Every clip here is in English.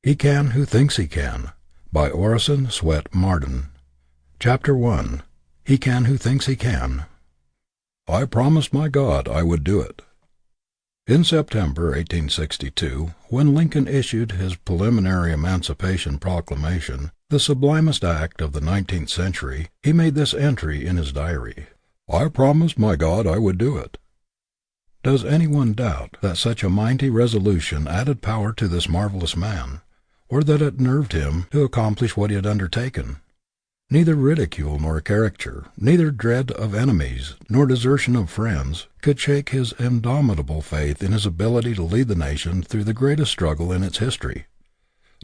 He Can Who Thinks He Can, by Orison Swett Marden. Chapter 1. He Can Who Thinks He Can. I promised my God I would do it. In September 1862, when Lincoln issued his preliminary Emancipation Proclamation, the sublimest act of the 19th century, he made this entry in his diary: I promised my God I would do it. Does anyone doubt that such a mighty resolution added power to this marvelous man, or that it nerved him to accomplish what he had undertaken? Neither ridicule nor caricature, neither dread of enemies nor desertion of friends, could shake his indomitable faith in his ability to lead the nation through the greatest struggle in its history.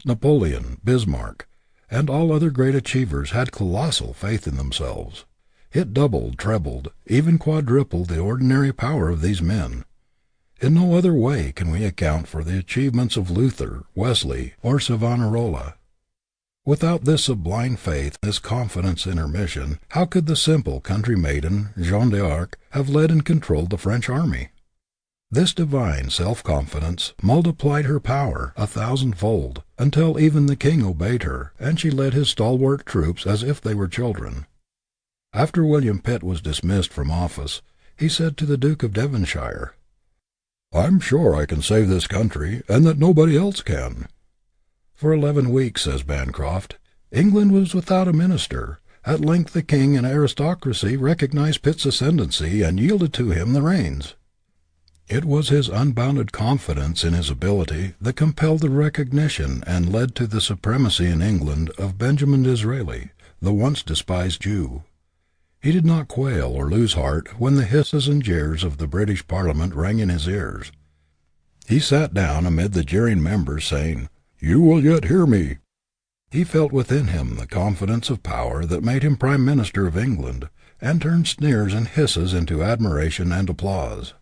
Napoleon, Bismarck, and all other great achievers had colossal faith in themselves. It doubled, trebled, even quadrupled the ordinary power of these men. In no other way can we account for the achievements of Luther, Wesley, or Savonarola. Without this sublime faith, this confidence in her mission, how could the simple country maiden, Jeanne d'Arc, have led and controlled the French army? This divine self-confidence multiplied her power 1,000-fold, until even the king obeyed her, and she led his stalwart troops as if they were children. After William Pitt was dismissed from office, he said to the Duke of Devonshire, I'm sure I can save this country, and that nobody else can. For 11 weeks, says Bancroft, England was without a minister. At length the king and aristocracy recognized Pitt's ascendancy and yielded to him the reins. It was his unbounded confidence in his ability that compelled the recognition and led to the supremacy in England of Benjamin Disraeli, the once despised Jew. He did not quail or lose heart when the hisses and jeers of the British Parliament rang in his ears. He sat down amid the jeering members, saying, You will yet hear me. He felt within him the confidence of power that made him Prime Minister of England, and turned sneers and hisses into admiration and applause.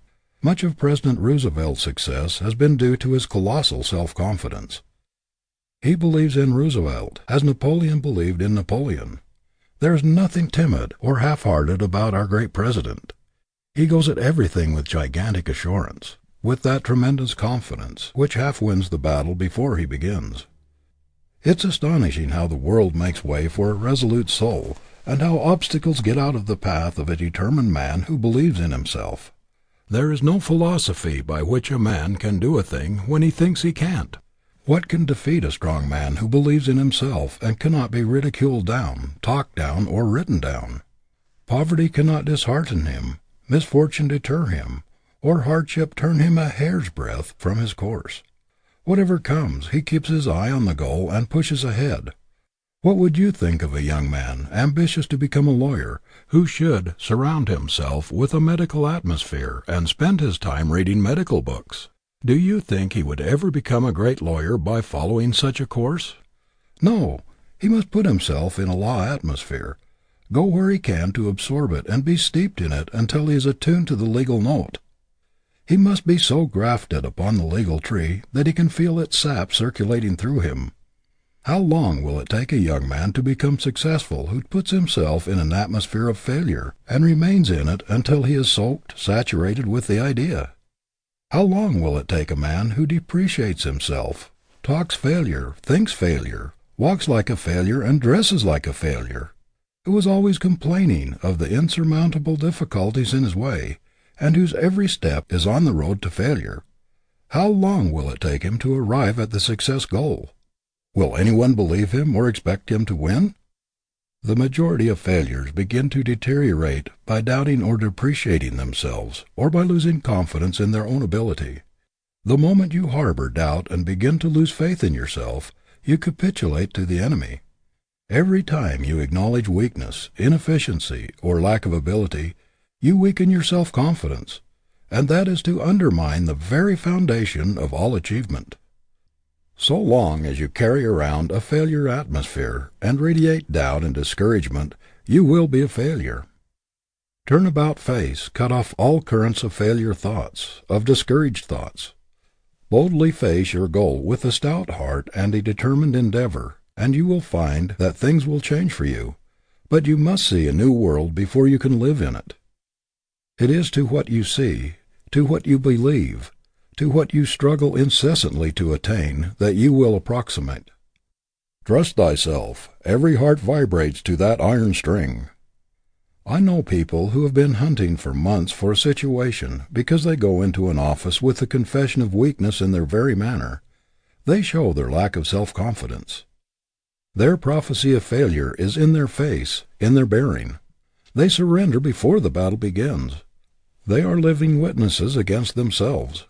Much of President Roosevelt's success has been due to his colossal self-confidence. He believes in Roosevelt, as Napoleon believed in Napoleon. There is nothing timid or half-hearted about our great president. He goes at everything with gigantic assurance, with that tremendous confidence which half wins the battle before he begins. It's astonishing how the world makes way for a resolute soul, and how obstacles get out of the path of a determined man who believes in himself. There is no philosophy by which a man can do a thing when he thinks he can't. What can defeat a strong man who believes in himself and cannot be ridiculed down, talked down, or written down? Poverty cannot dishearten him, misfortune deter him, or hardship turn him a hair's breadth from his course. Whatever comes, he keeps his eye on the goal and pushes ahead. What would you think of a young man, ambitious to become a lawyer, who should surround himself with a medical atmosphere and spend his time reading medical books? Do you think he would ever become a great lawyer by following such a course? No, he must put himself in a law atmosphere, go where he can to absorb it and be steeped in it until he is attuned to the legal note. He must be so grafted upon the legal tree that he can feel its sap circulating through him. How long will it take a young man to become successful who puts himself in an atmosphere of failure and remains in it until he is soaked, saturated with the idea? How long will it take a man who depreciates himself, talks failure, thinks failure, walks like a failure and dresses like a failure, who is always complaining of the insurmountable difficulties in his way, and whose every step is on the road to failure? How long will it take him to arrive at the success goal? Will anyone believe him or expect him to win? The majority of failures begin to deteriorate by doubting or depreciating themselves, or by losing confidence in their own ability. The moment you harbor doubt and begin to lose faith in yourself, you capitulate to the enemy. Every time you acknowledge weakness, inefficiency, or lack of ability, you weaken your self-confidence, and that is to undermine the very foundation of all achievement. So long as you carry around a failure atmosphere and radiate doubt and discouragement, you will be a failure. Turn about face, cut off all currents of failure thoughts, of discouraged thoughts. Boldly face your goal with a stout heart and a determined endeavor, and you will find that things will change for you. But you must see a new world before you can live in it. It is to what you see, to what you believe, to what you struggle incessantly to attain, that you will approximate. Trust thyself. Every heart vibrates to that iron string. I know people who have been hunting for months for a situation because they go into an office with the confession of weakness in their very manner. They show their lack of self-confidence. Their prophecy of failure is in their face, in their bearing. They surrender before the battle begins. They are living witnesses against themselves.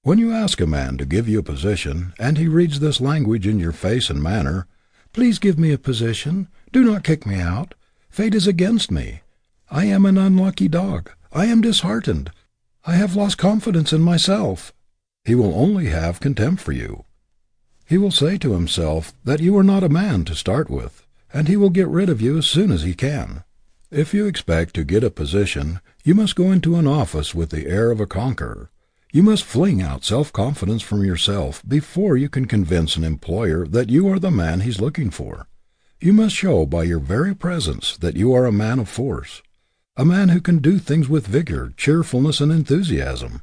When you ask a man to give you a position, and he reads this language in your face and manner, "Please give me a position. Do not kick me out. Fate is against me. I am an unlucky dog. I am disheartened. I have lost confidence in myself," he will only have contempt for you. He will say to himself that you are not a man to start with, and he will get rid of you as soon as he can. If you expect to get a position, you must go into an office with the air of a conqueror. You must fling out self-confidence from yourself before you can convince an employer that you are the man he is looking for. You must show by your very presence that you are a man of force, a man who can do things with vigor, cheerfulness, and enthusiasm.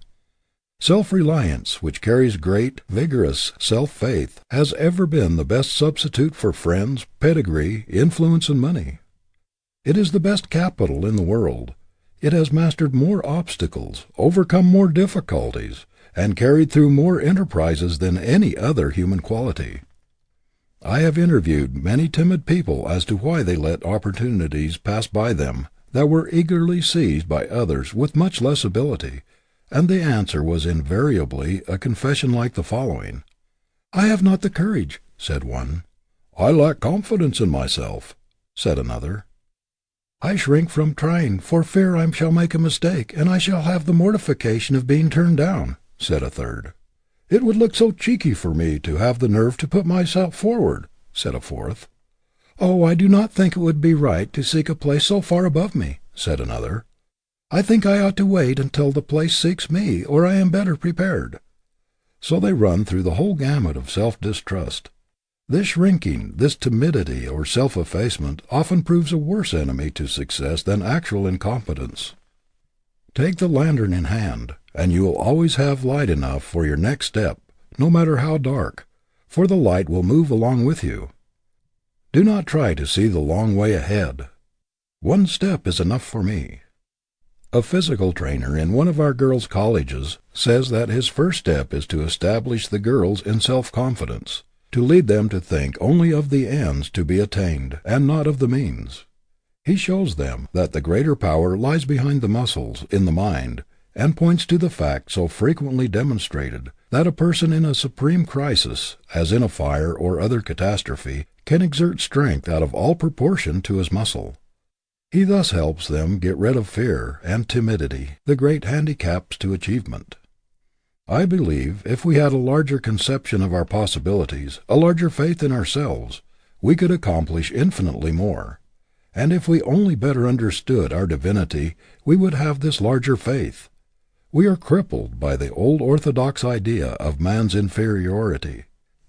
Self-reliance, which carries great, vigorous self-faith, has ever been the best substitute for friends, pedigree, influence, and money. It is the best capital in the world. It has mastered more obstacles, overcome more difficulties, and carried through more enterprises than any other human quality. I have interviewed many timid people as to why they let opportunities pass by them that were eagerly seized by others with much less ability, and the answer was invariably a confession like the following. "I have not the courage," said one. "I lack confidence in myself," said another. "I shrink from trying for fear I shall make a mistake, and I shall have the mortification of being turned down," said a third. "It would look so cheeky for me to have the nerve to put myself forward," said a fourth. "Oh, I do not think it would be right to seek a place so far above me," said another. "I think I ought to wait until the place seeks me, or I am better prepared." So they run through the whole gamut of self-distrust. This shrinking, this timidity or self-effacement often proves a worse enemy to success than actual incompetence. Take the lantern in hand, and you will always have light enough for your next step, no matter how dark, for the light will move along with you. Do not try to see the long way ahead. One step is enough for me. A physical trainer in one of our girls' colleges says that his first step is to establish the girls in self-confidence, to lead them to think only of the ends to be attained and not of the means. He shows them that the greater power lies behind the muscles, in the mind, and points to the fact so frequently demonstrated, that a person in a supreme crisis, as in a fire or other catastrophe, can exert strength out of all proportion to his muscle. He thus helps them get rid of fear and timidity, the great handicaps to achievement. I believe if we had a larger conception of our possibilities, a larger faith in ourselves, we could accomplish infinitely more. And if we only better understood our divinity, we would have this larger faith. We are crippled by the old orthodox idea of man's inferiority.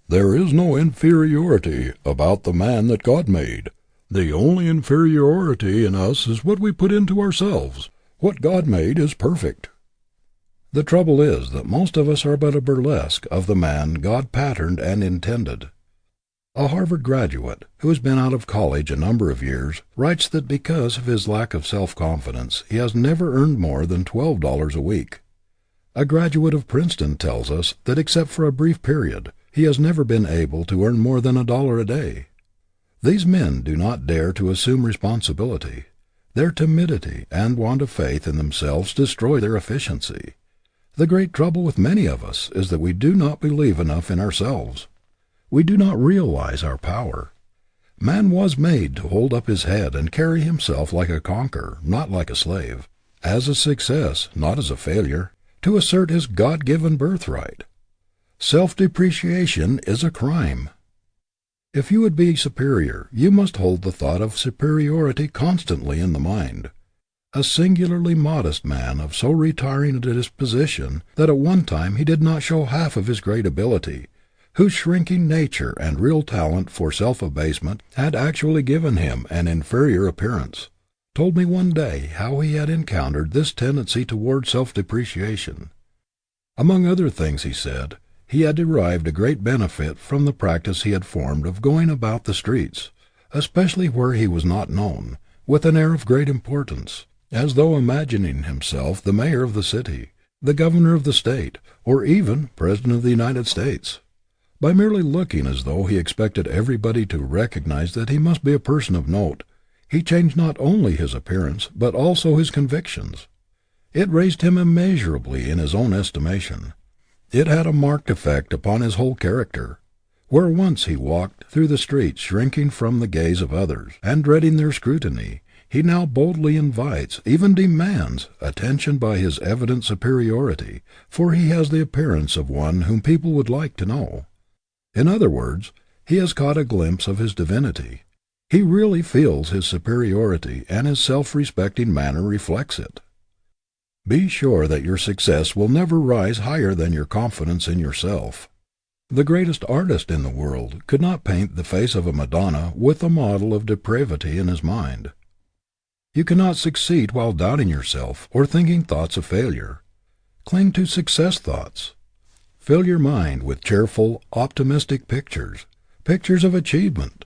There is no inferiority about the man that God made. The only inferiority in us is what we put into ourselves. What God made is perfect. The trouble is that most of us are but a burlesque of the man God patterned and intended. A Harvard graduate, who has been out of college a number of years, writes that because of his lack of self-confidence he has never earned more than $12 a week. A graduate of Princeton tells us that except for a brief period, he has never been able to earn more than $1 a day. These men do not dare to assume responsibility. Their timidity and want of faith in themselves destroy their efficiency. The great trouble with many of us is that we do not believe enough in ourselves. We do not realize our power. Man was made to hold up his head and carry himself like a conqueror, not like a slave, as a success, not as a failure, to assert his God-given birthright. Self-depreciation is a crime. If you would be superior, you must hold the thought of superiority constantly in the mind. A singularly modest man of so retiring a disposition that at one time he did not show half of his great ability, whose shrinking nature and real talent for self-abasement had actually given him an inferior appearance, told me one day how he had encountered this tendency toward self-depreciation. Among other things he said, he had derived a great benefit from the practice he had formed of going about the streets, especially where he was not known, with an air of great importance, as though imagining himself the mayor of the city, the governor of the state, or even president of the United States. By merely looking as though he expected everybody to recognize that he must be a person of note, he changed not only his appearance, but also his convictions. It raised him immeasurably in his own estimation. It had a marked effect upon his whole character. Where once he walked through the streets shrinking from the gaze of others, and dreading their scrutiny, he now boldly invites, even demands, attention by his evident superiority, for he has the appearance of one whom people would like to know. In other words, he has caught a glimpse of his divinity. He really feels his superiority, and his self-respecting manner reflects it. Be sure that your success will never rise higher than your confidence in yourself. The greatest artist in the world could not paint the face of a Madonna with a model of depravity in his mind. You cannot succeed while doubting yourself or thinking thoughts of failure. Cling to success thoughts. Fill your mind with cheerful, optimistic pictures, pictures of achievement.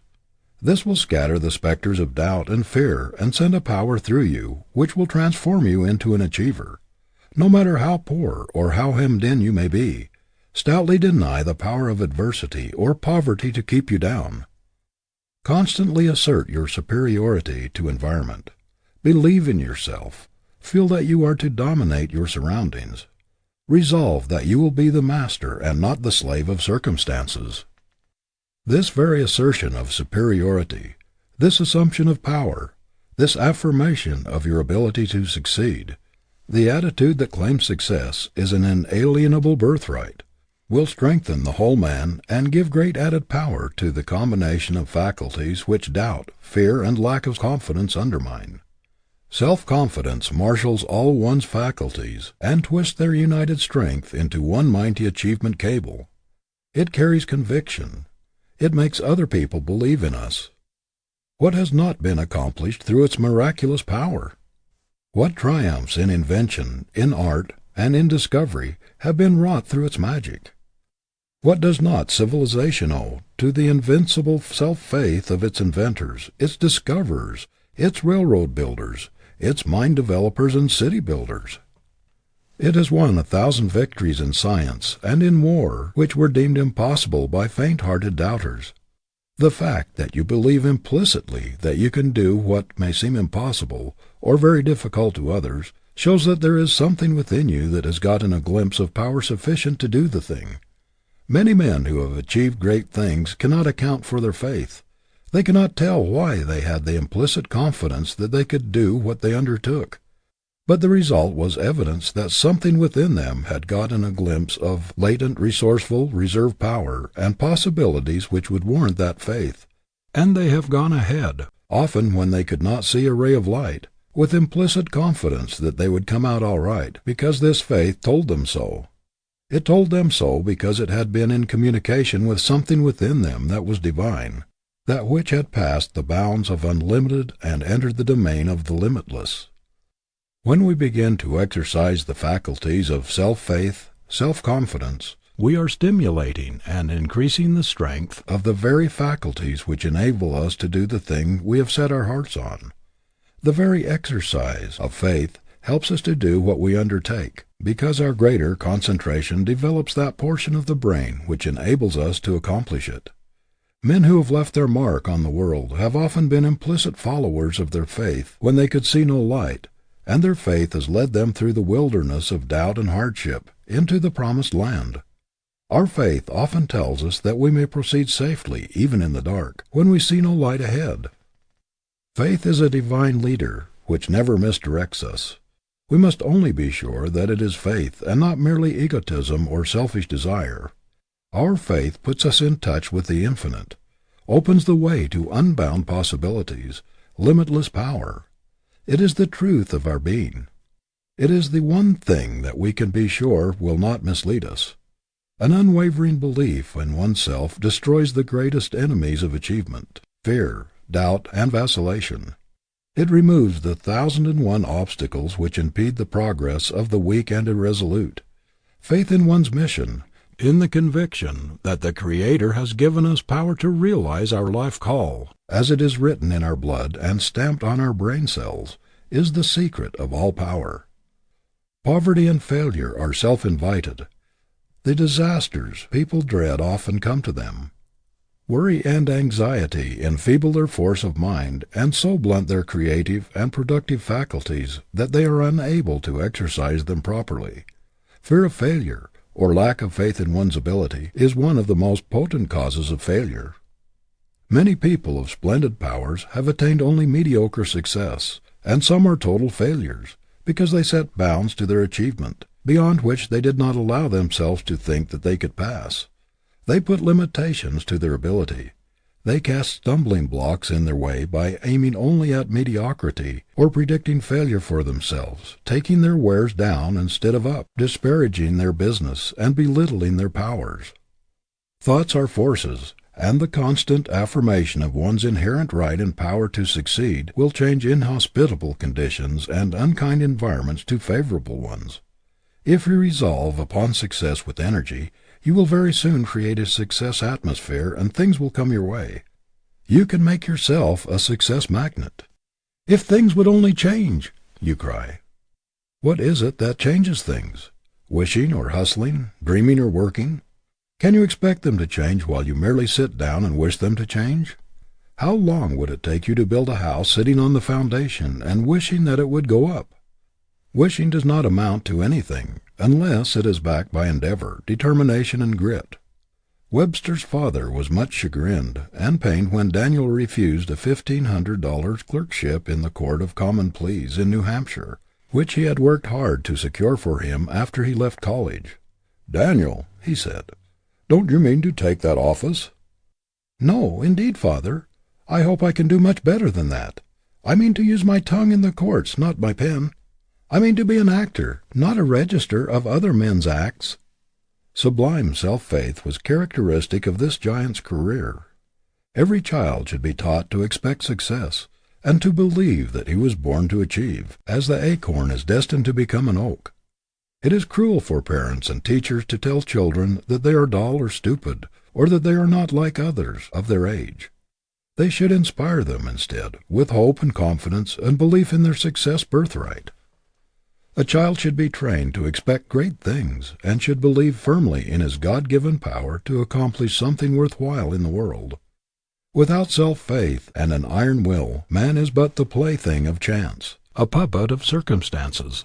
This will scatter the specters of doubt and fear and send a power through you which will transform you into an achiever. No matter how poor or how hemmed in you may be, stoutly deny the power of adversity or poverty to keep you down. Constantly assert your superiority to environment. Believe in yourself. Feel that you are to dominate your surroundings. Resolve that you will be the master and not the slave of circumstances. This very assertion of superiority, this assumption of power, this affirmation of your ability to succeed, the attitude that claims success is an inalienable birthright, will strengthen the whole man and give great added power to the combination of faculties which doubt, fear, and lack of confidence undermine. Self-confidence marshals all one's faculties and twists their united strength into one mighty achievement cable. It carries conviction. It makes other people believe in us. What has not been accomplished through its miraculous power? What triumphs in invention, in art, and in discovery have been wrought through its magic? What does not civilization owe to the invincible self-faith of its inventors, its discoverers, its railroad builders, its mine developers and city builders? It has won 1,000 victories in science and in war which were deemed impossible by faint-hearted doubters. The fact that you believe implicitly that you can do what may seem impossible or very difficult to others shows that there is something within you that has gotten a glimpse of power sufficient to do the thing. Many men who have achieved great things cannot account for their faith. They cannot tell why they had the implicit confidence that they could do what they undertook. But the result was evidence that something within them had gotten a glimpse of latent, resourceful, reserve power and possibilities which would warrant that faith. And they have gone ahead, often when they could not see a ray of light, with implicit confidence that they would come out all right, because this faith told them so. It told them so because it had been in communication with something within them that was divine, that which had passed the bounds of unlimited and entered the domain of the limitless. When we begin to exercise the faculties of self-faith, self-confidence, we are stimulating and increasing the strength of the very faculties which enable us to do the thing we have set our hearts on. The very exercise of faith helps us to do what we undertake, because our greater concentration develops that portion of the brain which enables us to accomplish it. Men who have left their mark on the world have often been implicit followers of their faith when they could see no light, and their faith has led them through the wilderness of doubt and hardship into the promised land. Our faith often tells us that we may proceed safely even in the dark, when we see no light ahead. Faith is a divine leader which never misdirects us. We must only be sure that it is faith and not merely egotism or selfish desire. Our faith puts us in touch with the infinite, opens the way to unbound possibilities, limitless power. It is the truth of our being. It is the one thing that we can be sure will not mislead us. An unwavering belief in oneself destroys the greatest enemies of achievement, fear, doubt, and vacillation. It removes the 1,001 obstacles which impede the progress of the weak and irresolute. faith in one's mission, in the conviction that the Creator has given us power to realize our life call, as it is written in our blood and stamped on our brain cells, is the secret of all power. Poverty and failure are self-invited. The disasters people dread often come to them. Worry and anxiety enfeeble their force of mind and so blunt their creative and productive faculties that they are unable to exercise them properly. Fear of failure, or lack of faith in one's ability, is one of the most potent causes of failure. Many people of splendid powers have attained only mediocre success, and some are total failures, because they set bounds to their achievement, beyond which they did not allow themselves to think that they could pass. They put limitations to their ability. They cast stumbling blocks in their way by aiming only at mediocrity, or predicting failure for themselves, taking their wares down instead of up, disparaging their business, and belittling their powers. Thoughts are forces, and the constant affirmation of one's inherent right and power to succeed will change inhospitable conditions and unkind environments to favorable ones. If you resolve upon success with energy, you will very soon create a success atmosphere and things will come your way. You can make yourself a success magnet. If things would only change, you cry. What is it that changes things? Wishing or hustling, dreaming or working? Can you expect them to change while you merely sit down and wish them to change? How long would it take you to build a house sitting on the foundation and wishing that it would go up? Wishing does not amount to anything unless it is backed by endeavor, determination, and grit. Webster's father was much chagrined and pained when Daniel refused a $1,500 clerkship in the Court of Common Pleas in New Hampshire, which he had worked hard to secure for him after he left college. "Daniel," he said, "don't you mean to take that office?" "No, indeed, father. I hope I can do much better than that. I mean to use my tongue in the courts, not my pen. I mean to be an actor, not a register of other men's acts." Sublime self-faith was characteristic of this giant's career. Every child should be taught to expect success, and to believe that he was born to achieve, as the acorn is destined to become an oak. It is cruel for parents and teachers to tell children that they are dull or stupid, or that they are not like others of their age. They should inspire them, instead, with hope and confidence and belief in their success birthright. A child should be trained to expect great things, and should believe firmly in his God-given power to accomplish something worthwhile in the world. Without self-faith and an iron will, man is but the plaything of chance, a puppet of circumstances.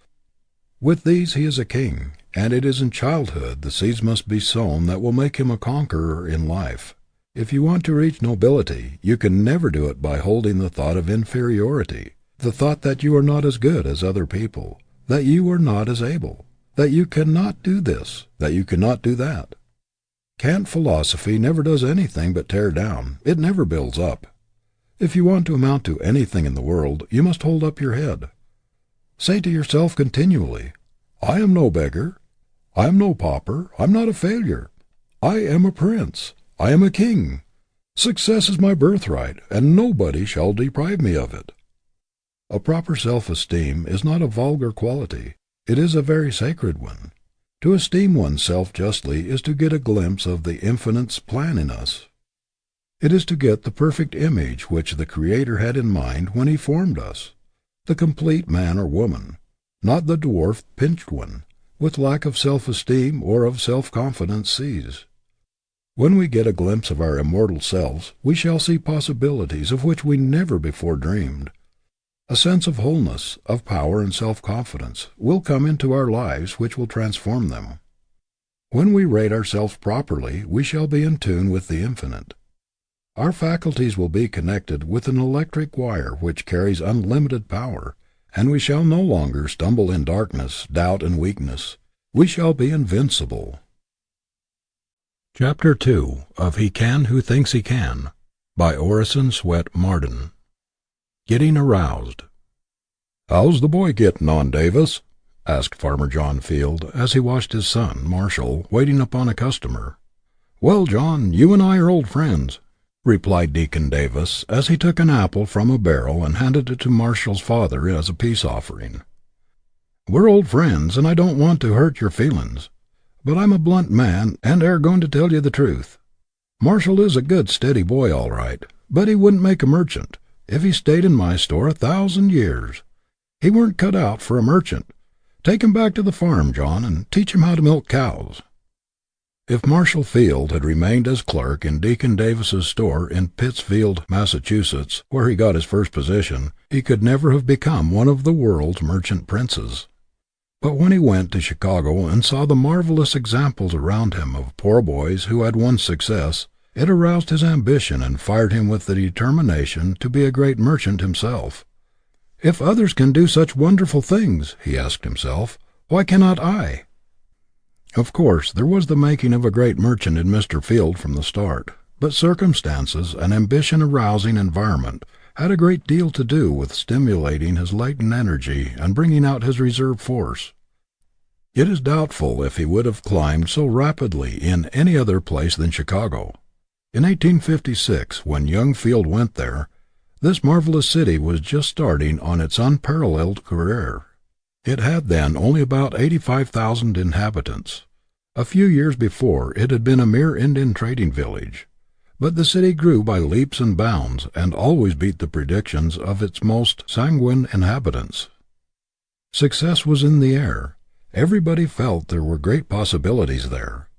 With these he is a king, and it is in childhood the seeds must be sown that will make him a conqueror in life. If you want to reach nobility, you can never do it by holding the thought of inferiority, the thought that you are not as good as other people, that you are not as able, that you cannot do this, that you cannot do that. Kant philosophy never does anything but tear down. It never builds up. If you want to amount to anything in the world, you must hold up your head. Say to yourself continually, "I am no beggar. I am no pauper. I am not a failure. I am a prince. I am a king. Success is my birthright, and nobody shall deprive me of it." A proper self-esteem is not a vulgar quality. It is a very sacred one. To esteem oneself justly is to get a glimpse of the Infinite's plan in us. It is to get the perfect image which the Creator had in mind when He formed us, the complete man or woman, not the dwarfed, pinched one, with lack of self-esteem or of self-confidence seized. When we get a glimpse of our immortal selves, we shall see possibilities of which we never before dreamed. A sense of wholeness, of power and self-confidence, will come into our lives which will transform them. When we rate ourselves properly, we shall be in tune with the Infinite. Our faculties will be connected with an electric wire which carries unlimited power, and we shall no longer stumble in darkness, doubt, and weakness. We shall be invincible. Chapter 2 of He Can Who Thinks He Can, by Orison Swett Marden. Getting aroused. "How's the boy getting on, Davis?" asked Farmer John Field, as he watched his son, Marshall, waiting upon a customer. "Well, John, you and I are old friends," replied Deacon Davis, as he took an apple from a barrel and handed it to Marshall's father as a peace offering. "We're old friends, and I don't want to hurt your feelings. But I'm a blunt man, and air going to tell you the truth. Marshall is a good, steady boy, all right, but he wouldn't make a merchant, if he stayed in my store 1,000 years. He weren't cut out for a merchant. Take him back to the farm, John, and teach him how to milk cows." If Marshall Field had remained as clerk in Deacon Davis's store in Pittsfield, Massachusetts, where he got his first position, he could never have become one of the world's merchant princes. But when he went to Chicago and saw the marvelous examples around him of poor boys who had won success, it aroused his ambition and fired him with the determination to be a great merchant himself. "If others can do such wonderful things," he asked himself, "why cannot I?" Of course, there was the making of a great merchant in Mr. Field from the start, but circumstances and ambition-arousing environment had a great deal to do with stimulating his latent energy and bringing out his reserve force. It is doubtful if he would have climbed so rapidly in any other place than Chicago. In 1856, when young Field went there, this marvelous city was just starting on its unparalleled career. It had then only about 85,000 inhabitants. A few years before, it had been a mere Indian trading village. But the city grew by leaps and bounds, and always beat the predictions of its most sanguine inhabitants. Success was in the air. Everybody felt there were great possibilities there.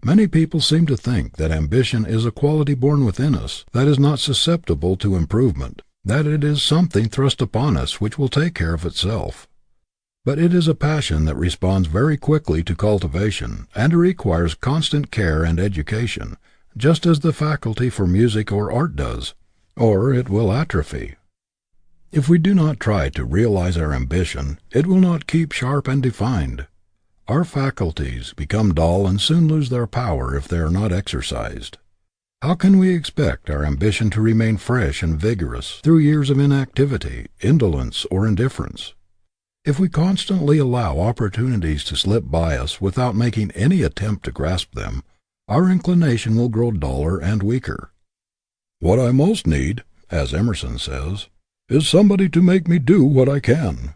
Many people seem to think that ambition is a quality born within us, that is not susceptible to improvement, that it is something thrust upon us which will take care of itself. But it is a passion that responds very quickly to cultivation, and it requires constant care and education, just as the faculty for music or art does, or it will atrophy. If we do not try to realize our ambition, it will not keep sharp and defined. Our faculties become dull and soon lose their power if they are not exercised. How can we expect our ambition to remain fresh and vigorous through years of inactivity, indolence, or indifference? If we constantly allow opportunities to slip by us without making any attempt to grasp them, our inclination will grow duller and weaker. "What I most need," as Emerson says, "is somebody to make me do what I can."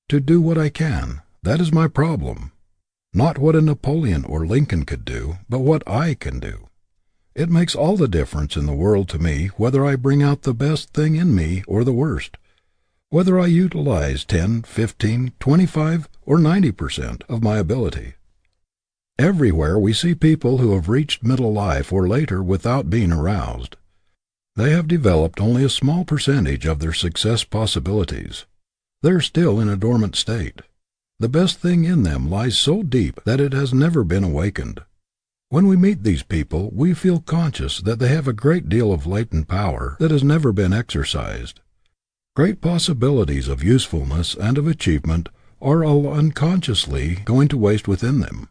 To do what I can, that is my problem. Not what a Napoleon or Lincoln could do, but what I can do. It makes all the difference in the world to me whether I bring out the best thing in me or the worst, whether I utilize 10, 15, 25, or 90% of my ability. Everywhere we see people who have reached middle life or later without being aroused. They have developed only a small percentage of their success possibilities. They are still in a dormant state. The best thing in them lies so deep that it has never been awakened. When we meet these people, we feel conscious that they have a great deal of latent power that has never been exercised. Great possibilities of usefulness and of achievement are all unconsciously going to waste within them.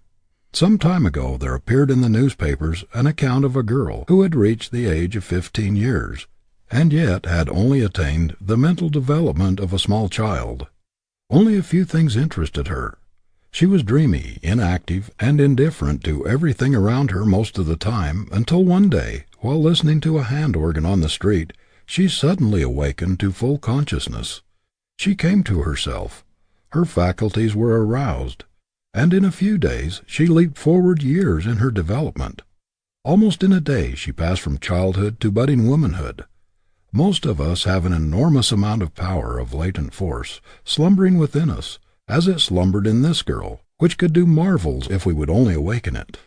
Some time ago there appeared in the newspapers an account of a girl who had reached the age of 15 years, and yet had only attained the mental development of a small child. Only a few things interested her. She was dreamy, inactive, and indifferent to everything around her most of the time, until one day, while listening to a hand organ on the street, she suddenly awakened to full consciousness. She came to herself. Her faculties were aroused, and in a few days she leaped forward years in her development. Almost in a day she passed from childhood to budding womanhood. Most of us have an enormous amount of power of latent force, slumbering within us, as it slumbered in this girl, which could do marvels if we would only awaken it.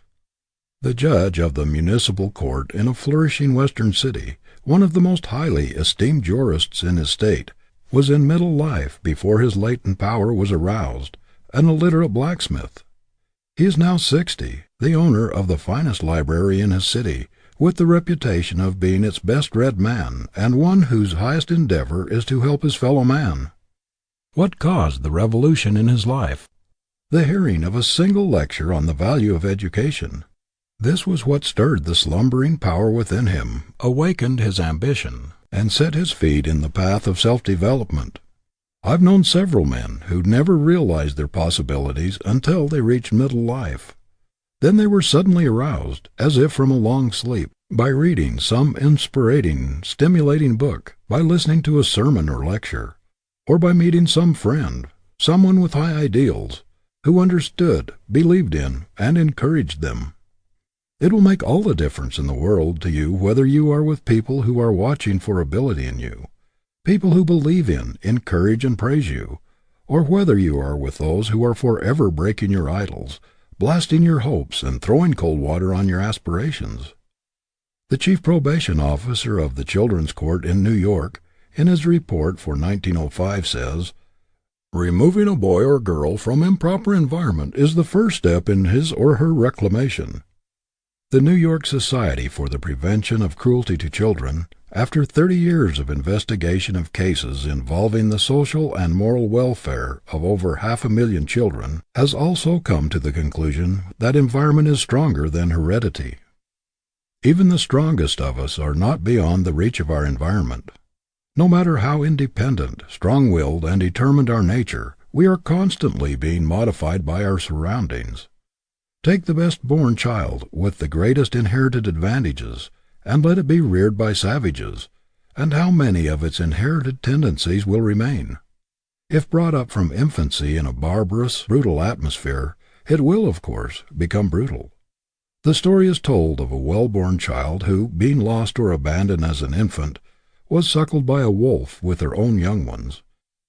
The judge of the municipal court in a flourishing western city, one of the most highly esteemed jurists in his state, was in middle life before his latent power was aroused, an illiterate blacksmith. He is now 60, the owner of the finest library in his city, with the reputation of being its best-read man, and one whose highest endeavor is to help his fellow man. What caused the revolution in his life? The hearing of a single lecture on the value of education. This was what stirred the slumbering power within him, awakened his ambition, and set his feet in the path of self-development. I've known several men who never realized their possibilities until they reached middle life. Then they were suddenly aroused, as if from a long sleep, by reading some inspiriting, stimulating book, by listening to a sermon or lecture, or by meeting some friend, someone with high ideals, who understood, believed in, and encouraged them. It will make all the difference in the world to you whether you are with people who are watching for ability in you, people who believe in, encourage, and praise you, or whether you are with those who are forever breaking your idols, blasting your hopes, and throwing cold water on your aspirations. The chief probation officer of the Children's Court in New York, in his report for 1905, says, "Removing a boy or girl from improper environment is the first step in his or her reclamation." The New York Society for the Prevention of Cruelty to Children, after 30 years of investigation of cases involving the social and moral welfare of over 500,000 children, has also come to the conclusion that environment is stronger than heredity. Even the strongest of us are not beyond the reach of our environment. No matter how independent, strong-willed, and determined our nature, we are constantly being modified by our surroundings. Take the best-born child, with the greatest inherited advantages, and let it be reared by savages, and how many of its inherited tendencies will remain? If brought up from infancy in a barbarous, brutal atmosphere, it will, of course, become brutal. The story is told of a well-born child who, being lost or abandoned as an infant, was suckled by a wolf with her own young ones,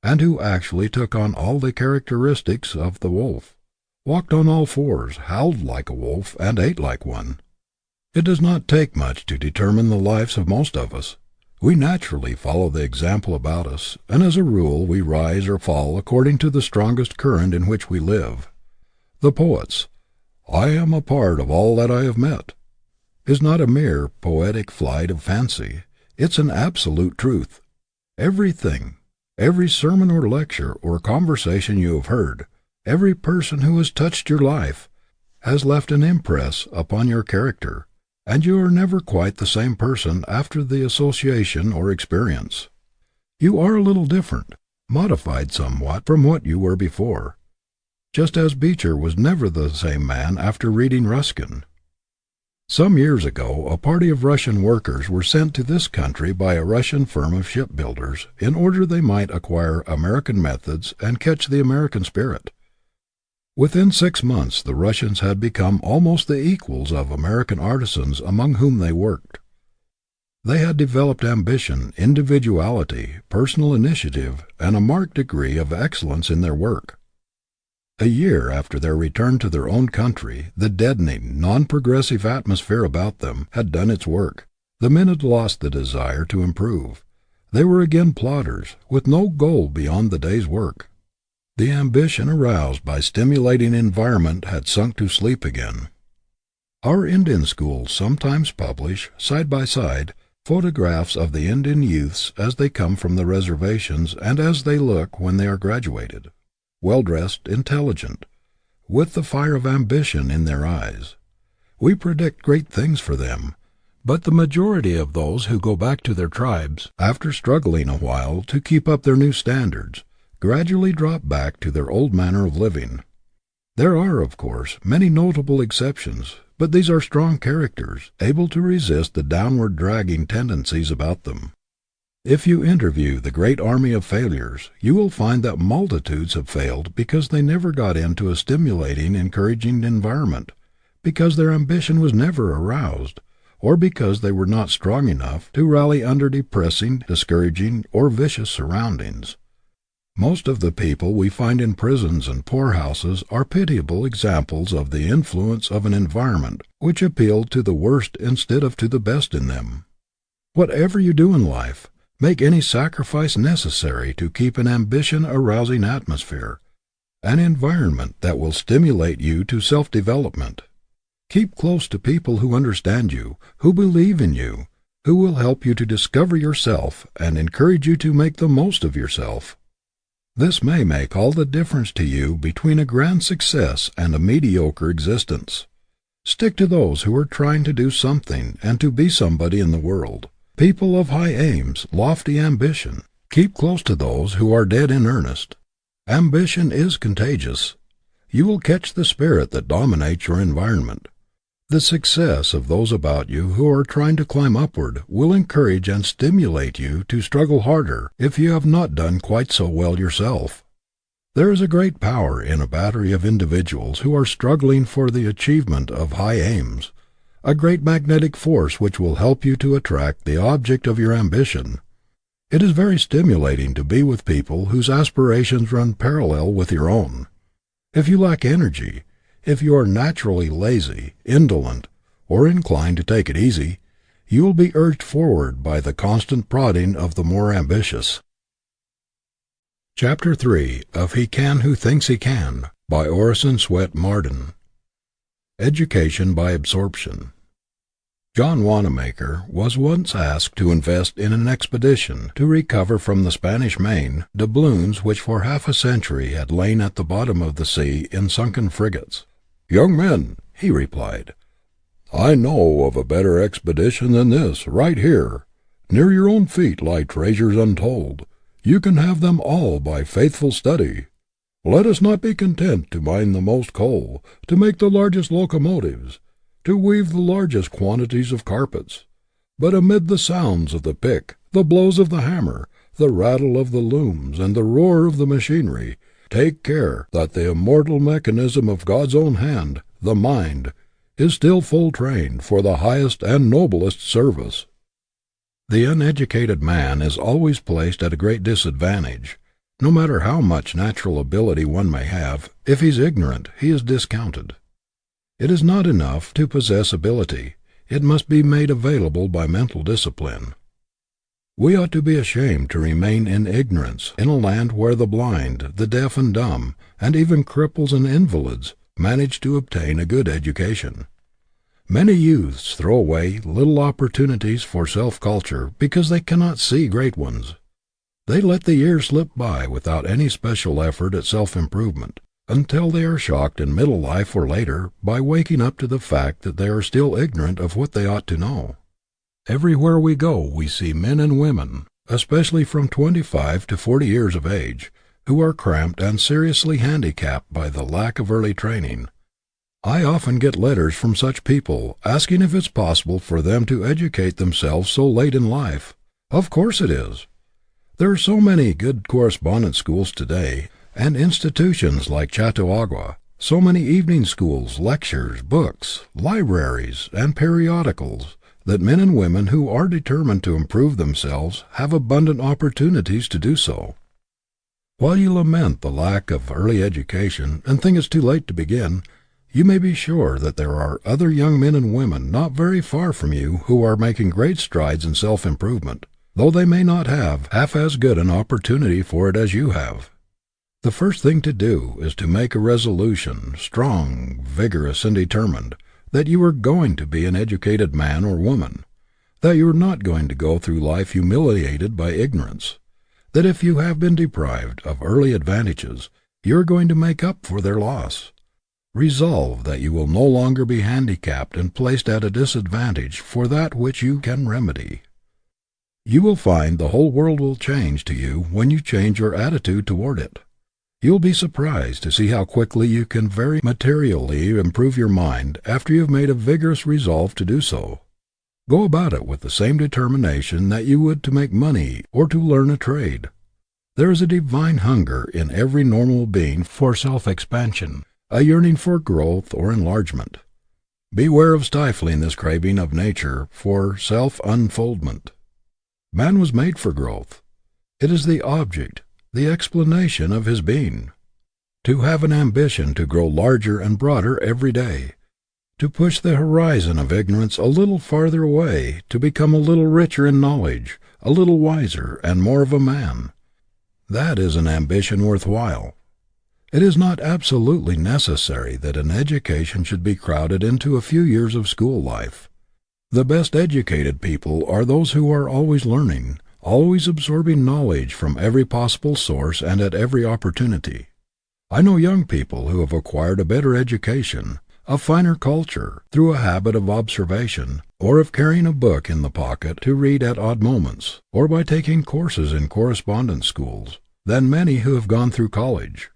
and who actually took on all the characteristics of the wolf, walked on all fours, howled like a wolf, and ate like one. It does not take much to determine the lives of most of us. We naturally follow the example about us, and as a rule we rise or fall according to the strongest current in which we live. The poet's "I am a part of all that I have met" is not a mere poetic flight of fancy. It's an absolute truth. Everything, every sermon or lecture or conversation you have heard, every person who has touched your life, has left an impress upon your character, and you are never quite the same person after the association or experience. You are a little different, modified somewhat from what you were before, just as Beecher was never the same man after reading Ruskin. Some years ago, a party of Russian workers were sent to this country by a Russian firm of shipbuilders in order they might acquire American methods and catch the American spirit. Within 6 months, the Russians had become almost the equals of American artisans among whom they worked. They had developed ambition, individuality, personal initiative, and a marked degree of excellence in their work. A year after their return to their own country, the deadening, non-progressive atmosphere about them had done its work. The men had lost the desire to improve. They were again plodders, with no goal beyond the day's work. The ambition aroused by stimulating environment had sunk to sleep again. Our Indian schools sometimes publish, side by side, photographs of the Indian youths as they come from the reservations and as they look when they are graduated. Well-dressed, intelligent, with the fire of ambition in their eyes. We predict great things for them, but the majority of those who go back to their tribes, after struggling a while to keep up their new standards, gradually drop back to their old manner of living. There are, of course, many notable exceptions, but these are strong characters, able to resist the downward dragging tendencies about them. If you interview the great army of failures, you will find that multitudes have failed because they never got into a stimulating, encouraging environment, because their ambition was never aroused, or because they were not strong enough to rally under depressing, discouraging, or vicious surroundings. Most of the people we find in prisons and poorhouses are pitiable examples of the influence of an environment which appealed to the worst instead of to the best in them. Whatever you do in life, make any sacrifice necessary to keep an ambition-arousing atmosphere, an environment that will stimulate you to self-development. Keep close to people who understand you, who believe in you, who will help you to discover yourself and encourage you to make the most of yourself. This may make all the difference to you between a grand success and a mediocre existence. Stick to those who are trying to do something and to be somebody in the world. People of high aims, lofty ambition. Keep close to those who are dead in earnest. Ambition is contagious. You will catch the spirit that dominates your environment. The success of those about you who are trying to climb upward will encourage and stimulate you to struggle harder if you have not done quite so well yourself. There is a great power in a battery of individuals who are struggling for the achievement of high aims, a great magnetic force which will help you to attract the object of your ambition. It is very stimulating to be with people whose aspirations run parallel with your own. If you lack energy, if you are naturally lazy, indolent, or inclined to take it easy, you will be urged forward by the constant prodding of the more ambitious. Chapter 3 of He Can Who Thinks He Can, by Orison Swett Marden. Education by Absorption. John Wanamaker was once asked to invest in an expedition to recover from the Spanish Main doubloons which for half a century had lain at the bottom of the sea in sunken frigates. "Young men," he replied, "I know of a better expedition than this, right here. Near your own feet lie treasures untold. You can have them all by faithful study. Let us not be content to mine the most coal, to make the largest locomotives, to weave the largest quantities of carpets, but amid the sounds of the pick, the blows of the hammer, the rattle of the looms, and the roar of the machinery, take care that the immortal mechanism of God's own hand, the mind, is still full trained for the highest and noblest service." The uneducated man is always placed at a great disadvantage. No matter how much natural ability one may have, if he is ignorant, he is discounted. It is not enough to possess ability. It must be made available by mental discipline. We ought to be ashamed to remain in ignorance in a land where the blind, the deaf and dumb, and even cripples and invalids, manage to obtain a good education. Many youths throw away little opportunities for self-culture because they cannot see great ones. They let the years slip by without any special effort at self-improvement, until they are shocked in middle life or later by waking up to the fact that they are still ignorant of what they ought to know. Everywhere we go we see men and women, especially from 25 to 40 years of age, who are cramped and seriously handicapped by the lack of early training. I often get letters from such people asking if it's possible for them to educate themselves so late in life. Of course it is. There are so many good correspondence schools today, and institutions like Chautauqua, so many evening schools, lectures, books, libraries, and periodicals, that men and women who are determined to improve themselves have abundant opportunities to do so. While you lament the lack of early education and think it's too late to begin, you may be sure that there are other young men and women not very far from you who are making great strides in self-improvement, though they may not have half as good an opportunity for it as you have. The first thing to do is to make a resolution, strong, vigorous, and determined, that you are going to be an educated man or woman, that you are not going to go through life humiliated by ignorance, that if you have been deprived of early advantages, you are going to make up for their loss. Resolve that you will no longer be handicapped and placed at a disadvantage for that which you can remedy. You will find the whole world will change to you when you change your attitude toward it. You will be surprised to see how quickly you can very materially improve your mind after you have made a vigorous resolve to do so. Go about it with the same determination that you would to make money or to learn a trade. There is a divine hunger in every normal being for self-expansion, a yearning for growth or enlargement. Beware of stifling this craving of nature for self-unfoldment. Man was made for growth. It is the object, the explanation of his being. To have an ambition to grow larger and broader every day, to push the horizon of ignorance a little farther away, to become a little richer in knowledge, a little wiser and more of a man. That is an ambition worthwhile. It is not absolutely necessary that an education should be crowded into a few years of school life. The best educated people are those who are always learning, always absorbing knowledge from every possible source and at every opportunity. I know young people who have acquired a better education, a finer culture, through a habit of observation, or of carrying a book in the pocket to read at odd moments, or by taking courses in correspondence schools, than many who have gone through college.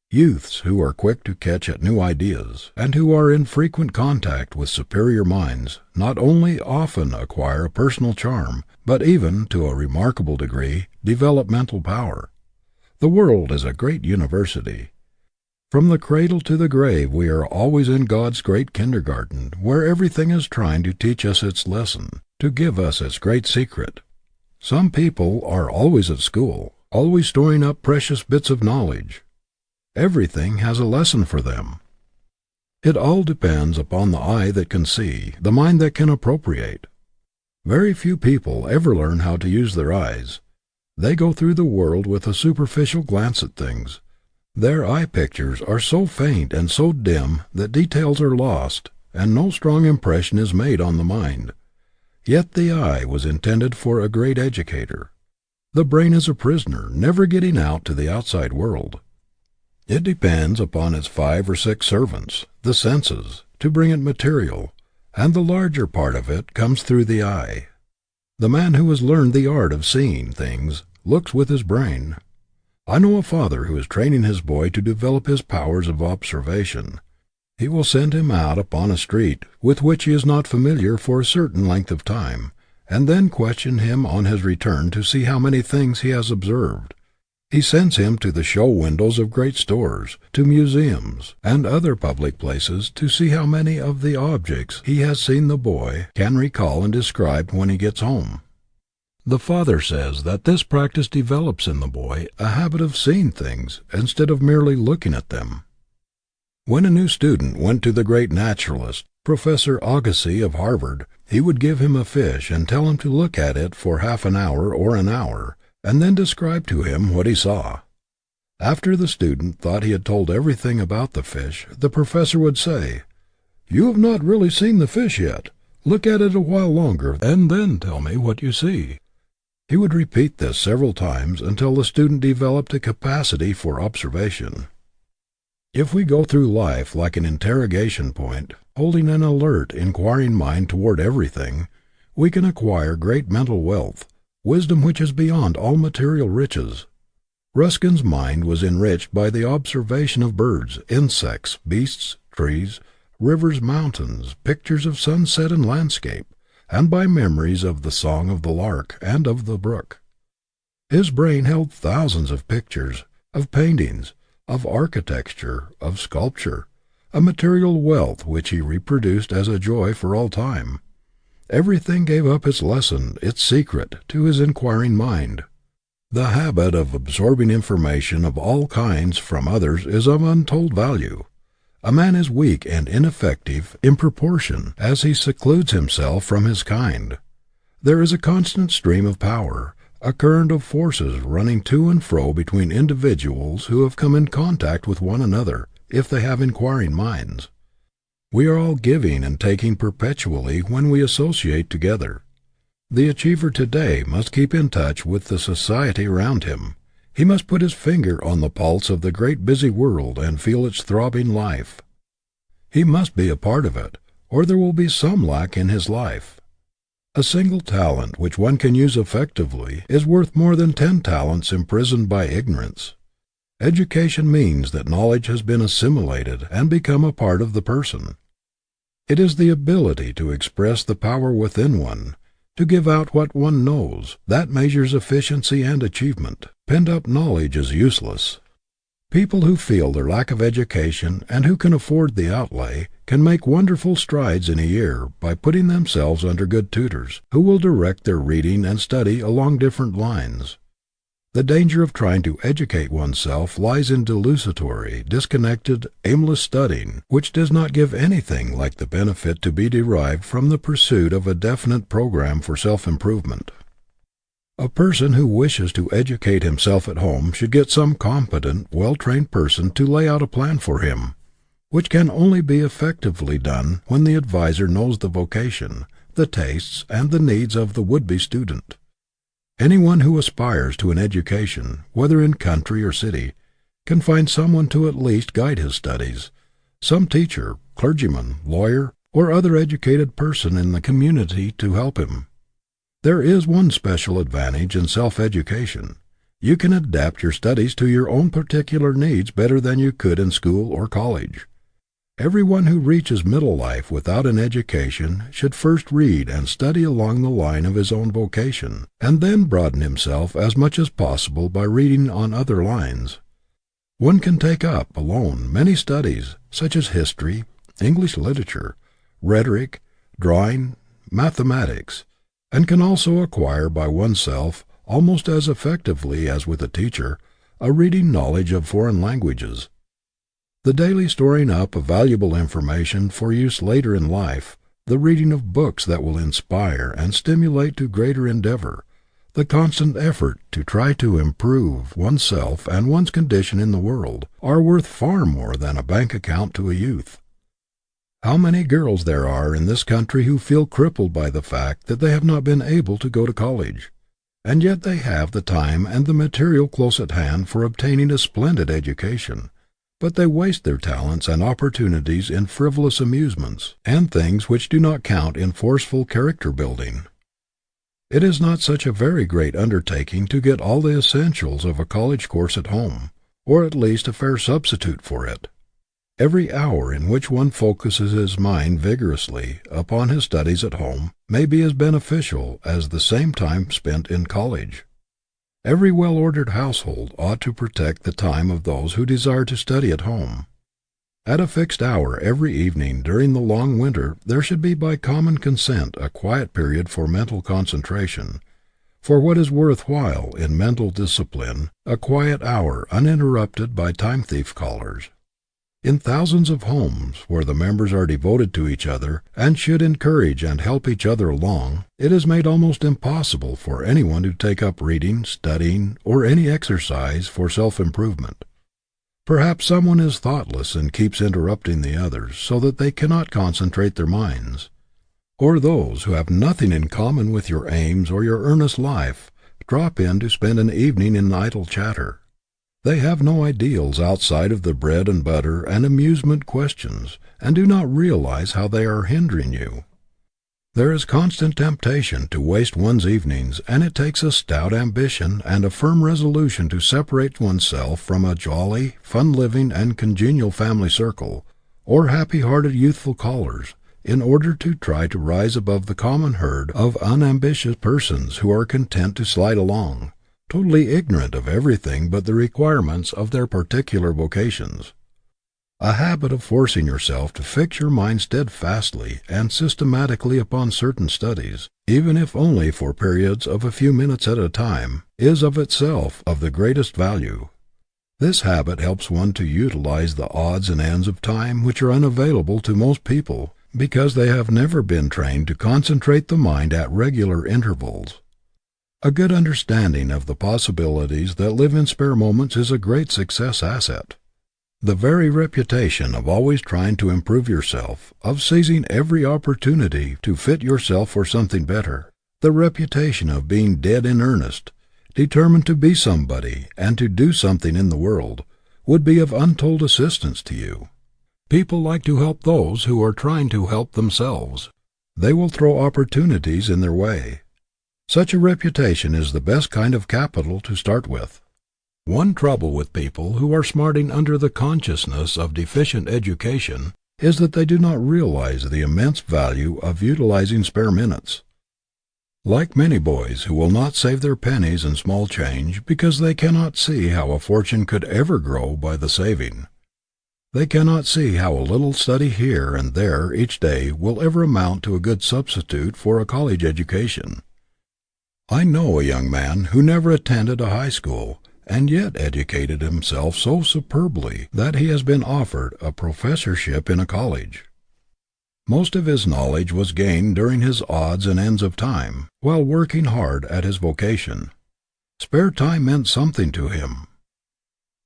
Youths who are quick to catch at new ideas, and who are in frequent contact with superior minds, not only often acquire a personal charm, but even, to a remarkable degree, develop mental power. The world is a great university. From the cradle to the grave we are always in God's great kindergarten, where everything is trying to teach us its lesson, to give us its great secret. Some people are always at school, always storing up precious bits of knowledge. Everything has a lesson for them. It all depends upon the eye that can see, the mind that can appropriate. Very few people ever learn how to use their eyes. They go through the world with a superficial glance at things. Their eye pictures are so faint and so dim that details are lost, and no strong impression is made on the mind. Yet the eye was intended for a great educator. The brain is a prisoner, never getting out to the outside world. It depends upon its 5 or 6 servants, the senses, to bring it material, and the larger part of it comes through the eye. The man who has learned the art of seeing things looks with his brain. I know a father who is training his boy to develop his powers of observation. He will send him out upon a street with which he is not familiar for a certain length of time, and then question him on his return to see how many things he has observed. He sends him to the show windows of great stores, to museums, and other public places to see how many of the objects he has seen the boy can recall and describe when he gets home. The father says that this practice develops in the boy a habit of seeing things instead of merely looking at them. When a new student went to the great naturalist, Professor Agassiz of Harvard, he would give him a fish and tell him to look at it for half an hour or an hour, and then describe to him what he saw. After the student thought he had told everything about the fish, the professor would say, "You have not really seen the fish yet. Look at it a while longer, and then tell me what you see." He would repeat this several times until the student developed a capacity for observation. If we go through life like an interrogation point, holding an alert, inquiring mind toward everything, we can acquire great mental wealth, wisdom which is beyond all material riches. Ruskin's mind was enriched by the observation of birds, insects, beasts, trees, rivers, mountains, pictures of sunset and landscape, and by memories of the song of the lark and of the brook. His brain held thousands of pictures, of paintings, of architecture, of sculpture, a material wealth which he reproduced as a joy for all time. Everything gave up its lesson, its secret, to his inquiring mind. The habit of absorbing information of all kinds from others is of untold value. A man is weak and ineffective in proportion as he secludes himself from his kind. There is a constant stream of power, a current of forces running to and fro between individuals who have come in contact with one another, if they have inquiring minds. We are all giving and taking perpetually when we associate together. The achiever today must keep in touch with the society around him. He must put his finger on the pulse of the great busy world and feel its throbbing life. He must be a part of it, or there will be some lack in his life. A single talent which one can use effectively is worth more than 10 talents imprisoned by ignorance. Education means that knowledge has been assimilated and become a part of the person. It is the ability to express the power within one, to give out what one knows, that measures efficiency and achievement. Pent-up knowledge is useless. People who feel their lack of education and who can afford the outlay can make wonderful strides in a year by putting themselves under good tutors, who will direct their reading and study along different lines. The danger of trying to educate oneself lies in desultory, disconnected, aimless studying, which does not give anything like the benefit to be derived from the pursuit of a definite program for self-improvement. A person who wishes to educate himself at home should get some competent, well-trained person to lay out a plan for him, which can only be effectively done when the advisor knows the vocation, the tastes, and the needs of the would-be student. Anyone who aspires to an education, whether in country or city, can find someone to at least guide his studies, some teacher, clergyman, lawyer, or other educated person in the community to help him. There is one special advantage in self-education. You can adapt your studies to your own particular needs better than you could in school or college. Everyone who reaches middle life without an education should first read and study along the line of his own vocation, and then broaden himself as much as possible by reading on other lines. One can take up, alone, many studies, such as history, English literature, rhetoric, drawing, mathematics, and can also acquire by oneself, almost as effectively as with a teacher, a reading knowledge of foreign languages. The daily storing up of valuable information for use later in life, the reading of books that will inspire and stimulate to greater endeavor, the constant effort to try to improve oneself and one's condition in the world, are worth far more than a bank account to a youth. How many girls there are in this country who feel crippled by the fact that they have not been able to go to college, and yet they have the time and the material close at hand for obtaining a splendid education. But they waste their talents and opportunities in frivolous amusements, and things which do not count in forceful character building. It is not such a very great undertaking to get all the essentials of a college course at home, or at least a fair substitute for it. Every hour in which one focuses his mind vigorously upon his studies at home may be as beneficial as the same time spent in college. Every well-ordered household ought to protect the time of those who desire to study at home. At a fixed hour every evening during the long winter there should be by common consent a quiet period for mental concentration. For what is worth while in mental discipline, a quiet hour uninterrupted by time-thief callers. In thousands of homes, where the members are devoted to each other, and should encourage and help each other along, it is made almost impossible for anyone to take up reading, studying, or any exercise for self-improvement. Perhaps someone is thoughtless and keeps interrupting the others, so that they cannot concentrate their minds. Or those who have nothing in common with your aims or your earnest life, drop in to spend an evening in idle chatter. They have no ideals outside of the bread and butter and amusement questions, and do not realize how they are hindering you. There is constant temptation to waste one's evenings, and it takes a stout ambition and a firm resolution to separate oneself from a jolly, fun-living, and congenial family circle, or happy-hearted youthful callers, in order to try to rise above the common herd of unambitious persons who are content to slide along, totally ignorant of everything but the requirements of their particular vocations. A habit of forcing yourself to fix your mind steadfastly and systematically upon certain studies, even if only for periods of a few minutes at a time, is of itself of the greatest value. This habit helps one to utilize the odds and ends of time which are unavailable to most people, because they have never been trained to concentrate the mind at regular intervals. A good understanding of the possibilities that live in spare moments is a great success asset. The very reputation of always trying to improve yourself, of seizing every opportunity to fit yourself for something better, the reputation of being dead in earnest, determined to be somebody and to do something in the world, would be of untold assistance to you. People like to help those who are trying to help themselves. They will throw opportunities in their way. Such a reputation is the best kind of capital to start with. One trouble with people who are smarting under the consciousness of deficient education is that they do not realize the immense value of utilizing spare minutes. Like many boys who will not save their pennies and small change because they cannot see how a fortune could ever grow by the saving. They cannot see how a little study here and there each day will ever amount to a good substitute for a college education. I know a young man who never attended a high school, and yet educated himself so superbly that he has been offered a professorship in a college. Most of his knowledge was gained during his odds and ends of time, while working hard at his vocation. Spare time meant something to him.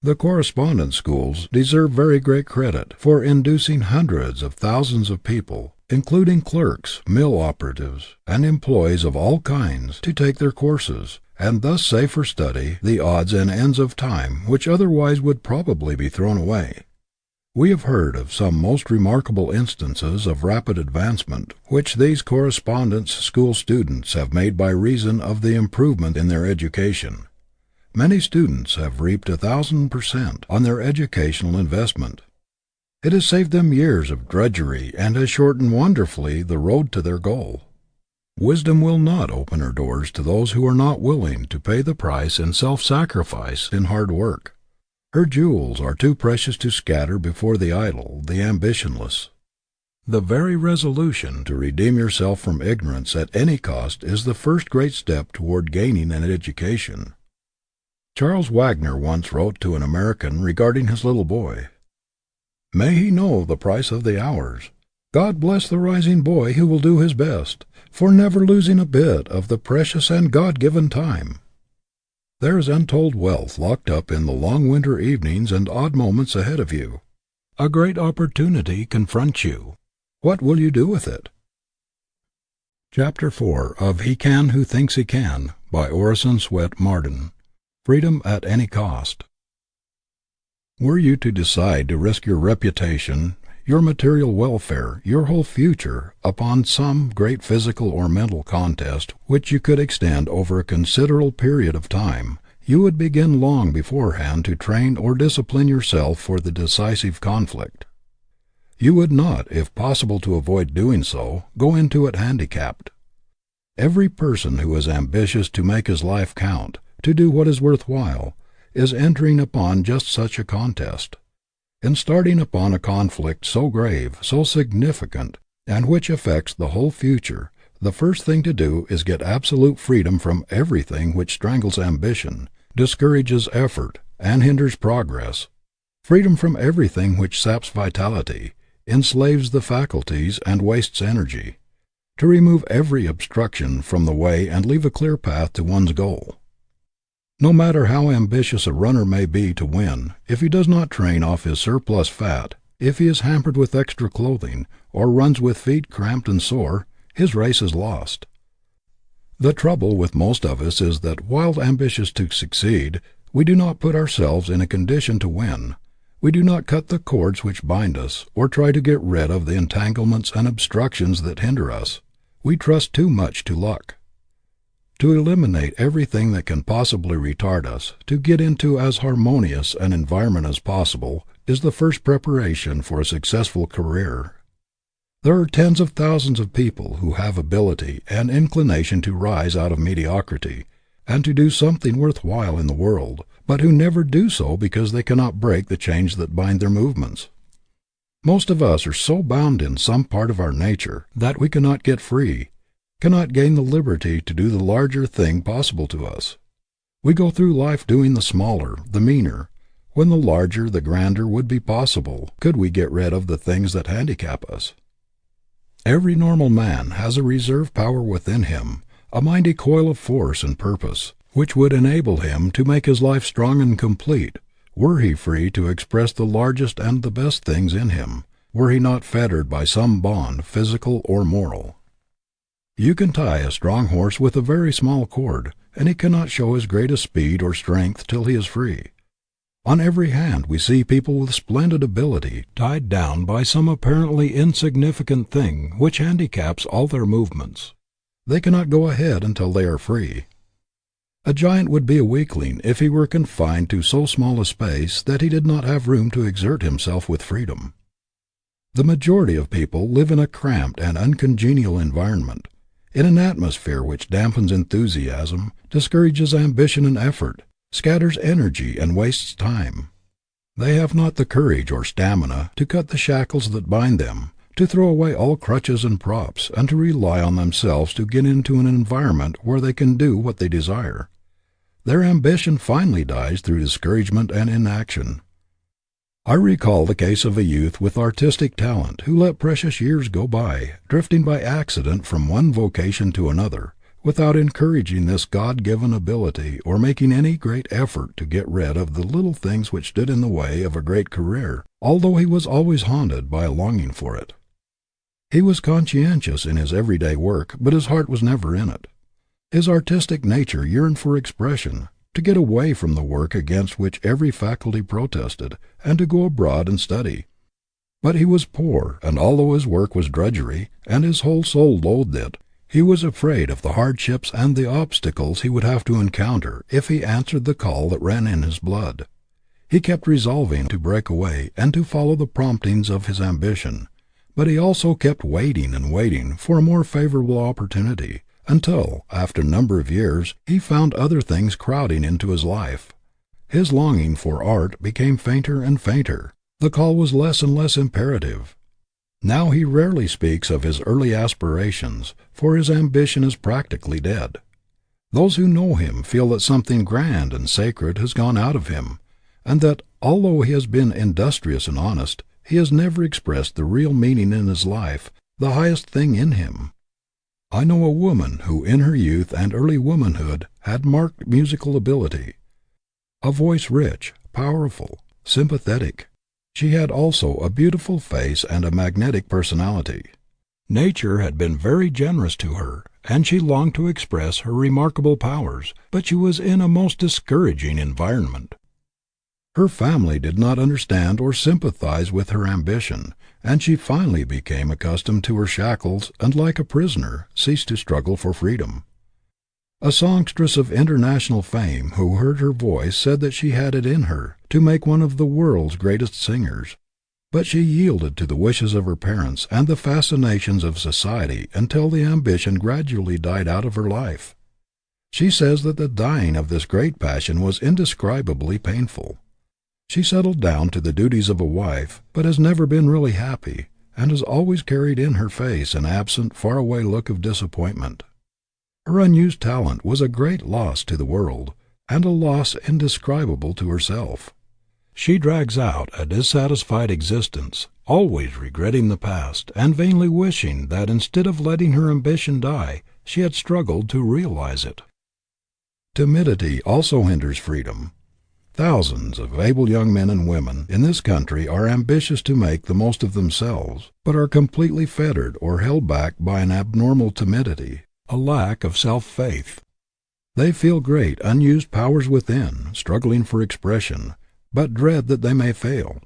The correspondence schools deserve very great credit for inducing hundreds of thousands of people, including clerks, mill operatives, and employees of all kinds, to take their courses, and thus save for study the odds and ends of time which otherwise would probably be thrown away. We have heard of some most remarkable instances of rapid advancement which these correspondence school students have made by reason of the improvement in their education. Many students have reaped 1,000% on their educational investment. It has saved them years of drudgery and has shortened wonderfully the road to their goal. Wisdom will not open her doors to those who are not willing to pay the price in self-sacrifice in hard work. Her jewels are too precious to scatter before the idle, the ambitionless. The very resolution to redeem yourself from ignorance at any cost is the first great step toward gaining an education. Charles Wagner once wrote to an American regarding his little boy, "May he know the price of the hours. God bless the rising boy who will do his best, for never losing a bit of the precious and God-given time." There is untold wealth locked up in the long winter evenings and odd moments ahead of you. A great opportunity confronts you. What will you do with it? Chapter 4 of He Can Who Thinks He Can, by Orison Swett Marden. Freedom at any cost. Were you to decide to risk your reputation, your material welfare, your whole future, upon some great physical or mental contest which you could extend over a considerable period of time, you would begin long beforehand to train or discipline yourself for the decisive conflict. You would not, if possible to avoid doing so, go into it handicapped. Every person who is ambitious to make his life count, to do what is worthwhile, is entering upon just such a contest. In starting upon a conflict so grave, so significant, and which affects the whole future, the first thing to do is get absolute freedom from everything which strangles ambition, discourages effort, and hinders progress, freedom from everything which saps vitality, enslaves the faculties, and wastes energy, to remove every obstruction from the way and leave a clear path to one's goal. No matter how ambitious a runner may be to win, if he does not train off his surplus fat, if he is hampered with extra clothing, or runs with feet cramped and sore, his race is lost. The trouble with most of us is that while ambitious to succeed, we do not put ourselves in a condition to win. We do not cut the cords which bind us, or try to get rid of the entanglements and obstructions that hinder us. We trust too much to luck. To eliminate everything that can possibly retard us, to get into as harmonious an environment as possible, is the first preparation for a successful career. There are tens of thousands of people who have ability and inclination to rise out of mediocrity, and to do something worthwhile in the world, but who never do so because they cannot break the chains that bind their movements. Most of us are so bound in some part of our nature that we cannot get free, cannot gain the liberty to do the larger thing possible to us. We go through life doing the smaller, the meaner, when the larger, the grander would be possible could we get rid of the things that handicap us. Every normal man has a reserve power within him, a mighty coil of force and purpose, which would enable him to make his life strong and complete, were he free to express the largest and the best things in him, were he not fettered by some bond, physical or moral. You can tie a strong horse with a very small cord, and he cannot show his greatest speed or strength till he is free. On every hand we see people with splendid ability tied down by some apparently insignificant thing which handicaps all their movements. They cannot go ahead until they are free. A giant would be a weakling if he were confined to so small a space that he did not have room to exert himself with freedom. The majority of people live in a cramped and uncongenial environment, in an atmosphere which dampens enthusiasm, discourages ambition and effort, scatters energy and wastes time. They have not the courage or stamina to cut the shackles that bind them, to throw away all crutches and props, and to rely on themselves to get into an environment where they can do what they desire. Their ambition finally dies through discouragement and inaction. I recall the case of a youth with artistic talent who let precious years go by, drifting by accident from one vocation to another, without encouraging this God-given ability or making any great effort to get rid of the little things which stood in the way of a great career, although he was always haunted by a longing for it. He was conscientious in his everyday work, but his heart was never in it. His artistic nature yearned for expression, to get away from the work against which every faculty protested, and to go abroad and study. But he was poor, and although his work was drudgery, and his whole soul loathed it, he was afraid of the hardships and the obstacles he would have to encounter if he answered the call that ran in his blood. He kept resolving to break away and to follow the promptings of his ambition, but he also kept waiting and waiting for a more favorable opportunity, until, after a number of years, he found other things crowding into his life. His longing for art became fainter and fainter. The call was less and less imperative. Now he rarely speaks of his early aspirations, for his ambition is practically dead. Those who know him feel that something grand and sacred has gone out of him, and that, although he has been industrious and honest, he has never expressed the real meaning in his life, the highest thing in him. I know a woman who in her youth and early womanhood had marked musical ability, a voice rich, powerful, sympathetic. She had also a beautiful face and a magnetic personality. Nature had been very generous to her, and she longed to express her remarkable powers, but she was in a most discouraging environment. Her family did not understand or sympathize with her ambition, and she finally became accustomed to her shackles and, like a prisoner, ceased to struggle for freedom. A songstress of international fame who heard her voice said that she had it in her to make one of the world's greatest singers, but she yielded to the wishes of her parents and the fascinations of society until the ambition gradually died out of her life. She says that the dying of this great passion was indescribably painful. She settled down to the duties of a wife, but has never been really happy, and has always carried in her face an absent, far-away look of disappointment. Her unused talent was a great loss to the world, and a loss indescribable to herself. She drags out a dissatisfied existence, always regretting the past, and vainly wishing that instead of letting her ambition die, she had struggled to realize it. Timidity also hinders freedom. Thousands of able young men and women in this country are ambitious to make the most of themselves, but are completely fettered or held back by an abnormal timidity, a lack of self-faith. They feel great unused powers within, struggling for expression, but dread that they may fail.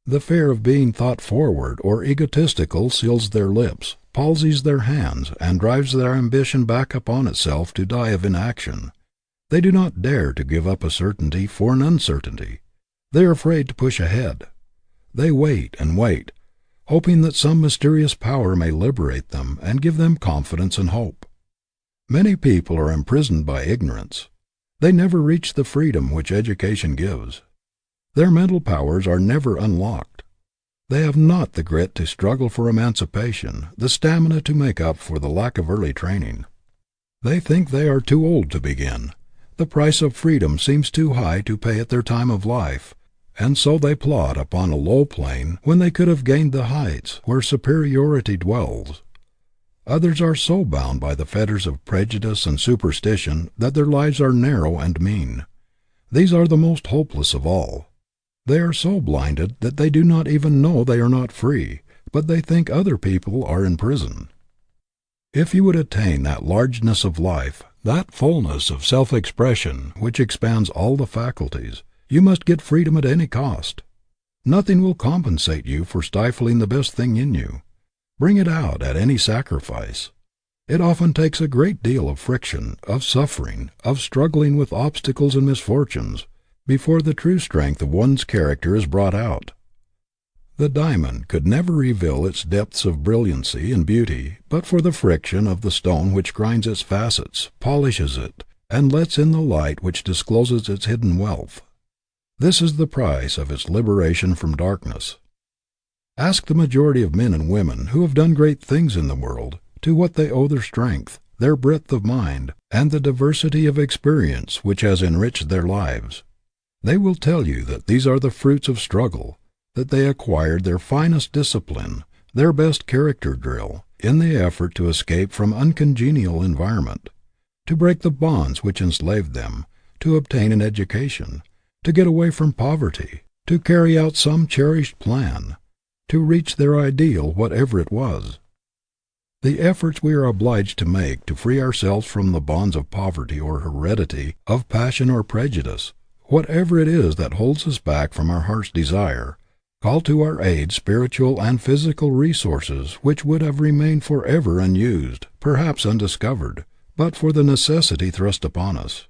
The fear of being thought forward or egotistical seals their lips, palsies their hands, and drives their ambition back upon itself to die of inaction. They do not dare to give up a certainty for an uncertainty. They are afraid to push ahead. They wait and wait, hoping that some mysterious power may liberate them and give them confidence and hope. Many people are imprisoned by ignorance. They never reach the freedom which education gives. Their mental powers are never unlocked. They have not the grit to struggle for emancipation, the stamina to make up for the lack of early training. They think they are too old to begin. The price of freedom seems too high to pay at their time of life, and so they plod upon a low plane when they could have gained the heights where superiority dwells. Others are so bound by the fetters of prejudice and superstition that their lives are narrow and mean. These are the most hopeless of all. They are so blinded that they do not even know they are not free, but they think other people are in prison. If you would attain that largeness of life, that fullness of self-expression which expands all the faculties, you must get freedom at any cost. Nothing will compensate you for stifling the best thing in you. Bring it out at any sacrifice. It often takes a great deal of friction, of suffering, of struggling with obstacles and misfortunes, before the true strength of one's character is brought out. The diamond could never reveal its depths of brilliancy and beauty but for the friction of the stone which grinds its facets, polishes it, and lets in the light which discloses its hidden wealth. This is the price of its liberation from darkness. Ask the majority of men and women who have done great things in the world to what they owe their strength, their breadth of mind, and the diversity of experience which has enriched their lives. They will tell you that these are the fruits of struggle, that they acquired their finest discipline, their best character drill, in the effort to escape from uncongenial environment, to break the bonds which enslaved them, to obtain an education, to get away from poverty, to carry out some cherished plan, to reach their ideal whatever it was. The efforts we are obliged to make to free ourselves from the bonds of poverty or heredity, of passion or prejudice, whatever it is that holds us back from our heart's desire, call to our aid spiritual and physical resources which would have remained forever unused, perhaps undiscovered, but for the necessity thrust upon us.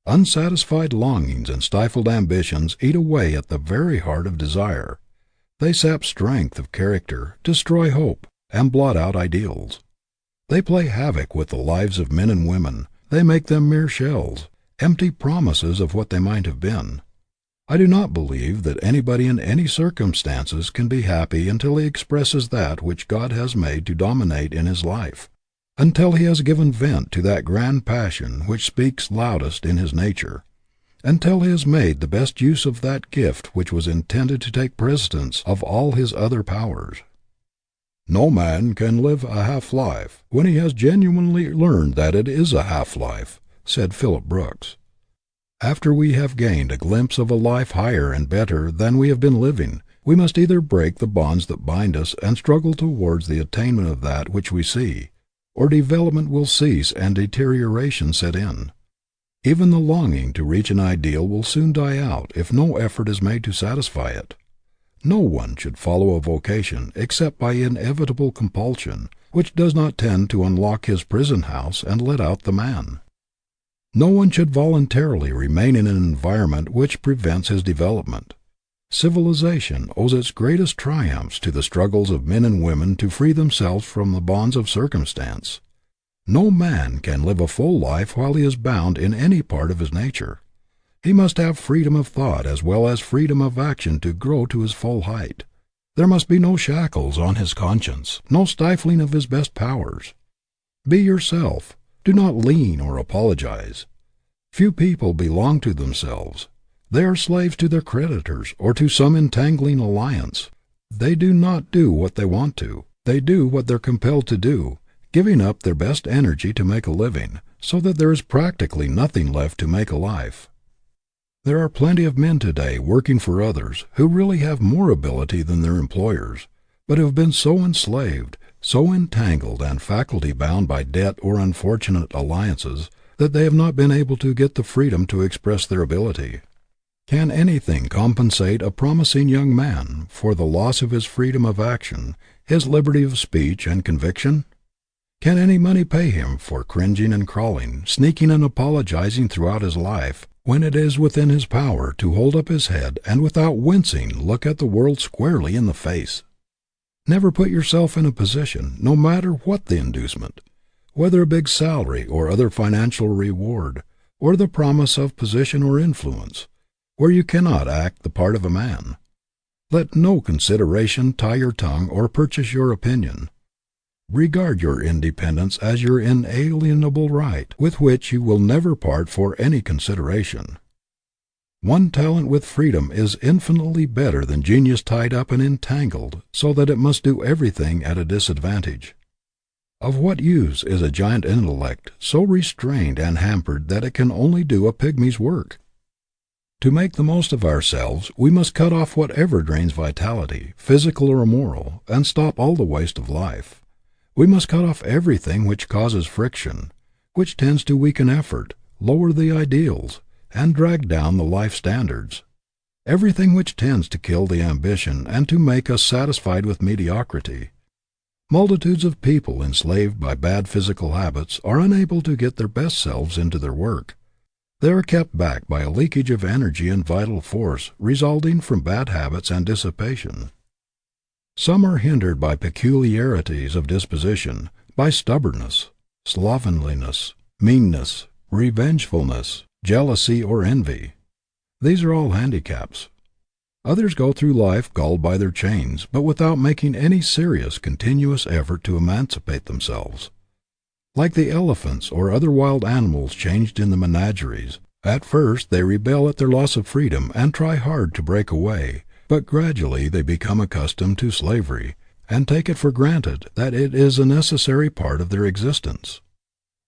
Unsatisfied longings and stifled ambitions eat away at the very heart of desire. They sap strength of character, destroy hope, and blot out ideals. They play havoc with the lives of men and women. They make them mere shells, empty promises of what they might have been. I do not believe that anybody in any circumstances can be happy until he expresses that which God has made to dominate in his life, until he has given vent to that grand passion which speaks loudest in his nature, until he has made the best use of that gift which was intended to take precedence of all his other powers. No man can live a half-life when he has genuinely learned that it is a half-life, said Philip Brooks. After we have gained a glimpse of a life higher and better than we have been living, we must either break the bonds that bind us and struggle towards the attainment of that which we see, or development will cease and deterioration set in. Even the longing to reach an ideal will soon die out if no effort is made to satisfy it. No one should follow a vocation except by inevitable compulsion, which does not tend to unlock his prison house and let out the man. No one should voluntarily remain in an environment which prevents his development. Civilization owes its greatest triumphs to the struggles of men and women to free themselves from the bonds of circumstance. No man can live a full life while he is bound in any part of his nature. He must have freedom of thought as well as freedom of action to grow to his full height. There must be no shackles on his conscience, no stifling of his best powers. Be yourself. Do not lean or apologize. Few people belong to themselves. They are slaves to their creditors or to some entangling alliance. They do not do what they want to. They do what they are compelled to do, giving up their best energy to make a living, so that there is practically nothing left to make a life. There are plenty of men today working for others who really have more ability than their employers, but who have been so enslaved, so entangled and faculty-bound by debt or unfortunate alliances, that they have not been able to get the freedom to express their ability. Can anything compensate a promising young man for the loss of his freedom of action, his liberty of speech and conviction? Can any money pay him for cringing and crawling, sneaking and apologizing throughout his life, when it is within his power to hold up his head and without wincing look at the world squarely in the face? Never put yourself in a position, no matter what the inducement, whether a big salary or other financial reward, or the promise of position or influence, where you cannot act the part of a man. Let no consideration tie your tongue or purchase your opinion. Regard your independence as your inalienable right, with which you will never part for any consideration. One talent with freedom is infinitely better than genius tied up and entangled so that it must do everything at a disadvantage. Of what use is a giant intellect so restrained and hampered that it can only do a pygmy's work? To make the most of ourselves, we must cut off whatever drains vitality, physical or moral, and stop all the waste of life. We must cut off everything which causes friction, which tends to weaken effort, lower the ideals, and drag down the life standards. Everything which tends to kill the ambition and to make us satisfied with mediocrity. Multitudes of people enslaved by bad physical habits are unable to get their best selves into their work. They are kept back by a leakage of energy and vital force resulting from bad habits and dissipation. Some are hindered by peculiarities of disposition, by stubbornness, slovenliness, meanness, revengefulness, jealousy, or envy. These are all handicaps. Others go through life galled by their chains, but without making any serious, continuous effort to emancipate themselves. Like the elephants or other wild animals changed in the menageries, at first they rebel at their loss of freedom and try hard to break away, but gradually they become accustomed to slavery, and take it for granted that it is a necessary part of their existence.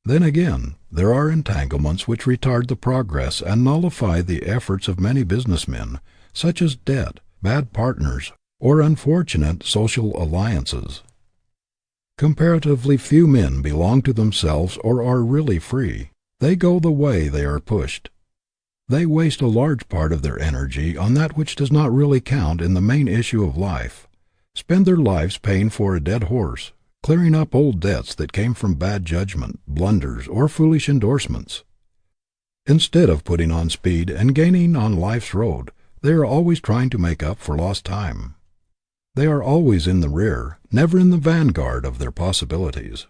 Then again, there are entanglements which retard the progress and nullify the efforts of many businessmen, such as debt, bad partners, or unfortunate social alliances. Comparatively few men belong to themselves or are really free. They go the way they are pushed. They waste a large part of their energy on that which does not really count in the main issue of life, spend their lives paying for a dead horse, clearing up old debts that came from bad judgment, blunders, or foolish endorsements. Instead of putting on speed and gaining on life's road, they are always trying to make up for lost time. They are always in the rear, never in the vanguard of their possibilities.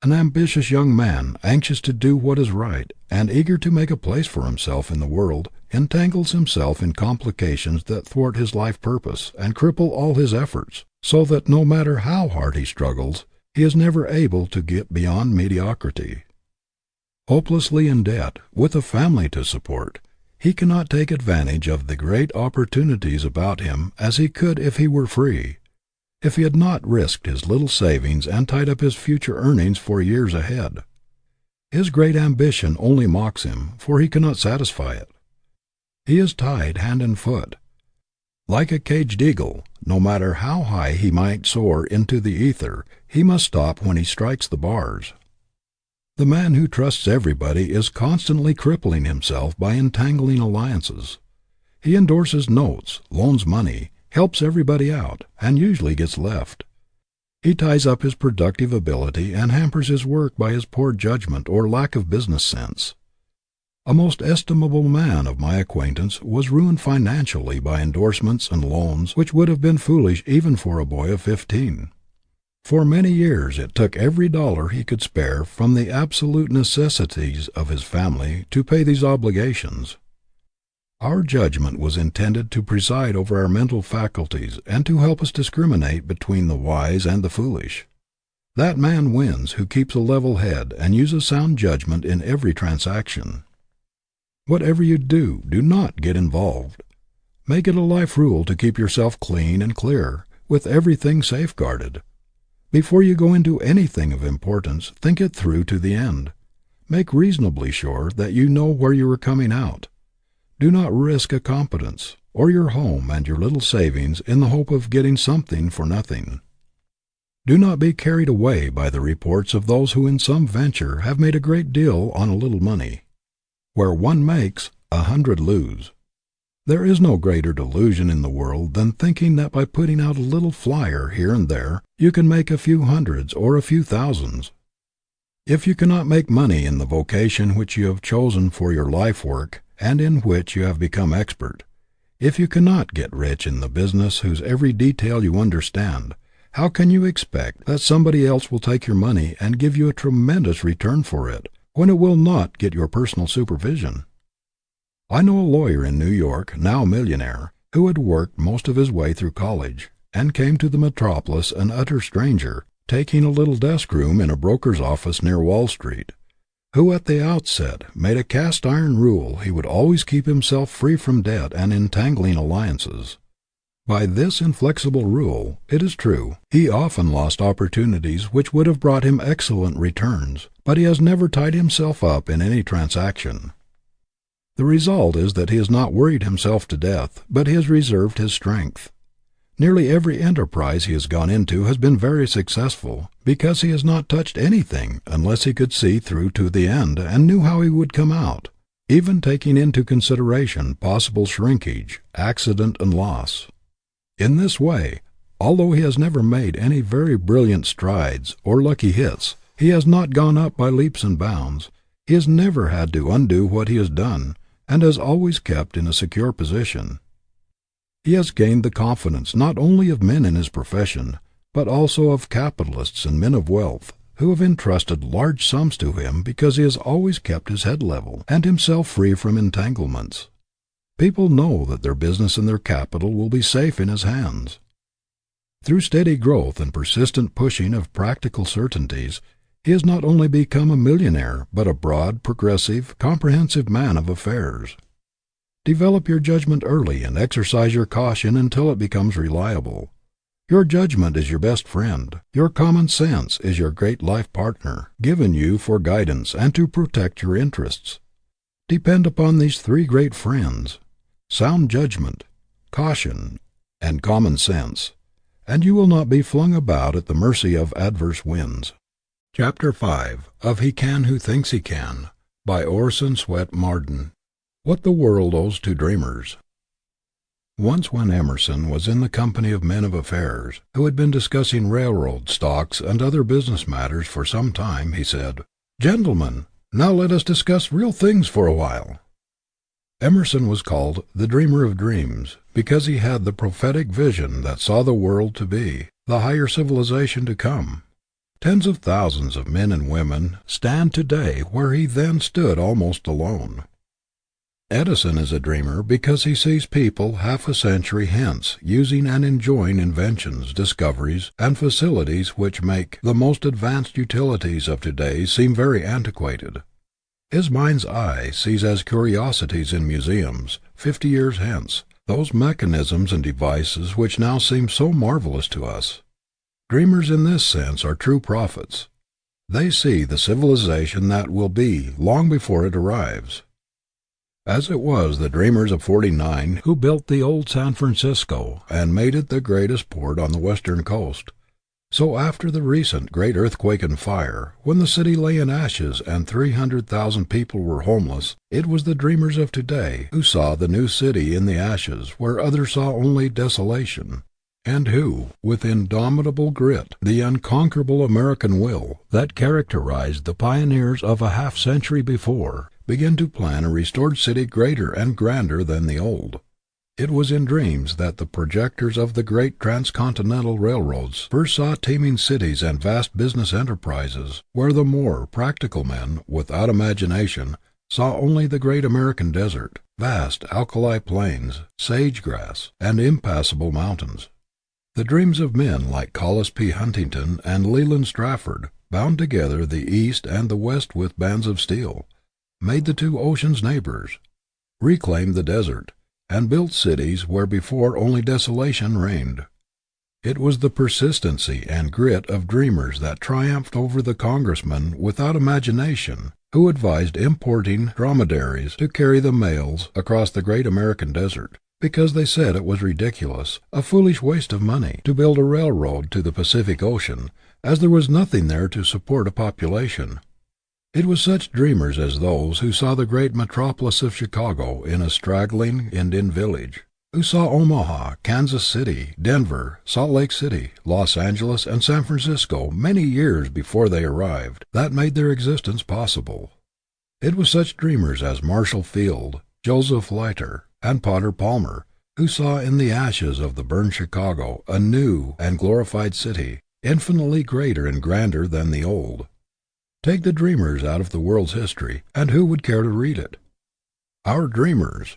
An ambitious young man, anxious to do what is right, and eager to make a place for himself in the world, entangles himself in complications that thwart his life purpose and cripple all his efforts, so that no matter how hard he struggles, he is never able to get beyond mediocrity. Hopelessly in debt, with a family to support, he cannot take advantage of the great opportunities about him as he could if he were free, if he had not risked his little savings and tied up his future earnings for years ahead. His great ambition only mocks him, for he cannot satisfy it. He is tied hand and foot. Like a caged eagle, no matter how high he might soar into the ether, he must stop when he strikes the bars. The man who trusts everybody is constantly crippling himself by entangling alliances. He endorses notes, loans money, helps everybody out, and usually gets left. He ties up his productive ability and hampers his work by his poor judgment or lack of business sense. A most estimable man of my acquaintance was ruined financially by endorsements and loans which would have been foolish even for a boy of 15. For many years it took every dollar he could spare from the absolute necessities of his family to pay these obligations. Our judgment was intended to preside over our mental faculties and to help us discriminate between the wise and the foolish. That man wins who keeps a level head and uses sound judgment in every transaction. Whatever you do, do not get involved. Make it a life rule to keep yourself clean and clear, with everything safeguarded. Before you go into anything of importance, think it through to the end. Make reasonably sure that you know where you are coming out. Do not risk a competence, or your home and your little savings in the hope of getting something for nothing. Do not be carried away by the reports of those who in some venture have made a great deal on a little money. Where one makes, 100 lose. There is no greater delusion in the world than thinking that by putting out a little flyer here and there, you can make a few hundreds or a few thousands. If you cannot make money in the vocation which you have chosen for your life work and in which you have become expert, if you cannot get rich in the business whose every detail you understand, how can you expect that somebody else will take your money and give you a tremendous return for it, when it will not get your personal supervision? I know a lawyer in New York, now a millionaire, who had worked most of his way through college, and came to the metropolis an utter stranger, taking a little desk room in a broker's office near Wall Street, who at the outset made a cast-iron rule he would always keep himself free from debt and entangling alliances. By this inflexible rule, it is true, he often lost opportunities which would have brought him excellent returns, but he has never tied himself up in any transaction. The result is that he has not worried himself to death, but he has reserved his strength. Nearly every enterprise he has gone into has been very successful, because he has not touched anything unless he could see through to the end and knew how he would come out, even taking into consideration possible shrinkage, accident, and loss. In this way, although he has never made any very brilliant strides or lucky hits, he has not gone up by leaps and bounds, he has never had to undo what he has done, and has always kept in a secure position. He has gained the confidence not only of men in his profession, but also of capitalists and men of wealth, who have entrusted large sums to him because he has always kept his head level, and himself free from entanglements. People know that their business and their capital will be safe in his hands. Through steady growth and persistent pushing of practical certainties, he has not only become a millionaire, but a broad, progressive, comprehensive man of affairs. Develop your judgment early and exercise your caution until it becomes reliable. Your judgment is your best friend. Your common sense is your great life partner, given you for guidance and to protect your interests. Depend upon these three great friends, sound judgment, caution, and common sense, and you will not be flung about at the mercy of adverse winds. Chapter 5 of He Can Who Thinks He Can, by Orison Swett Marden. What the World Owes to Dreamers. Once when Emerson was in the company of men of affairs, who had been discussing railroad stocks and other business matters for some time, he said, "Gentlemen, Now let us discuss real things for a while." Emerson was called the dreamer of dreams because he had the prophetic vision that saw the world to be, the higher civilization to come. Tens of thousands of men and women stand today where he then stood almost alone. Edison is a dreamer because he sees people half a century hence using and enjoying inventions, discoveries, and facilities which make the most advanced utilities of today seem very antiquated. His mind's eye sees as curiosities in museums, 50 years hence, those mechanisms and devices which now seem so marvelous to us. Dreamers in this sense are true prophets. They see the civilization that will be long before it arrives. As it was the dreamers of '49 who built the old San Francisco and made it the greatest port on the western coast, so after the recent great earthquake and fire, when the city lay in ashes and 300,000 people were homeless, it was the dreamers of today who saw the new city in the ashes where others saw only desolation, and who, with indomitable grit, the unconquerable American will that characterized the pioneers of a half-century before, began to plan a restored city greater and grander than the old. It was in dreams that the projectors of the great transcontinental railroads first saw teeming cities and vast business enterprises, where the more practical men, without imagination, saw only the great American desert, vast alkali plains, sage-grass, and impassable mountains. The dreams of men like Collis P. Huntington and Leland Strafford bound together the East and the West with bands of steel, made the two oceans neighbors, reclaimed the desert, and built cities where before only desolation reigned. It was the persistency and grit of dreamers that triumphed over the congressmen without imagination who advised importing dromedaries to carry the mails across the great American desert, because they said it was ridiculous, a foolish waste of money, to build a railroad to the Pacific Ocean, as there was nothing there to support a population. It was such dreamers as those who saw the great metropolis of Chicago in a straggling Indian village, who saw Omaha, Kansas City, Denver, Salt Lake City, Los Angeles, and San Francisco many years before they arrived, that made their existence possible. It was such dreamers as Marshall Field, Joseph Leiter, and Potter Palmer, who saw in the ashes of the burned Chicago a new and glorified city, infinitely greater and grander than the old. Take the dreamers out of the world's history, and who would care to read it? Our dreamers.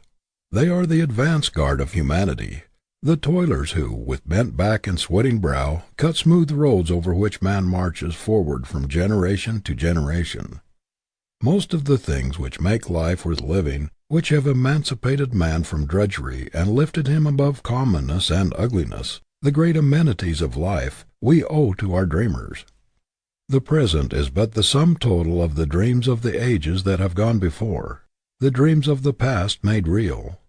They are the advance guard of humanity, the toilers who, with bent back and sweating brow, cut smooth roads over which man marches forward from generation to generation. Most of the things which make life worth living, which have emancipated man from drudgery and lifted him above commonness and ugliness, the great amenities of life, we owe to our dreamers. The present is but the sum total of the dreams of the ages that have gone before, the dreams of the past made real.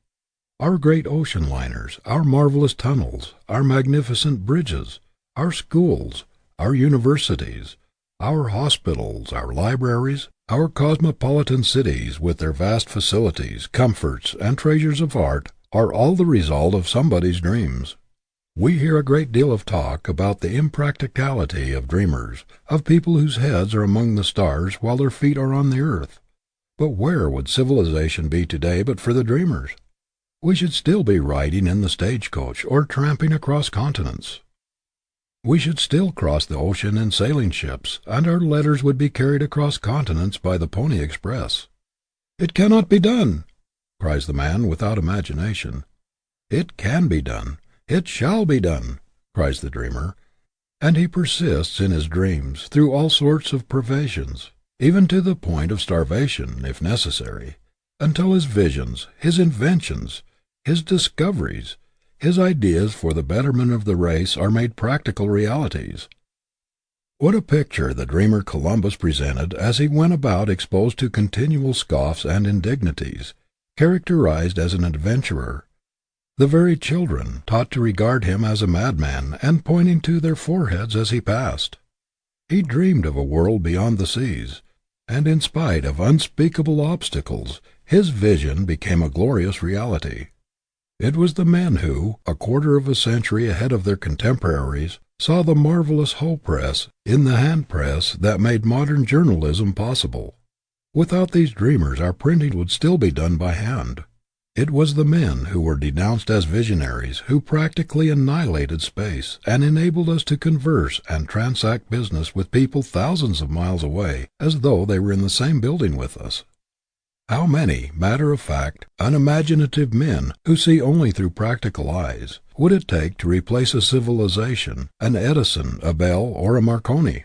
Our great ocean liners, our marvelous tunnels, our magnificent bridges, our schools, our universities, our hospitals, our libraries, our cosmopolitan cities with their vast facilities, comforts, and treasures of art are all the result of somebody's dreams. We hear a great deal of talk about the impracticality of dreamers, of people whose heads are among the stars while their feet are on the earth. But where would civilization be today but for the dreamers? We should still be riding in the stagecoach or tramping across continents. We should still cross the ocean in sailing ships, and our letters would be carried across continents by the Pony Express. "It cannot be done," cries the man without imagination. "It can be done. It shall be done," cries the dreamer, and he persists in his dreams through all sorts of privations, even to the point of starvation, if necessary, until his visions, his inventions, his discoveries, his ideas for the betterment of the race are made practical realities. What a picture the dreamer Columbus presented as he went about exposed to continual scoffs and indignities, characterized as an adventurer. The very children taught to regard him as a madman and pointing to their foreheads as he passed. He dreamed of a world beyond the seas, and in spite of unspeakable obstacles, his vision became a glorious reality. It was the men who, a quarter of a century ahead of their contemporaries, saw the marvelous hoe press in the hand press that made modern journalism possible. Without these dreamers our printing would still be done by hand. It was the men who were denounced as visionaries who practically annihilated space and enabled us to converse and transact business with people thousands of miles away as though they were in the same building with us. How many matter-of-fact, unimaginative men who see only through practical eyes would it take to replace a civilization, an Edison, a Bell, or a Marconi?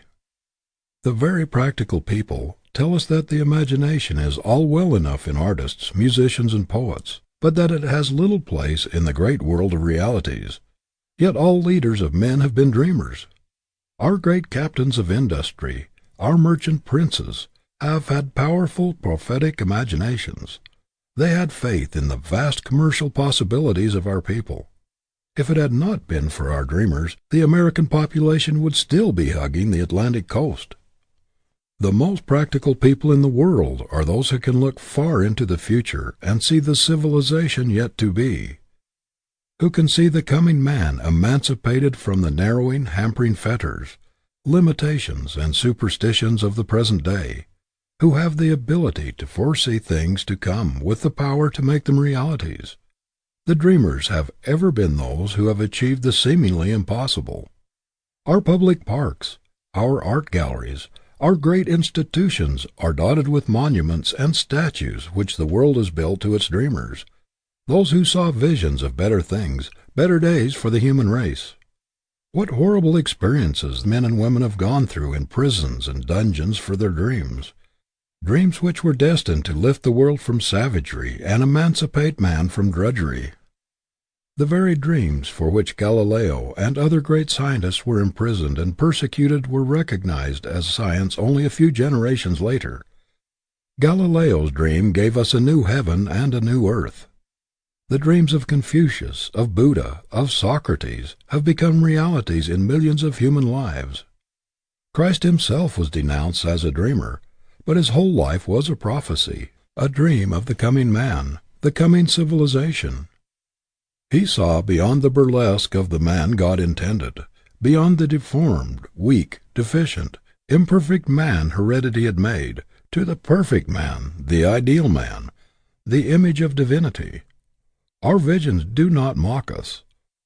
The very practical people tell us that the imagination is all well enough in artists, musicians, and poets, but that it has little place in the great world of realities. Yet all leaders of men have been dreamers. Our great captains of industry, our merchant princes, have had powerful prophetic imaginations. They had faith in the vast commercial possibilities of our people. If it had not been for our dreamers, the American population would still be hugging the Atlantic coast. The most practical people in the world are those who can look far into the future and see the civilization yet to be, who can see the coming man emancipated from the narrowing, hampering fetters, limitations, and superstitions of the present day, who have the ability to foresee things to come with the power to make them realities. The dreamers have ever been those who have achieved the seemingly impossible. Our public parks, our art galleries, our great institutions are dotted with monuments and statues which the world has built to its dreamers, those who saw visions of better things, better days for the human race. What horrible experiences men and women have gone through in prisons and dungeons for their dreams, dreams which were destined to lift the world from savagery and emancipate man from drudgery. The very dreams for which Galileo and other great scientists were imprisoned and persecuted were recognized as science only a few generations later. Galileo's dream gave us a new heaven and a new earth. The dreams of Confucius, of Buddha, of Socrates have become realities in millions of human lives. Christ himself was denounced as a dreamer, but his whole life was a prophecy, a dream of the coming man, the coming civilization. He saw beyond the burlesque of the man God intended, beyond the deformed, weak, deficient, imperfect man heredity had made, to the perfect man, the ideal man, the image of divinity. Our visions do not mock us.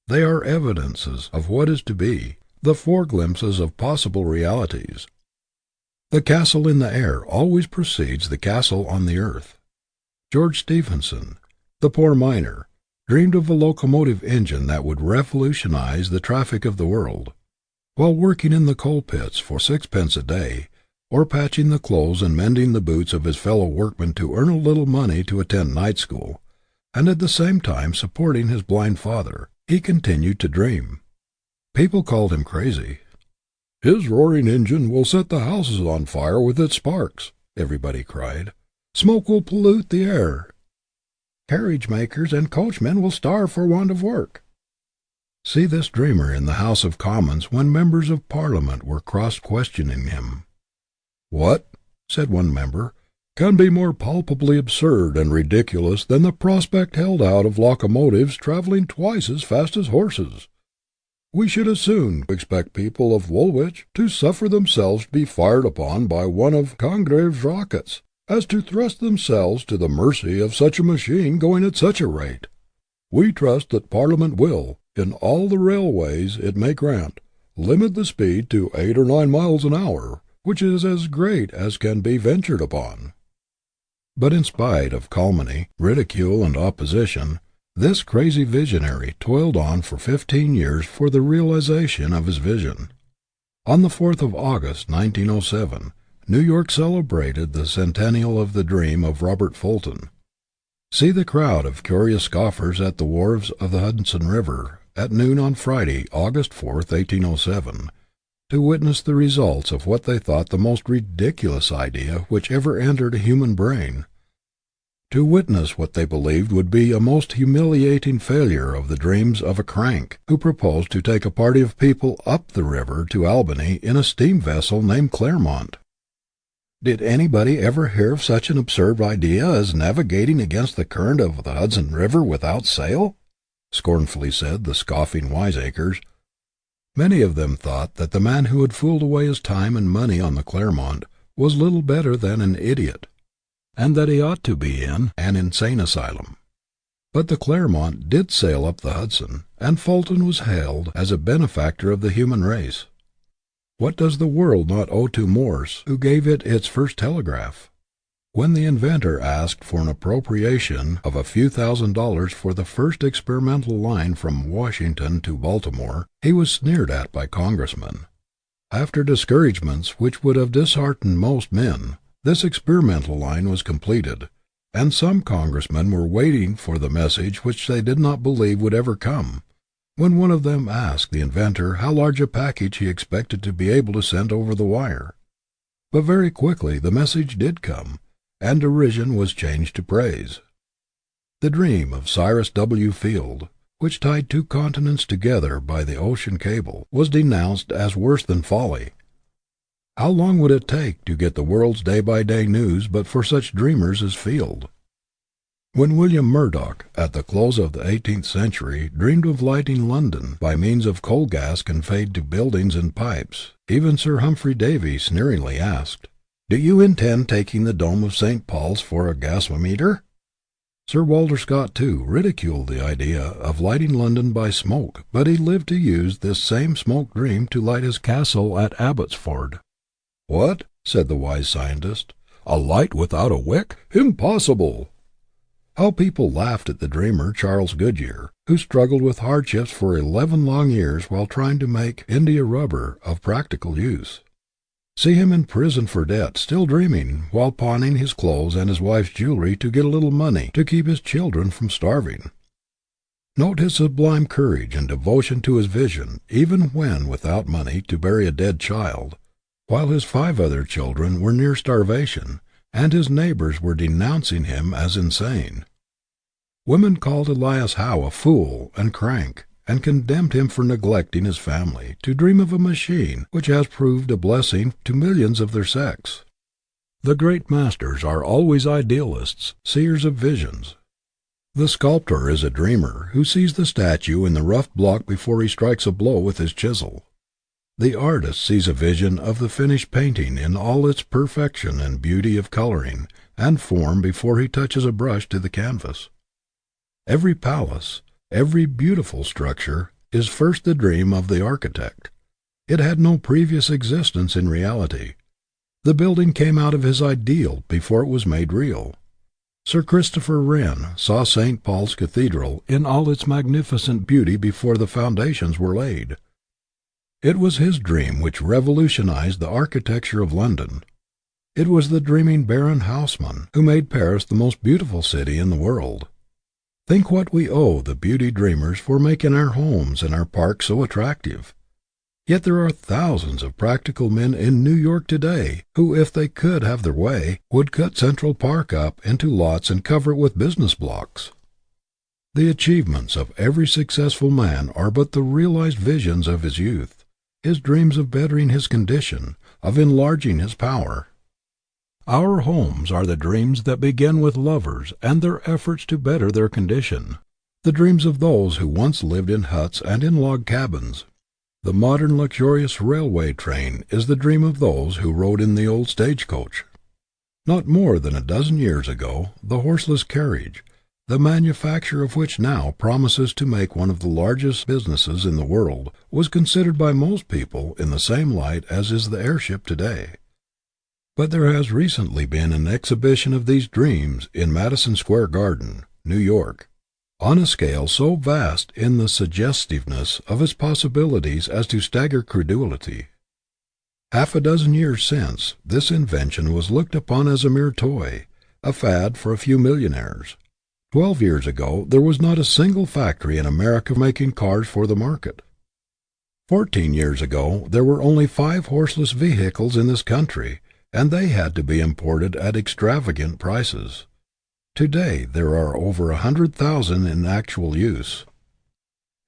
They are evidences of what is to be, the foreglimpses of possible realities. The castle in the air always precedes the castle on the earth. George Stephenson, the poor miner, dreamed of a locomotive engine that would revolutionize the traffic of the world. While working in the coal pits for 6 pence a day, or patching the clothes and mending the boots of his fellow workmen to earn a little money to attend night school, and at the same time supporting his blind father, he continued to dream. People called him crazy. "His roaring engine will set the houses on fire with its sparks," everybody cried. "Smoke will pollute the air. Carriage makers and coachmen will starve for want of work." See this dreamer in the House of Commons when members of Parliament were cross-questioning him. "What," said one member, "can be more palpably absurd and ridiculous than the prospect held out of locomotives travelling twice as fast as horses? We should as soon expect people of Woolwich to suffer themselves to be fired upon by one of Congreve's rockets, as to thrust themselves to the mercy of such a machine going at such a rate. We trust that Parliament will, in all the railways it may grant, limit the speed to 8 or 9 miles an hour, which is as great as can be ventured upon." But in spite of calumny, ridicule, and opposition, this crazy visionary toiled on for 15 years for the realization of his vision. On the 4th of August, 1907, New York celebrated the centennial of the dream of Robert Fulton. See the crowd of curious scoffers at the wharves of the Hudson River at noon on Friday, August 4th, 1807, to witness the results of what they thought the most ridiculous idea which ever entered a human brain, to witness what they believed would be a most humiliating failure of the dreams of a crank who proposed to take a party of people up the river to Albany in a steam vessel named Claremont. Did anybody ever hear of such an absurd idea as navigating against the current of the Hudson River without sail? Scornfully said the scoffing wiseacres. Many of them thought that the man who had fooled away his time and money on the Claremont was little better than an idiot. and that he ought to be in an insane asylum. But the Clermont did sail up the Hudson, and Fulton was hailed as a benefactor of the human race. What does the world not owe to Morse, who gave it its first telegraph? When the inventor asked for an appropriation of a few $1,000s for the first experimental line from Washington to Baltimore, he was sneered at by congressmen. After discouragements which would have disheartened most men, this experimental line was completed, and some congressmen were waiting for the message which they did not believe would ever come, when one of them asked the inventor how large a package he expected to be able to send over the wire. But very quickly the message did come, and derision was changed to praise. The dream of Cyrus W. Field, which tied two continents together by the ocean cable, was denounced as worse than folly. How long would it take to get the world's day-by-day news but for such dreamers as Field? When William Murdoch, at the close of the 18th century, dreamed of lighting London by means of coal gas conveyed to buildings in pipes, even Sir Humphrey Davy sneeringly asked, "Do you intend taking the dome of St. Paul's for a gasometer?" Sir Walter Scott, too, ridiculed the idea of lighting London by smoke, but he lived to use this same smoke dream to light his castle at Abbotsford. "What?" said the wise scientist. "A light without a wick? Impossible!" How people laughed at the dreamer Charles Goodyear, who struggled with hardships for 11 long years while trying to make India rubber of practical use. See him in prison for debt, still dreaming, while pawning his clothes and his wife's jewelry to get a little money to keep his children from starving. Note his sublime courage and devotion to his vision, even when without money to bury a dead child, while his 5 other children were near starvation, and his neighbors were denouncing him as insane. Women called Elias Howe a fool and crank, and condemned him for neglecting his family to dream of a machine which has proved a blessing to millions of their sex. The great masters are always idealists, seers of visions. The sculptor is a dreamer who sees the statue in the rough block before he strikes a blow with his chisel. The artist sees a vision of the finished painting in all its perfection and beauty of coloring and form before he touches a brush to the canvas. Every palace, every beautiful structure, is first the dream of the architect. It had no previous existence in reality. The building came out of his ideal before it was made real. Sir Christopher Wren saw St. Paul's Cathedral in all its magnificent beauty before the foundations were laid. It was his dream which revolutionized the architecture of London. It was the dreaming Baron Haussmann who made Paris the most beautiful city in the world. Think what we owe the beauty dreamers for making our homes and our parks so attractive. Yet there are thousands of practical men in New York today who, if they could have their way, would cut Central Park up into lots and cover it with business blocks. The achievements of every successful man are but the realized visions of his youth, his dreams of bettering his condition, of enlarging his power. Our homes are the dreams that begin with lovers and their efforts to better their condition, the dreams of those who once lived in huts and in log cabins. The modern luxurious railway train is the dream of those who rode in the old stagecoach. Not more than a dozen years ago, the horseless carriage, the manufacture of which now promises to make one of the largest businesses in the world, was considered by most people in the same light as is the airship today. But there has recently been an exhibition of these dreams in Madison Square Garden, New York, on a scale so vast in the suggestiveness of its possibilities as to stagger credulity. Half a dozen years since, this invention was looked upon as a mere toy, a fad for a few millionaires. 12 years ago, there was not a single factory in America making cars for the market. 14 years ago, there were only 5 horseless vehicles in this country, and they had to be imported at extravagant prices. Today, there are over 100,000 in actual use.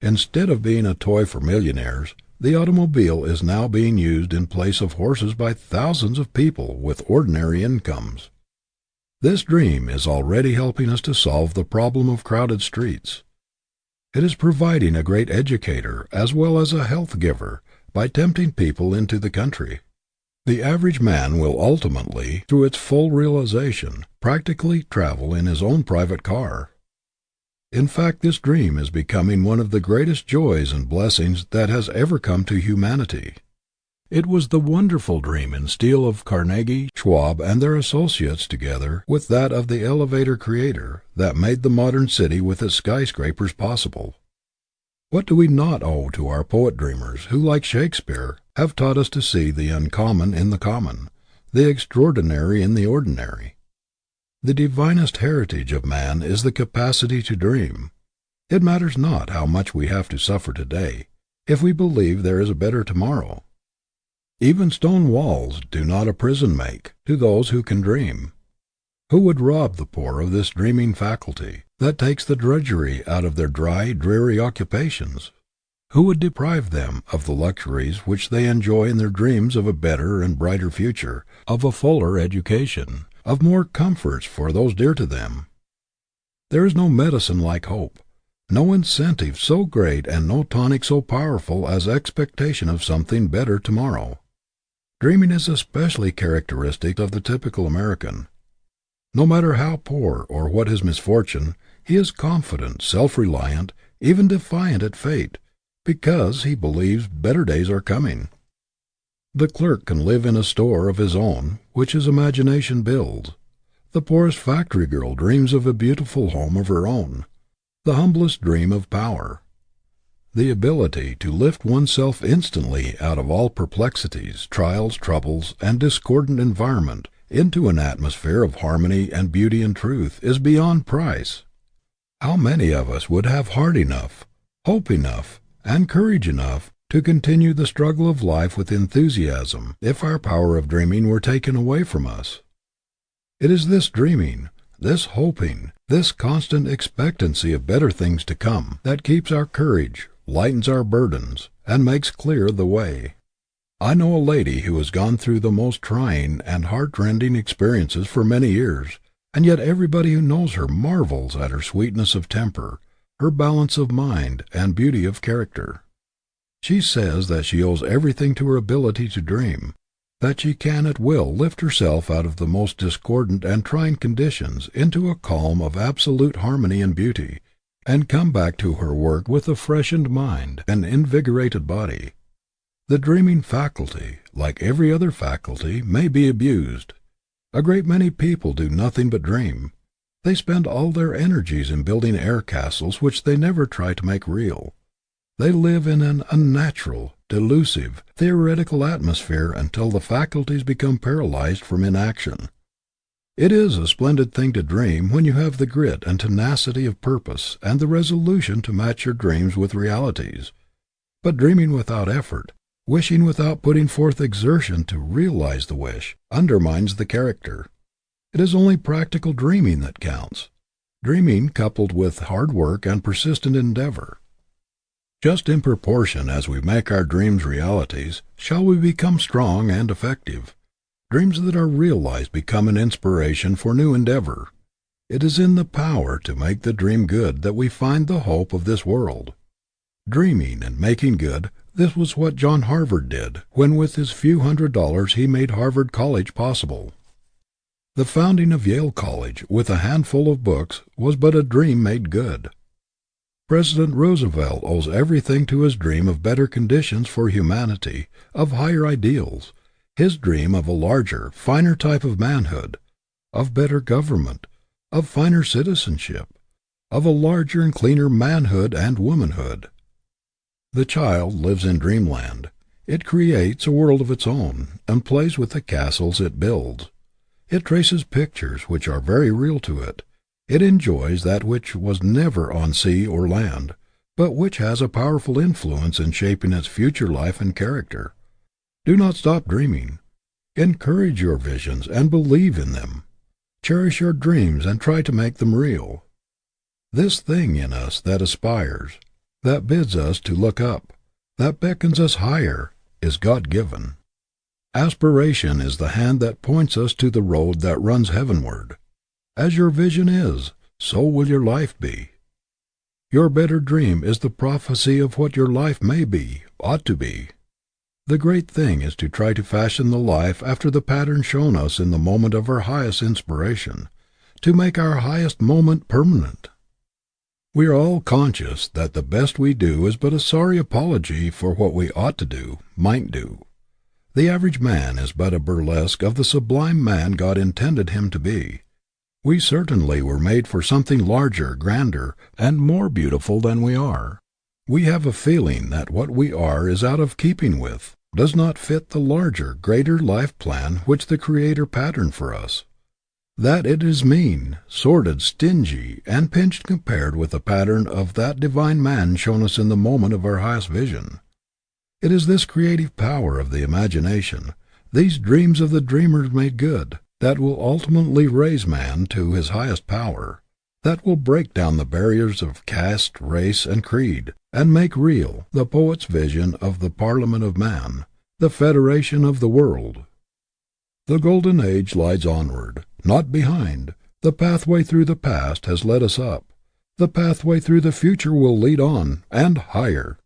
Instead of being a toy for millionaires, the automobile is now being used in place of horses by thousands of people with ordinary incomes. This dream is already helping us to solve the problem of crowded streets. It is providing a great educator as well as a health giver by tempting people into the country. The average man will ultimately, through its full realization, practically travel in his own private car. In fact, this dream is becoming one of the greatest joys and blessings that has ever come to humanity. It was the wonderful dream in steel of Carnegie, Schwab, and their associates, together with that of the elevator creator, that made the modern city with its skyscrapers possible. What do we not owe to our poet dreamers, who, like Shakespeare, have taught us to see the uncommon in the common, the extraordinary in the ordinary? The divinest heritage of man is the capacity to dream. It matters not how much we have to suffer today, if we believe there is a better tomorrow. Even stone walls do not a prison make, to those who can dream. Who would rob the poor of this dreaming faculty, that takes the drudgery out of their dry, dreary occupations? Who would deprive them of the luxuries which they enjoy in their dreams of a better and brighter future, of a fuller education, of more comforts for those dear to them? There is no medicine like hope, no incentive so great and no tonic so powerful as expectation of something better tomorrow. Dreaming is especially characteristic of the typical American. No matter how poor or what his misfortune, he is confident, self-reliant, even defiant at fate, because he believes better days are coming. The clerk can live in a store of his own, which his imagination builds. The poorest factory girl dreams of a beautiful home of her own. The humblest dream of power. The ability to lift oneself instantly out of all perplexities, trials, troubles, and discordant environment into an atmosphere of harmony and beauty and truth is beyond price. How many of us would have heart enough, hope enough, and courage enough to continue the struggle of life with enthusiasm if our power of dreaming were taken away from us? It is this dreaming, this hoping, this constant expectancy of better things to come, that keeps our courage, lightens our burdens, and makes clear the way. I know a lady who has gone through the most trying and heart-rending experiences for many years, and yet everybody who knows her marvels at her sweetness of temper, her balance of mind, and beauty of character. She says that she owes everything to her ability to dream, that she can at will lift herself out of the most discordant and trying conditions into a calm of absolute harmony and beauty, and come back to her work with a freshened mind and invigorated body. The dreaming faculty, like every other faculty, may be abused. A great many people do nothing but dream. They spend all their energies in building air castles which they never try to make real. They live in an unnatural, delusive, theoretical atmosphere until the faculties become paralyzed from inaction. It is a splendid thing to dream when you have the grit and tenacity of purpose and the resolution to match your dreams with realities. But dreaming without effort, wishing without putting forth exertion to realize the wish, undermines the character. It is only practical dreaming that counts, dreaming coupled with hard work and persistent endeavor. Just in proportion as we make our dreams realities, shall we become strong and effective. Dreams that are realized become an inspiration for new endeavor. It is in the power to make the dream good that we find the hope of this world. Dreaming and making good, this was what John Harvard did, when with his few $100s he made Harvard College possible. The founding of Yale College, with a handful of books, was but a dream made good. President Roosevelt owes everything to his dream of better conditions for humanity, of higher ideals, his dream of a larger, finer type of manhood, of better government, of finer citizenship, of a larger and cleaner manhood and womanhood. The child lives in dreamland. It creates a world of its own, and plays with the castles it builds. It traces pictures which are very real to it. It enjoys that which was never on sea or land, but which has a powerful influence in shaping its future life and character. Do not stop dreaming. Encourage your visions and believe in them. Cherish your dreams and try to make them real. This thing in us that aspires, that bids us to look up, that beckons us higher, is God-given. Aspiration is the hand that points us to the road that runs heavenward. As your vision is, so will your life be. Your better dream is the prophecy of what your life may be, ought to be. The great thing is to try to fashion the life after the pattern shown us in the moment of our highest inspiration, to make our highest moment permanent. We are all conscious that the best we do is but a sorry apology for what we ought to do, might do. The average man is but a burlesque of the sublime man God intended him to be. We certainly were made for something larger, grander, and more beautiful than we are. We have a feeling that what we are is out of keeping with, does not fit the larger, greater life plan which the Creator patterned for us. That it is mean, sordid, stingy, and pinched compared with the pattern of that divine man shown us in the moment of our highest vision. It is this creative power of the imagination, these dreams of the dreamer made good, that will ultimately raise man to his highest power, that will break down the barriers of caste, race, and creed, and make real the poet's vision of the Parliament of Man, the Federation of the World. The golden age lies onward, not behind. The pathway through the past has led us up. The pathway through the future will lead on, and higher.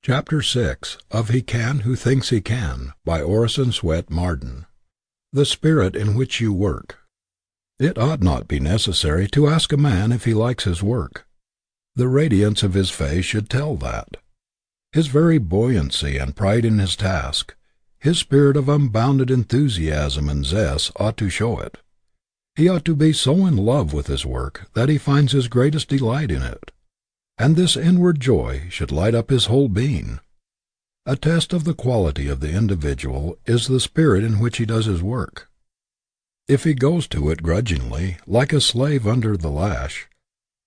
Chapter 6 of He Can Who Thinks He Can, by Orison Swett Marden. The Spirit in Which You Work. It ought not be necessary to ask a man if he likes his work. The radiance of his face should tell that. His very buoyancy and pride in his task, his spirit of unbounded enthusiasm and zest ought to show it. He ought to be so in love with his work that he finds his greatest delight in it. And this inward joy should light up his whole being. A test of the quality of the individual is the spirit in which he does his work. If he goes to it grudgingly, like a slave under the lash,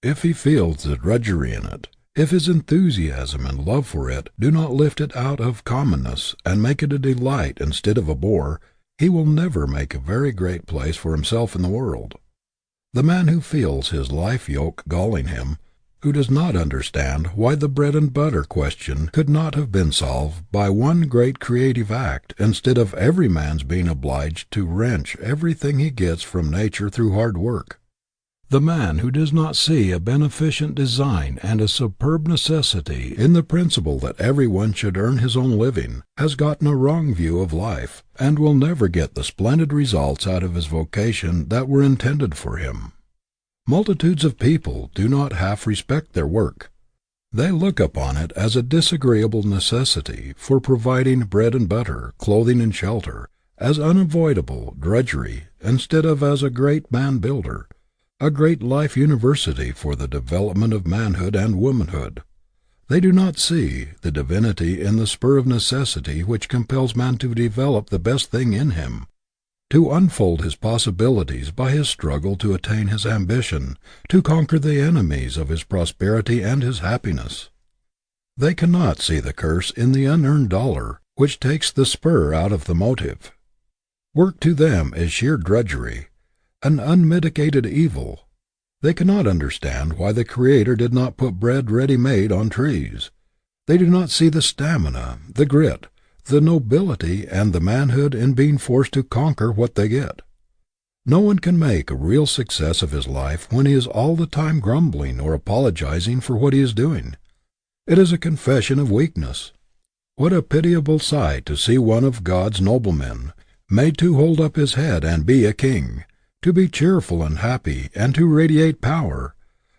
if he feels the drudgery in it, if his enthusiasm and love for it do not lift it out of commonness and make it a delight instead of a bore, he will never make a very great place for himself in the world. The man who feels his life yoke galling him, who does not understand why the bread and butter question could not have been solved by one great creative act instead of every man's being obliged to wrench everything he gets from nature through hard work. The man who does not see a beneficent design and a superb necessity in the principle that everyone should earn his own living has gotten a wrong view of life, and will never get the splendid results out of his vocation that were intended for him. Multitudes of people do not half respect their work. They look upon it as a disagreeable necessity for providing bread and butter, clothing and shelter, as unavoidable drudgery, instead of as a great man-builder, a great life university for the development of manhood and womanhood. They do not see the divinity in the spur of necessity which compels man to develop the best thing in him, to unfold his possibilities by his struggle to attain his ambition, to conquer the enemies of his prosperity and his happiness. They cannot see the curse in the unearned dollar, which takes the spur out of the motive. Work to them is sheer drudgery, an unmitigated evil. They cannot understand why the Creator did not put bread ready-made on trees. They do not see the stamina, the grit, the nobility and the manhood in being forced to conquer what they get. No one can make a real success of his life when he is all the time grumbling or apologizing for what he is doing. It is a confession of weakness. What a pitiable sight to see one of God's noblemen, made to hold up his head and be a king, to be cheerful and happy and to radiate power,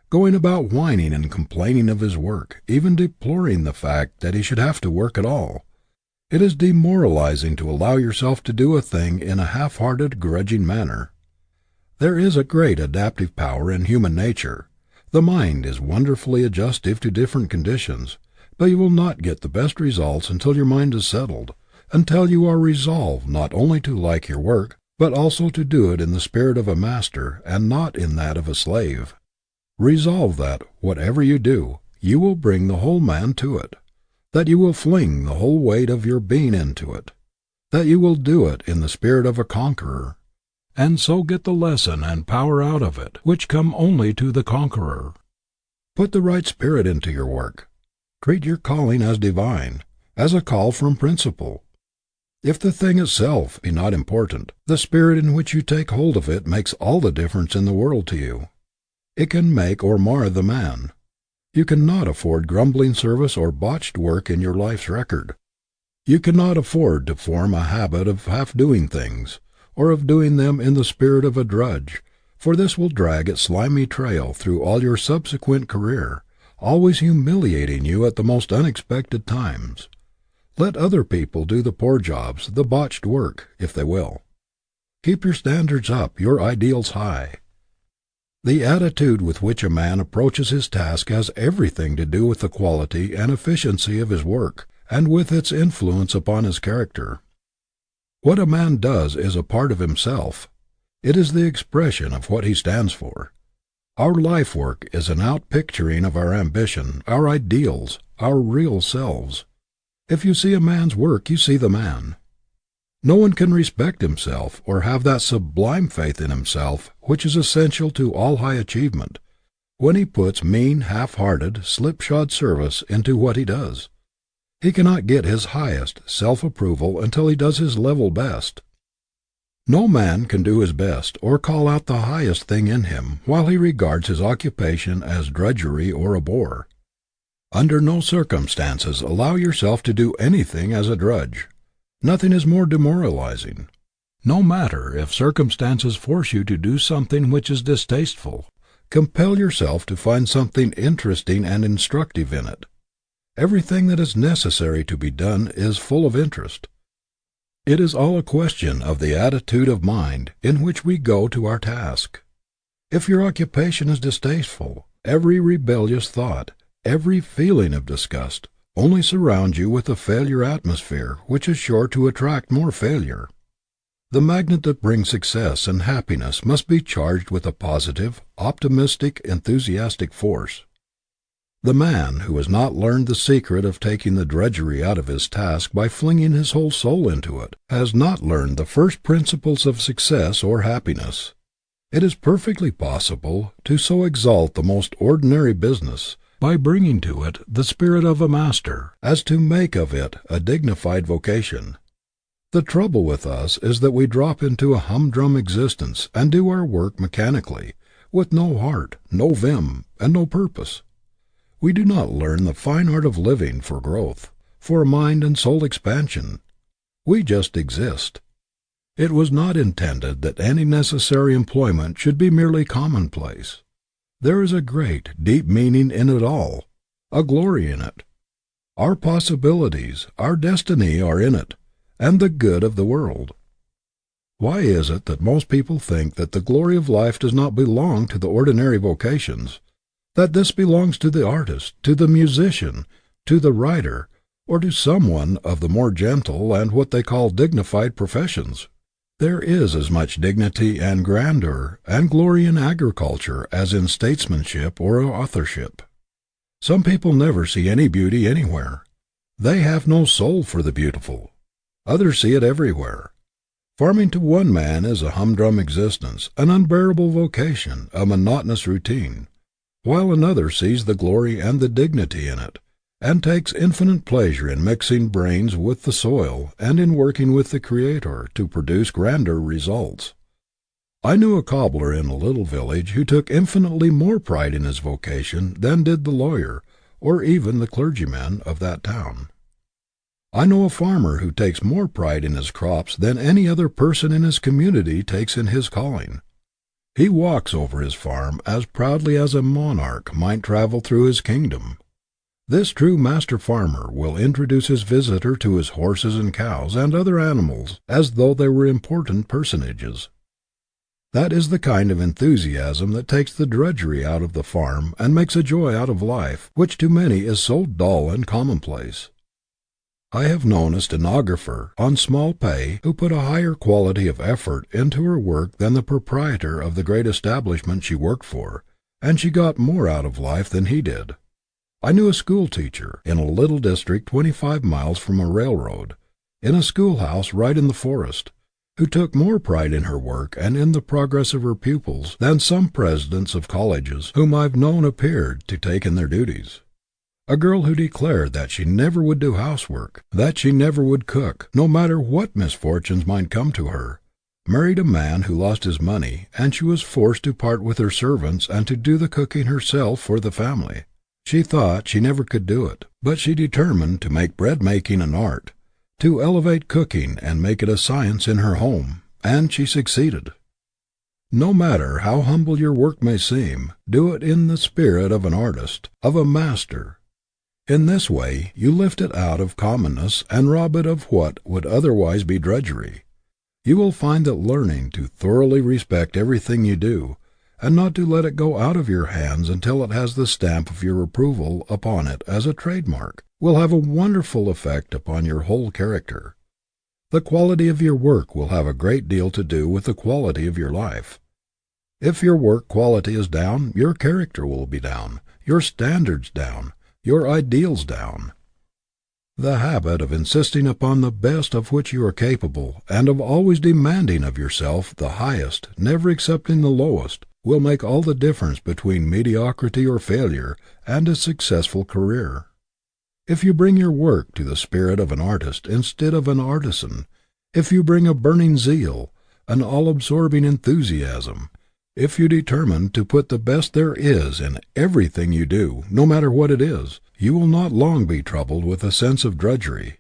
going about whining and complaining of his work, even deploring the fact that he should have to work at all. It is demoralizing to allow yourself to do a thing in a half-hearted, grudging manner. There is a great adaptive power in human nature. The mind is wonderfully adjustive to different conditions, but you will not get the best results until your mind is settled, until you are resolved not only to like your work, but also to do it in the spirit of a master and not in that of a slave. Resolve that, whatever you do, you will bring the whole man to it, that you will fling the whole weight of your being into it, that you will do it in the spirit of a conqueror, and so get the lesson and power out of it which come only to the conqueror. Put the right spirit into your work. Treat your calling as divine, as a call from principle. If the thing itself be not important, the spirit in which you take hold of it makes all the difference in the world to you. It can make or mar the man. You cannot afford grumbling service or botched work in your life's record. You cannot afford to form a habit of half doing things, or of doing them in the spirit of a drudge, for this will drag its slimy trail through all your subsequent career, always humiliating you at the most unexpected times. Let other people do the poor jobs, the botched work, if they will. Keep your standards up, your ideals high. The attitude with which a man approaches his task has everything to do with the quality and efficiency of his work, and with its influence upon his character. What a man does is a part of himself. It is the expression of what he stands for. Our life work is an outpicturing of our ambition, our ideals, our real selves. If you see a man's work, you see the man. No one can respect himself or have that sublime faith in himself which is essential to all high achievement, when he puts mean, half-hearted, slipshod service into what he does. He cannot get his highest self-approval until he does his level best. No man can do his best or call out the highest thing in him while he regards his occupation as drudgery or a bore. Under no circumstances allow yourself to do anything as a drudge. Nothing is more demoralizing. No matter if circumstances force you to do something which is distasteful, compel yourself to find something interesting and instructive in it. Everything that is necessary to be done is full of interest. It is all a question of the attitude of mind in which we go to our task. If your occupation is distasteful, every rebellious thought, every feeling of disgust, only surrounds you with a failure atmosphere which is sure to attract more failure. The magnet that brings success and happiness must be charged with a positive, optimistic, enthusiastic force. The man who has not learned the secret of taking the drudgery out of his task by flinging his whole soul into it, has not learned the first principles of success or happiness. It is perfectly possible to so exalt the most ordinary business, by bringing to it the spirit of a master, as to make of it a dignified vocation. The trouble with us is that we drop into a humdrum existence and do our work mechanically, with no heart, no vim, and no purpose. We do not learn the fine art of living for growth, for mind and soul expansion. We just exist. It was not intended that any necessary employment should be merely commonplace. There is a great, deep meaning in it all, a glory in it. Our possibilities, our destiny are in it, and the good of the world. Why is it that most people think that the glory of life does not belong to the ordinary vocations, that this belongs to the artist, to the musician, to the writer, or to someone of the more gentle and what they call dignified professions? There is as much dignity and grandeur and glory in agriculture as in statesmanship or authorship. Some people never see any beauty anywhere. They have no soul for the beautiful. Others see it everywhere. Farming to one man is a humdrum existence, an unbearable vocation, a monotonous routine, while another sees the glory and the dignity in it, and takes infinite pleasure in mixing brains with the soil and in working with the Creator to produce grander results. I knew a cobbler in a little village who took infinitely more pride in his vocation than did the lawyer, or even the clergyman of that town. I know a farmer who takes more pride in his crops than any other person in his community takes in his calling. He walks over his farm as proudly as a monarch might travel through his kingdom. This true master farmer will introduce his visitor to his horses and cows and other animals as though they were important personages. That is the kind of enthusiasm that takes the drudgery out of the farm and makes a joy out of life, which to many is so dull and commonplace. I have known a stenographer, on small pay, who put a higher quality of effort into her work than the proprietor of the great establishment she worked for, and she got more out of life than he did. I knew a school teacher, in a little district 25 miles from a railroad, in a schoolhouse right in the forest, who took more pride in her work and in the progress of her pupils than some presidents of colleges whom I've known appeared to take in their duties. A girl who declared that she never would do housework, that she never would cook, no matter what misfortunes might come to her, married a man who lost his money, and she was forced to part with her servants and to do the cooking herself for the family. She thought she never could do it, but she determined to make bread-making an art, to elevate cooking and make it a science in her home, and she succeeded. No matter how humble your work may seem, do it in the spirit of an artist, of a master. In this way you lift it out of commonness and rob it of what would otherwise be drudgery. You will find that learning to thoroughly respect everything you do, and not to let it go out of your hands until it has the stamp of your approval upon it as a trademark, will have a wonderful effect upon your whole character. The quality of your work will have a great deal to do with the quality of your life. If your work quality is down, your character will be down, your standards down, your ideals down. The habit of insisting upon the best of which you are capable, and of always demanding of yourself the highest, never accepting the lowest, will make all the difference between mediocrity or failure and a successful career. If you bring your work to the spirit of an artist instead of an artisan, if you bring a burning zeal, an all-absorbing enthusiasm, if you determine to put the best there is in everything you do, no matter what it is, you will not long be troubled with a sense of drudgery.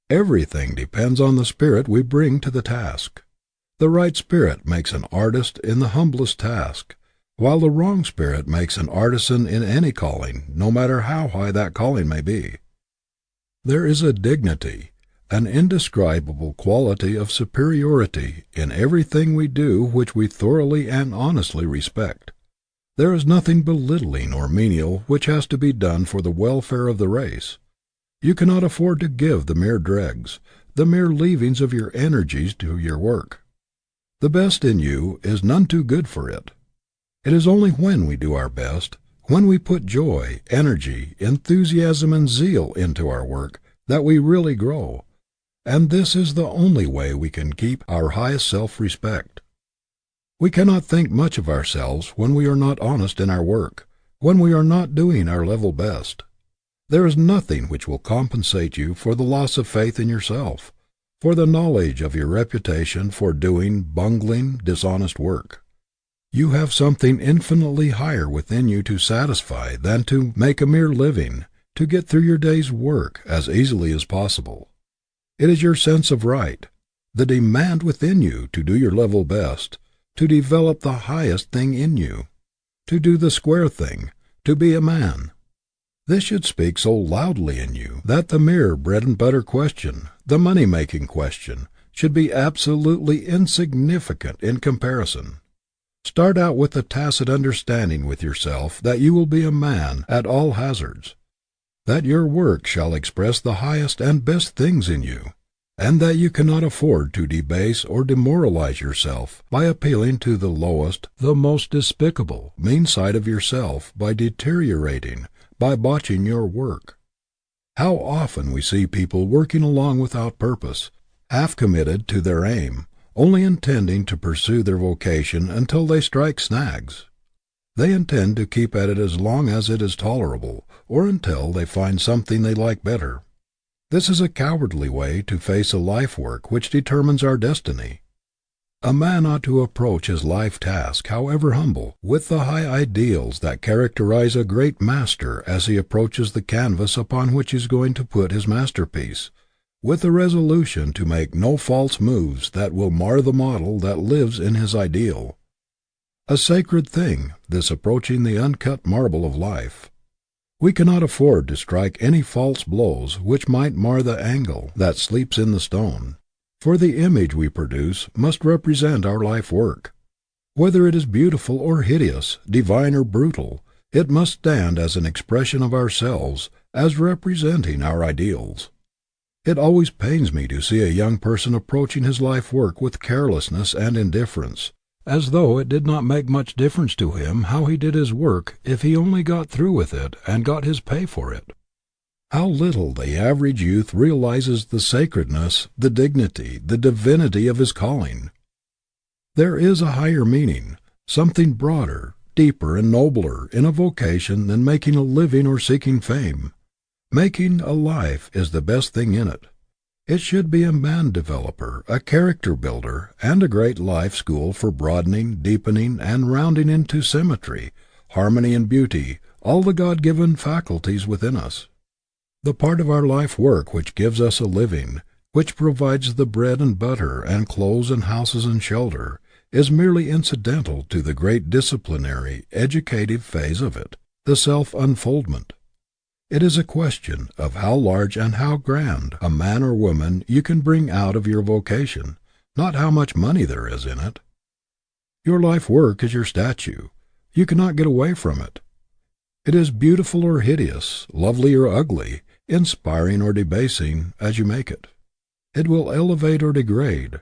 Everything depends on the spirit we bring to the task. The right spirit makes an artist in the humblest task, while the wrong spirit makes an artisan in any calling, no matter how high that calling may be. There is a dignity, an indescribable quality of superiority in everything we do which we thoroughly and honestly respect. There is nothing belittling or menial which has to be done for the welfare of the race. You cannot afford to give the mere dregs, the mere leavings of your energies to your work. The best in you is none too good for it. It is only when we do our best, when we put joy, energy, enthusiasm, and zeal into our work, that we really grow, and this is the only way we can keep our highest self-respect. We cannot think much of ourselves when we are not honest in our work, when we are not doing our level best. There is nothing which will compensate you for the loss of faith in yourself, for the knowledge of your reputation for doing bungling, dishonest work. You have something infinitely higher within you to satisfy than to make a mere living, to get through your day's work as easily as possible. It is your sense of right, the demand within you to do your level best, to develop the highest thing in you, to do the square thing, to be a man. This should speak so loudly in you that the mere bread-and-butter question, the money-making question, should be absolutely insignificant in comparison. Start out with a tacit understanding with yourself that you will be a man at all hazards, that your work shall express the highest and best things in you, and that you cannot afford to debase or demoralize yourself by appealing to the lowest, the most despicable, mean side of yourself by deteriorating, by botching your work. How often we see people working along without purpose, half committed to their aim, only intending to pursue their vocation until they strike snags. They intend to keep at it as long as it is tolerable, or until they find something they like better. This is a cowardly way to face a life work which determines our destiny. A man ought to approach his life task, however humble, with the high ideals that characterize a great master as he approaches the canvas upon which he is going to put his masterpiece, with a resolution to make no false moves that will mar the model that lives in his ideal. A sacred thing, this approaching the uncut marble of life. We cannot afford to strike any false blows which might mar the angle that sleeps in the stone, for the image we produce must represent our life work. Whether it is beautiful or hideous, divine or brutal, it must stand as an expression of ourselves, as representing our ideals. It always pains me to see a young person approaching his life work with carelessness and indifference, as though it did not make much difference to him how he did his work if he only got through with it and got his pay for it. How little the average youth realizes the sacredness, the dignity, the divinity of his calling. There is a higher meaning, something broader, deeper, and nobler in a vocation than making a living or seeking fame. Making a life is the best thing in it. It should be a man-developer, a character-builder, and a great life school for broadening, deepening, and rounding into symmetry, harmony, and beauty all the God-given faculties within us. The part of our life work which gives us a living, which provides the bread and butter and clothes and houses and shelter, is merely incidental to the great disciplinary, educative phase of it, the self-unfoldment. It is a question of how large and how grand a man or woman you can bring out of your vocation, not how much money there is in it. Your life work is your statue. You cannot get away from it. It is beautiful or hideous, lovely or ugly, inspiring or debasing, as you make it. It will elevate or degrade.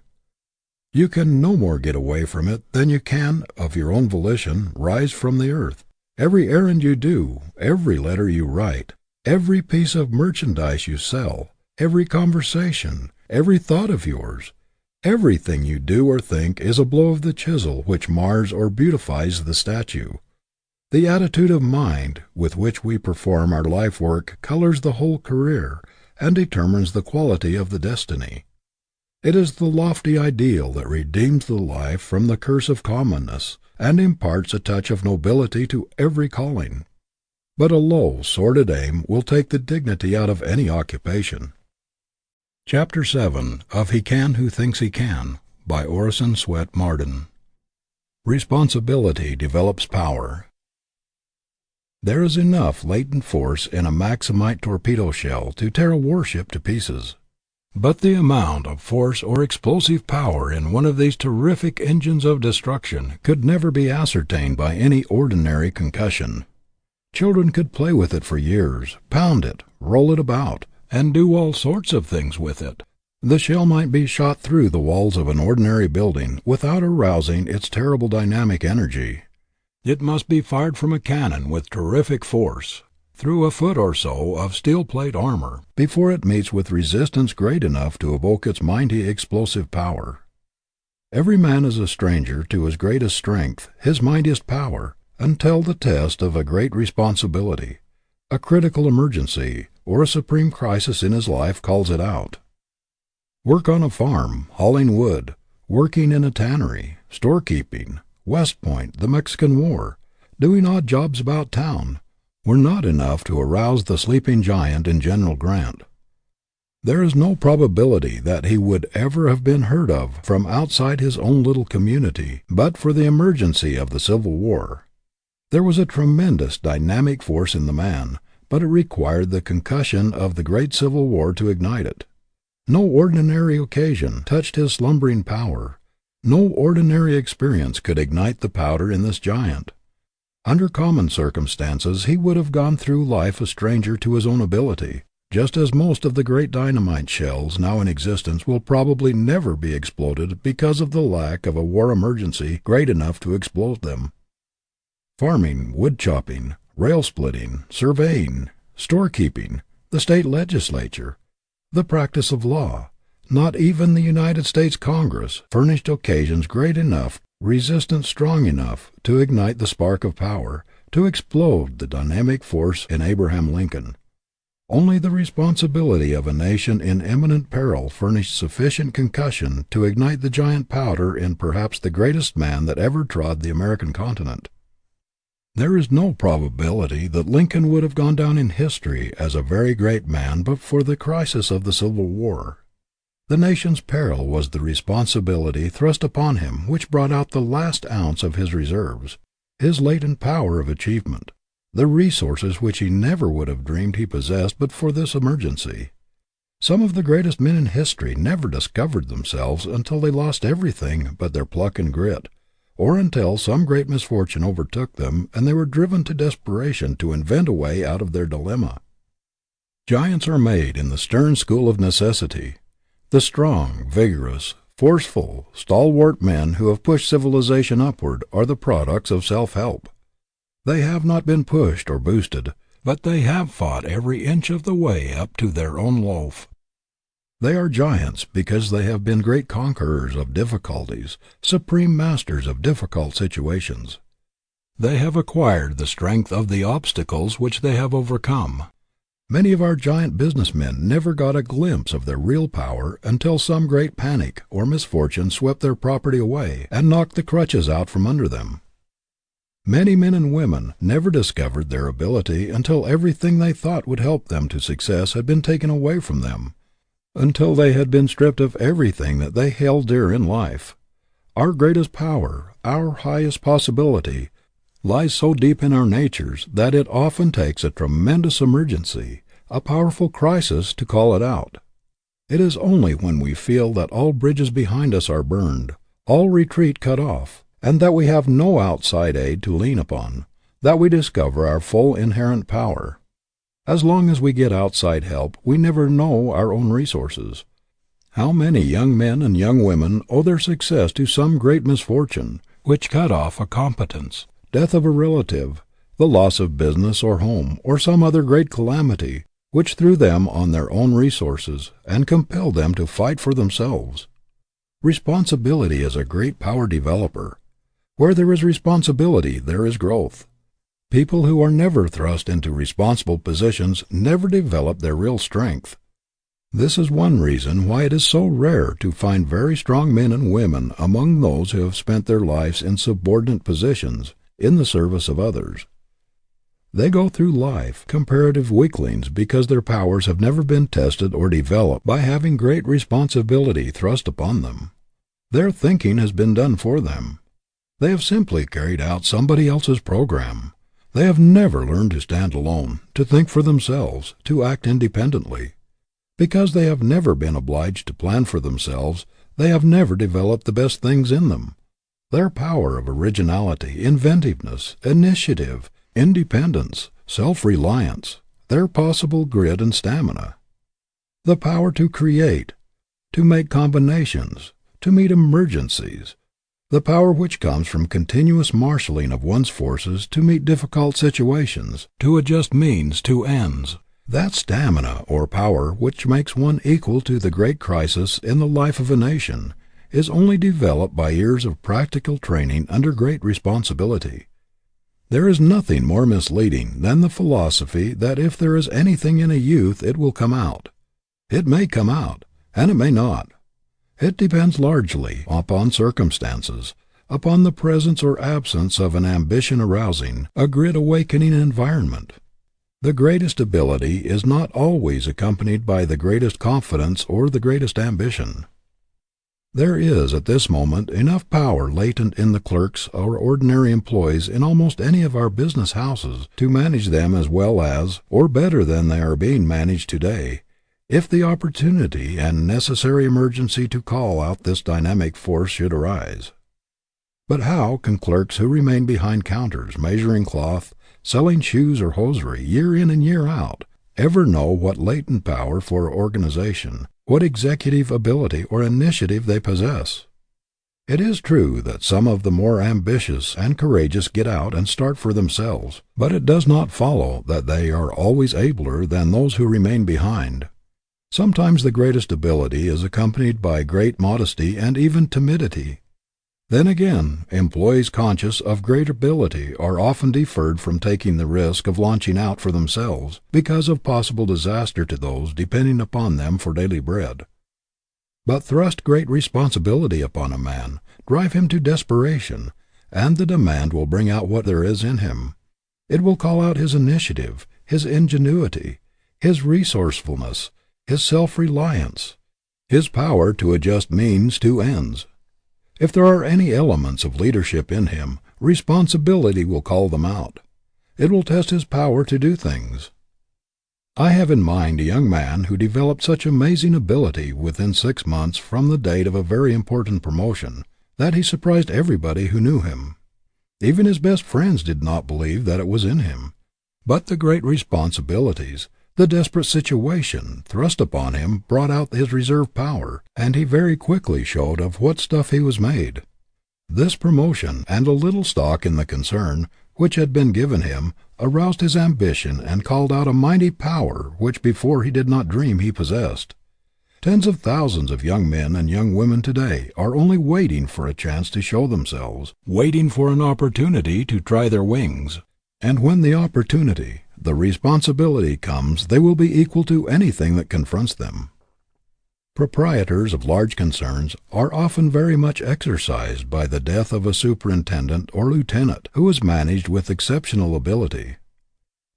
You can no more get away from it than you can, of your own volition, rise from the earth. Every errand you do, every letter you write, every piece of merchandise you sell, every conversation, every thought of yours, everything you do or think is a blow of the chisel which mars or beautifies the statue. The attitude of mind with which we perform our life work colors the whole career and determines the quality of the destiny. It is the lofty ideal that redeems the life from the curse of commonness and imparts a touch of nobility to every calling. But a low, sordid aim will take the dignity out of any occupation. Chapter 7 of He Can Who Thinks He Can, by Orison Swett Marden. Responsibility develops power. There is enough latent force in a Maximite torpedo shell to tear a warship to pieces. But the amount of force or explosive power in one of these terrific engines of destruction could never be ascertained by any ordinary concussion. Children could play with it for years, pound it, roll it about, and do all sorts of things with it. The shell might be shot through the walls of an ordinary building without arousing its terrible dynamic energy. It must be fired from a cannon with terrific force, through a foot or so of steel plate armor, before it meets with resistance great enough to evoke its mighty explosive power. Every man is a stranger to his greatest strength, his mightiest power, until the test of a great responsibility, a critical emergency, or a supreme crisis in his life calls it out. Work on a farm, hauling wood, working in a tannery, storekeeping, West Point, the Mexican War, doing odd jobs about town, were not enough to arouse the sleeping giant in General Grant. There is no probability that he would ever have been heard of from outside his own little community but for the emergency of the Civil War. There was a tremendous dynamic force in the man, but it required the concussion of the great Civil War to ignite it. No ordinary occasion touched his slumbering power. No ordinary experience could ignite the powder in this giant. Under common circumstances he would have gone through life a stranger to his own ability, just as most of the great dynamite shells now in existence will probably never be exploded because of the lack of a war emergency great enough to explode them. Farming, wood chopping, rail splitting, surveying, storekeeping, the state legislature, the practice of law, not even the United States Congress furnished occasions great enough, resistance strong enough, to ignite the spark of power, to explode the dynamic force in Abraham Lincoln. Only the responsibility of a nation in imminent peril furnished sufficient concussion to ignite the giant powder in perhaps the greatest man that ever trod the American continent. There is no probability that Lincoln would have gone down in history as a very great man but for the crisis of the Civil War. The nation's peril was the responsibility thrust upon him which brought out the last ounce of his reserves, his latent power of achievement, the resources which he never would have dreamed he possessed but for this emergency. Some of the greatest men in history never discovered themselves until they lost everything but their pluck and grit, or until some great misfortune overtook them and they were driven to desperation to invent a way out of their dilemma. Giants are made in the stern school of necessity. The strong, vigorous, forceful, stalwart men who have pushed civilization upward are the products of self-help. They have not been pushed or boosted, but they have fought every inch of the way up to their own loaf. They are giants because they have been great conquerors of difficulties, supreme masters of difficult situations. They have acquired the strength of the obstacles which they have overcome. Many of our giant businessmen never got a glimpse of their real power until some great panic or misfortune swept their property away and knocked the crutches out from under them. Many men and women never discovered their ability until everything they thought would help them to success had been taken away from them. until they had been stripped of everything that they held dear in life. Our greatest power, our highest possibility, lies so deep in our natures that it often takes a tremendous emergency, a powerful crisis, to call it out. It is only when we feel that all bridges behind us are burned, all retreat cut off, and that we have no outside aid to lean upon, that we discover our full inherent power. As long as we get outside help, we never know our own resources. How many young men and young women owe their success to some great misfortune, which cut off a competence, death of a relative, the loss of business or home, or some other great calamity, which threw them on their own resources and compelled them to fight for themselves. Responsibility is a great power developer. Where there is responsibility, there is growth. People who are never thrust into responsible positions never develop their real strength. This is one reason why it is so rare to find very strong men and women among those who have spent their lives in subordinate positions, in the service of others. They go through life comparative weaklings because their powers have never been tested or developed by having great responsibility thrust upon them. Their thinking has been done for them. They have simply carried out somebody else's program. They have never learned to stand alone, to think for themselves, to act independently. Because they have never been obliged to plan for themselves, they have never developed the best things in them. Their power of originality, inventiveness, initiative, independence, self-reliance, their possible grit and stamina. The power to create, to make combinations, to meet emergencies. The power which comes from continuous marshalling of one's forces to meet difficult situations, to adjust means to ends. That stamina or power which makes one equal to the great crisis in the life of a nation is only developed by years of practical training under great responsibility. There is nothing more misleading than the philosophy that if there is anything in a youth it will come out. It may come out, and it may not. It depends largely upon circumstances, upon the presence or absence of an ambition-arousing, a grit-awakening environment. The greatest ability is not always accompanied by the greatest confidence or the greatest ambition. There is at this moment enough power latent in the clerks or ordinary employees in almost any of our business houses to manage them as well as, or better than they are being managed today, if the opportunity and necessary emergency to call out this dynamic force should arise. But how can clerks who remain behind counters, measuring cloth, selling shoes or hosiery, year in and year out, ever know what latent power for organization, what executive ability or initiative they possess? It is true that some of the more ambitious and courageous get out and start for themselves, but it does not follow that they are always abler than those who remain behind. Sometimes the greatest ability is accompanied by great modesty and even timidity. Then again, employees conscious of great ability are often deferred from taking the risk of launching out for themselves because of possible disaster to those depending upon them for daily bread. But thrust great responsibility upon a man, drive him to desperation, and the demand will bring out what there is in him. It will call out his initiative, his ingenuity, his resourcefulness, his self-reliance, his power to adjust means to ends. If there are any elements of leadership in him, responsibility will call them out. It will test his power to do things. I have in mind a young man who developed such amazing ability within 6 months from the date of a very important promotion, that he surprised everybody who knew him. Even his best friends did not believe that it was in him. But the great responsibilities, the desperate situation thrust upon him brought out his reserve power, and he very quickly showed of what stuff he was made. This promotion, and a little stock in the concern, which had been given him, aroused his ambition and called out a mighty power which before he did not dream he possessed. Tens of thousands of young men and young women today are only waiting for a chance to show themselves, waiting for an opportunity to try their wings. And when the opportunity, the responsibility comes, they will be equal to anything that confronts them. Proprietors of large concerns are often very much exercised by the death of a superintendent or lieutenant who was managed with exceptional ability.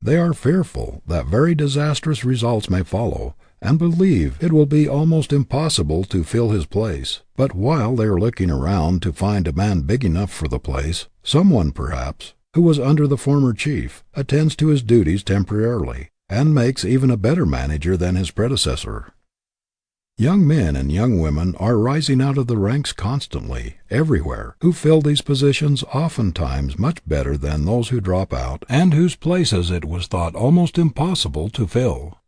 They are fearful that very disastrous results may follow, and believe it will be almost impossible to fill his place, but while they are looking around to find a man big enough for the place, someone, perhaps, who was under the former chief, attends to his duties temporarily, and makes even a better manager than his predecessor. Young men and young women are rising out of the ranks constantly, everywhere, who fill these positions oftentimes much better than those who drop out and whose places it was thought almost impossible to fill.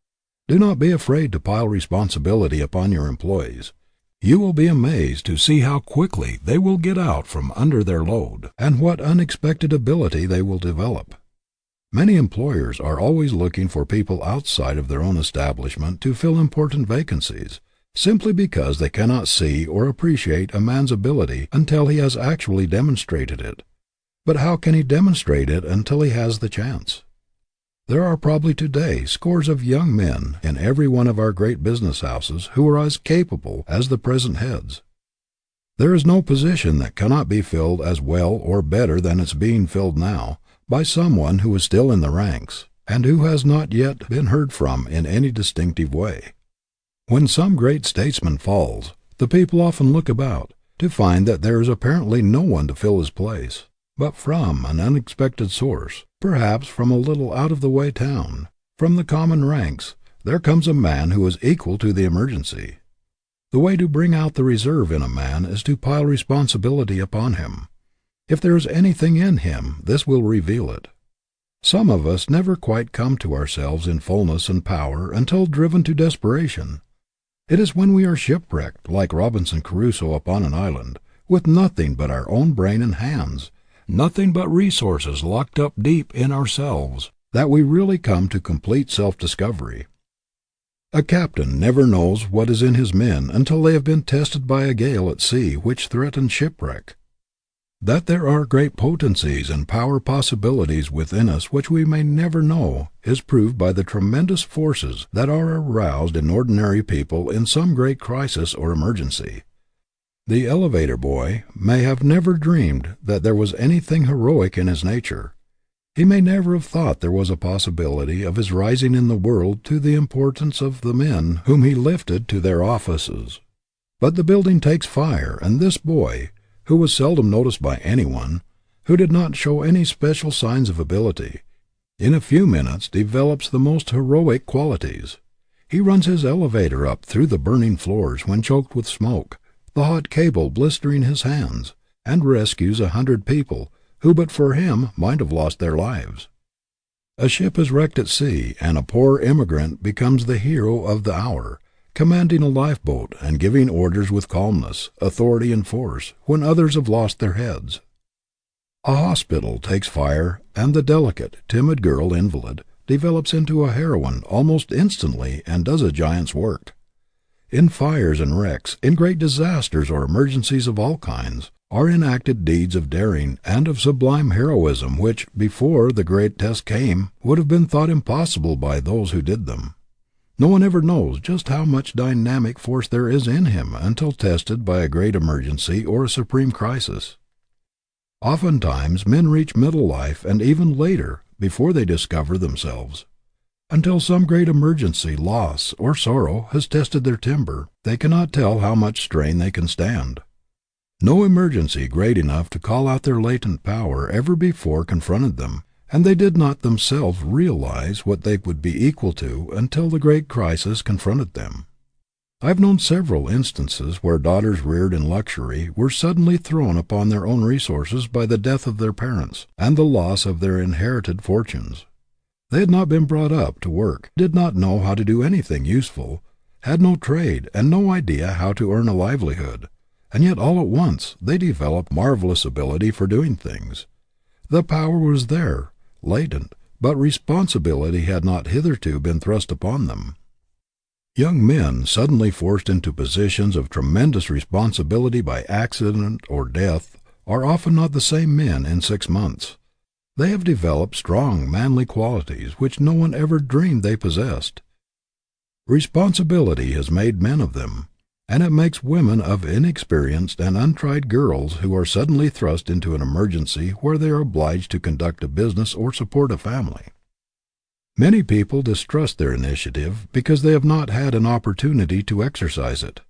Do not be afraid to pile responsibility upon your employees. You will be amazed to see how quickly they will get out from under their load, and what unexpected ability they will develop. Many employers are always looking for people outside of their own establishment to fill important vacancies, simply because they cannot see or appreciate a man's ability until he has actually demonstrated it. But how can he demonstrate it until he has the chance? There are probably today scores of young men in every one of our great business houses who are as capable as the present heads. There is no position that cannot be filled as well or better than it's being filled now, by someone who is still in the ranks, and who has not yet been heard from in any distinctive way. When some great statesman falls, the people often look about, to find that there is apparently no one to fill his place, but from an unexpected source, perhaps from a little out-of-the-way town, from the common ranks, there comes a man who is equal to the emergency. The way to bring out the reserve in a man is to pile responsibility upon him. If there is anything in him, this will reveal it. Some of us never quite come to ourselves in fullness and power until driven to desperation. It is when we are shipwrecked, like Robinson Crusoe upon an island, with nothing but our own brain and hands, nothing but resources locked up deep in ourselves, that we really come to complete self-discovery. A captain never knows what is in his men until they have been tested by a gale at sea which threatens shipwreck. That there are great potencies and power possibilities within us which we may never know is proved by the tremendous forces that are aroused in ordinary people in some great crisis or emergency. The elevator boy may have never dreamed that there was anything heroic in his nature. He may never have thought there was a possibility of his rising in the world to the importance of the men whom he lifted to their offices. But the building takes fire, and this boy, who was seldom noticed by anyone, who did not show any special signs of ability, in a few minutes develops the most heroic qualities. He runs his elevator up through the burning floors when choked with smoke, the hot cable blistering his hands, and rescues 100 people who but for him might have lost their lives. A ship is wrecked at sea, and a poor immigrant becomes the hero of the hour, commanding a lifeboat and giving orders with calmness, authority, and force, when others have lost their heads. A hospital takes fire, and the delicate, timid girl invalid develops into a heroine almost instantly and does a giant's work. In fires and wrecks, in great disasters or emergencies of all kinds, are enacted deeds of daring and of sublime heroism which, before the great test came, would have been thought impossible by those who did them. No one ever knows just how much dynamic force there is in him until tested by a great emergency or a supreme crisis. Oftentimes men reach middle life and even later before they discover themselves. Until some great emergency, loss, or sorrow has tested their timber, they cannot tell how much strain they can stand. No emergency great enough to call out their latent power ever before confronted them, and they did not themselves realize what they would be equal to until the great crisis confronted them. I have known several instances where daughters reared in luxury were suddenly thrown upon their own resources by the death of their parents and the loss of their inherited fortunes. They had not been brought up to work, did not know how to do anything useful, had no trade and no idea how to earn a livelihood, and yet all at once they developed marvelous ability for doing things. The power was there, latent, but responsibility had not hitherto been thrust upon them. Young men suddenly forced into positions of tremendous responsibility by accident or death are often not the same men in 6 months. They have developed strong, manly qualities which no one ever dreamed they possessed. Responsibility has made men of them, and it makes women of inexperienced and untried girls who are suddenly thrust into an emergency where they are obliged to conduct a business or support a family. Many people distrust their initiative because they have not had an opportunity to exercise it.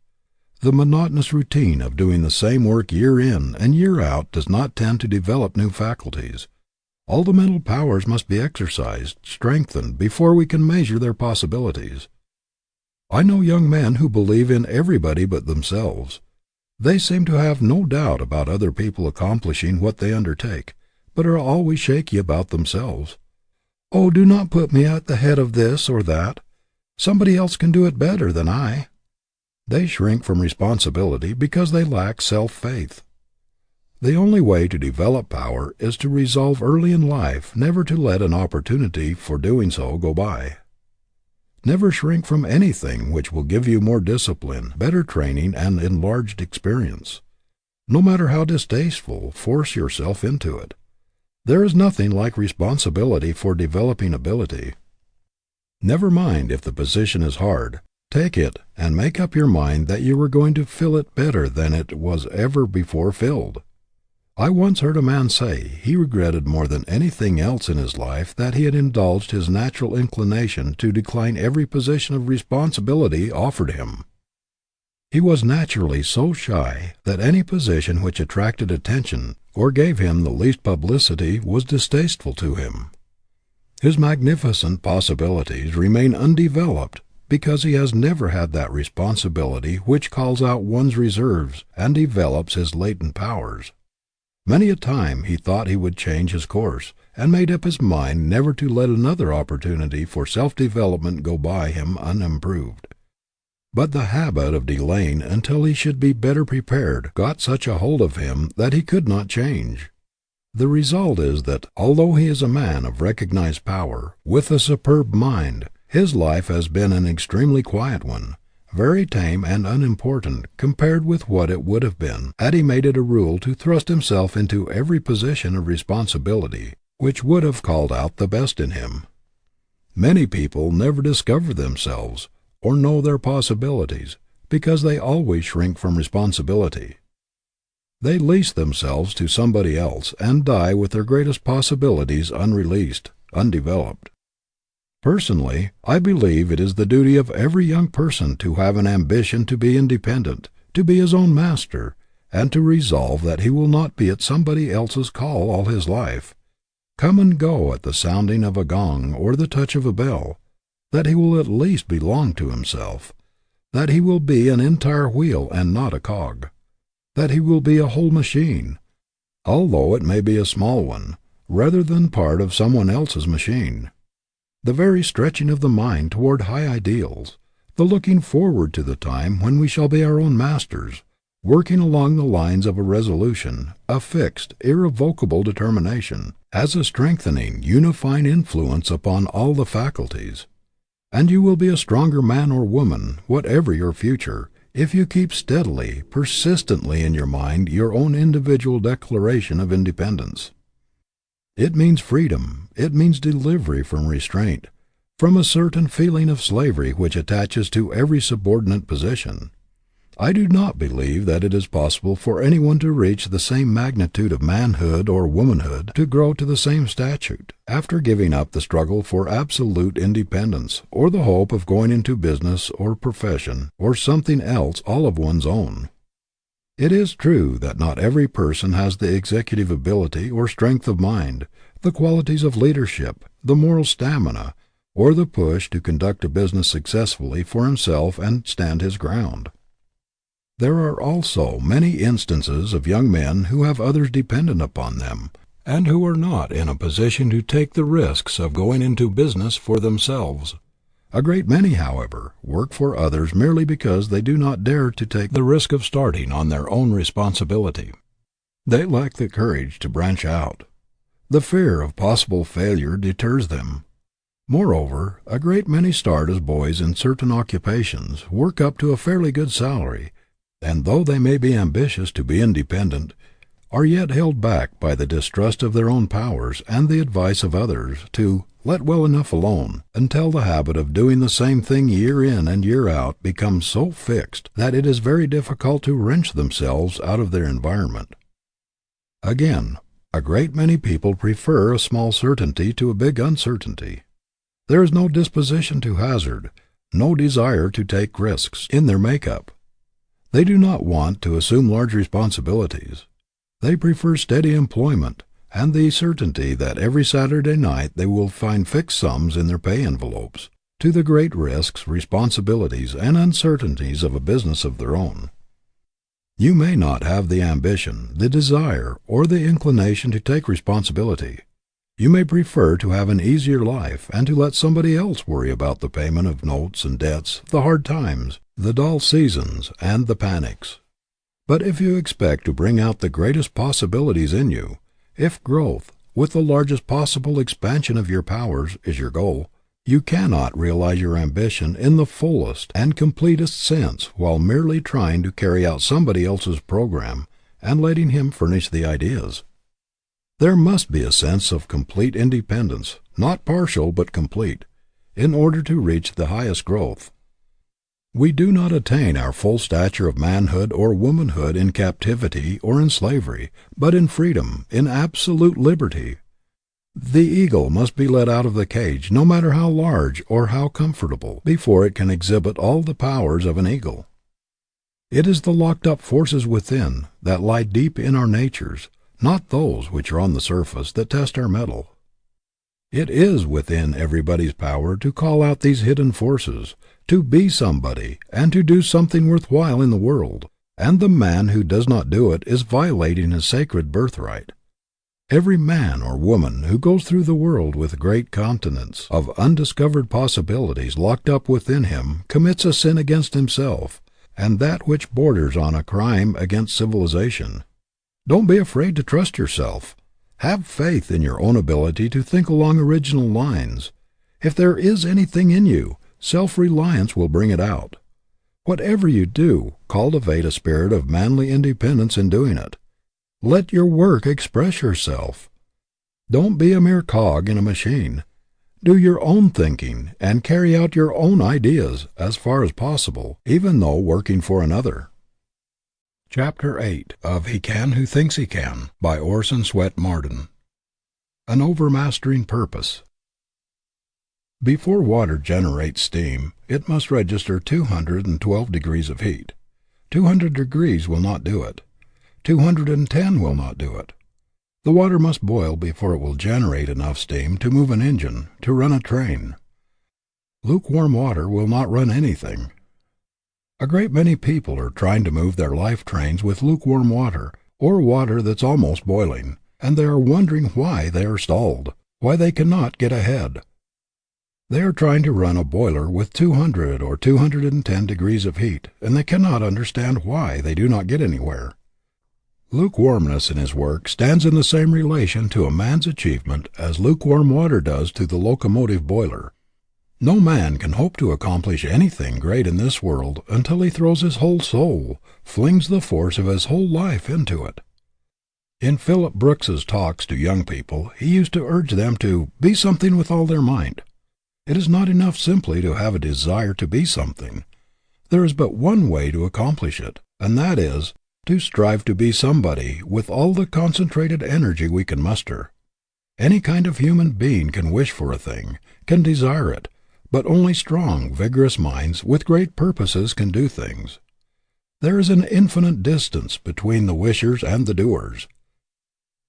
The monotonous routine of doing the same work year in and year out does not tend to develop new faculties. All the mental powers must be exercised, strengthened, before we can measure their possibilities. I know young men who believe in everybody but themselves. They seem to have no doubt about other people accomplishing what they undertake, but are always shaky about themselves. "Oh, do not put me at the head of this or that. Somebody else can do it better than I." They shrink from responsibility because they lack self-faith. The only way to develop power is to resolve early in life never to let an opportunity for doing so go by. Never shrink from anything which will give you more discipline, better training, and enlarged experience. No matter how distasteful, force yourself into it. There is nothing like responsibility for developing ability. Never mind if the position is hard. Take it and make up your mind that you are going to fill it better than it was ever before filled. I once heard a man say he regretted more than anything else in his life that he had indulged his natural inclination to decline every position of responsibility offered him. He was naturally so shy that any position which attracted attention or gave him the least publicity was distasteful to him. His magnificent possibilities remain undeveloped because he has never had that responsibility which calls out one's reserves and develops his latent powers. Many a time he thought he would change his course, and made up his mind never to let another opportunity for self-development go by him unimproved. But the habit of delaying until he should be better prepared got such a hold of him that he could not change. The result is that, although he is a man of recognized power, with a superb mind, his life has been an extremely quiet one, very tame and unimportant compared with what it would have been had he made it a rule to thrust himself into every position of responsibility which would have called out the best in him. Many people never discover themselves or know their possibilities because they always shrink from responsibility. They lease themselves to somebody else and die with their greatest possibilities unreleased, undeveloped. Personally, I believe it is the duty of every young person to have an ambition to be independent, to be his own master, and to resolve that he will not be at somebody else's call all his life, come and go at the sounding of a gong or the touch of a bell, that he will at least belong to himself, that he will be an entire wheel and not a cog, that he will be a whole machine, although it may be a small one, rather than part of someone else's machine. The very stretching of the mind toward high ideals, the looking forward to the time when we shall be our own masters, working along the lines of a resolution, a fixed, irrevocable determination, has a strengthening, unifying influence upon all the faculties. And you will be a stronger man or woman, whatever your future, if you keep steadily, persistently in your mind your own individual declaration of independence. It means freedom, it means delivery from restraint, from a certain feeling of slavery which attaches to every subordinate position. I do not believe that it is possible for anyone to reach the same magnitude of manhood or womanhood, to grow to the same stature, after giving up the struggle for absolute independence, or the hope of going into business or profession, or something else all of one's own. It is true that not every person has the executive ability or strength of mind, the qualities of leadership, the moral stamina, or the push to conduct a business successfully for himself and stand his ground. There are also many instances of young men who have others dependent upon them, and who are not in a position to take the risks of going into business for themselves. A great many, however, work for others merely because they do not dare to take the risk of starting on their own responsibility. They lack the courage to branch out. The fear of possible failure deters them. Moreover, a great many start as boys in certain occupations, work up to a fairly good salary, and though they may be ambitious to be independent, are yet held back by the distrust of their own powers and the advice of others to let well enough alone, until the habit of doing the same thing year in and year out becomes so fixed that it is very difficult to wrench themselves out of their environment. Again, a great many people prefer a small certainty to a big uncertainty. There is no disposition to hazard, no desire to take risks, in their make-up. They do not want to assume large responsibilities. They prefer steady employment, and the certainty that every Saturday night they will find fixed sums in their pay envelopes, to the great risks, responsibilities, and uncertainties of a business of their own. You may not have the ambition, the desire, or the inclination to take responsibility. You may prefer to have an easier life and to let somebody else worry about the payment of notes and debts, the hard times, the dull seasons, and the panics. But if you expect to bring out the greatest possibilities in you, if growth, with the largest possible expansion of your powers, is your goal, you cannot realize your ambition in the fullest and completest sense while merely trying to carry out somebody else's program and letting him furnish the ideas. There must be a sense of complete independence, not partial but complete, in order to reach the highest growth. We do not attain our full stature of manhood or womanhood in captivity or in slavery, but in freedom, in absolute liberty. The eagle must be let out of the cage, no matter how large or how comfortable, before it can exhibit all the powers of an eagle. It is the locked-up forces within, that lie deep in our natures, not those which are on the surface, that test our mettle. It is within everybody's power to call out these hidden forces, to be somebody, and to do something worthwhile in the world, and the man who does not do it is violating his sacred birthright. Every man or woman who goes through the world with a great continence of undiscovered possibilities locked up within him commits a sin against himself, and that which borders on a crime against civilization. Don't be afraid to trust yourself. Have faith in your own ability to think along original lines. If there is anything in you, self-reliance will bring it out. Whatever you do, cultivate a spirit of manly independence in doing it. Let your work express yourself. Don't be a mere cog in a machine. Do your own thinking and carry out your own ideas as far as possible, even though working for another. Chapter 8 of He Can Who Thinks He Can, by Orison Swett Marden. An Overmastering Purpose. Before water generates steam, it must register 212 degrees of heat. 200 degrees will not do it. 210 will not do it. The water must boil before it will generate enough steam to move an engine, to run a train. Lukewarm water will not run anything. A great many people are trying to move their life trains with lukewarm water, or water that's almost boiling, and they are wondering why they are stalled, why they cannot get ahead. They are trying to run a boiler with 200 or 210 degrees of heat, and they cannot understand why they do not get anywhere. Lukewarmness in his work stands in the same relation to a man's achievement as lukewarm water does to the locomotive boiler. No man can hope to accomplish anything great in this world until he throws his whole soul, flings the force of his whole life into it. In Philip Brooks's talks to young people, he used to urge them to be something with all their might. It is not enough simply to have a desire to be something. There is but one way to accomplish it, and that is, to strive to be somebody with all the concentrated energy we can muster. Any kind of human being can wish for a thing, can desire it, but only strong, vigorous minds with great purposes can do things. There is an infinite distance between the wishers and the doers.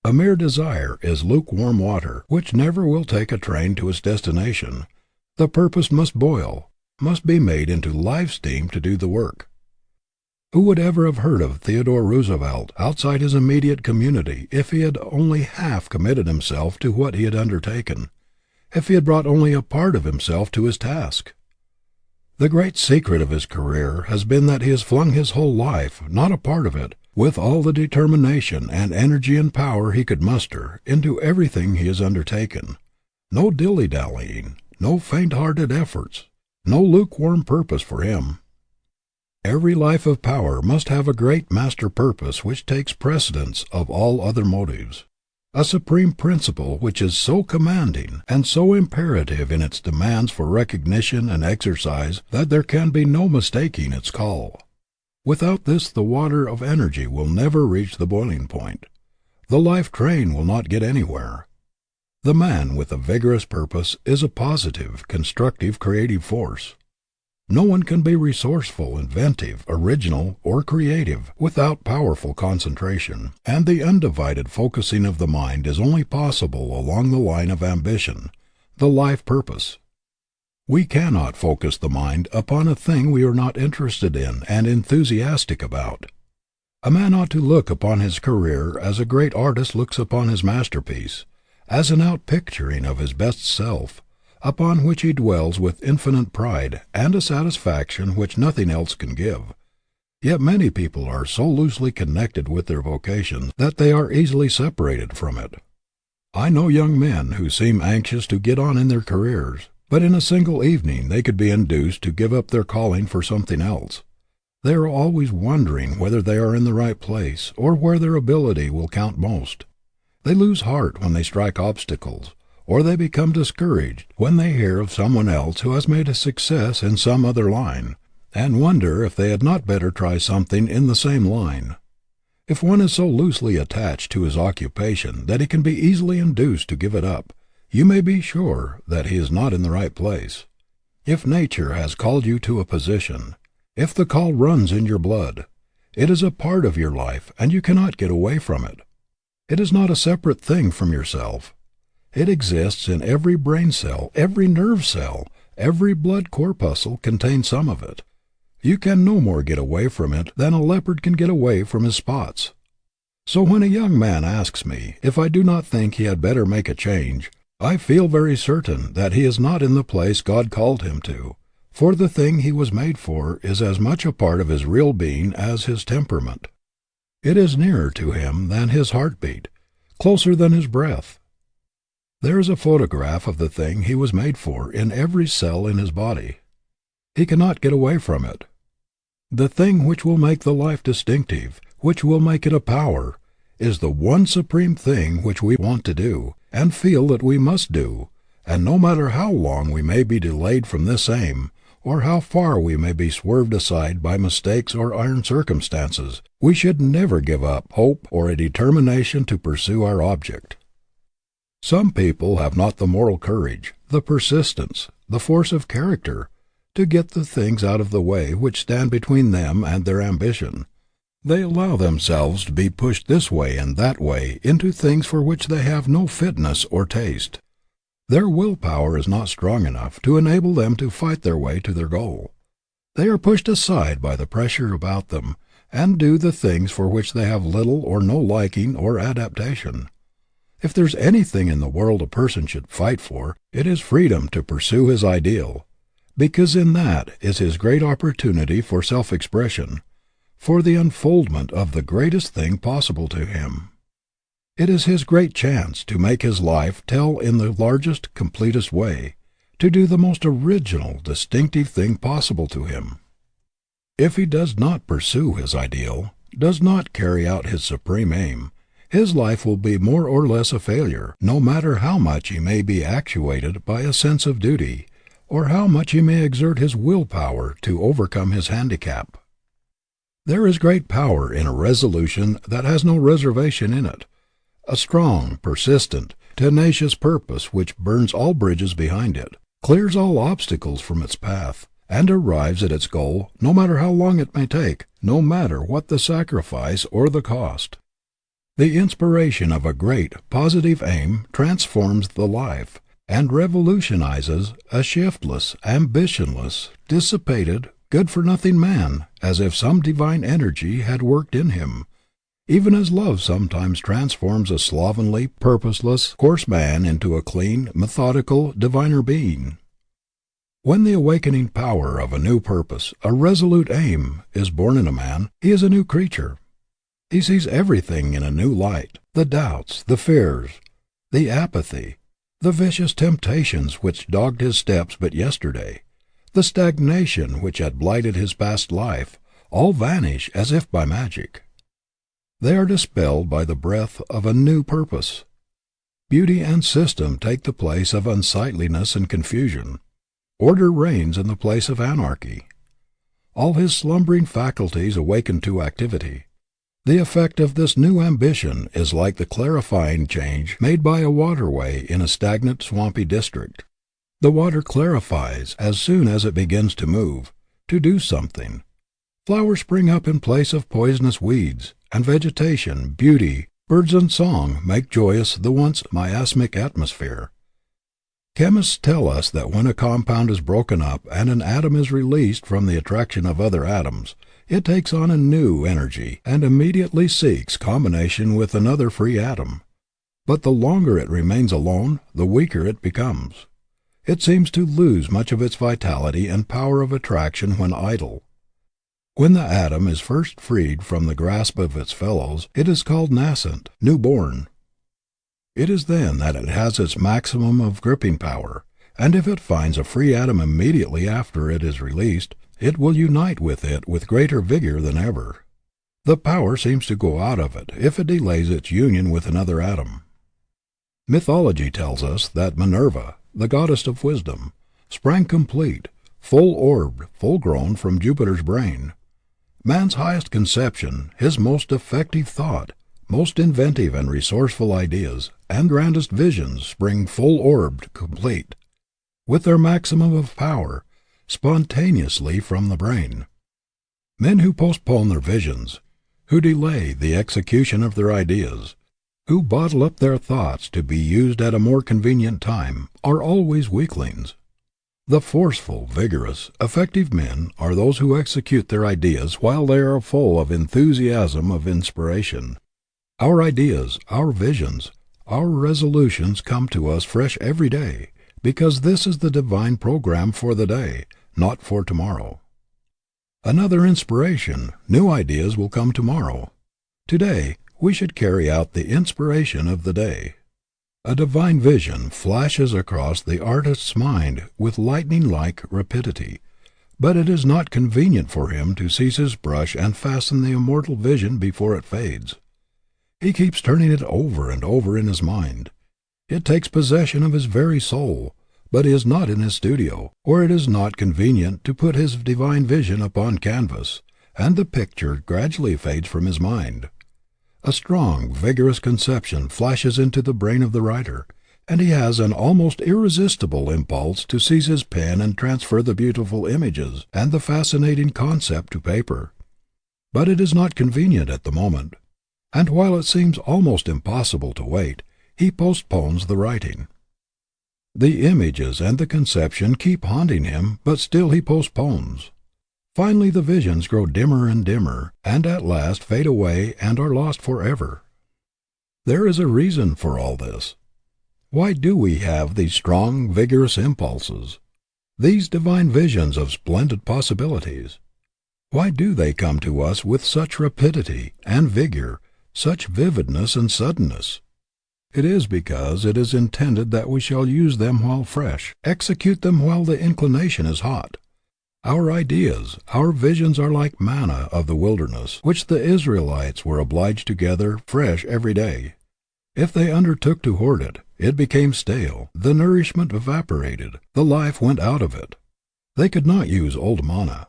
A mere desire is lukewarm water, which never will take a train to its destination. The purpose must boil, must be made into live steam to do the work. Who would ever have heard of Theodore Roosevelt outside his immediate community if he had only half committed himself to what he had undertaken, if he had brought only a part of himself to his task? The great secret of his career has been that he has flung his whole life, not a part of it, with all the determination and energy and power he could muster, into everything he has undertaken. No dilly-dallying, no faint-hearted efforts, no lukewarm purpose for him. Every life of power must have a great master purpose which takes precedence of all other motives, a supreme principle which is so commanding and so imperative in its demands for recognition and exercise that there can be no mistaking its call. Without this the water of energy will never reach the boiling point. The life train will not get anywhere. The man with a vigorous purpose is a positive, constructive, creative force. No one can be resourceful, inventive, original, or creative without powerful concentration, and the undivided focusing of the mind is only possible along the line of ambition, the life purpose. We cannot focus the mind upon a thing we are not interested in and enthusiastic about. A man ought to look upon his career as a great artist looks upon his masterpiece, as an outpicturing of his best self, upon which he dwells with infinite pride and a satisfaction which nothing else can give. Yet many people are so loosely connected with their vocation that they are easily separated from it. I know young men who seem anxious to get on in their careers, but in a single evening they could be induced to give up their calling for something else. They are always wondering whether they are in the right place, or where their ability will count most. They lose heart when they strike obstacles, or they become discouraged when they hear of someone else who has made a success in some other line, and wonder if they had not better try something in the same line. If one is so loosely attached to his occupation that he can be easily induced to give it up, you may be sure that he is not in the right place. If nature has called you to a position, if the call runs in your blood, it is a part of your life and you cannot get away from it. It is not a separate thing from yourself. It exists in every brain cell, every nerve cell, every blood corpuscle contains some of it. You can no more get away from it than a leopard can get away from his spots. So when a young man asks me if I do not think he had better make a change, I feel very certain that he is not in the place God called him to, for the thing he was made for is as much a part of his real being as his temperament. It is nearer to him than his heartbeat, closer than his breath. There is a photograph of the thing he was made for in every cell in his body. He cannot get away from it. The thing which will make the life distinctive, which will make it a power, is the one supreme thing which we want to do, and feel that we must do, and no matter how long we may be delayed from this aim, or how far we may be swerved aside by mistakes or iron circumstances, we should never give up hope or a determination to pursue our object. Some people have not the moral courage, the persistence, the force of character, to get the things out of the way which stand between them and their ambition. They allow themselves to be pushed this way and that way into things for which they have no fitness or taste. Their willpower is not strong enough to enable them to fight their way to their goal. They are pushed aside by the pressure about them, and do the things for which they have little or no liking or adaptation. If there's anything in the world a person should fight for, it is freedom to pursue his ideal, because in that is his great opportunity for self-expression, for the unfoldment of the greatest thing possible to him. It is his great chance to make his life tell in the largest, completest way, to do the most original, distinctive thing possible to him. If he does not pursue his ideal, does not carry out his supreme aim, his life will be more or less a failure, no matter how much he may be actuated by a sense of duty, or how much he may exert his willpower to overcome his handicap. There is great power in a resolution that has no reservation in it, a strong, persistent, tenacious purpose which burns all bridges behind it, clears all obstacles from its path, and arrives at its goal no matter how long it may take, no matter what the sacrifice or the cost. The inspiration of a great, positive aim transforms the life, and revolutionizes a shiftless, ambitionless, dissipated, good-for-nothing man, as if some divine energy had worked in him, even as love sometimes transforms a slovenly, purposeless, coarse man into a clean, methodical, diviner being. When the awakening power of a new purpose, a resolute aim, is born in a man, he is a new creature. He sees everything in a new light, the doubts, the fears, the apathy, the vicious temptations which dogged his steps but yesterday, the stagnation which had blighted his past life, all vanish as if by magic. They are dispelled by the breath of a new purpose. Beauty and system take the place of unsightliness and confusion. Order reigns in the place of anarchy. All his slumbering faculties awaken to activity. The effect of this new ambition is like the clarifying change made by a waterway in a stagnant, swampy district. The water clarifies as soon as it begins to move, to do something. Flowers spring up in place of poisonous weeds, and vegetation, beauty, birds and song make joyous the once miasmic atmosphere. Chemists tell us that when a compound is broken up and an atom is released from the attraction of other atoms, it takes on a new energy and immediately seeks combination with another free atom. But the longer it remains alone, the weaker it becomes. It seems to lose much of its vitality and power of attraction when idle. When the atom is first freed from the grasp of its fellows, it is called nascent, newborn. It is then that it has its maximum of gripping power, and if it finds a free atom immediately after it is released, it will unite with it with greater vigor than ever. The power seems to go out of it if it delays its union with another atom. Mythology tells us that Minerva, the goddess of wisdom, sprang complete, full-orbed, full-grown from Jupiter's brain. Man's highest conception, his most effective thought, most inventive and resourceful ideas, and grandest visions spring full-orbed, complete, with their maximum of power, spontaneously from the brain. Men who postpone their visions, who delay the execution of their ideas, who bottle up their thoughts to be used at a more convenient time, are always weaklings. The forceful, vigorous, effective men are those who execute their ideas while they are full of enthusiasm of inspiration. Our ideas, our visions, our resolutions come to us fresh every day, because this is the divine program for the day, not for tomorrow. Another inspiration, new ideas will come tomorrow. Today, we should carry out the inspiration of the day. A divine vision flashes across the artist's mind with lightning-like rapidity, but it is not convenient for him to seize his brush and fasten the immortal vision before it fades. He keeps turning it over and over in his mind. It takes possession of his very soul, but he is not in his studio, or it is not convenient to put his divine vision upon canvas, and the picture gradually fades from his mind. A strong, vigorous conception flashes into the brain of the writer, and he has an almost irresistible impulse to seize his pen and transfer the beautiful images and the fascinating concept to paper. But it is not convenient at the moment, and while it seems almost impossible to wait, he postpones the writing. The images and the conception keep haunting him, but still he postpones. Finally the visions grow dimmer and dimmer, and at last fade away and are lost forever. There is a reason for all this. Why do we have these strong, vigorous impulses, these divine visions of splendid possibilities? Why do they come to us with such rapidity and vigor, such vividness and suddenness? It is because it is intended that we shall use them while fresh, execute them while the inclination is hot. Our ideas, our visions are like manna of the wilderness, which the Israelites were obliged to gather fresh every day. If they undertook to hoard it, it became stale, the nourishment evaporated, the life went out of it. They could not use old manna.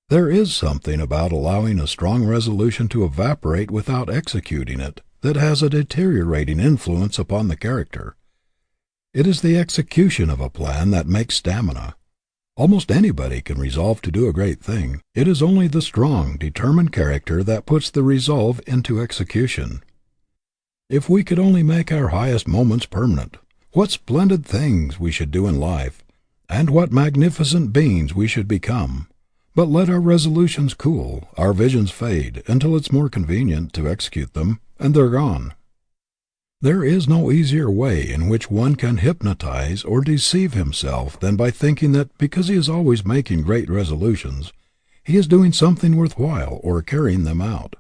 There is something about allowing a strong resolution to evaporate without executing it that has a deteriorating influence upon the character. It is the execution of a plan that makes stamina. Almost anybody can resolve to do a great thing. It is only the strong, determined character that puts the resolve into execution. If we could only make our highest moments permanent, what splendid things we should do in life, and what magnificent beings we should become. But let our resolutions cool, our visions fade, until it's more convenient to execute them, and they're gone. There is no easier way in which one can hypnotize or deceive himself than by thinking that because he is always making great resolutions, he is doing something worthwhile or carrying them out.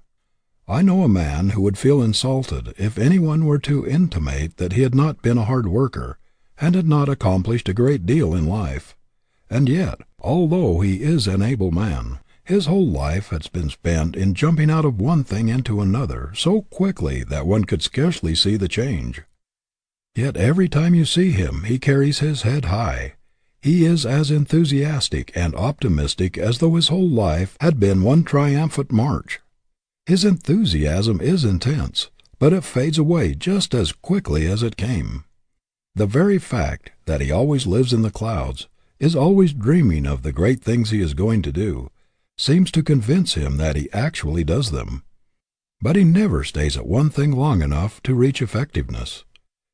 I know a man who would feel insulted if anyone were to intimate that he had not been a hard worker, and had not accomplished a great deal in life. And yet, although he is an able man, his whole life has been spent in jumping out of one thing into another so quickly that one could scarcely see the change. Yet every time you see him he carries his head high. He is as enthusiastic and optimistic as though his whole life had been one triumphant march. His enthusiasm is intense, but it fades away just as quickly as it came. The very fact that he always lives in the clouds, is always dreaming of the great things he is going to do, seems to convince him that he actually does them. But he never stays at one thing long enough to reach effectiveness.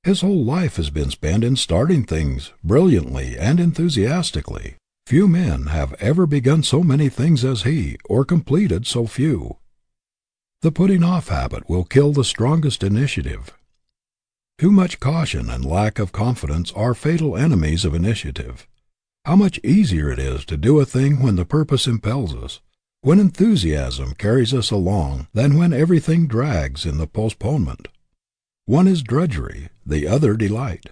His whole life has been spent in starting things brilliantly and enthusiastically. Few men have ever begun so many things as he, or completed so few. The putting off habit will kill the strongest initiative. Too much caution and lack of confidence are fatal enemies of initiative. How much easier it is to do a thing when the purpose impels us, when enthusiasm carries us along, than when everything drags in the postponement. One is drudgery, the other delight.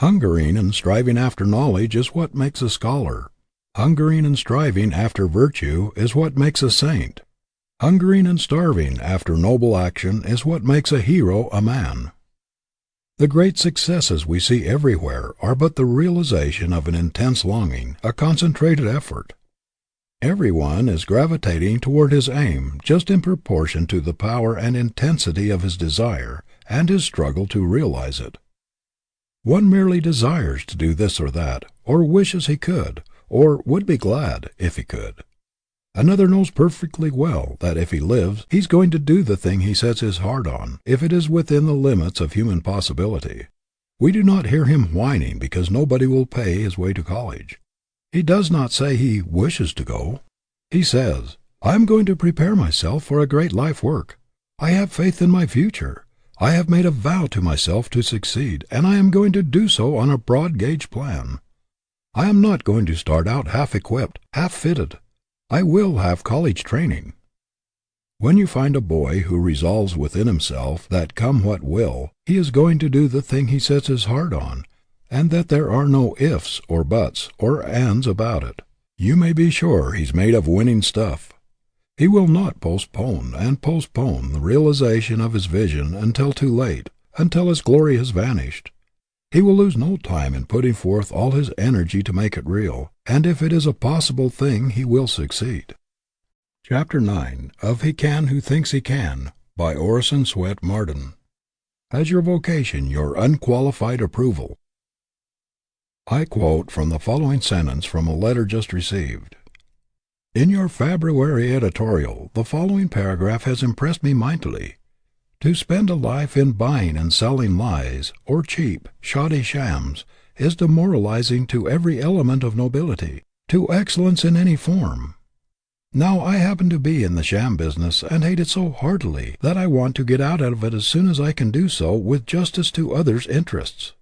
Hungering and striving after knowledge is what makes a scholar. Hungering and striving after virtue is what makes a saint. Hungering and starving after noble action is what makes a hero a man. The great successes we see everywhere are but the realization of an intense longing, a concentrated effort. Everyone is gravitating toward his aim just in proportion to the power and intensity of his desire and his struggle to realize it. One merely desires to do this or that, or wishes he could, or would be glad if he could. Another knows perfectly well that if he lives, he's going to do the thing he sets his heart on, if it is within the limits of human possibility. We do not hear him whining because nobody will pay his way to college. He does not say he wishes to go. He says, "I am going to prepare myself for a great life work. I have faith in my future. I have made a vow to myself to succeed, and I am going to do so on a broad gauge plan. I am not going to start out half equipped, half fitted. I will have college training." When you find a boy who resolves within himself that come what will, he is going to do the thing he sets his heart on, and that there are no ifs or buts or ands about it, you may be sure he's made of winning stuff. He will not postpone and postpone the realization of his vision until too late, until its glory has vanished. He will lose no time in putting forth all his energy to make it real, and if it is a possible thing, he will succeed. Chapter 9 of He Can Who Thinks He Can, by Orison Swett Marden. Has your vocation your unqualified approval? I quote from the following sentence from a letter just received. In your February editorial, the following paragraph has impressed me mightily. To spend a life in buying and selling lies, or cheap, shoddy shams, is demoralizing to every element of nobility, to excellence in any form. Now I happen to be in the sham business and hate it so heartily that I want to get out of it as soon as I can do so with justice to others' interests.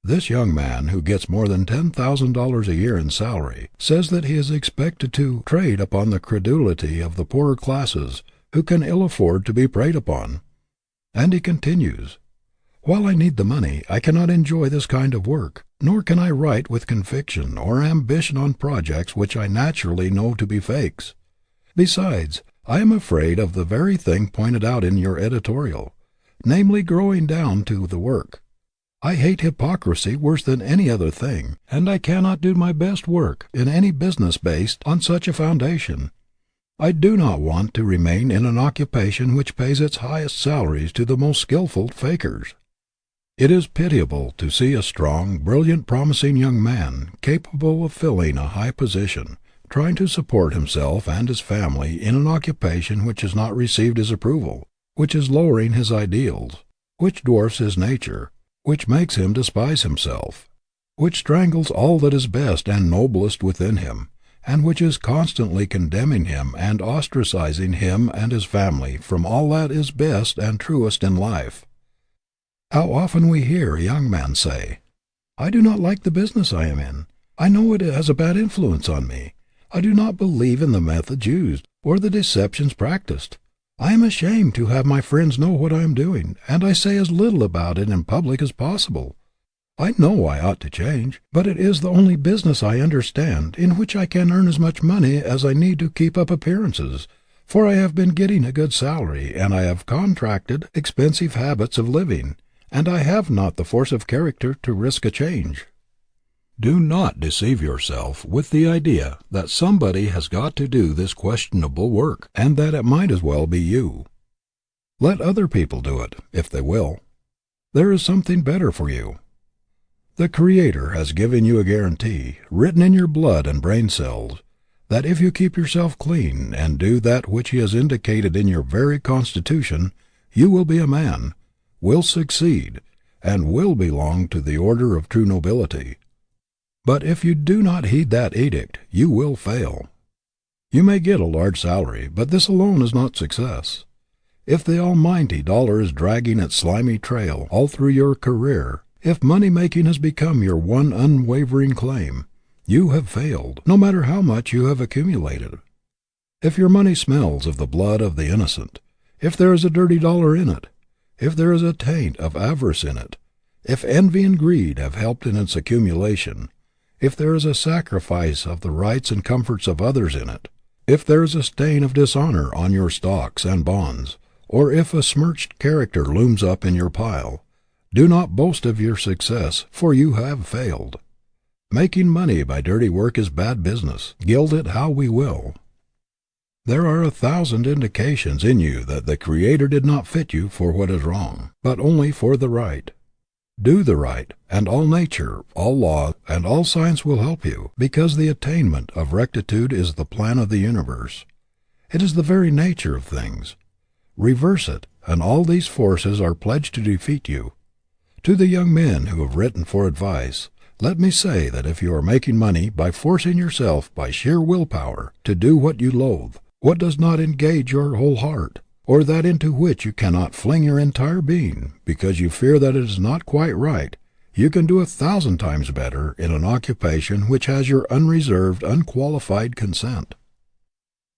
This young man, who gets more than $10,000 a year in salary, says that he is expected to trade upon the credulity of the poorer classes, who can ill afford to be preyed upon. And he continues, "While I need the money, I cannot enjoy this kind of work, nor can I write with conviction or ambition on projects which I naturally know to be fakes. Besides, I am afraid of the very thing pointed out in your editorial, namely growing down to the work. I hate hypocrisy worse than any other thing, and I cannot do my best work in any business based on such a foundation. I do not want to remain in an occupation which pays its highest salaries to the most skillful fakers. It is pitiable to see a strong, brilliant, promising young man, capable of filling a high position, trying to support himself and his family in an occupation which has not received his approval, which is lowering his ideals, which dwarfs his nature, which makes him despise himself, which strangles all that is best and noblest within him, and which is constantly condemning him and ostracizing him and his family from all that is best and truest in life. How often we hear a young man say, 'I do not like the business I am in. I know it has a bad influence on me. I do not believe in the methods used, or the deceptions practiced. I am ashamed to have my friends know what I am doing, and I say as little about it in public as possible. I know I ought to change, but it is the only business I understand in which I can earn as much money as I need to keep up appearances, for I have been getting a good salary, and I have contracted expensive habits of living, and I have not the force of character to risk a change.' Do not deceive yourself with the idea that somebody has got to do this questionable work, and that it might as well be you. Let other people do it, if they will. There is something better for you. The Creator has given you a guarantee, written in your blood and brain cells, that if you keep yourself clean and do that which He has indicated in your very constitution, you will be a man, will succeed, and will belong to the order of true nobility. But if you do not heed that edict, you will fail. You may get a large salary, but this alone is not success. If the almighty dollar is dragging its slimy trail all through your career, if money-making has become your one unwavering claim, you have failed, no matter how much you have accumulated. If your money smells of the blood of the innocent, if there is a dirty dollar in it, if there is a taint of avarice in it, if envy and greed have helped in its accumulation, if there is a sacrifice of the rights and comforts of others in it, if there is a stain of dishonor on your stocks and bonds, or if a smirched character looms up in your pile, do not boast of your success, for you have failed. Making money by dirty work is bad business, gild it how we will. There are 1,000 indications in you that the Creator did not fit you for what is wrong, but only for the right. Do the right, and all nature, all law, and all science will help you, because the attainment of rectitude is the plan of the universe. It is the very nature of things. Reverse it, and all these forces are pledged to defeat you. To the young men who have written for advice, let me say that if you are making money by forcing yourself by sheer willpower to do what you loathe, what does not engage your whole heart, or that into which you cannot fling your entire being, because you fear that it is not quite right, you can do 1,000 times better in an occupation which has your unreserved, unqualified consent.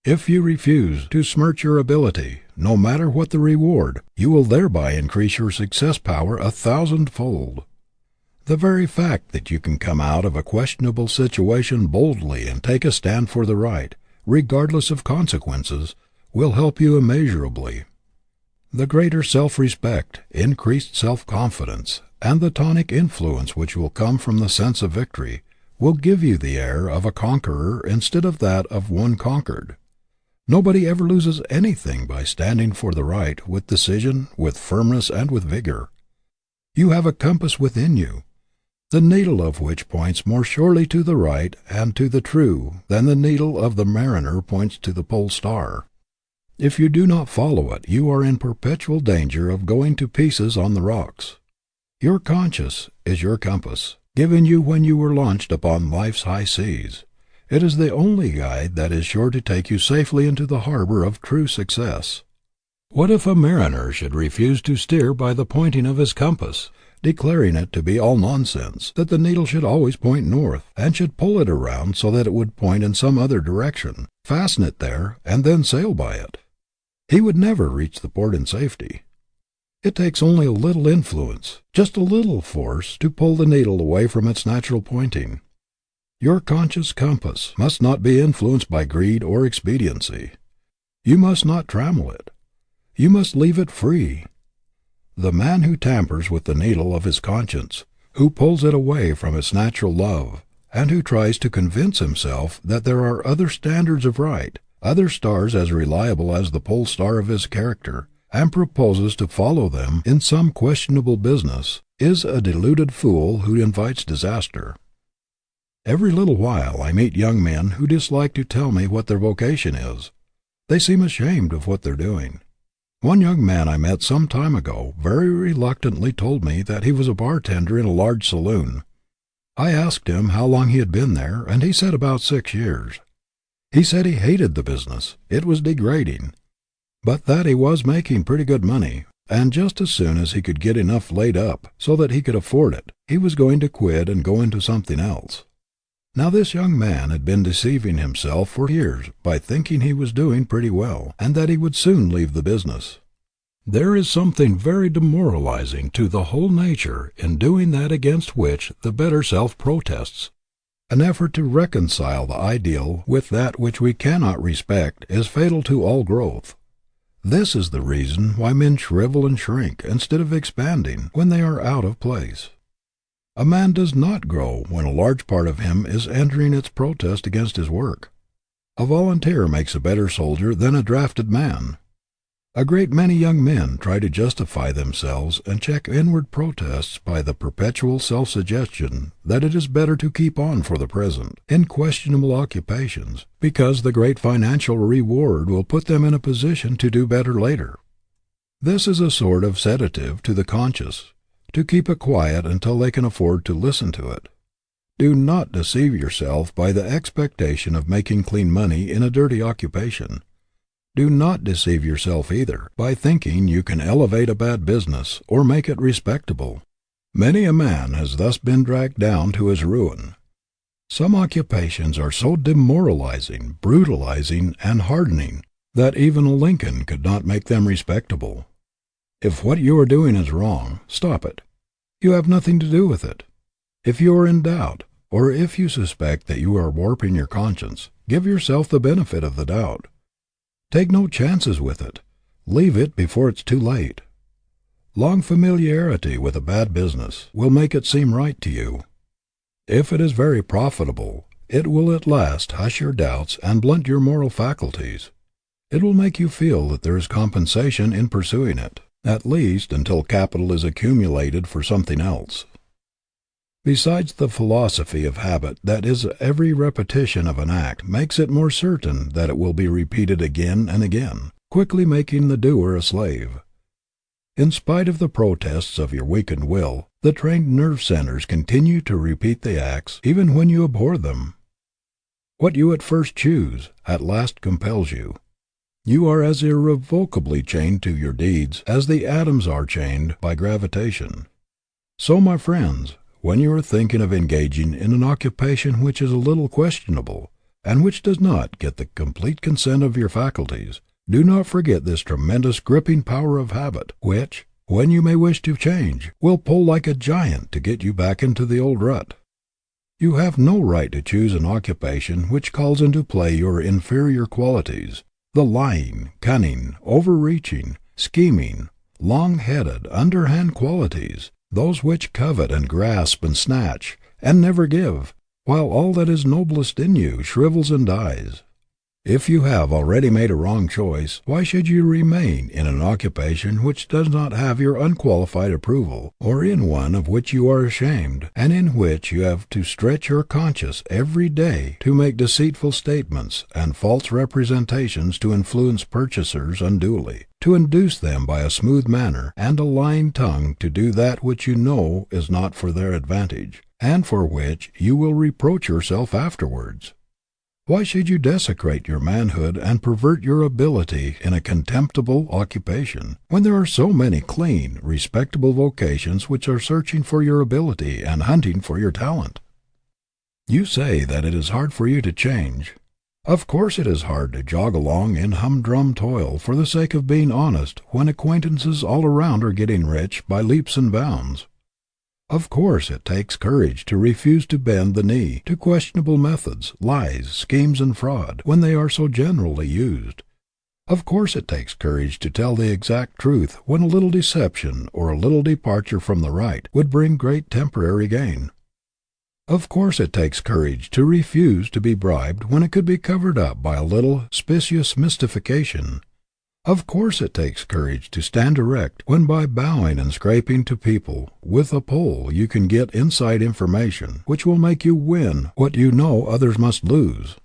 If you refuse to smirch your ability, no matter what the reward, you will thereby increase your success power 1,000-fold. The very fact that you can come out of a questionable situation boldly and take a stand for the right, regardless of consequences, will help you immeasurably. The greater self-respect, increased self-confidence, and the tonic influence which will come from the sense of victory will give you the air of a conqueror instead of that of one conquered. Nobody ever loses anything by standing for the right with decision, with firmness, and with vigor. You have a compass within you, the needle of which points more surely to the right and to the true than the needle of the mariner points to the pole star. If you do not follow it, you are in perpetual danger of going to pieces on the rocks. Your conscience is your compass, given you when you were launched upon life's high seas. It is the only guide that is sure to take you safely into the harbor of true success. What if a mariner should refuse to steer by the pointing of his compass, declaring it to be all nonsense, that the needle should always point north, and should pull it around so that it would point in some other direction, fasten it there, and then sail by it? He would never reach the port in safety. It takes only a little influence, just a little force, to pull the needle away from its natural pointing. Your conscious compass must not be influenced by greed or expediency. You must not trammel it. You must leave it free. The man who tampers with the needle of his conscience, who pulls it away from its natural love, and who tries to convince himself that there are other standards of right, other stars as reliable as the pole star of his character, and proposes to follow them in some questionable business, is a deluded fool who invites disaster. Every little while I meet young men who dislike to tell me what their vocation is. They seem ashamed of what they're doing. One young man I met some time ago very reluctantly told me that he was a bartender in a large saloon. I asked him how long he had been there, and he said about 6 years. He said he hated the business, it was degrading, but that he was making pretty good money, and just as soon as he could get enough laid up so that he could afford it, he was going to quit and go into something else. Now this young man had been deceiving himself for years by thinking he was doing pretty well, and that he would soon leave the business. There is something very demoralizing to the whole nature in doing that against which the better self protests. An effort to reconcile the ideal with that which we cannot respect is fatal to all growth. This is the reason why men shrivel and shrink instead of expanding when they are out of place. A man does not grow when a large part of him is entering its protest against his work. A volunteer makes a better soldier than a drafted man. A great many young men try to justify themselves and check inward protests by the perpetual self-suggestion that it is better to keep on for the present, in questionable occupations, because the great financial reward will put them in a position to do better later. This is a sort of sedative to the conscience, to keep it quiet until they can afford to listen to it. Do not deceive yourself by the expectation of making clean money in a dirty occupation. Do not deceive yourself either by thinking you can elevate a bad business or make it respectable. Many a man has thus been dragged down to his ruin. Some occupations are so demoralizing, brutalizing, and hardening that even a Lincoln could not make them respectable. If what you are doing is wrong, stop it. You have nothing to do with it. If you are in doubt, or if you suspect that you are warping your conscience, give yourself the benefit of the doubt. Take no chances with it. Leave it before it's too late. Long familiarity with a bad business will make it seem right to you. If it is very profitable, it will at last hush your doubts and blunt your moral faculties. It will make you feel that there is compensation in pursuing it, at least until capital is accumulated for something else. Besides, the philosophy of habit that is every repetition of an act makes it more certain that it will be repeated again and again, quickly making the doer a slave. In spite of the protests of your weakened will, the trained nerve centers continue to repeat the acts even when you abhor them. What you at first choose, at last compels you. You are as irrevocably chained to your deeds as the atoms are chained by gravitation. So, my friends, when you are thinking of engaging in an occupation which is a little questionable, and which does not get the complete consent of your faculties, do not forget this tremendous gripping power of habit, which, when you may wish to change, will pull like a giant to get you back into the old rut. You have no right to choose an occupation which calls into play your inferior qualities, the lying, cunning, overreaching, scheming, long-headed, underhand qualities, those which covet and grasp and snatch, and never give, while all that is noblest in you shrivels and dies. If you have already made a wrong choice, why should you remain in an occupation which does not have your unqualified approval, or in one of which you are ashamed, and in which you have to stretch your conscience every day to make deceitful statements and false representations to influence purchasers unduly, to induce them by a smooth manner and a lying tongue to do that which you know is not for their advantage, and for which you will reproach yourself afterwards? Why should you desecrate your manhood and pervert your ability in a contemptible occupation, when there are so many clean, respectable vocations which are searching for your ability and hunting for your talent? You say that it is hard for you to change. Of course it is hard to jog along in humdrum toil for the sake of being honest when acquaintances all around are getting rich by leaps and bounds. Of course it takes courage to refuse to bend the knee to questionable methods, lies, schemes, and fraud, when they are so generally used. Of course it takes courage to tell the exact truth when a little deception or a little departure from the right would bring great temporary gain. Of course it takes courage to refuse to be bribed when it could be covered up by a little specious mystification. Of course it takes courage to stand erect when by bowing and scraping to people with a pole you can get inside information which will make you win what you know others must lose.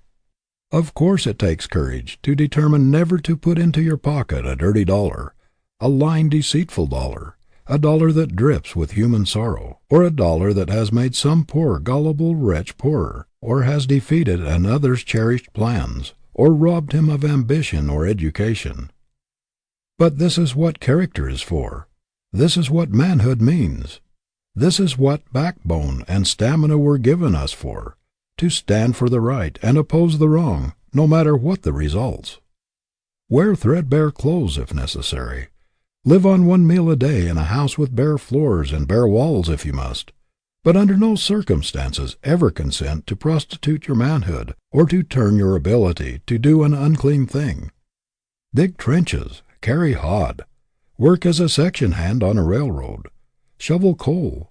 Of course it takes courage to determine never to put into your pocket a dirty dollar, a lying, deceitful dollar, a dollar that drips with human sorrow, or a dollar that has made some poor gullible wretch poorer, or has defeated another's cherished plans, or robbed him of ambition or education. But this is what character is for. This is what manhood means. This is what backbone and stamina were given us for, to stand for the right and oppose the wrong, no matter what the results. Wear threadbare clothes if necessary. Live on one meal a day in a house with bare floors and bare walls if you must, but under no circumstances ever consent to prostitute your manhood or to turn your ability to do an unclean thing. Dig trenches. Carry hod, work as a section hand on a railroad, shovel coal,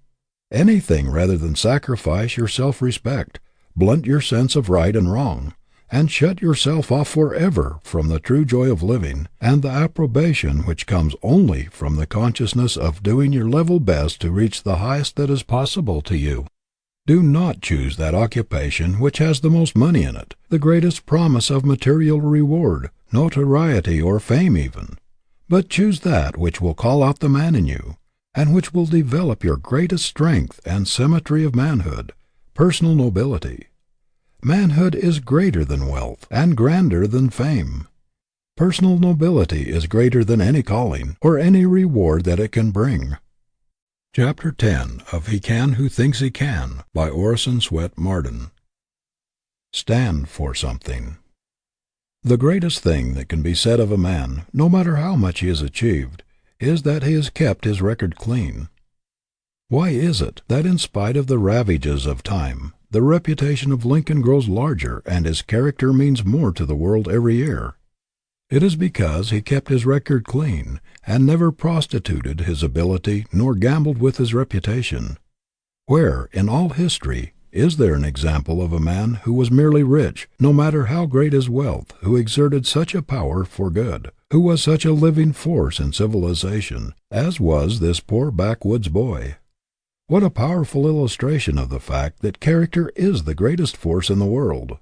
Anything rather than sacrifice your self-respect, blunt your sense of right and wrong, and shut yourself off forever from the true joy of living and the approbation which comes only from the consciousness of doing your level best to reach the highest that is possible to you. Do not choose that occupation which has the most money in it, the greatest promise of material reward, notoriety, or fame even, but choose that which will call out the man in you, and which will develop your greatest strength and symmetry of manhood, personal nobility. Manhood is greater than wealth, and grander than fame. Personal nobility is greater than any calling, or any reward that it can bring. Chapter 10 of He Can Who Thinks He Can, by Orison Swett Marden. Stand for something. The greatest thing that can be said of a man, no matter how much he has achieved, is that he has kept his record clean. Why is it that in spite of the ravages of time, the reputation of Lincoln grows larger and his character means more to the world every year? It is because he kept his record clean and never prostituted his ability nor gambled with his reputation. Where, in all history, is there an example of a man who was merely rich, no matter how great his wealth, who exerted such a power for good, who was such a living force in civilization, as was this poor backwoods boy? What a powerful illustration of the fact that character is the greatest force in the world.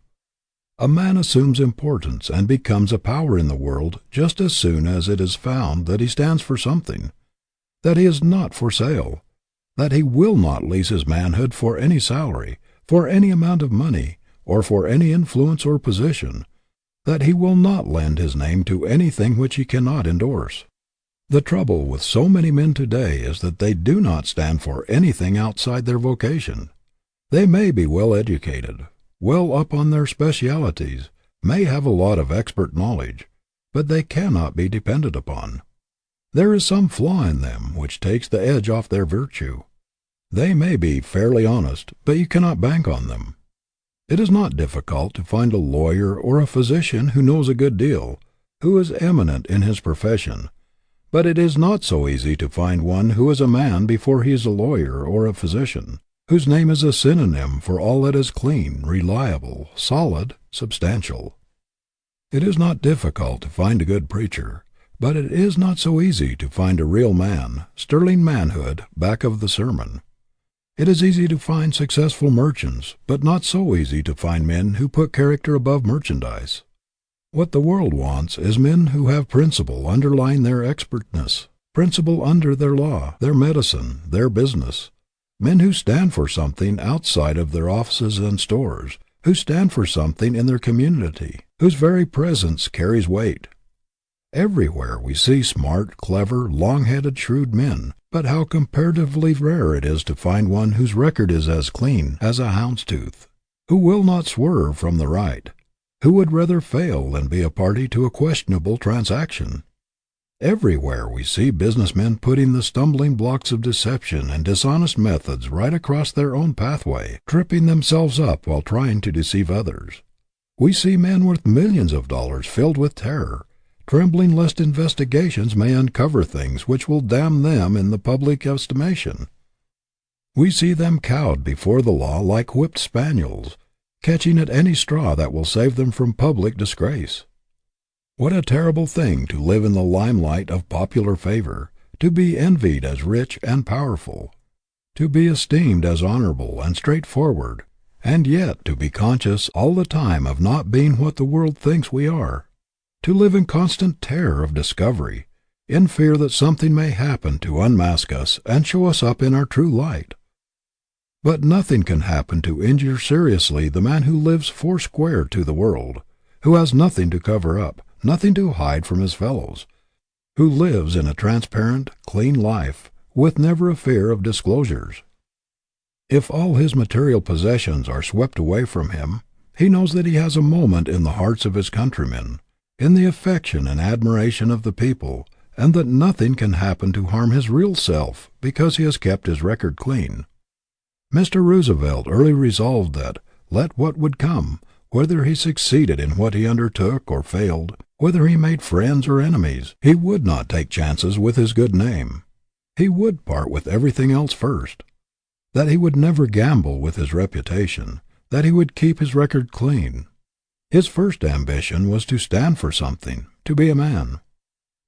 A man assumes importance and becomes a power in the world just as soon as it is found that he stands for something, that he is not for sale, that he will not lease his manhood for any salary, for any amount of money, or for any influence or position, that he will not lend his name to anything which he cannot endorse. The trouble with so many men today is that they do not stand for anything outside their vocation. They may be well educated, well up on their specialities, may have a lot of expert knowledge, but they cannot be depended upon. There is some flaw in them which takes the edge off their virtue. They may be fairly honest, but you cannot bank on them. It is not difficult to find a lawyer or a physician who knows a good deal, who is eminent in his profession, but it is not so easy to find one who is a man before he is a lawyer or a physician, whose name is a synonym for all that is clean, reliable, solid, substantial. It is not difficult to find a good preacher, but it is not so easy to find a real man, sterling manhood, back of the sermon. It is easy to find successful merchants, but not so easy to find men who put character above merchandise. What the world wants is men who have principle underlying their expertness, principle under their law, their medicine, their business, men who stand for something outside of their offices and stores, who stand for something in their community, whose very presence carries weight. Everywhere we see smart, clever, long-headed, shrewd men, but how comparatively rare it is to find one whose record is as clean as a hound's tooth, who will not swerve from the right, who would rather fail than be a party to a questionable transaction. Everywhere we see businessmen putting the stumbling blocks of deception and dishonest methods right across their own pathway, tripping themselves up while trying to deceive others. We see men worth millions of dollars filled with terror, trembling lest investigations may uncover things which will damn them in the public estimation. We see them cowed before the law like whipped spaniels, catching at any straw that will save them from public disgrace. What a terrible thing to live in the limelight of popular favor, to be envied as rich and powerful, to be esteemed as honorable and straightforward, and yet to be conscious all the time of not being what the world thinks we are. To live in constant terror of discovery, in fear that something may happen to unmask us and show us up in our true light. But nothing can happen to injure seriously the man who lives foursquare to the world, who has nothing to cover up, nothing to hide from his fellows, who lives in a transparent, clean life, with never a fear of disclosures. If all his material possessions are swept away from him, he knows that he has a moment in the hearts of his countrymen, in the affection and admiration of the people, and that nothing can happen to harm his real self because he has kept his record clean. Mr. Roosevelt early resolved that, let what would come, whether he succeeded in what he undertook or failed, whether he made friends or enemies, he would not take chances with his good name. He would part with everything else first. that he would never gamble with his reputation, that he would keep his record clean. His first ambition was to stand for something, to be a man.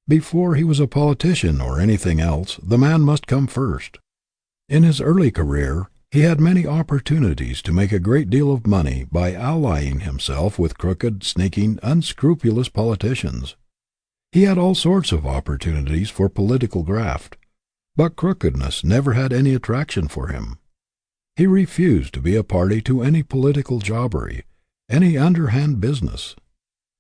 Before he was a politician or anything else, the man must come first. In his early career, he had many opportunities to make a great deal of money by allying himself with crooked, sneaking, unscrupulous politicians. He had all sorts of opportunities for political graft, but crookedness never had any attraction for him. He refused to be a party to any political jobbery, any underhand business.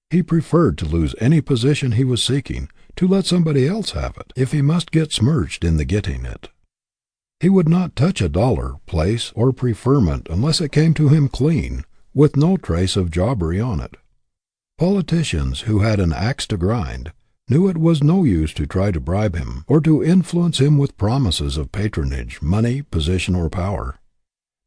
He preferred to lose any position he was seeking, to let somebody else have it, if he must get smirched in the getting it. He would not touch a dollar, place, or preferment unless it came to him clean, with no trace of jobbery on it. Politicians who had an axe to grind knew it was no use to try to bribe him, or to influence him with promises of patronage, money, position, or power.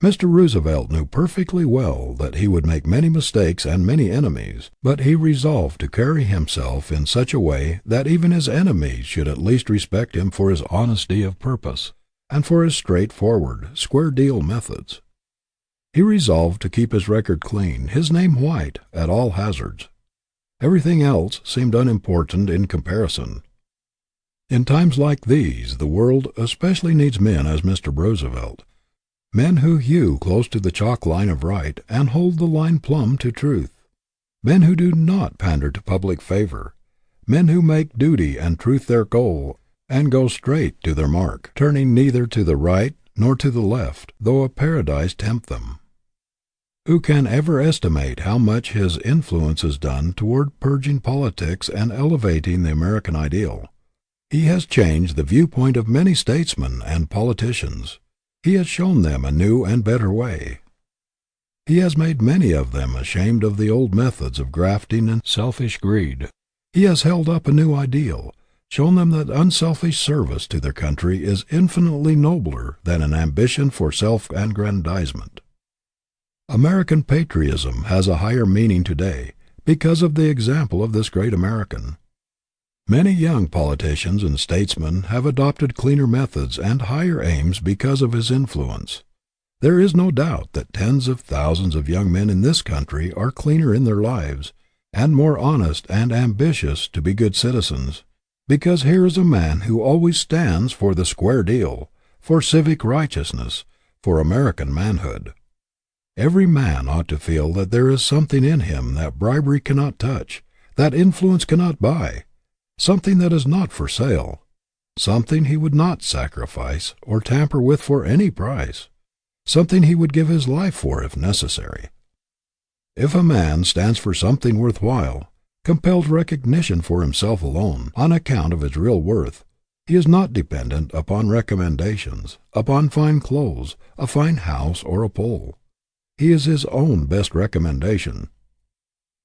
Mr. Roosevelt knew perfectly well that he would make many mistakes and many enemies, but he resolved to carry himself in such a way that even his enemies should at least respect him for his honesty of purpose, and for his straightforward, square-deal methods. He resolved to keep his record clean, his name white, at all hazards. Everything else seemed unimportant in comparison. In times like these, the world especially needs men as Mr. Roosevelt, men who hew close to the chalk line of right and hold the line plumb to truth, men who do not pander to public favor, men who make duty and truth their goal and go straight to their mark, turning neither to the right nor to the left, though a paradise tempt them. Who can ever estimate how much his influence has done toward purging politics and elevating the American ideal? He has changed the viewpoint of many statesmen and politicians. He has shown them a new and better way. He has made many of them ashamed of the old methods of grafting and selfish greed. He has held up a new ideal, shown them that unselfish service to their country is infinitely nobler than an ambition for self-aggrandizement. American patriotism has a higher meaning today because of the example of this great American. Many young politicians and statesmen have adopted cleaner methods and higher aims because of his influence. There is no doubt that tens of thousands of young men in this country are cleaner in their lives, and more honest and ambitious to be good citizens, because here is a man who always stands for the square deal, for civic righteousness, for American manhood. Every man ought to feel that there is something in him that bribery cannot touch, that influence cannot buy, something that is not for sale, something he would not sacrifice or tamper with for any price, something he would give his life for if necessary. If a man stands for something worthwhile, compels recognition for himself alone, on account of his real worth, he is not dependent upon recommendations, upon fine clothes, a fine house, or a pull. He is his own best recommendation.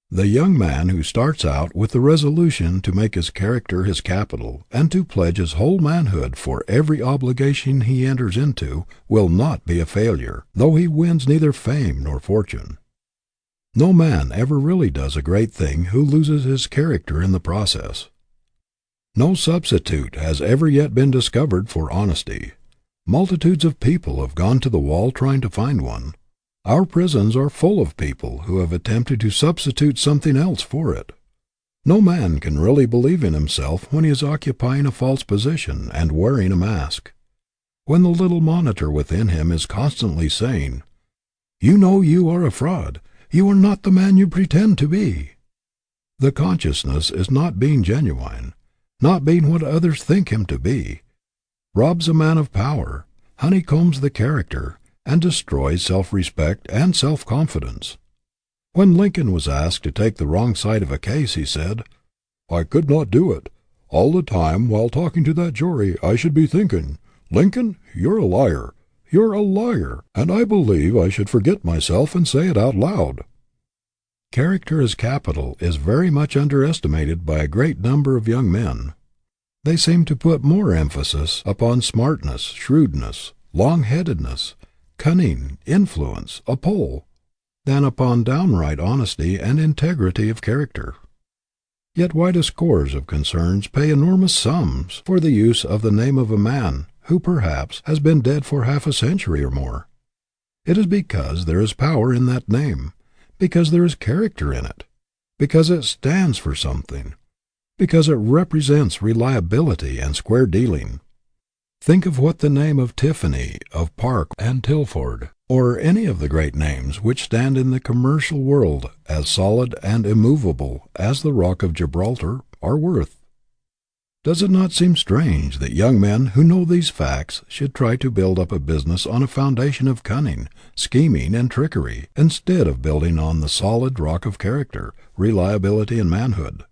The young man who starts out with the resolution to make his character his capital and to pledge his whole manhood for every obligation he enters into will not be a failure, though he wins neither fame nor fortune. No man ever really does a great thing who loses his character in the process. No substitute has ever yet been discovered for honesty. Multitudes of people have gone to the wall trying to find one. Our prisons are full of people who have attempted to substitute something else for it. No man can really believe in himself when he is occupying a false position and wearing a mask. When the little monitor within him is constantly saying, "You know you are a fraud. You are not the man you pretend to be." The consciousness is not being genuine, not being what others think him to be, robs a man of power, honeycombs the character, and destroys self-respect and self-confidence. When Lincoln was asked to take the wrong side of a case, he said, "I could not do it. All the time while talking to that jury I should be thinking, 'Lincoln, you're a liar. You're a liar,' and I believe I should forget myself and say it out loud." Character as capital is very much underestimated by a great number of young men. They seem to put more emphasis upon smartness, shrewdness, long-headedness, cunning, influence, a pull, than upon downright honesty and integrity of character. Yet why do scores of concerns pay enormous sums for the use of the name of a man who perhaps has been dead for half a century or more. It is because there is power in that name, because there is character in it, because it stands for something, because it represents reliability and square dealing. Think of what the name of Tiffany, of Park and Tilford, or any of the great names which stand in the commercial world as solid and immovable as the Rock of Gibraltar are worth. Does it not seem strange that young men who know these facts should try to build up a business on a foundation of cunning, scheming, and trickery, instead of building on the solid rock of character, reliability, and manhood?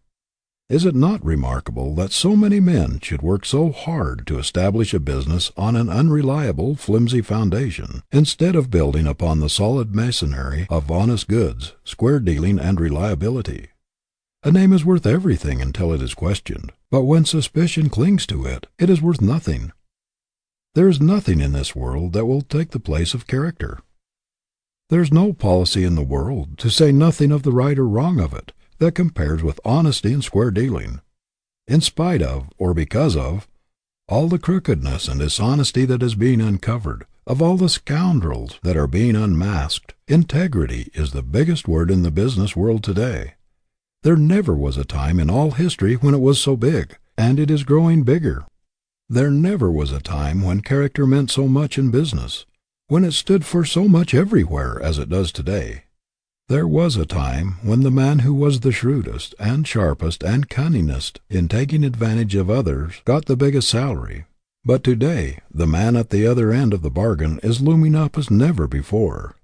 Is it not remarkable that so many men should work so hard to establish a business on an unreliable, flimsy foundation, instead of building upon the solid masonry of honest goods, square dealing, and reliability? A name is worth everything until it is questioned, but when suspicion clings to it, it is worth nothing. There is nothing in this world that will take the place of character. There is no policy in the world, to say nothing of the right or wrong of it, that compares with honesty and square dealing. In spite of, or because of, all the crookedness and dishonesty that is being uncovered, of all the scoundrels that are being unmasked, integrity is the biggest word in the business world today. There never was a time in all history when it was so big, and it is growing bigger. There never was a time when character meant so much in business, when it stood for so much everywhere as it does today. There was a time when the man who was the shrewdest and sharpest and cunningest in taking advantage of others got the biggest salary. But today the man at the other end of the bargain is looming up as never before.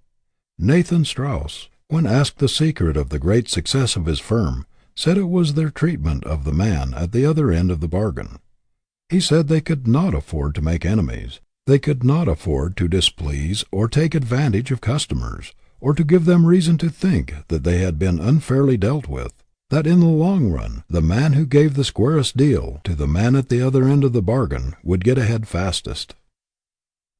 Nathan Strauss, when asked the secret of the great success of his firm, said it was their treatment of the man at the other end of the bargain. He said they could not afford to make enemies, they could not afford to displease or take advantage of customers, or to give them reason to think that they had been unfairly dealt with, that in the long run the man who gave the squarest deal to the man at the other end of the bargain would get ahead fastest.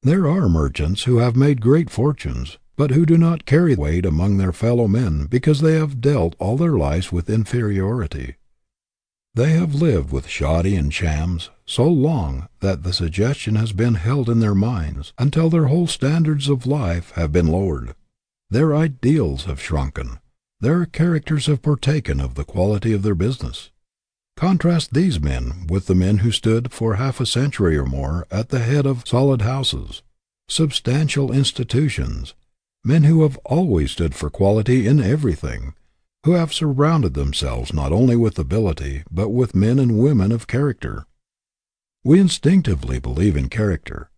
There are merchants who have made great fortunes, but who do not carry weight among their fellow men because they have dealt all their lives with inferiority. They have lived with shoddy and shams so long that the suggestion has been held in their minds until their whole standards of life have been lowered. Their ideals have shrunken. Their characters have partaken of the quality of their business. Contrast these men with the men who stood for half a century or more at the head of solid houses, substantial institutions, men who have always stood for quality in everything, who have surrounded themselves not only with ability, but with men and women of character. We instinctively believe in character.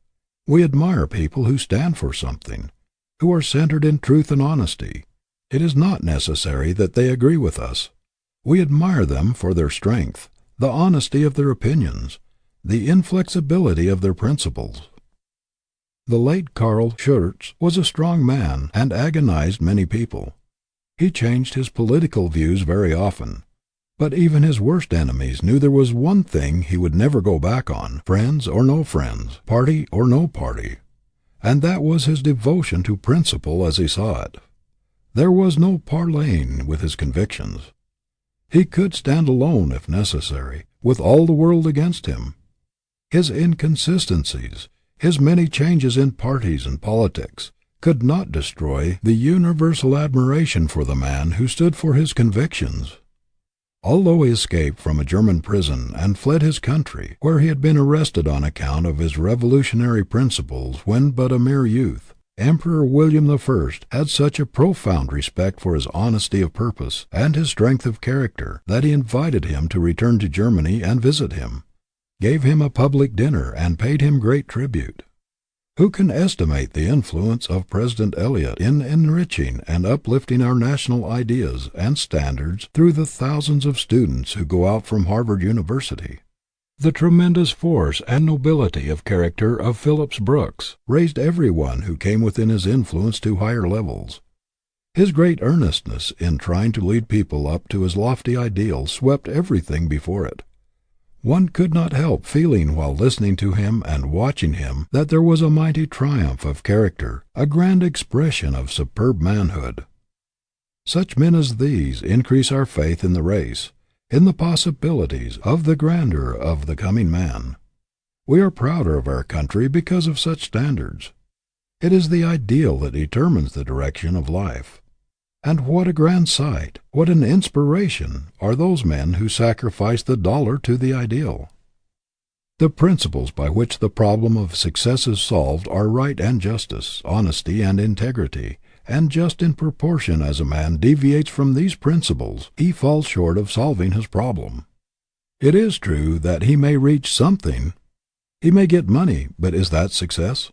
We admire people who stand for something, who are centered in truth and honesty. It is not necessary that they agree with us. We admire them for their strength, the honesty of their opinions, the inflexibility of their principles. The late Carl Schurz was a strong man and agonized many people. He changed his political views very often, but even his worst enemies knew there was one thing he would never go back on, friends or no friends, party or no party, and that was his devotion to principle as he saw it. There was no parleying with his convictions. He could stand alone, if necessary, with all the world against him. His inconsistencies, his many changes in parties and politics, could not destroy the universal admiration for the man who stood for his convictions. Although he escaped from a German prison and fled his country, where he had been arrested on account of his revolutionary principles when but a mere youth, Emperor William I had such a profound respect for his honesty of purpose and his strength of character that he invited him to return to Germany and visit him, gave him a public dinner, and paid him great tribute. Who can estimate the influence of President Eliot in enriching and uplifting our national ideas and standards through the thousands of students who go out from Harvard University? The tremendous force and nobility of character of Phillips Brooks raised everyone who came within his influence to higher levels. His great earnestness in trying to lead people up to his lofty ideals swept everything before it. One could not help feeling while listening to him and watching him that there was a mighty triumph of character, a grand expression of superb manhood. Such men as these increase our faith in the race, in the possibilities of the grandeur of the coming man. We are prouder of our country because of such standards. It is the ideal that determines the direction of life. And what a grand sight, what an inspiration, are those men who sacrifice the dollar to the ideal. The principles by which the problem of success is solved are right and justice, honesty and integrity, and just in proportion as a man deviates from these principles, he falls short of solving his problem. It is true that he may reach something. He may get money, but is that success?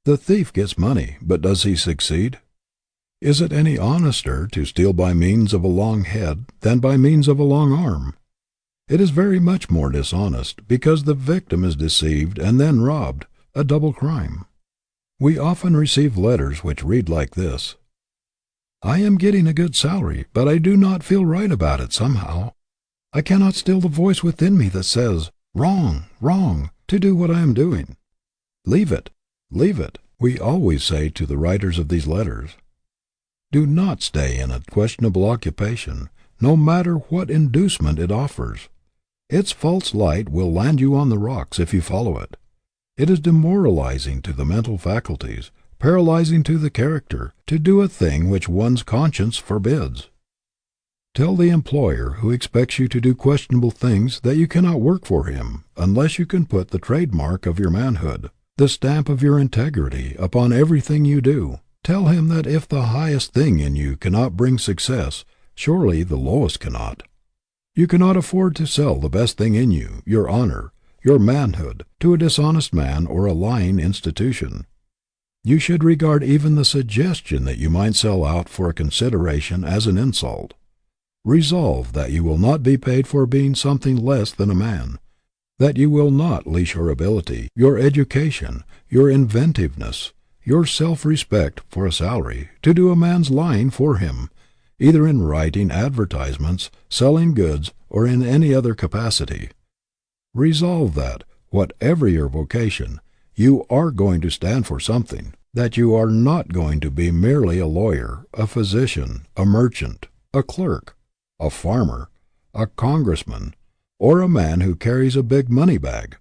The thief gets money, but does he succeed? Is it any honester to steal by means of a long head than by means of a long arm? It is very much more dishonest, because the victim is deceived and then robbed, a double crime. We often receive letters which read like this: I am getting a good salary, but I do not feel right about it somehow. I cannot still the voice within me that says, wrong, wrong, to do what I am doing. Leave it, we always say to the writers of these letters. Do not stay in a questionable occupation, no matter what inducement it offers. Its false light will land you on the rocks if you follow it. It is demoralizing to the mental faculties, paralyzing to the character, to do a thing which one's conscience forbids. Tell the employer who expects you to do questionable things that you cannot work for him unless you can put the trademark of your manhood, the stamp of your integrity, upon everything you do. Tell him that if the highest thing in you cannot bring success, surely the lowest cannot. You cannot afford to sell the best thing in you, your honor, your manhood, to a dishonest man or a lying institution. You should regard even the suggestion that you might sell out for a consideration as an insult. Resolve that you will not be paid for being something less than a man, that you will not lease your ability, your education, your inventiveness, your self-respect for a salary, to do a man's lying for him, either in writing advertisements, selling goods, or in any other capacity. Resolve that, whatever your vocation, you are going to stand for something, that you are not going to be merely a lawyer, a physician, a merchant, a clerk, a farmer, a congressman, or a man who carries a big money bag,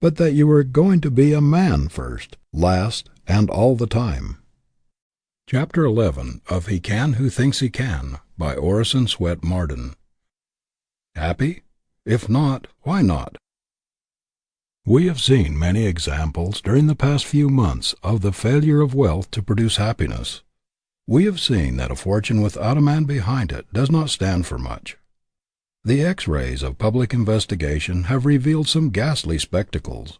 but that you are going to be a man first, last, and all the time. Chapter 11 of He Can Who Thinks He Can, by Orison Swett Marden. Happy? If not, why not? We have seen many examples during the past few months of the failure of wealth to produce happiness. We have seen that a fortune without a man behind it does not stand for much. The X-rays of public investigation have revealed some ghastly spectacles.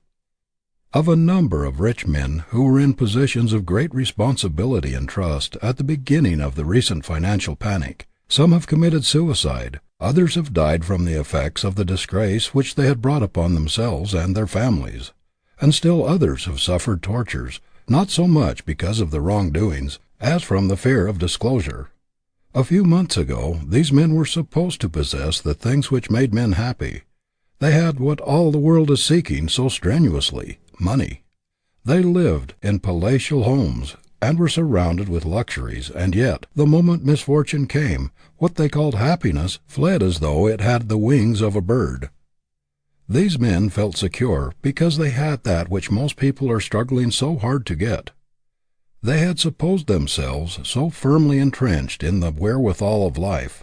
Of a number of rich men who were in positions of great responsibility and trust at the beginning of the recent financial panic, some have committed suicide, others have died from the effects of the disgrace which they had brought upon themselves and their families, and still others have suffered tortures, not so much because of their wrongdoings as from the fear of disclosure. A few months ago these men were supposed to possess the things which made men happy. They had what all the world is seeking so strenuously, money. They lived in palatial homes and were surrounded with luxuries, and yet, the moment misfortune came, what they called happiness fled as though it had the wings of a bird. These men felt secure because they had that which most people are struggling so hard to get. They had supposed themselves so firmly entrenched in the wherewithal of life,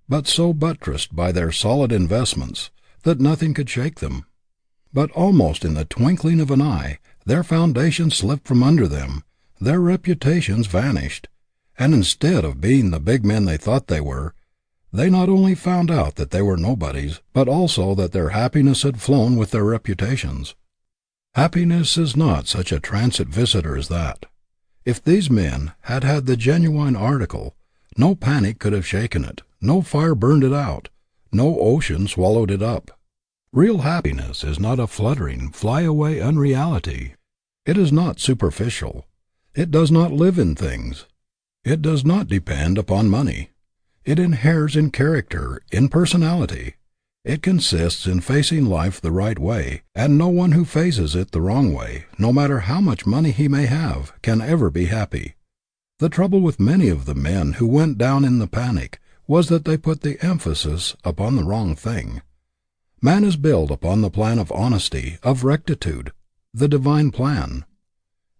but so buttressed by their solid investments, that nothing could shake them. But almost in the twinkling of an eye, their foundations slipped from under them, their reputations vanished, and instead of being the big men they thought they were, they not only found out that they were nobodies, but also that their happiness had flown with their reputations. Happiness is not such a transient visitor as that. If these men had had the genuine article, no panic could have shaken it, no fire burned it out, no ocean swallowed it up. Real happiness is not a fluttering, fly-away unreality. It is not superficial. It does not live in things. It does not depend upon money. It inheres in character, in personality. It consists in facing life the right way, and no one who faces it the wrong way, no matter how much money he may have, can ever be happy. The trouble with many of the men who went down in the panic was that they put the emphasis upon the wrong thing. Man is built upon the plan of honesty, of rectitude, the divine plan.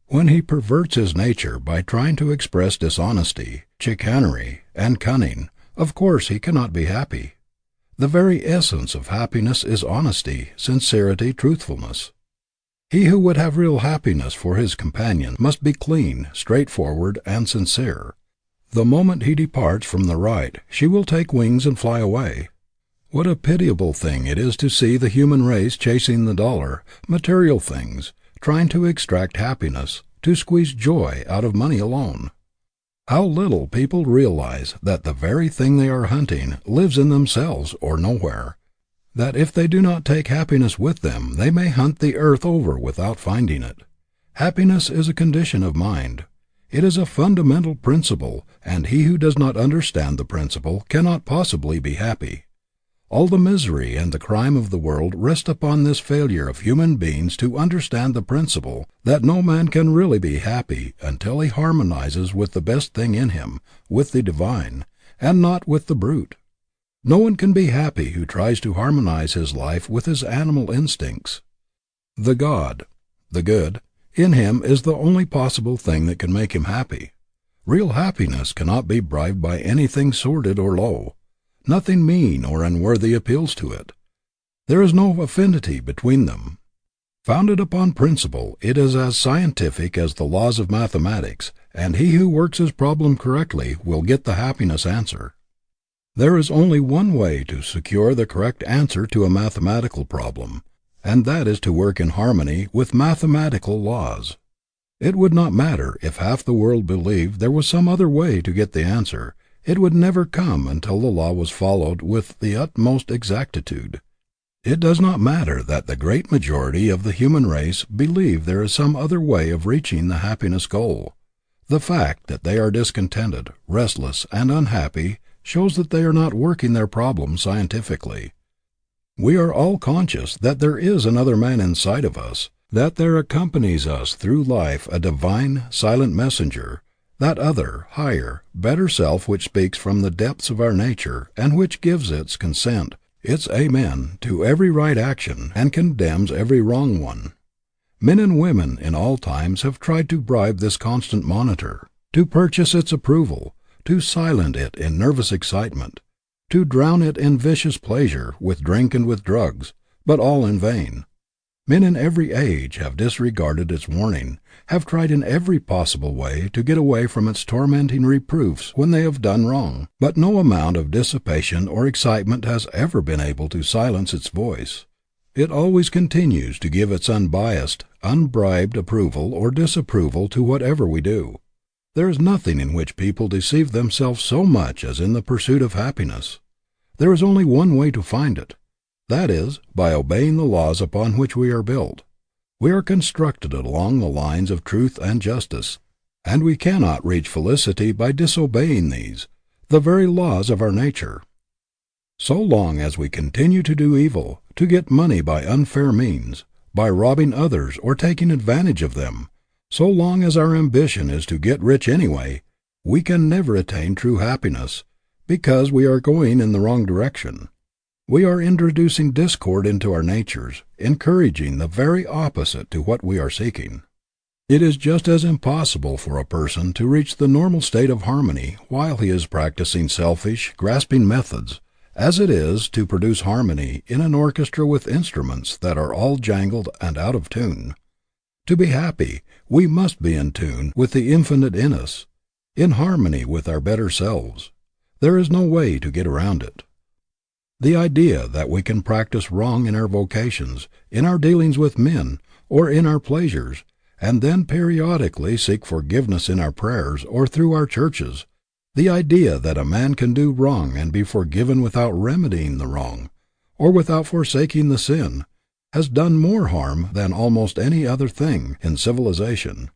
When he perverts his nature by trying to express dishonesty, chicanery, and cunning, of course he cannot be happy. The very essence of happiness is honesty, sincerity, truthfulness. He who would have real happiness for his companion must be clean, straightforward, and sincere. The moment he departs from the right, she will take wings and fly away. What a pitiable thing it is to see the human race chasing the dollar, material things, trying to extract happiness, to squeeze joy out of money alone. How little people realize that the very thing they are hunting lives in themselves or nowhere, that if they do not take happiness with them, they may hunt the earth over without finding it. Happiness is a condition of mind. It is a fundamental principle, and he who does not understand the principle cannot possibly be happy. All the misery and the crime of the world rest upon this failure of human beings to understand the principle that no man can really be happy until he harmonizes with the best thing in him, with the divine, and not with the brute. No one can be happy who tries to harmonize his life with his animal instincts. The God, the good, in him is the only possible thing that can make him happy. Real happiness cannot be bribed by anything sordid or low. Nothing mean or unworthy appeals to it. There is no affinity between them. Founded upon principle, it is as scientific as the laws of mathematics, and he who works his problem correctly will get the happiness answer. There is only one way to secure the correct answer to a mathematical problem, and that is to work in harmony with mathematical laws. It would not matter if half the world believed there was some other way to get the answer. It would never come until the law was followed with the utmost exactitude. It does not matter that the great majority of the human race believe there is some other way of reaching the happiness goal. The fact that they are discontented, restless, and unhappy shows that they are not working their problem scientifically. We are all conscious that there is another man inside of us, that there accompanies us through life a divine, silent messenger, that other, higher, better self which speaks from the depths of our nature and which gives its consent, its amen, to every right action and condemns every wrong one. Men and women in all times have tried to bribe this constant monitor, to purchase its approval, to silence it in nervous excitement, to drown it in vicious pleasure with drink and with drugs, but all in vain. Men in every age have disregarded its warning, have tried in every possible way to get away from its tormenting reproofs when they have done wrong, but no amount of dissipation or excitement has ever been able to silence its voice. It always continues to give its unbiased, unbribed approval or disapproval to whatever we do. There is nothing in which people deceive themselves so much as in the pursuit of happiness. There is only one way to find it. That is, by obeying the laws upon which we are built. We are constructed along the lines of truth and justice, and we cannot reach felicity by disobeying these, the very laws of our nature. So long as we continue to do evil, to get money by unfair means, by robbing others or taking advantage of them, so long as our ambition is to get rich anyway, we can never attain true happiness, because we are going in the wrong direction. We are introducing discord into our natures, encouraging the very opposite to what we are seeking. It is just as impossible for a person to reach the normal state of harmony while he is practicing selfish, grasping methods, as it is to produce harmony in an orchestra with instruments that are all jangled and out of tune. To be happy, we must be in tune with the infinite in us, in harmony with our better selves. There is no way to get around it. The idea that we can practice wrong in our vocations, in our dealings with men, or in our pleasures, and then periodically seek forgiveness in our prayers or through our churches, the idea that a man can do wrong and be forgiven without remedying the wrong, or without forsaking the sin, has done more harm than almost any other thing in civilization.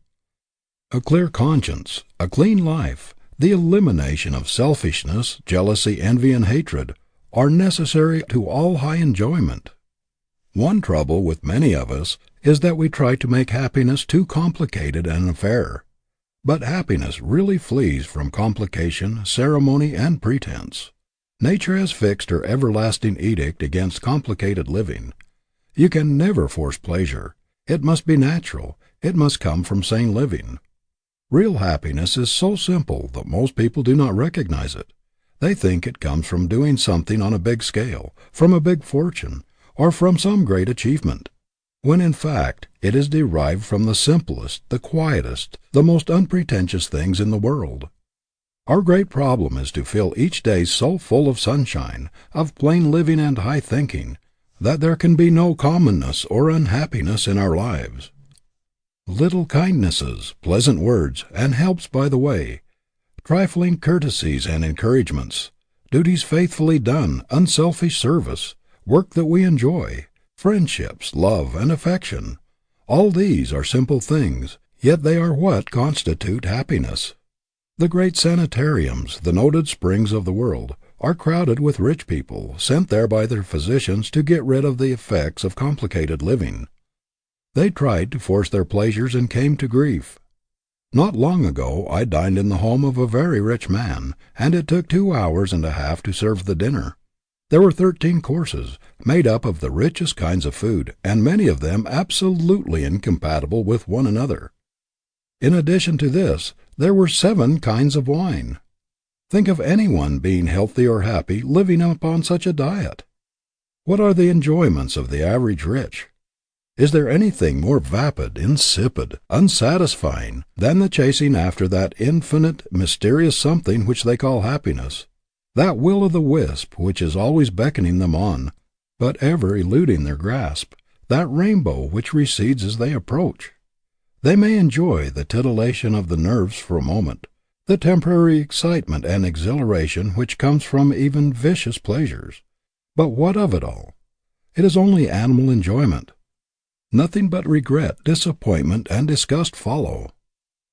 A clear conscience, a clean life, the elimination of selfishness, jealousy, envy, and hatred are necessary to all high enjoyment. One trouble with many of us is that we try to make happiness too complicated an affair. But happiness really flees from complication, ceremony, and pretense. Nature has fixed her everlasting edict against complicated living. You can never force pleasure. It must be natural. It must come from sane living. Real happiness is so simple that most people do not recognize it. They think it comes from doing something on a big scale, from a big fortune, or from some great achievement, when in fact it is derived from the simplest, the quietest, the most unpretentious things in the world. Our great problem is to fill each day so full of sunshine, of plain living and high thinking, that there can be no commonness or unhappiness in our lives. Little kindnesses, pleasant words, and helps by the way, trifling courtesies and encouragements, duties faithfully done, unselfish service, work that we enjoy, friendships, love, and affection, all these are simple things, yet they are what constitute happiness. The great sanitariums, the noted springs of the world, are crowded with rich people, sent there by their physicians to get rid of the effects of complicated living. They tried to force their pleasures and came to grief. Not long ago I dined in the home of a very rich man, and it took 2 hours and a half to serve the dinner. There were 13 courses, made up of the richest kinds of food, and many of them absolutely incompatible with one another. In addition to this, there were 7 kinds of wine. Think of anyone being healthy or happy living upon such a diet. What are the enjoyments of the average rich? Is there anything more vapid, insipid, unsatisfying than the chasing after that infinite, mysterious something which they call happiness, that will-o'-the-wisp which is always beckoning them on, but ever eluding their grasp, that rainbow which recedes as they approach? They may enjoy the titillation of the nerves for a moment, the temporary excitement and exhilaration which comes from even vicious pleasures. But what of it all? It is only animal enjoyment. Nothing but regret, disappointment, and disgust follow.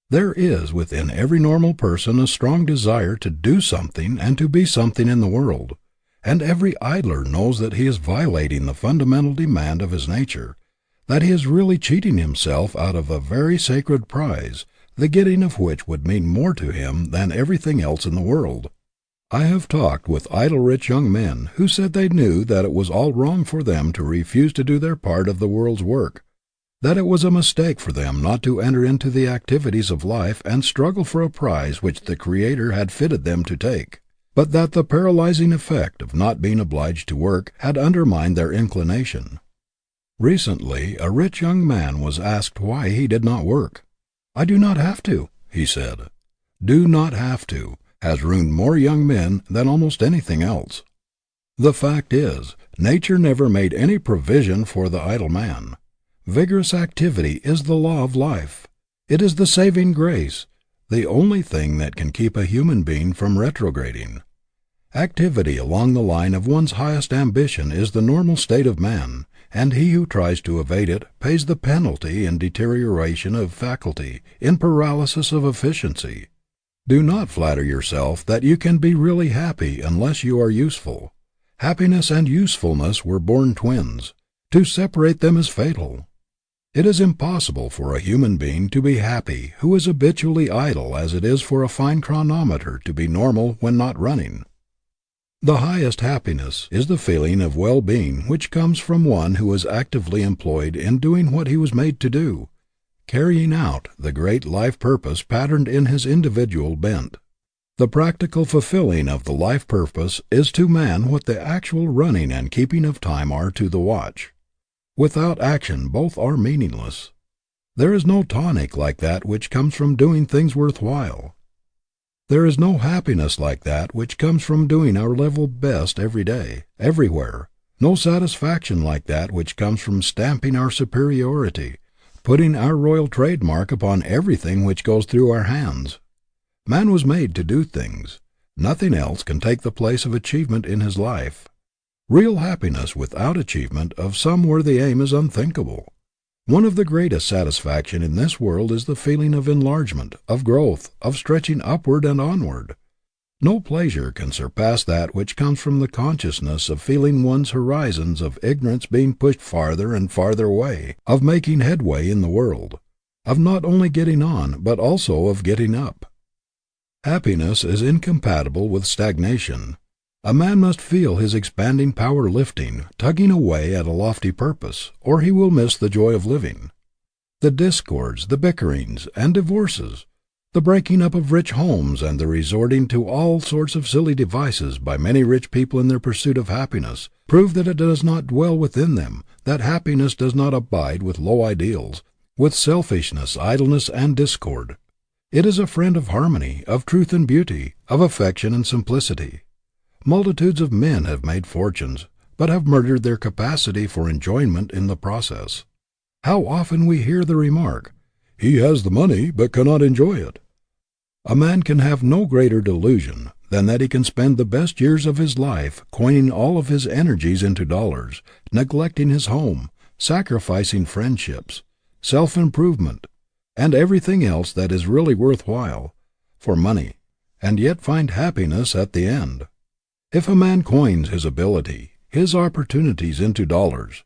There is within every normal person a strong desire to do something and to be something in the world, and every idler knows that he is violating the fundamental demand of his nature, that he is really cheating himself out of a very sacred prize, the getting of which would mean more to him than everything else in the world. I have talked with idle rich young men who said they knew that it was all wrong for them to refuse to do their part of the world's work, that it was a mistake for them not to enter into the activities of life and struggle for a prize which the Creator had fitted them to take, but that the paralyzing effect of not being obliged to work had undermined their inclination. Recently, a rich young man was asked why he did not work. "I do not have to," he said. "Do not have to" has ruined more young men than almost anything else. The fact is, nature never made any provision for the idle man. Vigorous activity is the law of life. It is the saving grace, the only thing that can keep a human being from retrograding. Activity along the line of one's highest ambition is the normal state of man, and he who tries to evade it pays the penalty in deterioration of faculty, in paralysis of efficiency. Do not flatter yourself that you can be really happy unless you are useful. Happiness and usefulness were born twins. To separate them is fatal. It is impossible for a human being to be happy who is habitually idle as it is for a fine chronometer to be normal when not running. The highest happiness is the feeling of well-being which comes from one who is actively employed in doing what he was made to do, carrying out the great life purpose patterned in his individual bent. The practical fulfilling of the life purpose is to man what the actual running and keeping of time are to the watch. Without action both are meaningless. There is no tonic like that which comes from doing things worthwhile. There is no happiness like that which comes from doing our level best every day, everywhere. No satisfaction like that which comes from stamping our superiority, putting our royal trademark upon everything which goes through our hands. Man was made to do things. Nothing else can take the place of achievement in his life. Real happiness without achievement of some worthy aim is unthinkable. One of the greatest satisfaction in this world is the feeling of enlargement, of growth, of stretching upward and onward. No pleasure can surpass that which comes from the consciousness of feeling one's horizons of ignorance being pushed farther and farther away, of making headway in the world, of not only getting on, but also of getting up. Happiness is incompatible with stagnation. A man must feel his expanding power lifting, tugging away at a lofty purpose, or he will miss the joy of living. The discords, the bickerings and divorces, the breaking up of rich homes, and the resorting to all sorts of silly devices by many rich people in their pursuit of happiness, prove that it does not dwell within them, that happiness does not abide with low ideals, with selfishness, idleness, and discord. It is a friend of harmony, of truth and beauty, of affection and simplicity. Multitudes of men have made fortunes, but have murdered their capacity for enjoyment in the process. How often we hear the remark, "He has the money, but cannot enjoy it." A man can have no greater delusion than that he can spend the best years of his life coining all of his energies into dollars, neglecting his home, sacrificing friendships, self-improvement, and everything else that is really worthwhile, for money, and yet find happiness at the end. If a man coins his ability, his opportunities into dollars,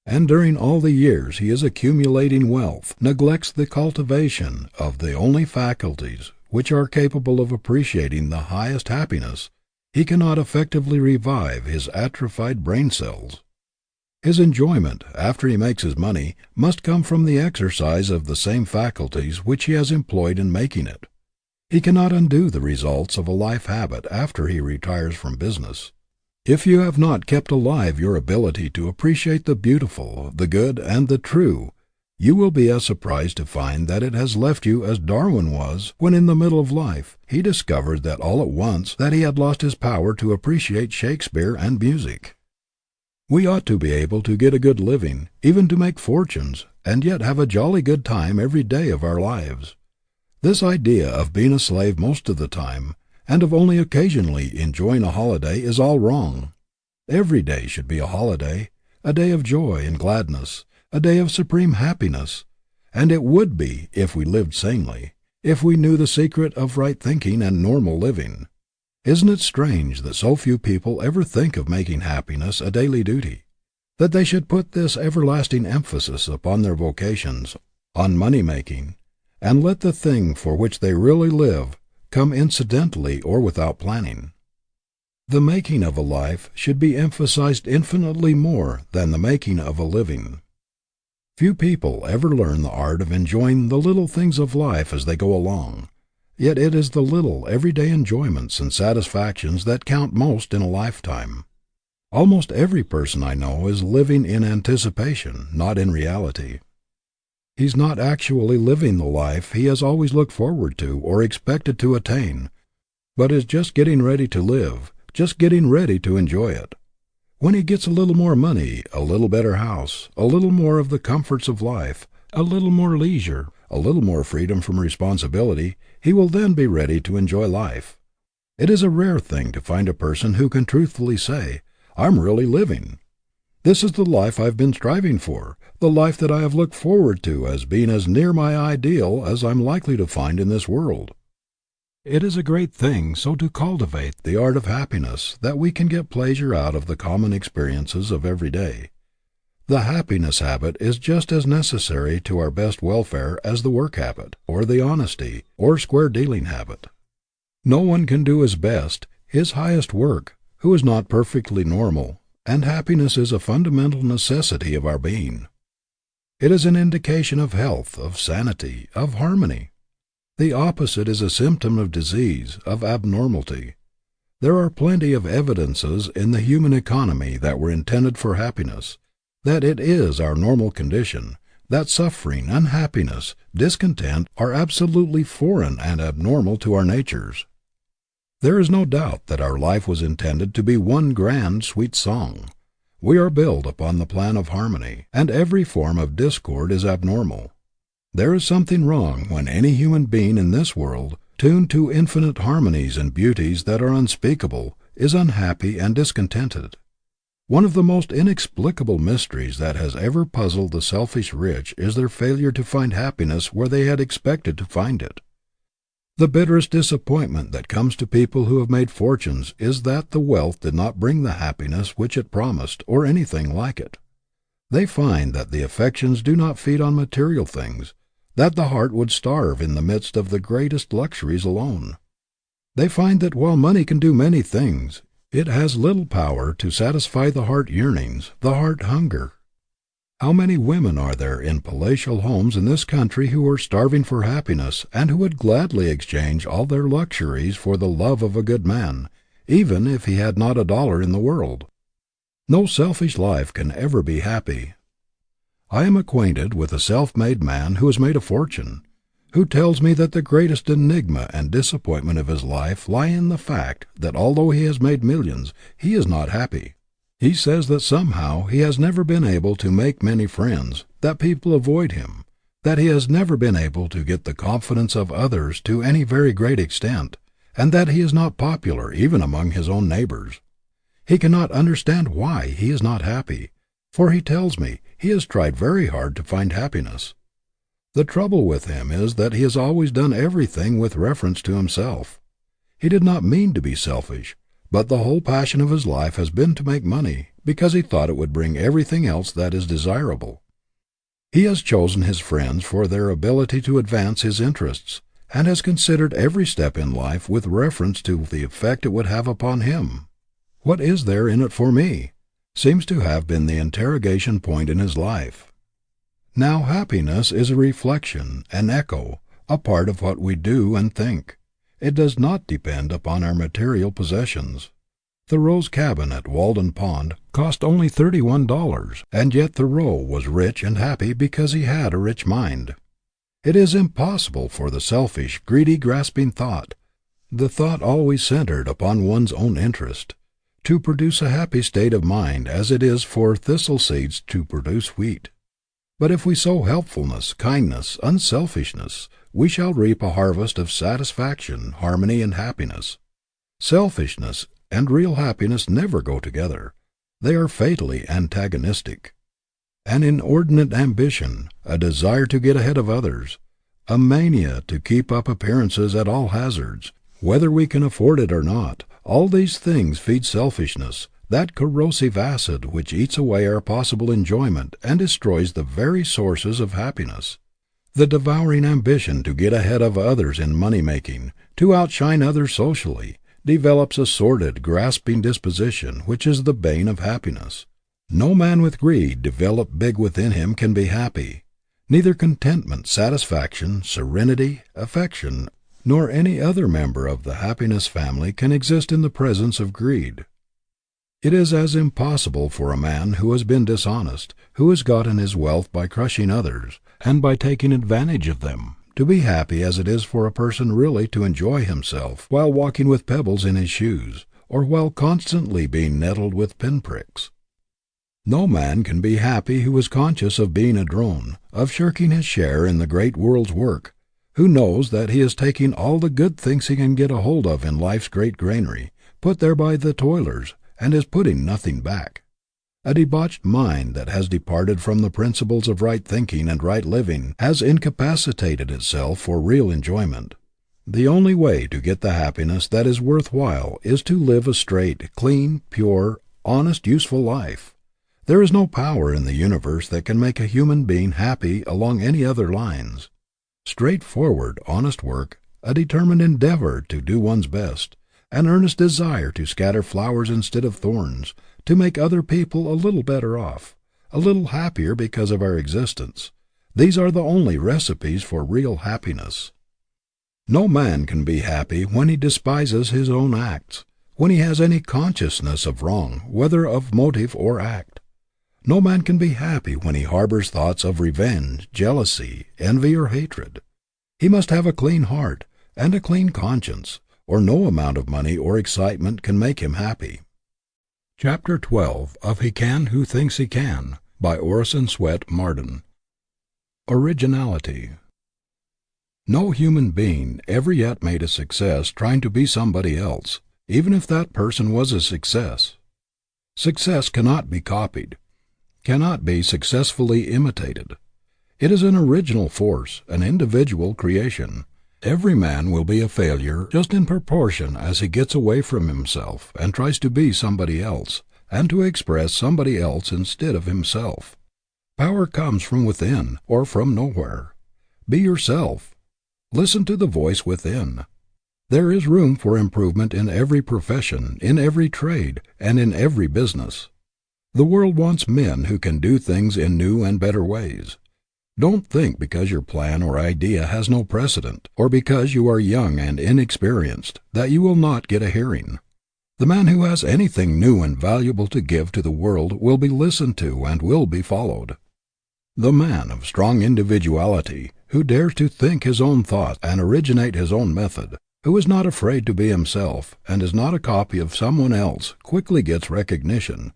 and during all the years he is accumulating wealth, neglects the cultivation of the only faculties which are capable of appreciating the highest happiness, he cannot effectively revive his atrophied brain cells. His enjoyment, after he makes his money, must come from the exercise of the same faculties which he has employed in making it. He cannot undo the results of a life habit after he retires from business. If you have not kept alive your ability to appreciate the beautiful, the good, and the true, you will be as surprised to find that it has left you as Darwin was when in the middle of life he discovered that all at once that he had lost his power to appreciate Shakespeare and music. We ought to be able to get a good living, even to make fortunes, and yet have a jolly good time every day of our lives. This idea of being a slave most of the time, and of only occasionally enjoying a holiday, is all wrong. Every day should be a holiday, a day of joy and gladness, a day of supreme happiness, and it would be if we lived sanely, if we knew the secret of right thinking and normal living. Isn't it strange that so few people ever think of making happiness a daily duty, that they should put this everlasting emphasis upon their vocations, on money-making, and let the thing for which they really live come incidentally or without planning? The making of a life should be emphasized infinitely more than the making of a living. Few people ever learn the art of enjoying the little things of life as they go along, yet it is the little everyday enjoyments and satisfactions that count most in a lifetime. Almost every person I know is living in anticipation, not in reality. He's not actually living the life he has always looked forward to or expected to attain, but is just getting ready to live, just getting ready to enjoy it. When he gets a little more money, a little better house, a little more of the comforts of life, a little more leisure, a little more freedom from responsibility, he will then be ready to enjoy life. It is a rare thing to find a person who can truthfully say, "I'm really living. This is the life I've been striving for, the life that I have looked forward to as being as near my ideal as I'm likely to find in this world." It is a great thing so to cultivate the art of happiness that we can get pleasure out of the common experiences of every day. The happiness habit is just as necessary to our best welfare as the work habit, or the honesty, or square dealing habit. No one can do his best, his highest work, who is not perfectly normal, and happiness is a fundamental necessity of our being. It is an indication of health, of sanity, of harmony. The opposite is a symptom of disease, of abnormality. There are plenty of evidences in the human economy that were intended for happiness, that it is our normal condition, that suffering, unhappiness, discontent are absolutely foreign and abnormal to our natures. There is no doubt that our life was intended to be one grand, sweet song. We are built upon the plan of harmony, and every form of discord is abnormal. There is something wrong when any human being in this world, tuned to infinite harmonies and beauties that are unspeakable, is unhappy and discontented. One of the most inexplicable mysteries that has ever puzzled the selfish rich is their failure to find happiness where they had expected to find it. The bitterest disappointment that comes to people who have made fortunes is that the wealth did not bring the happiness which it promised, or anything like it. They find that the affections do not feed on material things, that the heart would starve in the midst of the greatest luxuries alone. They find that while money can do many things, It has little power to satisfy the heart yearnings, the heart hunger. How many women are there in palatial homes in this country who are starving for happiness and who would gladly exchange all their luxuries for the love of a good man, even if he had not a dollar in the world? No selfish life can ever be happy. I am acquainted with a self-made man who has made a fortune, who tells me that the greatest enigma and disappointment of his life lie in the fact that although he has made millions, he is not happy. He says that somehow he has never been able to make many friends, that people avoid him, that he has never been able to get the confidence of others to any very great extent, and that he is not popular even among his own neighbors. He cannot understand why he is not happy, for he tells me he has tried very hard to find happiness. The trouble with him is that he has always done everything with reference to himself. He did not mean to be selfish, but the whole passion of his life has been to make money, because he thought it would bring everything else that is desirable. He has chosen his friends for their ability to advance his interests, and has considered every step in life with reference to the effect it would have upon him. What is there in it for me? Seems to have been the interrogation point in his life. Now happiness is a reflection, an echo, a part of what we do and think. It does not depend upon our material possessions. The Thoreau's cabin at Walden Pond cost only $31, and yet Thoreau was rich and happy because he had a rich mind. It is impossible for the selfish, greedy, grasping thought, the thought always centered upon one's own interest, to produce a happy state of mind as it is for thistle seeds to produce wheat. But if we sow helpfulness, kindness, unselfishness, we shall reap a harvest of satisfaction, harmony, and happiness. Selfishness and real happiness never go together. They are fatally antagonistic. An inordinate ambition, a desire to get ahead of others, a mania to keep up appearances at all hazards, whether we can afford it or not, all these things feed selfishness, that corrosive acid which eats away our possible enjoyment and destroys the very sources of happiness. The devouring ambition to get ahead of others in money-making, to outshine others socially, develops a sordid, grasping disposition which is the bane of happiness. No man with greed developed big within him can be happy. Neither contentment, satisfaction, serenity, affection, nor any other member of the happiness family can exist in the presence of greed. It is as impossible for a man who has been dishonest, who has gotten his wealth by crushing others, and by taking advantage of them, to be happy as it is for a person really to enjoy himself while walking with pebbles in his shoes, or while constantly being nettled with pinpricks. No man can be happy who is conscious of being a drone, of shirking his share in the great world's work, who knows that he is taking all the good things he can get a hold of in life's great granary, put there by the toilers, and is putting nothing back. A debauched mind that has departed from the principles of right thinking and right living has incapacitated itself for real enjoyment. The only way to get the happiness that is worth while is to live a straight, clean, pure, honest, useful life. There is no power in the universe that can make a human being happy along any other lines. Straightforward, honest work, a determined endeavor to do one's best, an earnest desire to scatter flowers instead of thorns, to make other people a little better off, a little happier because of our existence. These are the only recipes for real happiness. No man can be happy when he despises his own acts, when he has any consciousness of wrong, whether of motive or act. No man can be happy when he harbors thoughts of revenge, jealousy, envy, or hatred. He must have a clean heart and a clean conscience, or no amount of money or excitement can make him happy. Chapter 12 of He Can Who Thinks He Can, by Orison Swett Marden. Originality. No human being ever yet made a success trying to be somebody else, even if that person was a success. Success cannot be copied, cannot be successfully imitated. It is an original force, an individual creation. Every man will be a failure just in proportion as he gets away from himself and tries to be somebody else, and to express somebody else instead of himself. Power comes from within, or from nowhere. Be yourself. Listen to the voice within. There is room for improvement in every profession, in every trade, and in every business. The world wants men who can do things in new and better ways. Don't think because your plan or idea has no precedent, or because you are young and inexperienced, that you will not get a hearing. The man who has anything new and valuable to give to the world will be listened to and will be followed. The man of strong individuality, who dares to think his own thoughts and originate his own method, who is not afraid to be himself and is not a copy of someone else, quickly gets recognition.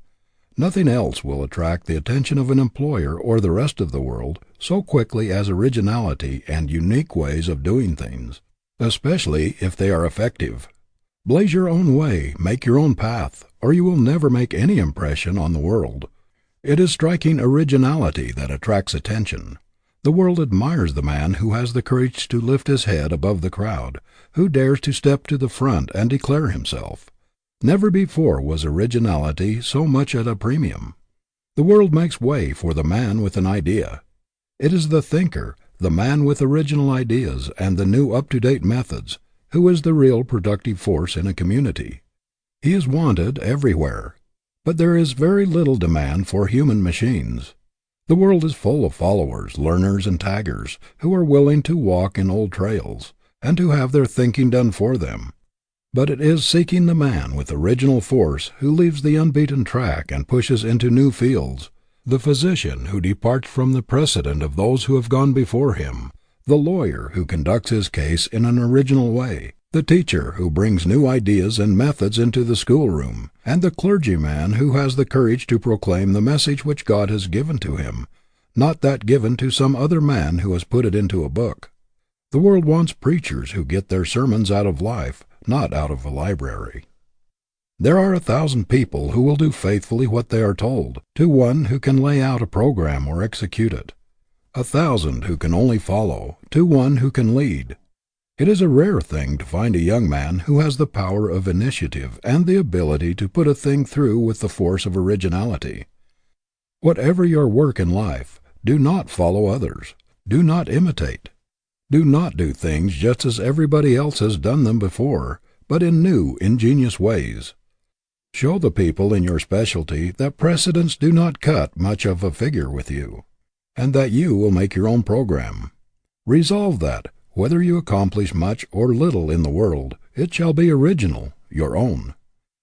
Nothing else will attract the attention of an employer or the rest of the world so quickly as originality and unique ways of doing things, especially if they are effective. Blaze your own way, make your own path, or you will never make any impression on the world. It is striking originality that attracts attention. The world admires the man who has the courage to lift his head above the crowd, who dares to step to the front and declare himself. Never before was originality so much at a premium. The world makes way for the man with an idea. It is the thinker, the man with original ideas and the new up-to-date methods, who is the real productive force in a community. He is wanted everywhere. But there is very little demand for human machines. The world is full of followers, learners, and taggers, who are willing to walk in old trails, and to have their thinking done for them. But it is seeking the man with original force who leaves the unbeaten track and pushes into new fields, the physician who departs from the precedent of those who have gone before him, the lawyer who conducts his case in an original way, the teacher who brings new ideas and methods into the schoolroom, and the clergyman who has the courage to proclaim the message which God has given to him, not that given to some other man who has put it into a book. The world wants preachers who get their sermons out of life, not out of a library. There are 1,000 people who will do faithfully what they are told, to one who can lay out a program or execute it. 1,000 who can only follow, to one who can lead. It is a rare thing to find a young man who has the power of initiative and the ability to put a thing through with the force of originality. Whatever your work in life, do not follow others. Do not imitate. Do not do things just as everybody else has done them before, but in new, ingenious ways. Show the people in your specialty that precedents do not cut much of a figure with you, and that you will make your own program. Resolve that, whether you accomplish much or little in the world, it shall be original, your own.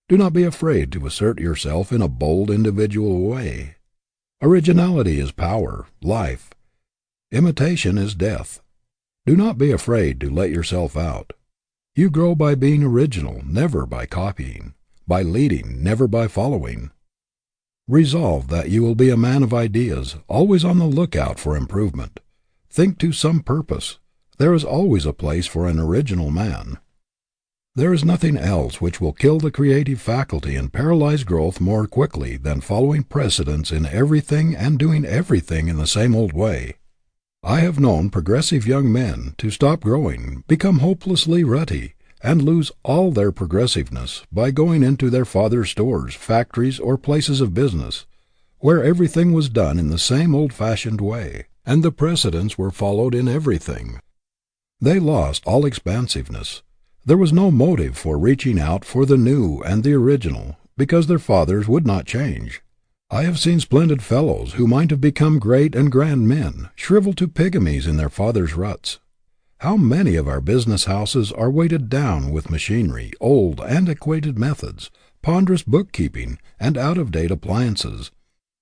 Do not be afraid to assert yourself in a bold, individual way. Originality is power, life. Imitation is death. Do not be afraid to let yourself out. You grow by being original, never by copying, by leading, never by following. Resolve that you will be a man of ideas, always on the lookout for improvement. Think to some purpose. There is always a place for an original man. There is nothing else which will kill the creative faculty and paralyze growth more quickly than following precedents in everything and doing everything in the same old way. I have known progressive young men to stop growing, become hopelessly rutty, and lose all their progressiveness by going into their father's stores, factories, or places of business, where everything was done in the same old-fashioned way, and the precedents were followed in everything. They lost all expansiveness. There was no motive for reaching out for the new and the original, because their fathers would not change. I have seen splendid fellows who might have become great and grand men, shrivel to pygmies in their fathers' ruts. How many of our business houses are weighted down with machinery, old, antiquated methods, ponderous bookkeeping, and out-of-date appliances,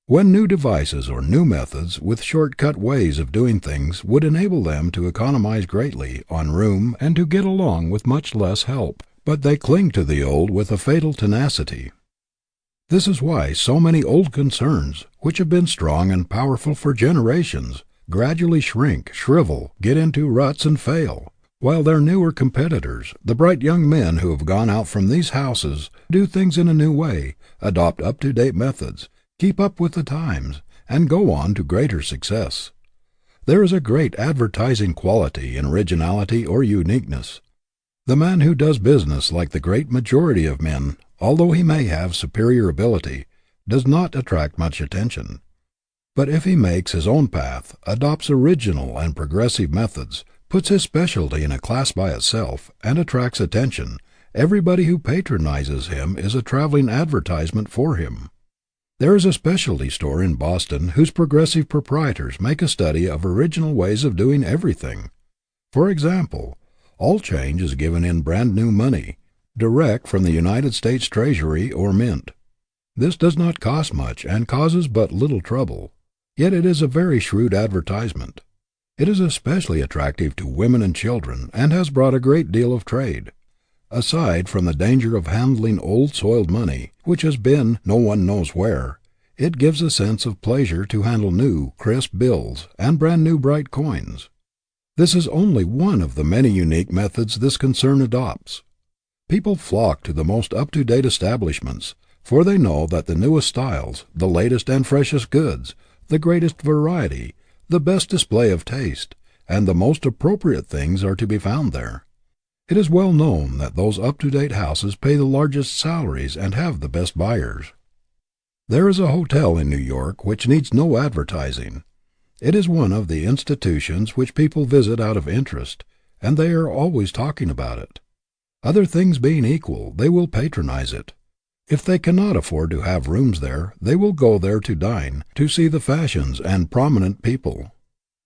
when new devices or new methods with short-cut ways of doing things would enable them to economize greatly on room and to get along with much less help, but they cling to the old with a fatal tenacity. This is why so many old concerns, which have been strong and powerful for generations, gradually shrink, shrivel, get into ruts and fail, while their newer competitors, the bright young men who have gone out from these houses, do things in a new way, adopt up-to-date methods, keep up with the times, and go on to greater success. There is a great advertising quality in originality or uniqueness. The man who does business like the great majority of men, although he may have superior ability, does not attract much attention. But if he makes his own path, adopts original and progressive methods, puts his specialty in a class by itself, and attracts attention, everybody who patronizes him is a traveling advertisement for him. There is a specialty store in Boston whose progressive proprietors make a study of original ways of doing everything. For example, all change is given in brand new money, direct from the United States Treasury or Mint. This does not cost much and causes but little trouble, yet it is a very shrewd advertisement. It is especially attractive to women and children and has brought a great deal of trade. Aside from the danger of handling old soiled money, which has been no one knows where, it gives a sense of pleasure to handle new, crisp bills and brand new bright coins. This is only one of the many unique methods this concern adopts. People flock to the most up-to-date establishments, for they know that the newest styles, the latest and freshest goods, the greatest variety, the best display of taste, and the most appropriate things are to be found there. It is well known that those up-to-date houses pay the largest salaries and have the best buyers. There is a hotel in New York which needs no advertising. It is one of the institutions which people visit out of interest, and they are always talking about it. Other things being equal, they will patronize it. If they cannot afford to have rooms there, they will go there to dine, to see the fashions and prominent people.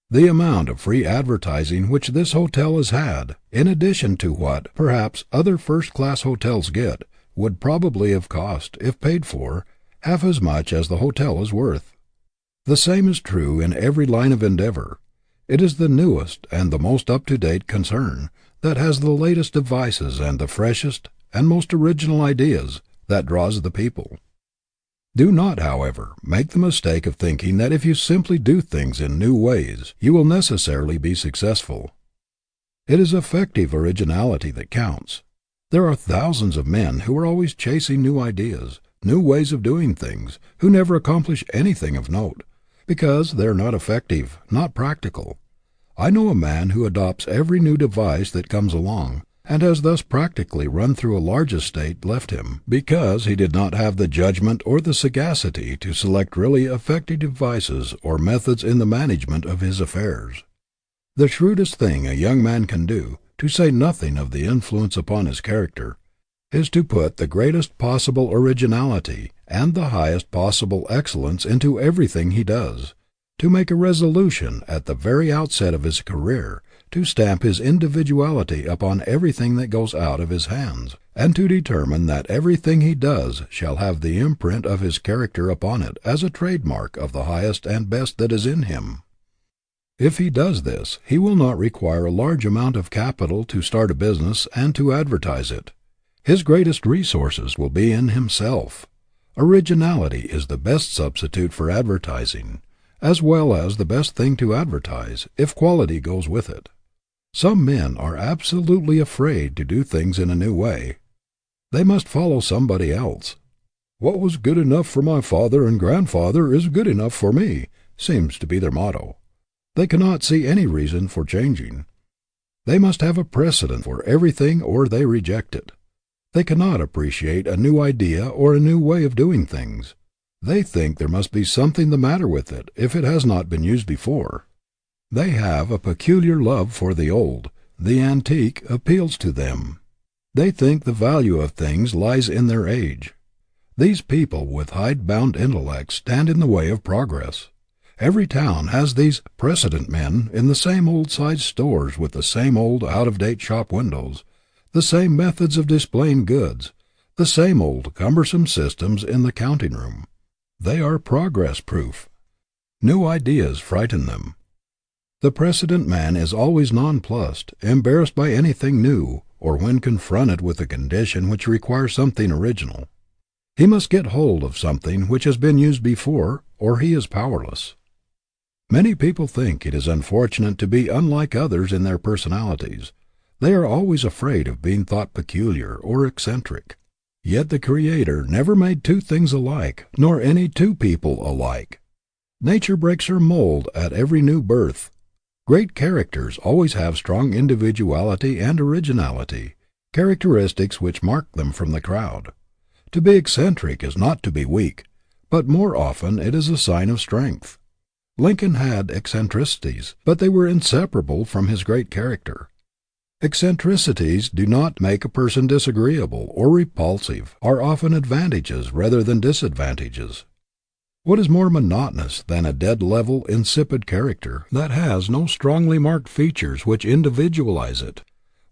The amount of free advertising which this hotel has had, in addition to what, perhaps, other first-class hotels get, would probably have cost, if paid for, half as much as the hotel is worth. The same is true in every line of endeavor. It is the newest and the most up-to-date concern, that has the latest devices and the freshest and most original ideas, that draws the people. Do not, however, make the mistake of thinking that if you simply do things in new ways, you will necessarily be successful. It is effective originality that counts. There are thousands of men who are always chasing new ideas, new ways of doing things, who never accomplish anything of note, because they are not effective, not practical. I know a man who adopts every new device that comes along, and has thus practically run through a large estate left him, because he did not have the judgment or the sagacity to select really effective devices or methods in the management of his affairs. The shrewdest thing a young man can do, to say nothing of the influence upon his character, is to put the greatest possible originality and the highest possible excellence into everything he does, to make a resolution at the very outset of his career, to stamp his individuality upon everything that goes out of his hands, and to determine that everything he does shall have the imprint of his character upon it as a trademark of the highest and best that is in him. If he does this, he will not require a large amount of capital to start a business and to advertise it. His greatest resources will be in himself. Originality is the best substitute for advertising, as well as the best thing to advertise, if quality goes with it. Some men are absolutely afraid to do things in a new way. They must follow somebody else. What was good enough for my father and grandfather is good enough for me, seems to be their motto. They cannot see any reason for changing. They must have a precedent for everything or they reject it. They cannot appreciate a new idea or a new way of doing things. They think there must be something the matter with it if it has not been used before. They have a peculiar love for the old. The antique appeals to them. They think the value of things lies in their age. These people with hide-bound intellects stand in the way of progress. Every town has these precedent men in the same old-sized stores with the same old out-of-date shop windows, the same methods of displaying goods, the same old cumbersome systems in the counting room. They are progress-proof. New ideas frighten them. The precedent man is always nonplussed, embarrassed by anything new, or when confronted with a condition which requires something original. He must get hold of something which has been used before, or he is powerless. Many people think it is unfortunate to be unlike others in their personalities. They are always afraid of being thought peculiar or eccentric. Yet the Creator never made two things alike, nor any two people alike. Nature breaks her mold at every new birth. Great characters always have strong individuality and originality, characteristics which mark them from the crowd. To be eccentric is not to be weak, but more often it is a sign of strength. Lincoln had eccentricities, but they were inseparable from his great character. Eccentricities do not make a person disagreeable or repulsive, are often advantages rather than disadvantages. What is more monotonous than a dead level, insipid character that has no strongly marked features which individualize it?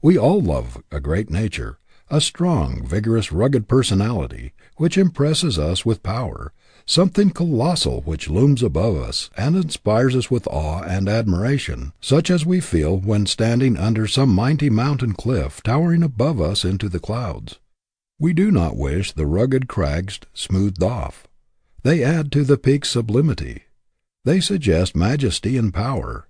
We all love a great nature, a strong, vigorous, rugged personality, which impresses us with power, something colossal which looms above us and inspires us with awe and admiration, such as we feel when standing under some mighty mountain cliff towering above us into the clouds. We do not wish the rugged crags smoothed off. They add to the peak's sublimity. They suggest majesty and power.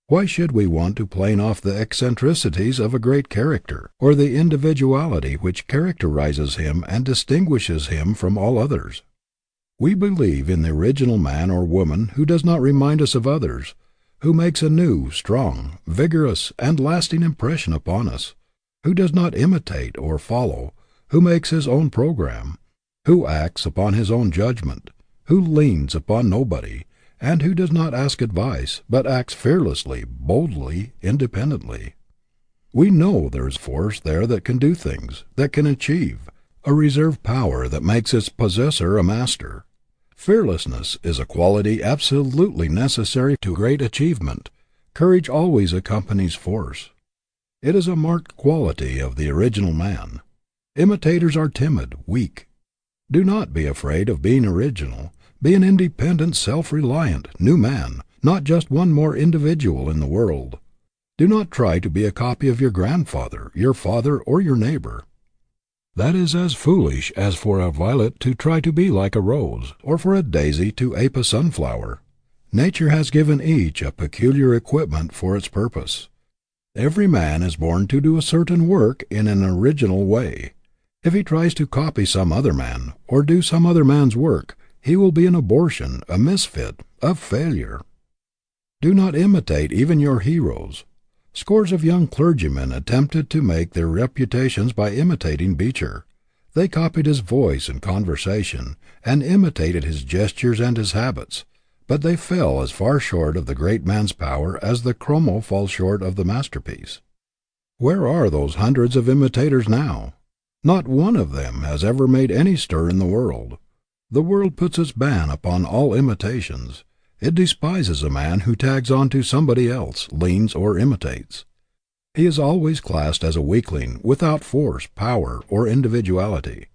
Why should we want to plane off the eccentricities of a great character, or the individuality which characterizes him and distinguishes him from all others? We believe in the original man or woman who does not remind us of others, who makes a new, strong, vigorous, and lasting impression upon us, who does not imitate or follow, who makes his own program, who acts upon his own judgment, who leans upon nobody, and who does not ask advice, but acts fearlessly, boldly, independently. We know there is force there that can do things, that can achieve, a reserve power that makes its possessor a master. Fearlessness is a quality absolutely necessary to great achievement. Courage always accompanies force. It is a marked quality of the original man. Imitators are timid, weak. Do not be afraid of being original. Be an independent, self-reliant, new man, not just one more individual in the world. Do not try to be a copy of your grandfather, your father, or your neighbor. That is as foolish as for a violet to try to be like a rose, or for a daisy to ape a sunflower. Nature has given each a peculiar equipment for its purpose. Every man is born to do a certain work in an original way. If he tries to copy some other man, or do some other man's work, he will be an abortion, a misfit, a failure. Do not imitate even your heroes. Scores of young clergymen attempted to make their reputations by imitating Beecher. They copied his voice and conversation, and imitated his gestures and his habits, but they fell as far short of the great man's power as the chromo falls short of the masterpiece. Where are those hundreds of imitators now? Not one of them has ever made any stir in the world. The world puts its ban upon all imitations. It despises a man who tags on to somebody else, leans, or imitates. He is always classed as a weakling, without force, power, or individuality.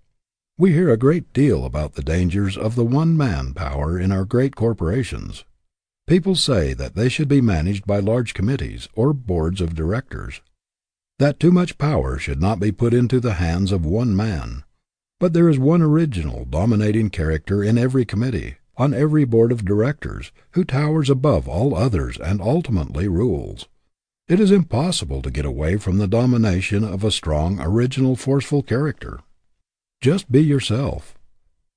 We hear a great deal about the dangers of the one-man power in our great corporations. People say that they should be managed by large committees, or boards of directors. That too much power should not be put into the hands of one man. But there is one original, dominating character in every committee, on every board of directors, who towers above all others and ultimately rules. It is impossible to get away from the domination of a strong, original, forceful character. Just be yourself.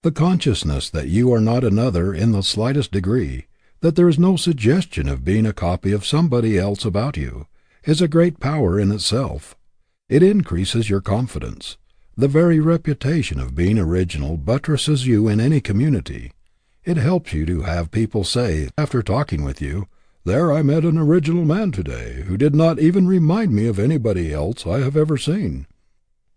The consciousness that you are not another in the slightest degree, that there is no suggestion of being a copy of somebody else about you, is a great power in itself. It increases your confidence. The very reputation of being original buttresses you in any community. It helps you to have people say, after talking with you, "There I met an original man today, who did not even remind me of anybody else I have ever seen."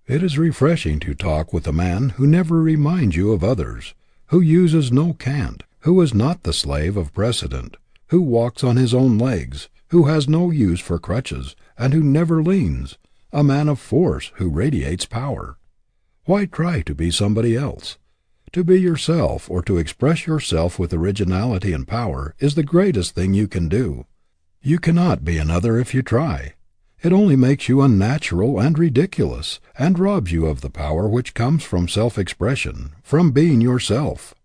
It is refreshing to talk with a man who never reminds you of others, who uses no cant, who is not the slave of precedent, who walks on his own legs, who has no use for crutches, and who never leans, a man of force who radiates power. Why try to be somebody else? To be yourself, or to express yourself with originality and power, is the greatest thing you can do. You cannot be another if you try. It only makes you unnatural and ridiculous, and robs you of the power which comes from self-expression, from being yourself.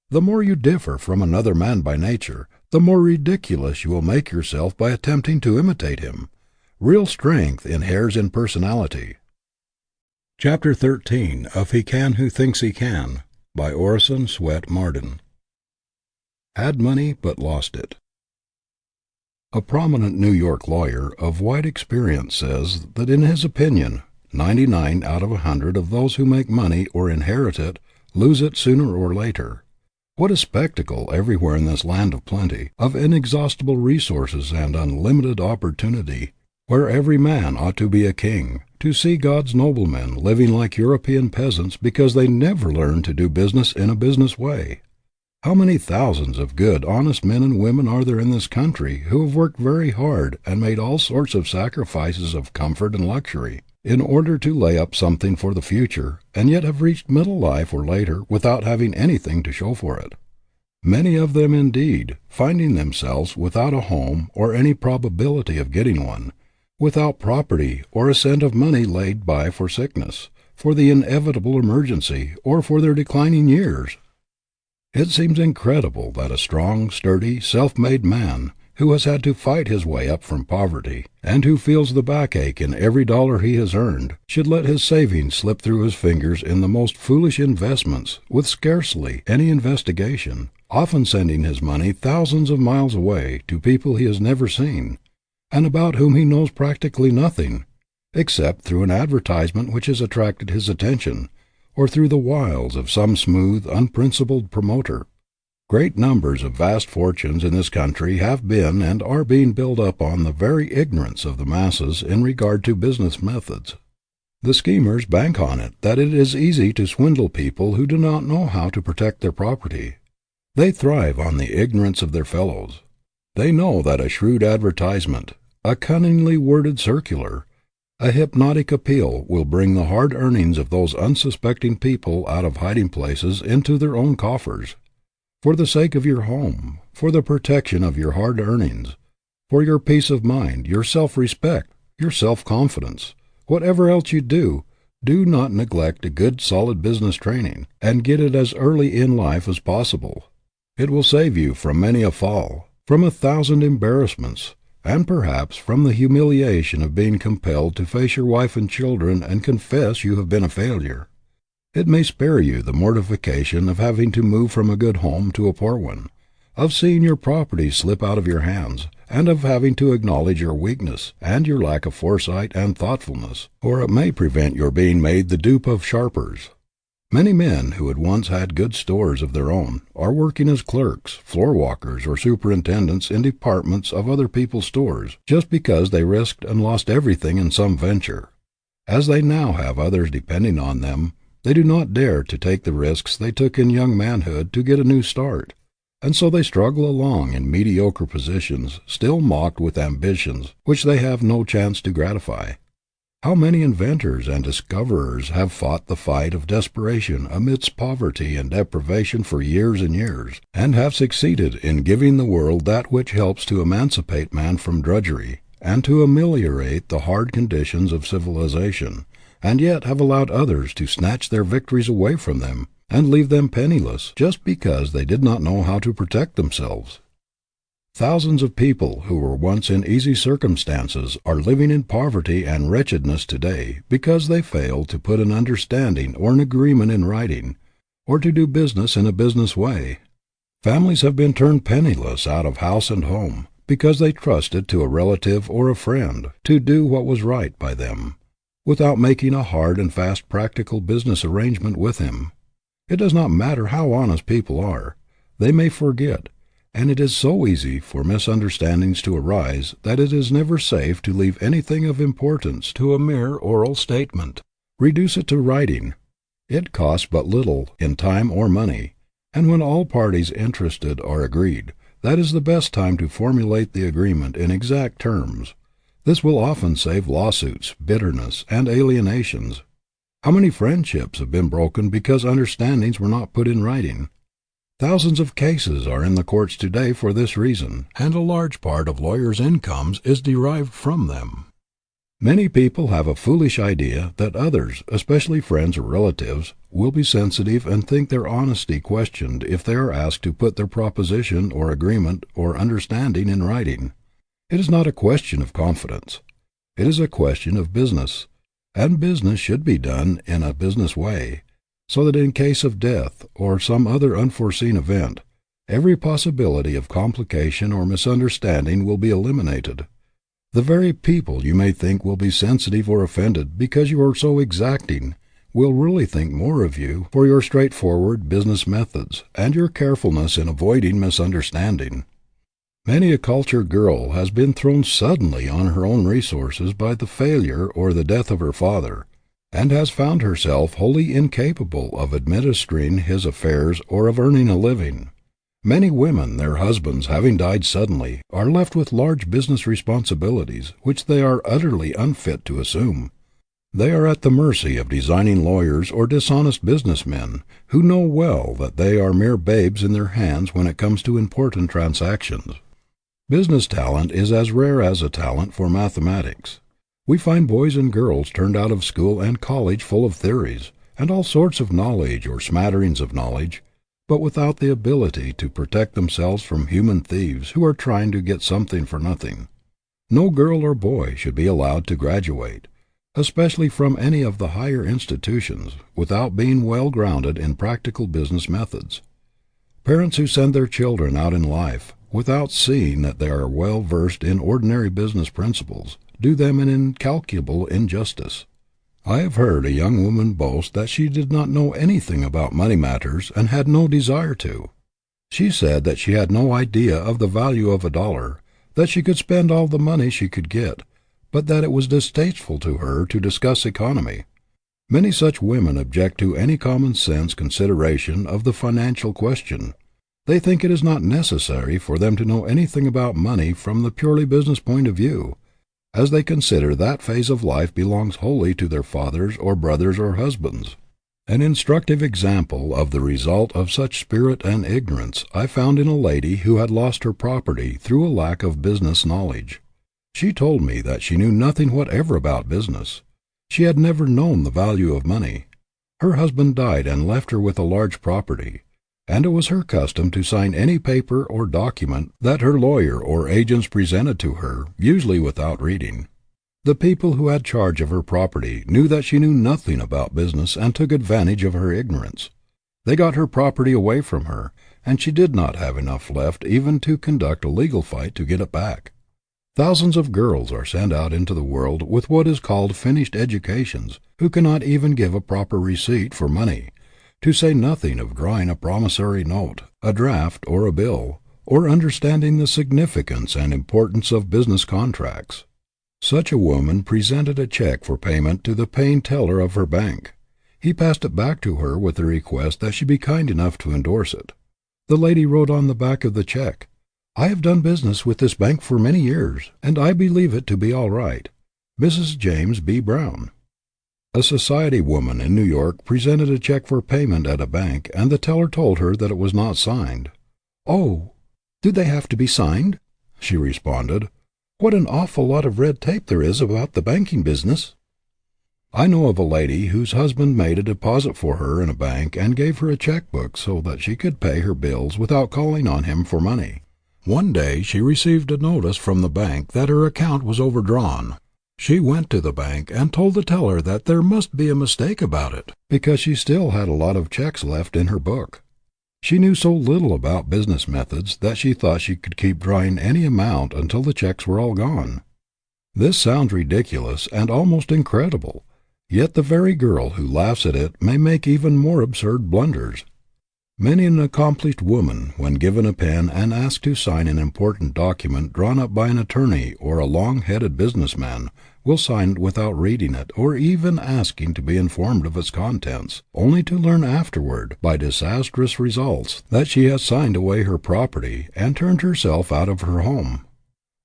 The more you differ from another man by nature, the more ridiculous you will make yourself by attempting to imitate him. Real strength inheres in personality. Chapter 13 of He Can Who Thinks He Can, by Orison Swett Marden. Had money but lost it. A prominent New York lawyer of wide experience says that in his opinion 99 out of 100 of those who make money or inherit it lose it sooner or later. What a spectacle everywhere in this land of plenty, of inexhaustible resources and unlimited opportunity, where every man ought to be a king, to see God's noblemen living like European peasants because they never learned to do business in a business way. How many thousands of good, honest men and women are there in this country who have worked very hard and made all sorts of sacrifices of comfort and luxury in order to lay up something for the future, and yet have reached middle life or later without having anything to show for it. Many of them, indeed, finding themselves without a home or any probability of getting one, without property or a cent of money laid by for sickness, for the inevitable emergency, or for their declining years. It seems incredible that a strong, sturdy, self-made man, who has had to fight his way up from poverty, and who feels the backache in every dollar he has earned, should let his savings slip through his fingers in the most foolish investments, with scarcely any investigation, often sending his money thousands of miles away to people he has never seen, and about whom he knows practically nothing, except through an advertisement which has attracted his attention, or through the wiles of some smooth, unprincipled promoter. Great numbers of vast fortunes in this country have been and are being built up on the very ignorance of the masses in regard to business methods. The schemers bank on it that it is easy to swindle people who do not know how to protect their property. They thrive on the ignorance of their fellows. They know that a shrewd advertisement, a cunningly worded circular, a hypnotic appeal will bring the hard earnings of those unsuspecting people out of hiding places into their own coffers. For the sake of your home, for the protection of your hard earnings, for your peace of mind, your self-respect, your self-confidence, whatever else you do, do not neglect a good solid business training, and get it as early in life as possible. It will save you from many a fall, from 1,000 embarrassments, and perhaps from the humiliation of being compelled to face your wife and children and confess you have been a failure. It may spare you the mortification of having to move from a good home to a poor one, of seeing your property slip out of your hands, and of having to acknowledge your weakness and your lack of foresight and thoughtfulness, or it may prevent your being made the dupe of sharpers. Many men who had once had good stores of their own are working as clerks, floor walkers, or superintendents in departments of other people's stores, just because they risked and lost everything in some venture. As they now have others depending on them, they do not dare to take the risks they took in young manhood to get a new start, and so they struggle along in mediocre positions, still mocked with ambitions which they have no chance to gratify. How many inventors and discoverers have fought the fight of desperation amidst poverty and deprivation for years and years, and have succeeded in giving the world that which helps to emancipate man from drudgery, and to ameliorate the hard conditions of civilization, and yet have allowed others to snatch their victories away from them, and leave them penniless, just because they did not know how to protect themselves. Thousands of people who were once in easy circumstances are living in poverty and wretchedness today because they failed to put an understanding or an agreement in writing, or to do business in a business way. Families have been turned penniless out of house and home because they trusted to a relative or a friend to do what was right by them, without making a hard and fast practical business arrangement with him. It does not matter how honest people are, they may forget, and it is so easy for misunderstandings to arise that it is never safe to leave anything of importance to a mere oral statement. Reduce it to writing. It costs but little in time or money, and when all parties interested are agreed, that is the best time to formulate the agreement in exact terms. This will often save lawsuits, bitterness, and alienations. How many friendships have been broken because understandings were not put in writing? Thousands of cases are in the courts today for this reason, and a large part of lawyers' incomes is derived from them. Many people have a foolish idea that others, especially friends or relatives, will be sensitive and think their honesty questioned if they are asked to put their proposition or agreement or understanding in writing. It is not a question of confidence. It is a question of business, and business should be done in a business way, so that in case of death or some other unforeseen event, every possibility of complication or misunderstanding will be eliminated. The very people you may think will be sensitive or offended because you are so exacting will really think more of you for your straightforward business methods and your carefulness in avoiding misunderstanding. Many a cultured girl has been thrown suddenly on her own resources by the failure or the death of her father, and has found herself wholly incapable of administering his affairs or of earning a living. Many women, their husbands having died suddenly, are left with large business responsibilities which they are utterly unfit to assume. They are at the mercy of designing lawyers or dishonest businessmen, who know well that they are mere babes in their hands when it comes to important transactions. Business talent is as rare as a talent for mathematics. We find boys and girls turned out of school and college full of theories, and all sorts of knowledge or smatterings of knowledge, but without the ability to protect themselves from human thieves who are trying to get something for nothing. No girl or boy should be allowed to graduate, especially from any of the higher institutions, without being well grounded in practical business methods. Parents who send their children out in life, without seeing that they are well versed in ordinary business principles, do them an incalculable injustice. I have heard a young woman boast that she did not know anything about money matters and had no desire to. She said that she had no idea of the value of $1, that she could spend all the money she could get, but that it was distasteful to her to discuss economy. Many such women object to any common sense consideration of the financial question. They think it is not necessary for them to know anything about money from the purely business point of view, as they consider that phase of life belongs wholly to their fathers or brothers or husbands. An instructive example of the result of such spirit and ignorance I found in a lady who had lost her property through a lack of business knowledge. She told me that she knew nothing whatever about business. She had never known the value of money. Her husband died and left her with a large property, and it was her custom to sign any paper or document that her lawyer or agents presented to her, usually without reading. The people who had charge of her property knew that she knew nothing about business and took advantage of her ignorance. They got her property away from her, and she did not have enough left even to conduct a legal fight to get it back. Thousands of girls are sent out into the world with what is called finished educations, who cannot even give a proper receipt for money, to say nothing of drawing a promissory note, a draft, or a bill, or understanding the significance and importance of business contracts. Such a woman presented a check for payment to the paying teller of her bank. He passed it back to her with the request that she be kind enough to endorse it. The lady wrote on the back of the check, "I have done business with this bank for many years, and I believe it to be all right. Mrs. James B. Brown." A society woman in New York presented a check for payment at a bank, and the teller told her that it was not signed. "Oh, do they have to be signed?" she responded. "What an awful lot of red tape there is about the banking business." I know of a lady whose husband made a deposit for her in a bank and gave her a checkbook so that she could pay her bills without calling on him for money. One day she received a notice from the bank that her account was overdrawn. She went to the bank and told the teller that there must be a mistake about it, because she still had a lot of checks left in her book. She knew so little about business methods that she thought she could keep drawing any amount until the checks were all gone. This sounds ridiculous and almost incredible, yet the very girl who laughs at it may make even more absurd blunders. Many an accomplished woman, when given a pen and asked to sign an important document drawn up by an attorney or a long-headed businessman, will sign it without reading it or even asking to be informed of its contents, only to learn afterward, by disastrous results, that she has signed away her property and turned herself out of her home.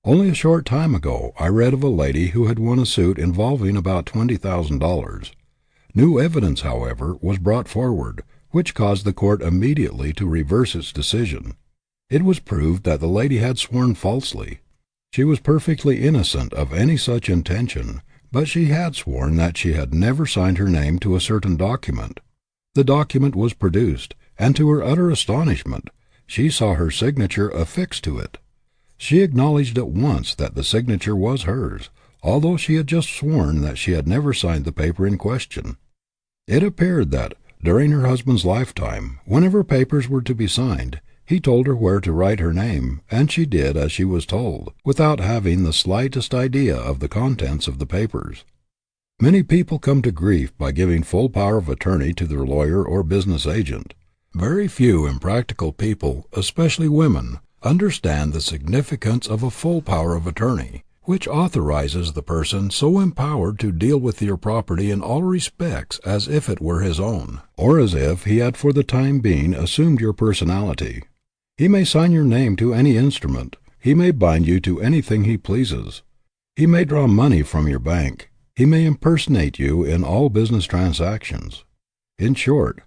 Only a short time ago I read of a lady who had won a suit involving about $20,000. New evidence, however, was brought forward, which caused the court immediately to reverse its decision. It was proved that the lady had sworn falsely. She was perfectly innocent of any such intention, but she had sworn that she had never signed her name to a certain document. The document was produced, and to her utter astonishment, she saw her signature affixed to it. She acknowledged at once that the signature was hers, although she had just sworn that she had never signed the paper in question. It appeared that, during her husband's lifetime, whenever papers were to be signed, he told her where to write her name, and she did as she was told, without having the slightest idea of the contents of the papers. Many people come to grief by giving full power of attorney to their lawyer or business agent. Very few impractical people, especially women, understand the significance of a full power of attorney, which authorizes the person so empowered to deal with your property in all respects as if it were his own, or as if he had for the time being assumed your personality. He may sign your name to any instrument. He may bind you to anything he pleases. He may draw money from your bank. He may impersonate you in all business transactions. In short,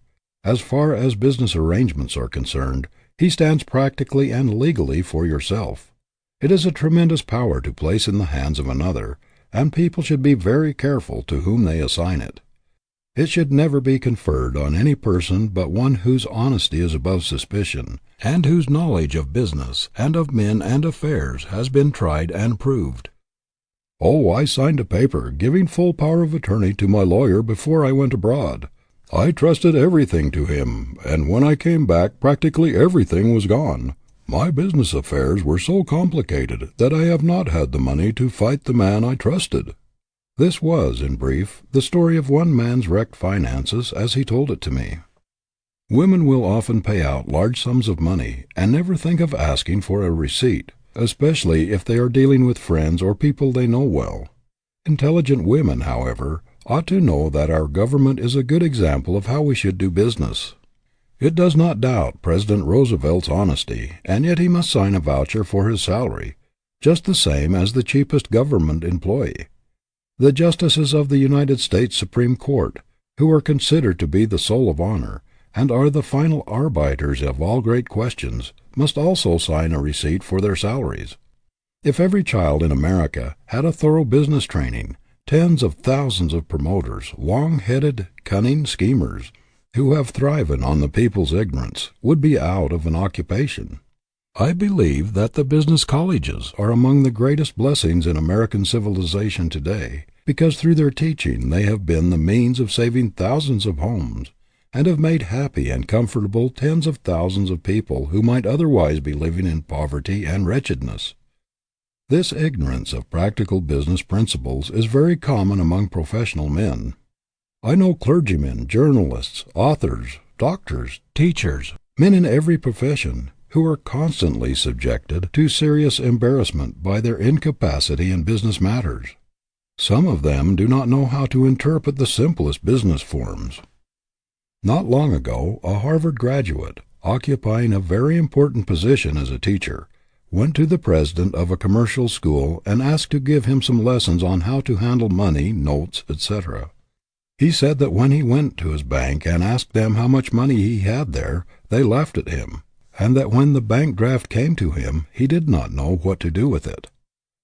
as far as business arrangements are concerned, he stands practically and legally for yourself. It is a tremendous power to place in the hands of another, and people should be very careful to whom they assign it. It should never be conferred on any person but one whose honesty is above suspicion, and whose knowledge of business and of men and affairs has been tried and proved. "Oh, I signed a paper giving full power of attorney to my lawyer before I went abroad. I trusted everything to him, and when I came back practically everything was gone. My business affairs were so complicated that I have not had the money to fight the man I trusted." This was, in brief, the story of one man's wrecked finances as he told it to me. Women will often pay out large sums of money and never think of asking for a receipt, especially if they are dealing with friends or people they know well. Intelligent women, however, ought to know that our government is a good example of how we should do business. It does not doubt President Roosevelt's honesty, and yet he must sign a voucher for his salary, just the same as the cheapest government employee. The justices of the United States Supreme Court, who are considered to be the soul of honor, and are the final arbiters of all great questions, must also sign a receipt for their salaries. If every child in America had a thorough business training, tens of thousands of promoters, long-headed, cunning schemers, who have thriven on the people's ignorance, would be out of an occupation. I believe that the business colleges are among the greatest blessings in American civilization today, because through their teaching they have been the means of saving thousands of homes, and have made happy and comfortable tens of thousands of people who might otherwise be living in poverty and wretchedness. This ignorance of practical business principles is very common among professional men. I know clergymen, journalists, authors, doctors, teachers, men in every profession, who are constantly subjected to serious embarrassment by their incapacity in business matters. Some of them do not know how to interpret the simplest business forms. Not long ago, a Harvard graduate, occupying a very important position as a teacher, went to the president of a commercial school and asked to give him some lessons on how to handle money, notes, etc. He said that when he went to his bank and asked them how much money he had there, they laughed at him, and that when the bank draft came to him, he did not know what to do with it.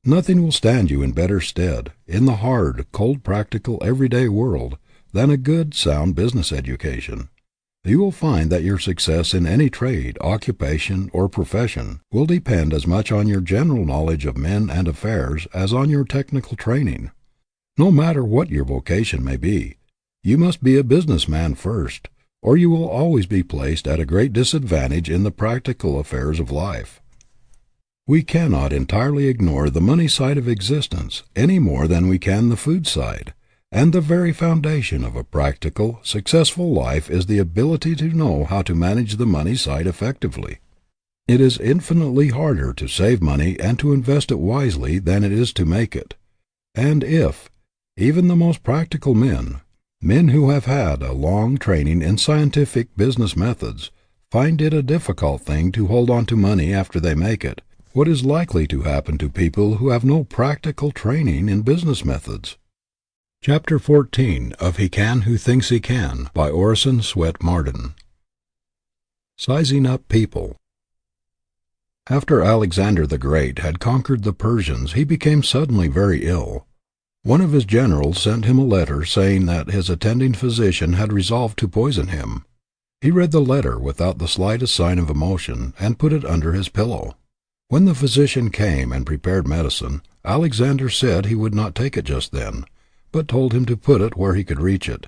Nothing will stand you in better stead, in the hard, cold, practical, everyday world, than a good, sound business education. You will find that your success in any trade, occupation, or profession will depend as much on your general knowledge of men and affairs as on your technical training. No matter what your vocation may be, you must be a businessman first, or you will always be placed at a great disadvantage in the practical affairs of life. We cannot entirely ignore the money side of existence any more than we can the food side, and the very foundation of a practical, successful life is the ability to know how to manage the money side effectively. It is infinitely harder to save money and to invest it wisely than it is to make it. And if, even the most practical men who have had a long training in scientific business methods, find it a difficult thing to hold on to money after they make it, what is likely to happen to people who have no practical training in business methods? Chapter 14 of He Can Who Thinks He Can, by Orison Swett Marden. Sizing Up People. After Alexander the Great had conquered the Persians, he became suddenly very ill. One of his generals sent him a letter saying that his attending physician had resolved to poison him. He read the letter without the slightest sign of emotion and put it under his pillow. When the physician came and prepared medicine, Alexander said he would not take it just then, but told him to put it where he could reach it,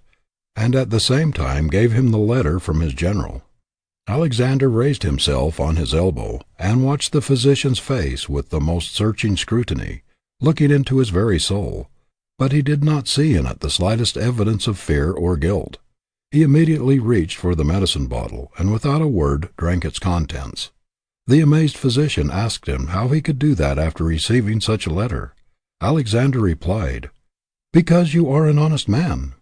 and at the same time gave him the letter from his general. Alexander raised himself on his elbow and watched the physician's face with the most searching scrutiny, looking into his very soul. but he did not see in it the slightest evidence of fear or guilt. He immediately reached for the medicine bottle, and without a word drank its contents. The amazed physician asked him how he could do that after receiving such a letter. Alexander replied, "Because you are an honest man."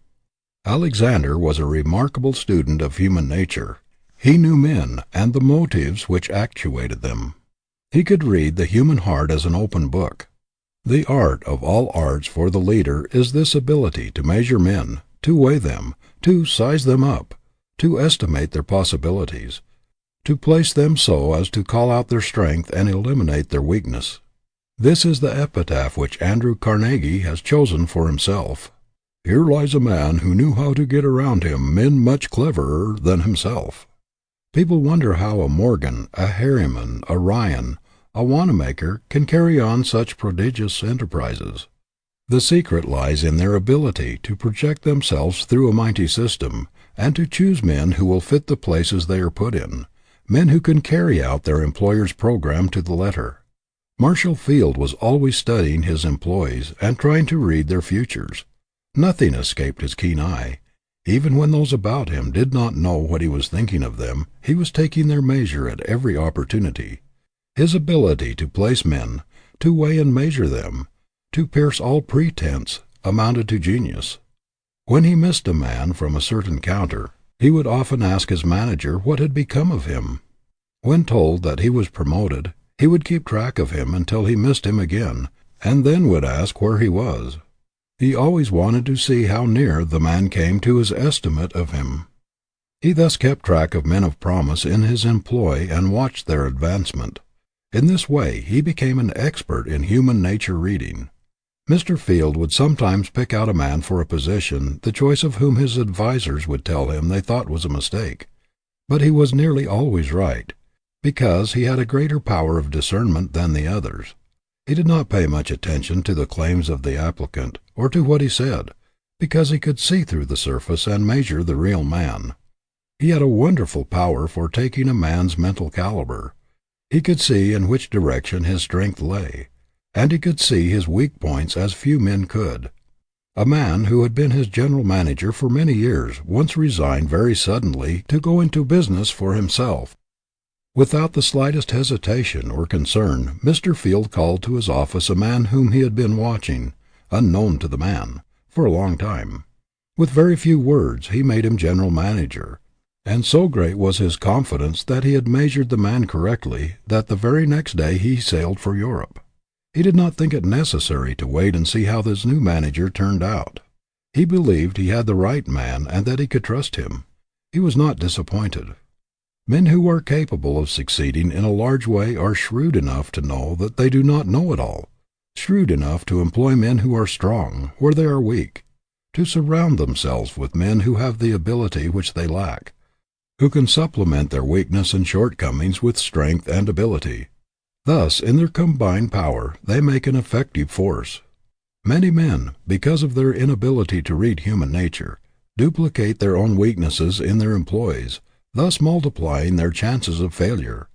Alexander was a remarkable student of human nature. He knew men and the motives which actuated them. He could read the human heart as an open book. The art of all arts for the leader is this ability to measure men, to weigh them, to size them up, to estimate their possibilities, to place them so as to call out their strength and eliminate their weakness. This is the epitaph which Andrew Carnegie has chosen for himself. "Here lies a man who knew how to get around him men much cleverer than himself." People wonder how a Morgan, a Harriman, a Ryan, a Wanamaker can carry on such prodigious enterprises. The secret lies in their ability to project themselves through a mighty system, and to choose men who will fit the places they are put in, men who can carry out their employer's program to the letter. Marshall Field was always studying his employees and trying to read their futures. Nothing escaped his keen eye. Even when those about him did not know what he was thinking of them, he was taking their measure at every opportunity. His ability to place men, to weigh and measure them, to pierce all pretense, amounted to genius. When he missed a man from a certain counter, he would often ask his manager what had become of him. When told that he was promoted, he would keep track of him until he missed him again, and then would ask where he was. He always wanted to see how near the man came to his estimate of him. He thus kept track of men of promise in his employ and watched their advancement. In this way he became an expert in human nature reading. Mr. Field would sometimes pick out a man for a position the choice of whom his advisers would tell him they thought was a mistake. But he was nearly always right, because he had a greater power of discernment than the others. He did not pay much attention to the claims of the applicant, or to what he said, because he could see through the surface and measure the real man. He had a wonderful power for taking a man's mental caliber. He could see in which direction his strength lay, and he could see his weak points as few men could. A man who had been his general manager for many years once resigned very suddenly to go into business for himself. Without the slightest hesitation or concern, Mr. Field called to his office a man whom he had been watching, unknown to the man, for a long time. With very few words he made him general manager, and so great was his confidence that he had measured the man correctly that the very next day he sailed for Europe. He did not think it necessary to wait and see how this new manager turned out. He believed he had the right man and that he could trust him. He was not disappointed. Men who are capable of succeeding in a large way are shrewd enough to know that they do not know it all, shrewd enough to employ men who are strong where they are weak, to surround themselves with men who have the ability which they lack, who can supplement their weakness and shortcomings with strength and ability. Thus, in their combined power, they make an effective force. Many men, because of their inability to read human nature, duplicate their own weaknesses in their employees, thus multiplying their chances of failure.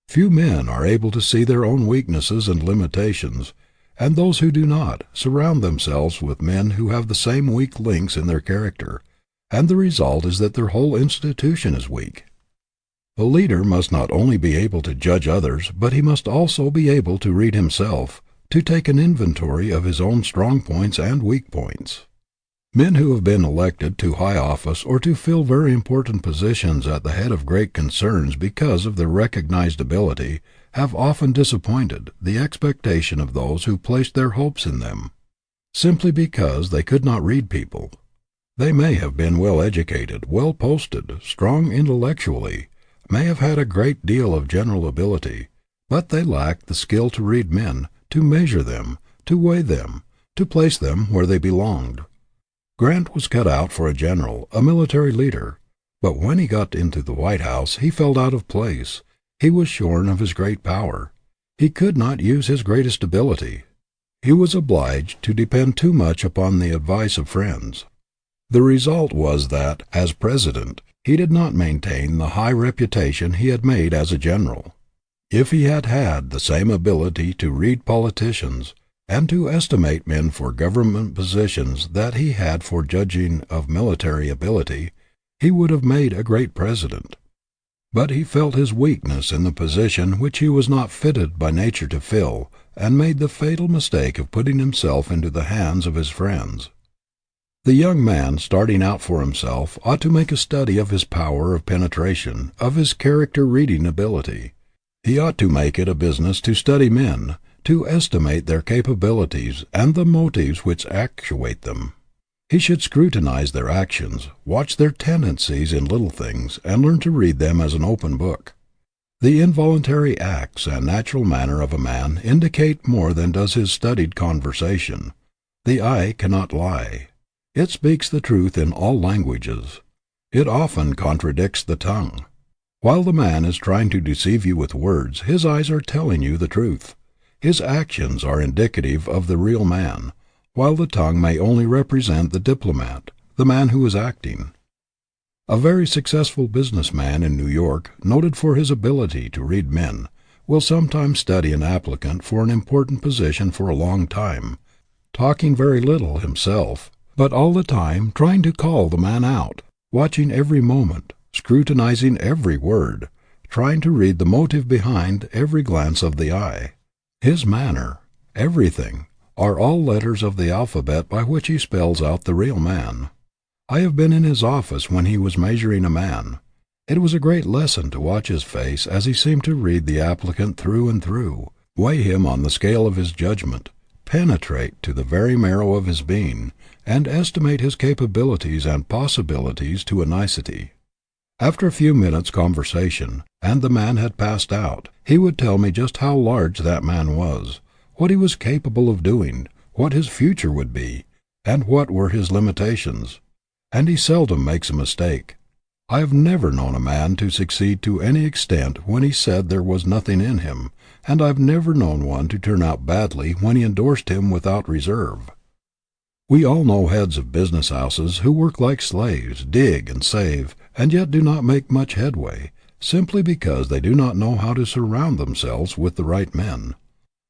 Few men are able to see their own weaknesses and limitations, and those who do not surround themselves with men who have the same weak links in their character, and the result is that their whole institution is weak. A leader must not only be able to judge others, but he must also be able to read himself, to take an inventory of his own strong points and weak points. Men who have been elected to high office or to fill very important positions at the head of great concerns because of their recognized ability have often disappointed the expectation of those who placed their hopes in them, simply because they could not read people. They may have been well educated, well posted, strong intellectually, may have had a great deal of general ability, but they lacked the skill to read men, to measure them, to weigh them, to place them where they belonged. Grant was cut out for a general, a military leader, but when he got into the White House he felt out of place. He was shorn of his great power. He could not use his greatest ability. He was obliged to depend too much upon the advice of friends. The result was that, as president, he did not maintain the high reputation he had made as a general. If he had had the same ability to read politicians, and to estimate men for government positions that he had for judging of military ability, he would have made a great president. But he felt his weakness in the position which he was not fitted by nature to fill, and made the fatal mistake of putting himself into the hands of his friends. The young man starting out for himself ought to make a study of his power of penetration, of his character-reading ability. He ought to make it a business to study men, to estimate their capabilities and the motives which actuate them. He should scrutinize their actions, watch their tendencies in little things, and learn to read them as an open book. The involuntary acts and natural manner of a man indicate more than does his studied conversation. The eye cannot lie. It speaks the truth in all languages. It often contradicts the tongue. While the man is trying to deceive you with words, his eyes are telling you the truth. His actions are indicative of the real man, while the tongue may only represent the diplomat, the man who is acting. A very successful businessman in New York, noted for his ability to read men, will sometimes study an applicant for an important position for a long time, talking very little himself, but all the time trying to call the man out, watching every moment, scrutinizing every word, trying to read the motive behind every glance of the eye. His manner, everything, are all letters of the alphabet by which he spells out the real man. I have been in his office when he was measuring a man. It was a great lesson to watch his face as he seemed to read the applicant through and through, weigh him on the scale of his judgment, penetrate to the very marrow of his being, and estimate his capabilities and possibilities to a nicety. After a few minutes' conversation, and the man had passed out, he would tell me just how large that man was, what he was capable of doing, what his future would be, and what were his limitations. And he seldom makes a mistake. I have never known a man to succeed to any extent when he said there was nothing in him, and I have never known one to turn out badly when he endorsed him without reserve. We all know heads of business houses who work like slaves, dig and save, and yet do not make much headway, simply because they do not know how to surround themselves with the right men.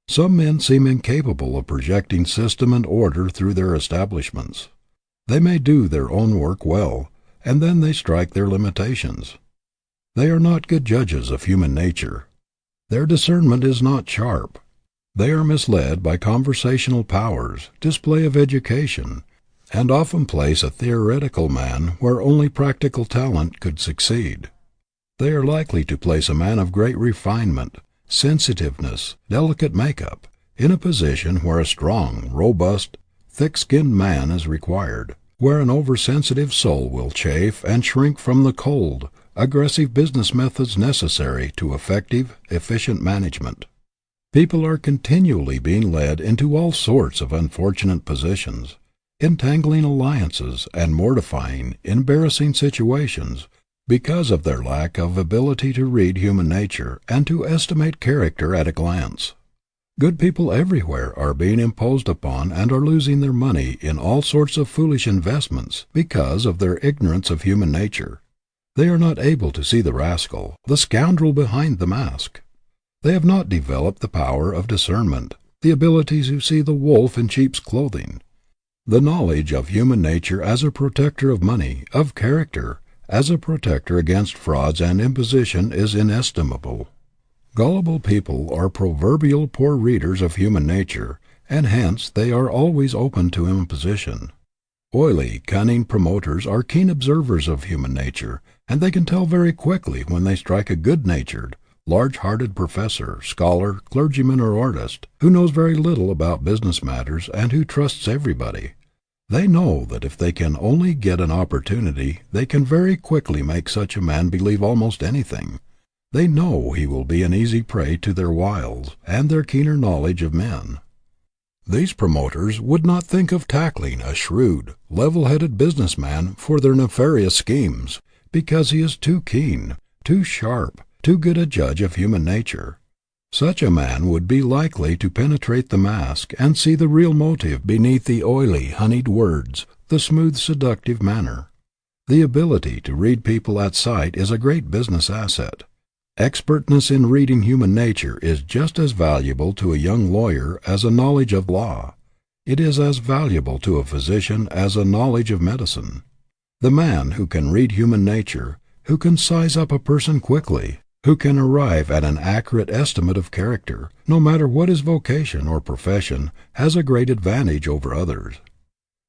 Some men seem incapable of projecting system and order through their establishments. They may do their own work well, and then they strike their limitations. They are not good judges of human nature. Their discernment is not sharp. They are misled by conversational powers, display of education, and often place a theoretical man where only practical talent could succeed. They are likely to place a man of great refinement, sensitiveness, delicate make-up, in a position where a strong, robust, thick-skinned man is required, where an oversensitive soul will chafe and shrink from the cold, aggressive business methods necessary to effective, efficient management. People are continually being led into all sorts of unfortunate positions, entangling alliances and mortifying, embarrassing situations, because of their lack of ability to read human nature and to estimate character at a glance. Good people everywhere are being imposed upon and are losing their money in all sorts of foolish investments because of their ignorance of human nature. They are not able to see the rascal, the scoundrel behind the mask. They have not developed the power of discernment, the ability to see the wolf in sheep's clothing. The knowledge of human nature as a protector of money, of character, as a protector against frauds and imposition is inestimable. Gullible people are proverbial poor readers of human nature, and hence they are always open to imposition. Oily, cunning promoters are keen observers of human nature, and they can tell very quickly when they strike a good-natured, large-hearted professor, scholar, clergyman, or artist, who knows very little about business matters and who trusts everybody. They know that if they can only get an opportunity, they can very quickly make such a man believe almost anything. They know he will be an easy prey to their wiles and their keener knowledge of men. These promoters would not think of tackling a shrewd, level-headed business man for their nefarious schemes, because he is too keen, too sharp, too good a judge of human nature. Such a man would be likely to penetrate the mask and see the real motive beneath the oily, honeyed words, the smooth, seductive manner. The ability to read people at sight is a great business asset. Expertness in reading human nature is just as valuable to a young lawyer as a knowledge of law. It is as valuable to a physician as a knowledge of medicine. The man who can read human nature, who can size up a person quickly, who can arrive at an accurate estimate of character, no matter what his vocation or profession, has a great advantage over others.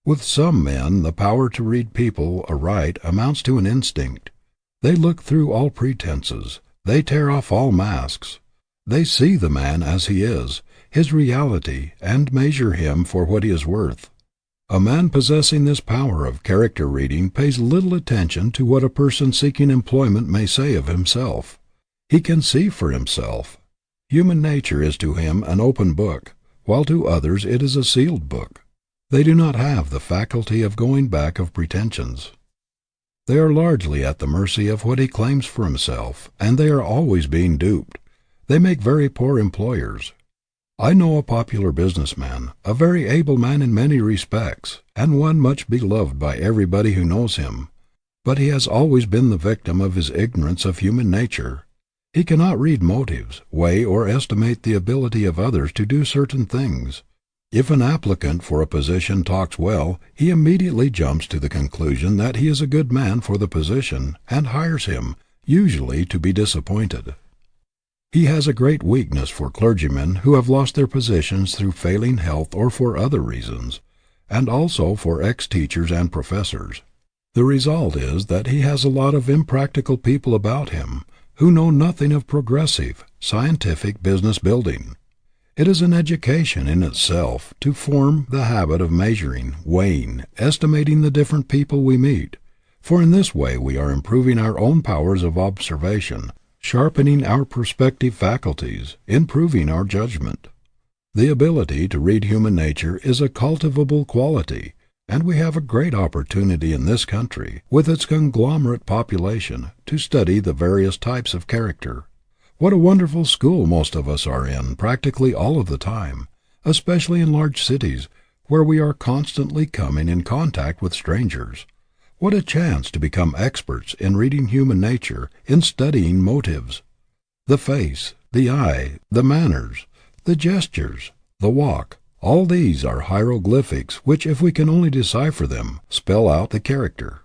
With some men the power to read people aright amounts to an instinct. They look through all pretenses. They tear off all masks. They see the man as he is, his reality, and measure him for what he is worth. A man possessing this power of character reading pays little attention to what a person seeking employment may say of himself. He can see for himself. Human nature is to him an open book, while to others it is a sealed book. They do not have the faculty of going back of pretensions. They are largely at the mercy of what he claims for himself, and they are always being duped. They make very poor employers. I know a popular businessman, a very able man in many respects, and one much beloved by everybody who knows him. But he has always been the victim of his ignorance of human nature. He cannot read motives, weigh or estimate the ability of others to do certain things. If an applicant for a position talks well, he immediately jumps to the conclusion that he is a good man for the position, and hires him, usually to be disappointed. He has a great weakness for clergymen who have lost their positions through failing health or for other reasons, and also for ex-teachers and professors. The result is that he has a lot of impractical people about him, who know nothing of progressive, scientific business building. It is an education in itself to form the habit of measuring, weighing, estimating the different people we meet, for in this way we are improving our own powers of observation, sharpening our perceptive faculties, improving our judgment. The ability to read human nature is a cultivable quality, and we have a great opportunity in this country, with its conglomerate population, to study the various types of character. What a wonderful school most of us are in practically all of the time, especially in large cities, where we are constantly coming in contact with strangers. What a chance to become experts in reading human nature, in studying motives. The face, the eye, the manners, the gestures, the walk, all these are hieroglyphics which, if we can only decipher them, spell out the character.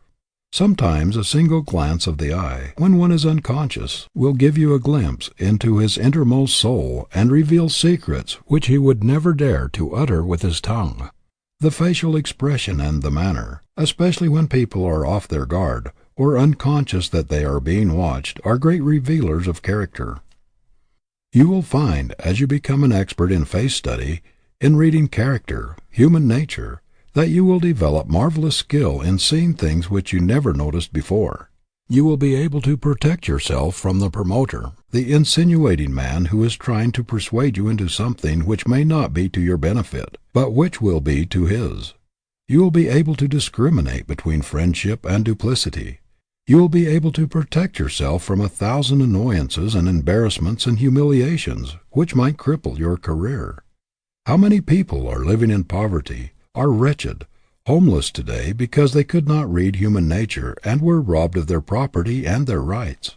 Sometimes a single glance of the eye, when one is unconscious, will give you a glimpse into his innermost soul and reveal secrets which he would never dare to utter with his tongue. The facial expression and the manner, especially when people are off their guard, or unconscious that they are being watched, are great revealers of character. You will find, as you become an expert in face study, in reading character, human nature, that you will develop marvelous skill in seeing things which you never noticed before. You will be able to protect yourself from the promoter, the insinuating man who is trying to persuade you into something which may not be to your benefit, but which will be to his. You will be able to discriminate between friendship and duplicity. You will be able to protect yourself from 1,000 annoyances and embarrassments and humiliations which might cripple your career. How many people are living in poverty, are wretched, homeless today because they could not read human nature and were robbed of their property and their rights?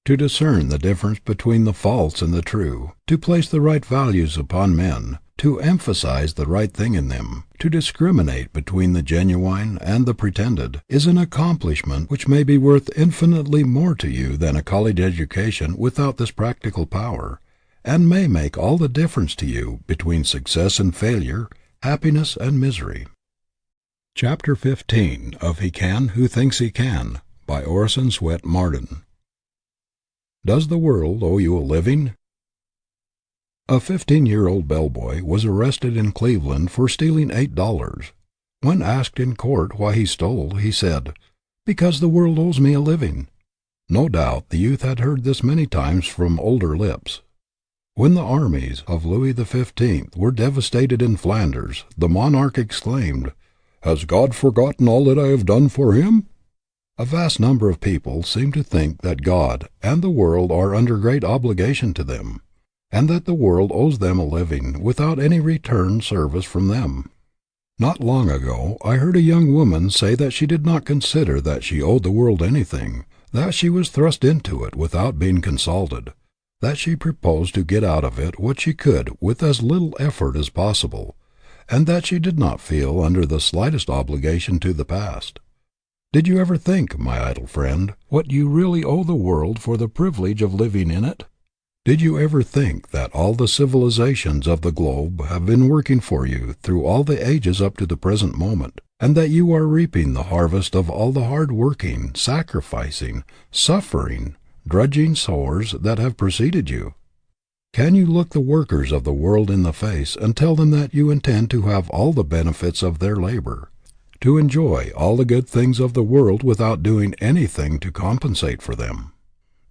To discern the difference between the false and the true, to place the right values upon men, to emphasize the right thing in them, to discriminate between the genuine and the pretended, is an accomplishment which may be worth infinitely more to you than a college education without this practical power, and may make all the difference to you between success and failure, happiness and misery. Chapter 15 of He Can Who Thinks He Can, by Orison Swett Marden. Does the world owe you a living? A 15-year-old bellboy was arrested in Cleveland for stealing $8. When asked in court why he stole, he said, "Because the world owes me a living." No doubt the youth had heard this many times from older lips. When the armies of Louis XV were devastated in Flanders, the monarch exclaimed, "Has God forgotten all that I have done for him?" A vast number of people seem to think that God and the world are under great obligation to them, and that the world owes them a living without any return service from them. Not long ago I heard a young woman say that she did not consider that she owed the world anything, that she was thrust into it without being consulted, that she proposed to get out of it what she could with as little effort as possible, and that she did not feel under the slightest obligation to the past. Did you ever think, my idle friend, what you really owe the world for the privilege of living in it? Did you ever think that all the civilizations of the globe have been working for you through all the ages up to the present moment, and that you are reaping the harvest of all the hard-working, sacrificing, suffering, drudging sowers that have preceded you? Can you look the workers of the world in the face and tell them that you intend to have all the benefits of their labor, to enjoy all the good things of the world without doing anything to compensate for them?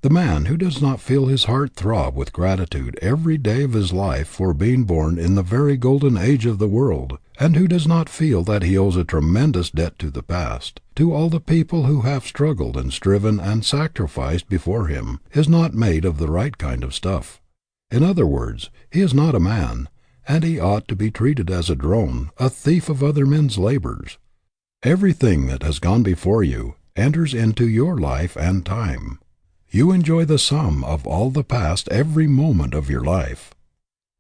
The man who does not feel his heart throb with gratitude every day of his life for being born in the very golden age of the world, and who does not feel that he owes a tremendous debt to the past, to all the people who have struggled and striven and sacrificed before him, is not made of the right kind of stuff. In other words, he is not a man, and he ought to be treated as a drone, a thief of other men's labors. Everything that has gone before you enters into your life and time. You enjoy the sum of all the past every moment of your life.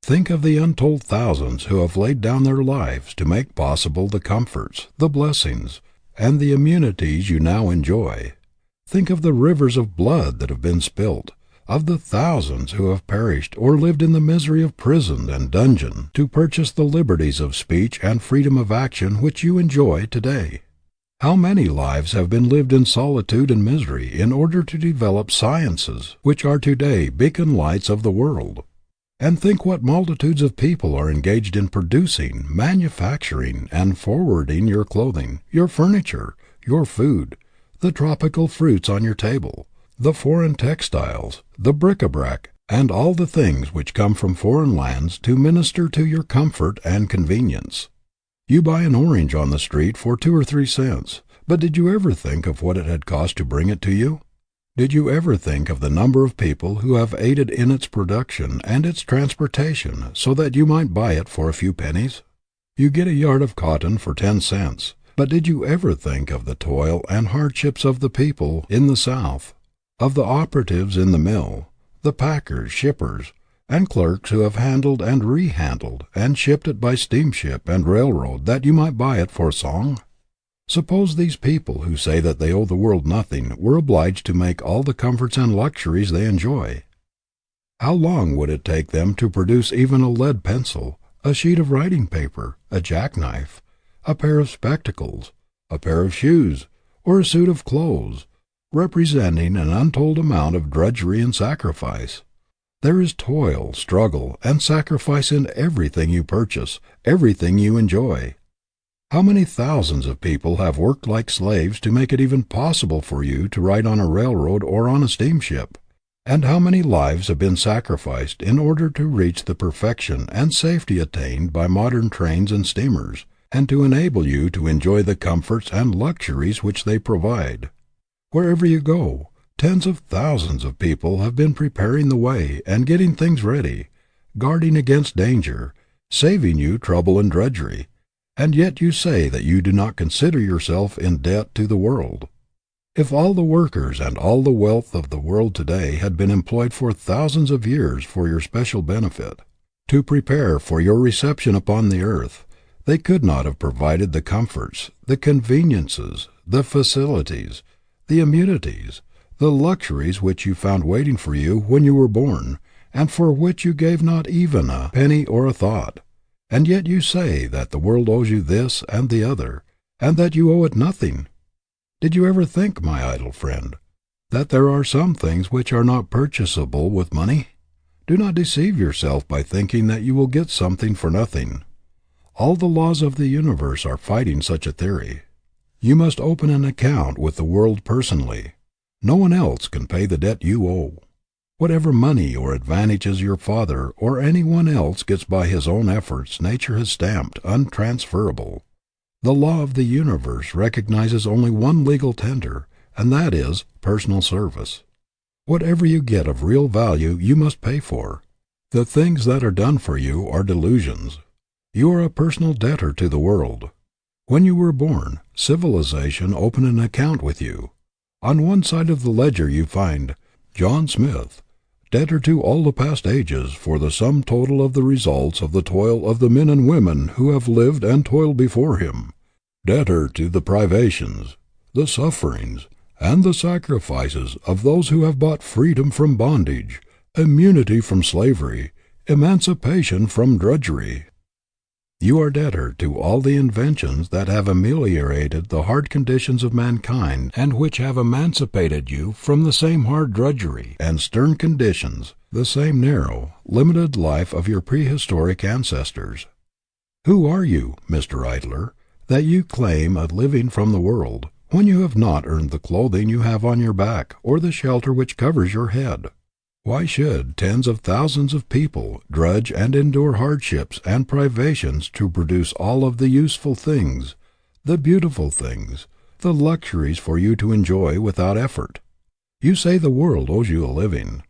Think of the untold thousands who have laid down their lives to make possible the comforts, the blessings, and the immunities you now enjoy. Think of the rivers of blood that have been spilt, of the thousands who have perished or lived in the misery of prison and dungeon to purchase the liberties of speech and freedom of action which you enjoy today. How many lives have been lived in solitude and misery in order to develop sciences which are today beacon lights of the world? And think what multitudes of people are engaged in producing, manufacturing, and forwarding your clothing, your furniture, your food, the tropical fruits on your table, the foreign textiles, the bric-a-brac, and all the things which come from foreign lands to minister to your comfort and convenience. You buy an orange on the street for 2 or 3 cents, but did you ever think of what it had cost to bring it to you? Did you ever think of the number of people who have aided in its production and its transportation so that you might buy it for a few pennies? You get a yard of cotton for 10 cents, but did you ever think of the toil and hardships of the people in the South, of the operatives in the mill, the packers, shippers, and clerks who have handled and rehandled and shipped it by steamship and railroad that you might buy it for a song? Suppose these people who say that they owe the world nothing were obliged to make all the comforts and luxuries they enjoy. How long would it take them to produce even a lead pencil, a sheet of writing paper, a jackknife, a pair of spectacles, a pair of shoes, or a suit of clothes, representing an untold amount of drudgery and sacrifice? There is toil, struggle, and sacrifice in everything you purchase, everything you enjoy. How many thousands of people have worked like slaves to make it even possible for you to ride on a railroad or on a steamship? And how many lives have been sacrificed in order to reach the perfection and safety attained by modern trains and steamers, and to enable you to enjoy the comforts and luxuries which they provide? Wherever you go, tens of thousands of people have been preparing the way and getting things ready, guarding against danger, saving you trouble and drudgery, and yet you say that you do not consider yourself in debt to the world. If all the workers and all the wealth of the world today had been employed for thousands of years for your special benefit, to prepare for your reception upon the earth, they could not have provided the comforts, the conveniences, the facilities, the immunities, the luxuries which you found waiting for you when you were born, and for which you gave not even a penny or a thought. And yet you say that the world owes you this and the other, and that you owe it nothing. Did you ever think, my idle friend, that there are some things which are not purchasable with money? Do not deceive yourself by thinking that you will get something for nothing. All the laws of the universe are fighting such a theory. You must open an account with the world personally. No one else can pay the debt you owe. Whatever money or advantages your father or anyone else gets by his own efforts, nature has stamped untransferable. The law of the universe recognizes only one legal tender, and that is personal service. Whatever you get of real value you must pay for. The things that are done for you are delusions. You are a personal debtor to the world. When you were born, civilization opened an account with you. On one side of the ledger you find John Smith, debtor to all the past ages for the sum total of the results of the toil of the men and women who have lived and toiled before him, debtor to the privations, the sufferings, and the sacrifices of those who have bought freedom from bondage, immunity from slavery, emancipation from drudgery. You are debtor to all the inventions that have ameliorated the hard conditions of mankind and which have emancipated you from the same hard drudgery and stern conditions, the same narrow, limited life of your prehistoric ancestors. Who are you, Mr. Idler, that you claim a living from the world, when you have not earned the clothing you have on your back or the shelter which covers your head? Why should tens of thousands of people drudge and endure hardships and privations to produce all of the useful things, the beautiful things, the luxuries for you to enjoy without effort? You say the world owes you a living.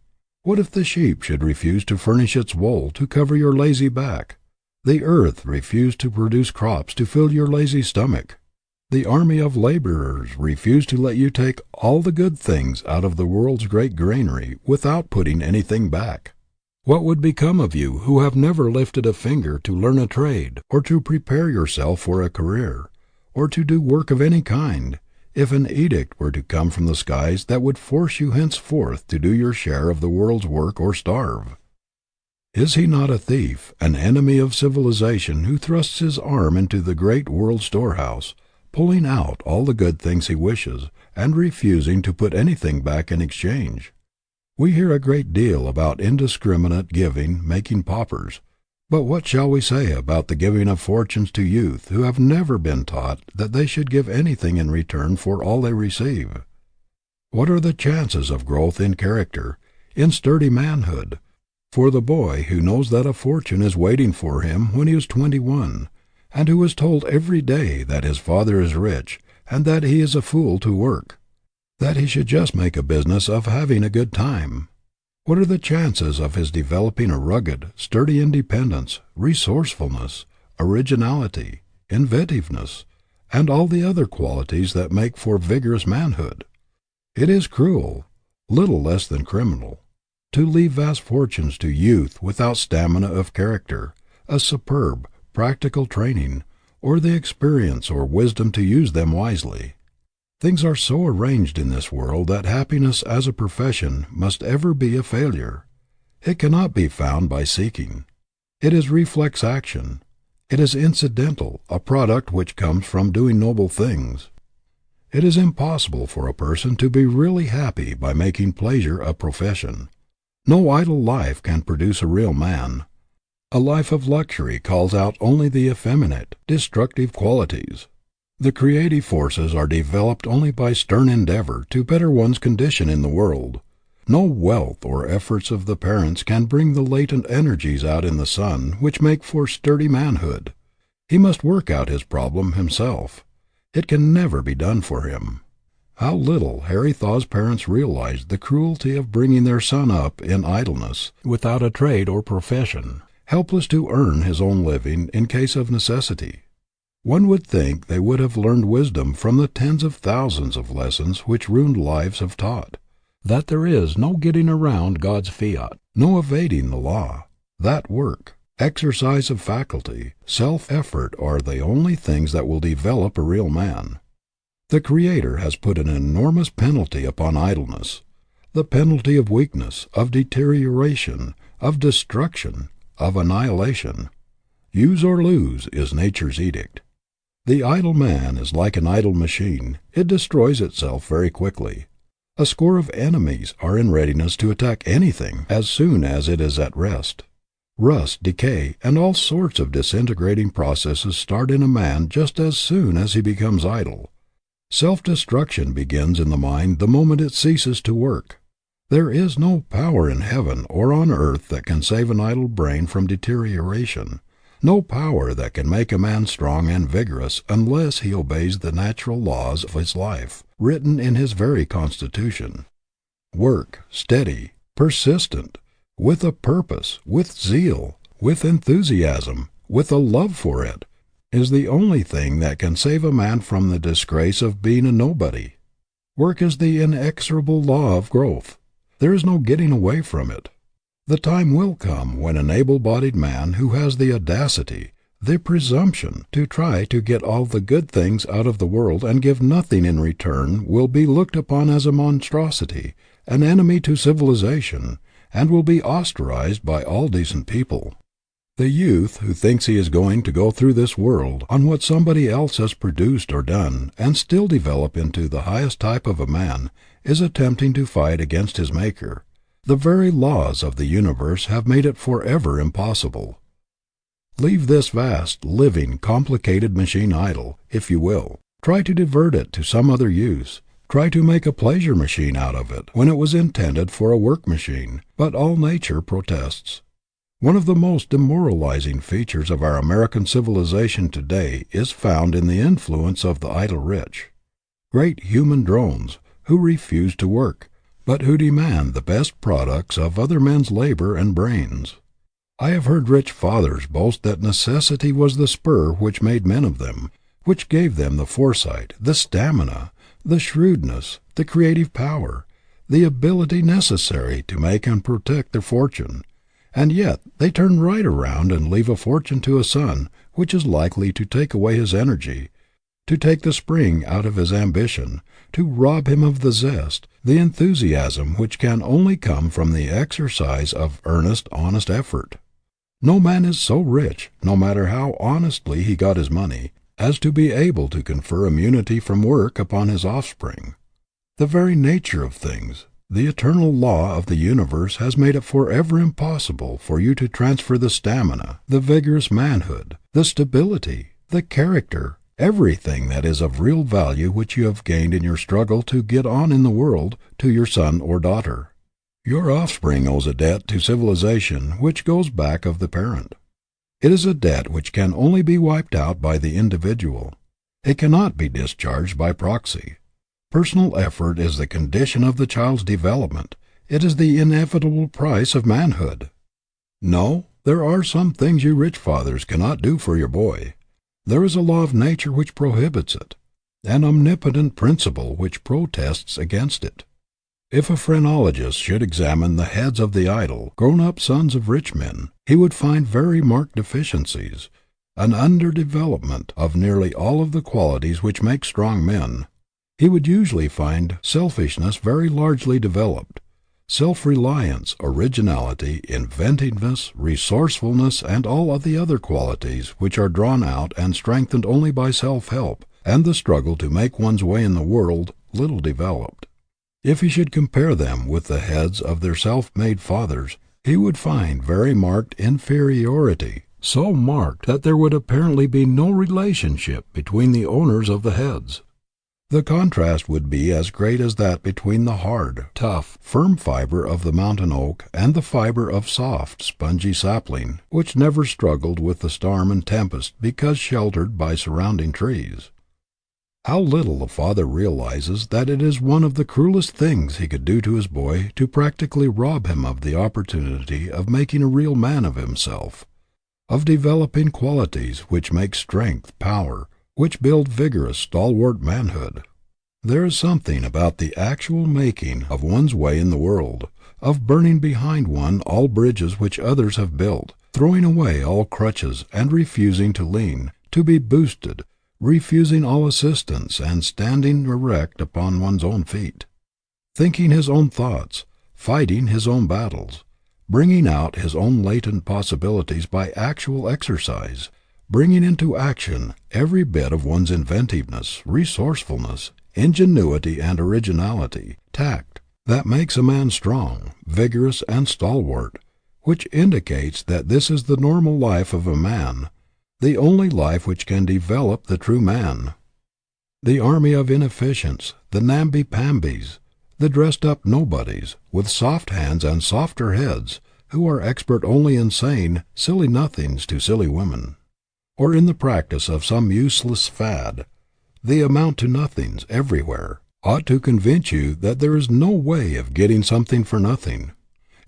What if the sheep should refuse to furnish its wool to cover your lazy back? The earth refuse to produce crops to fill your lazy stomach? The army of laborers refuse to let you take all the good things out of the world's great granary without putting anything back? What would become of you who have never lifted a finger to learn a trade, or to prepare yourself for a career, or to do work of any kind, if an edict were to come from the skies that would force you henceforth to do your share of the world's work or starve? Is he not a thief, an enemy of civilization who thrusts his arm into the great world storehouse, pulling out all the good things he wishes, and refusing to put anything back in exchange? We hear a great deal about indiscriminate giving making paupers, but what shall we say about the giving of fortunes to youth who have never been taught that they should give anything in return for all they receive? What are the chances of growth in character, in sturdy manhood, for the boy who knows that a fortune is waiting for him when he is 21, and who is told every day that his father is rich and that he is a fool to work, that he should just make a business of having a good time? What are the chances of his developing a rugged, sturdy independence, resourcefulness, originality, inventiveness, and all the other qualities that make for vigorous manhood? It is cruel, little less than criminal, to leave vast fortunes to youth without stamina of character, a superb, practical training, or the experience or wisdom to use them wisely. Things are so arranged in this world that happiness as a profession must ever be a failure. It cannot be found by seeking. It is reflex action. It is incidental, a product which comes from doing noble things. It is impossible for a person to be really happy by making pleasure a profession. No idle life can produce a real man. A life of luxury calls out only the effeminate, destructive qualities. The creative forces are developed only by stern endeavor to better one's condition in the world. No wealth or efforts of the parents can bring the latent energies out in the son which make for sturdy manhood. He must work out his problem himself. It can never be done for him. How little Harry Thaw's parents realized the cruelty of bringing their son up in idleness, without a trade or profession, helpless to earn his own living in case of necessity. One would think they would have learned wisdom from the tens of thousands of lessons which ruined lives have taught, that there is no getting around God's fiat, no evading the law, that work, exercise of faculty, self-effort are the only things that will develop a real man. The Creator has put an enormous penalty upon idleness, the penalty of weakness, of deterioration, of destruction, of annihilation. Use or lose is nature's edict. The idle man is like an idle machine. It destroys itself very quickly. A score of enemies are in readiness to attack anything as soon as it is at rest. Rust, decay, and all sorts of disintegrating processes start in a man just as soon as he becomes idle. Self-destruction begins in the mind the moment it ceases to work. There is no power in heaven or on earth that can save an idle brain from deterioration, no power that can make a man strong and vigorous unless he obeys the natural laws of his life, written in his very constitution. Work, steady, persistent, with a purpose, with zeal, with enthusiasm, with a love for it, is the only thing that can save a man from the disgrace of being a nobody. Work is the inexorable law of growth. There is no getting away from it. The time will come when an able-bodied man who has the audacity, the presumption, to try to get all the good things out of the world and give nothing in return will be looked upon as a monstrosity, an enemy to civilization, and will be ostracized by all decent people. The youth who thinks he is going to go through this world on what somebody else has produced or done and still develop into the highest type of a man is attempting to fight against his Maker. The very laws of the universe have made it forever impossible. Leave this vast, living, complicated machine idle, if you will. Try to divert it to some other use. Try to make a pleasure machine out of it when it was intended for a work machine, but all nature protests. One of the most demoralizing features of our American civilization today is found in the influence of the idle rich. Great human drones, who refuse to work, but who demand the best products of other men's labor and brains. I have heard rich fathers boast that necessity was the spur which made men of them, which gave them the foresight, the stamina, the shrewdness, the creative power, the ability necessary to make and protect their fortune. And yet they turn right around and leave a fortune to a son which is likely to take away his energy, to take the spring out of his ambition, to rob him of the zest, the enthusiasm which can only come from the exercise of earnest, honest effort. No man is so rich, no matter how honestly he got his money, as to be able to confer immunity from work upon his offspring. The very nature of things, the eternal law of the universe has made it forever impossible for you to transfer the stamina, the vigorous manhood, the stability, the character, everything that is of real value which you have gained in your struggle to get on in the world, to your son or daughter. Your offspring owes a debt to civilization which goes back of the parent. It is a debt which can only be wiped out by the individual. It cannot be discharged by proxy. Personal effort is the condition of the child's development. It is the inevitable price of manhood. No, there are some things you rich fathers cannot do for your boy. There is a law of nature which prohibits it, an omnipotent principle which protests against it. If a phrenologist should examine the heads of the idle, grown-up sons of rich men, he would find very marked deficiencies, an underdevelopment of nearly all of the qualities which make strong men. He would usually find selfishness very largely developed, self-reliance, originality, inventiveness, resourcefulness, and all of the other qualities which are drawn out and strengthened only by self-help, and the struggle to make one's way in the world, little developed. If he should compare them with the heads of their self-made fathers, he would find very marked inferiority, so marked that there would apparently be no relationship between the owners of the heads. The contrast would be as great as that between the hard, tough, firm fiber of the mountain oak and the fiber of soft, spongy sapling, which never struggled with the storm and tempest because sheltered by surrounding trees. How little the father realizes that it is one of the cruelest things he could do to his boy to practically rob him of the opportunity of making a real man of himself, of developing qualities which make strength, power, which build vigorous, stalwart manhood. There is something about the actual making of one's way in the world, of burning behind one all bridges which others have built, throwing away all crutches and refusing to lean, to be boosted, refusing all assistance and standing erect upon one's own feet, thinking his own thoughts, fighting his own battles, bringing out his own latent possibilities by actual exercise, bringing into action every bit of one's inventiveness, resourcefulness, ingenuity and originality, tact, that makes a man strong, vigorous and stalwart, which indicates that this is the normal life of a man, the only life which can develop the true man. The army of inefficients, the namby-pambies, the dressed-up nobodies, with soft hands and softer heads, who are expert only in saying silly nothings to silly women, or in the practice of some useless fad, the amount-to-nothings everywhere, ought to convince you that there is no way of getting something for nothing.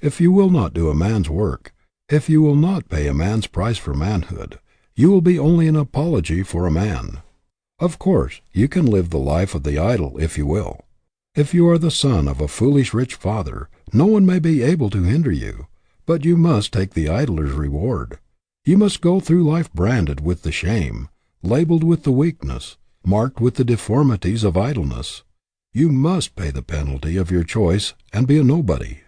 If you will not do a man's work, if you will not pay a man's price for manhood, you will be only an apology for a man. Of course, you can live the life of the idle if you will. If you are the son of a foolish rich father, no one may be able to hinder you, but you must take the idler's reward. You must go through life branded with the shame, labeled with the weakness, marked with the deformities of idleness. You must pay the penalty of your choice and be a nobody.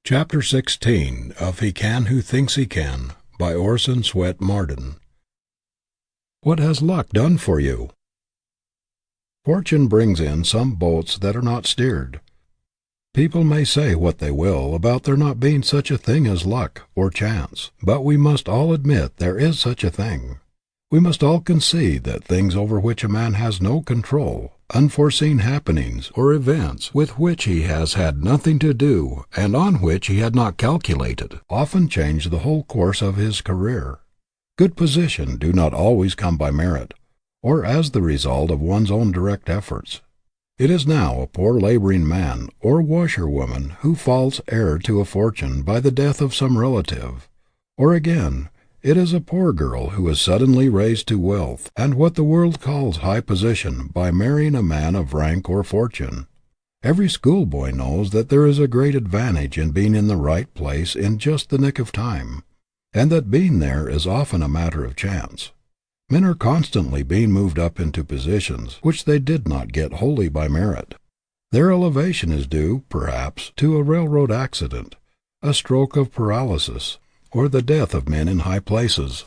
Chapter 16 of He Can Who Thinks He Can, by Orison Swett Marden. What has luck done for you? Fortune brings in some boats that are not steered. People may say what they will about there not being such a thing as luck or chance, but we must all admit there is such a thing. We must all concede that things over which a man has no control, unforeseen happenings or events with which he has had nothing to do and on which he had not calculated, often change the whole course of his career. Good position do not always come by merit, or as the result of one's own direct efforts. It is now a poor laboring man or washerwoman who falls heir to a fortune by the death of some relative, or again, it is a poor girl who is suddenly raised to wealth and what the world calls high position by marrying a man of rank or fortune. Every schoolboy knows that there is a great advantage in being in the right place in just the nick of time, and that being there is often a matter of chance. Men are constantly being moved up into positions which they did not get wholly by merit. Their elevation is due, perhaps, to a railroad accident, a stroke of paralysis, or the death of men in high places.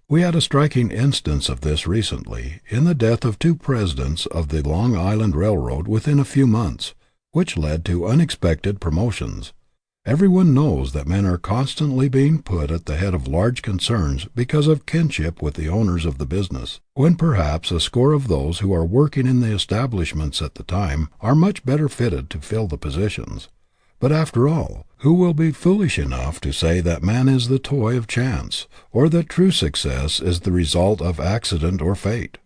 We had a striking instance of this recently in the death of 2 presidents of the Long Island Railroad within a few months, which led to unexpected promotions. Everyone knows that men are constantly being put at the head of large concerns because of kinship with the owners of the business, when perhaps a score of those who are working in the establishments at the time are much better fitted to fill the positions. But after all, who will be foolish enough to say that man is the toy of chance, or that true success is the result of accident or fate?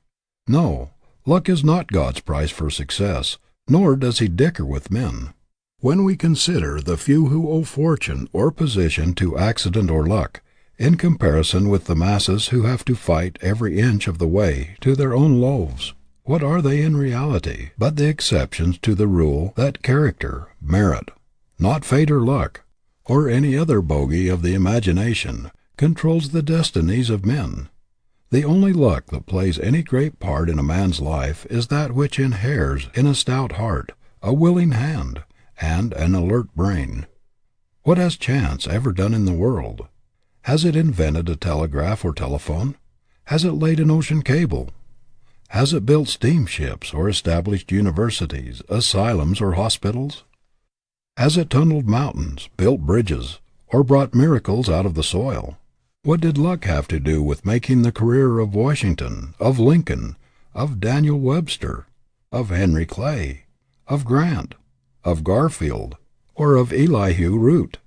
No, luck is not God's price for success, nor does he dicker with men. When we consider the few who owe fortune or position to accident or luck, in comparison with the masses who have to fight every inch of the way to their own loaves, what are they in reality but the exceptions to the rule that character, merit, not fate or luck, or any other bogey of the imagination, controls the destinies of men? The only luck that plays any great part in a man's life is that which inheres in a stout heart, a willing hand, and an alert brain. What has chance ever done in the world? Has it invented a telegraph or telephone? Has it laid an ocean cable? Has it built steamships or established universities, asylums, or hospitals? Has it tunneled mountains, built bridges, or brought miracles out of the soil? What did luck have to do with making the career of Washington, of Lincoln, of Daniel Webster, of Henry Clay, of Grant, of Garfield, or of Elihu Root?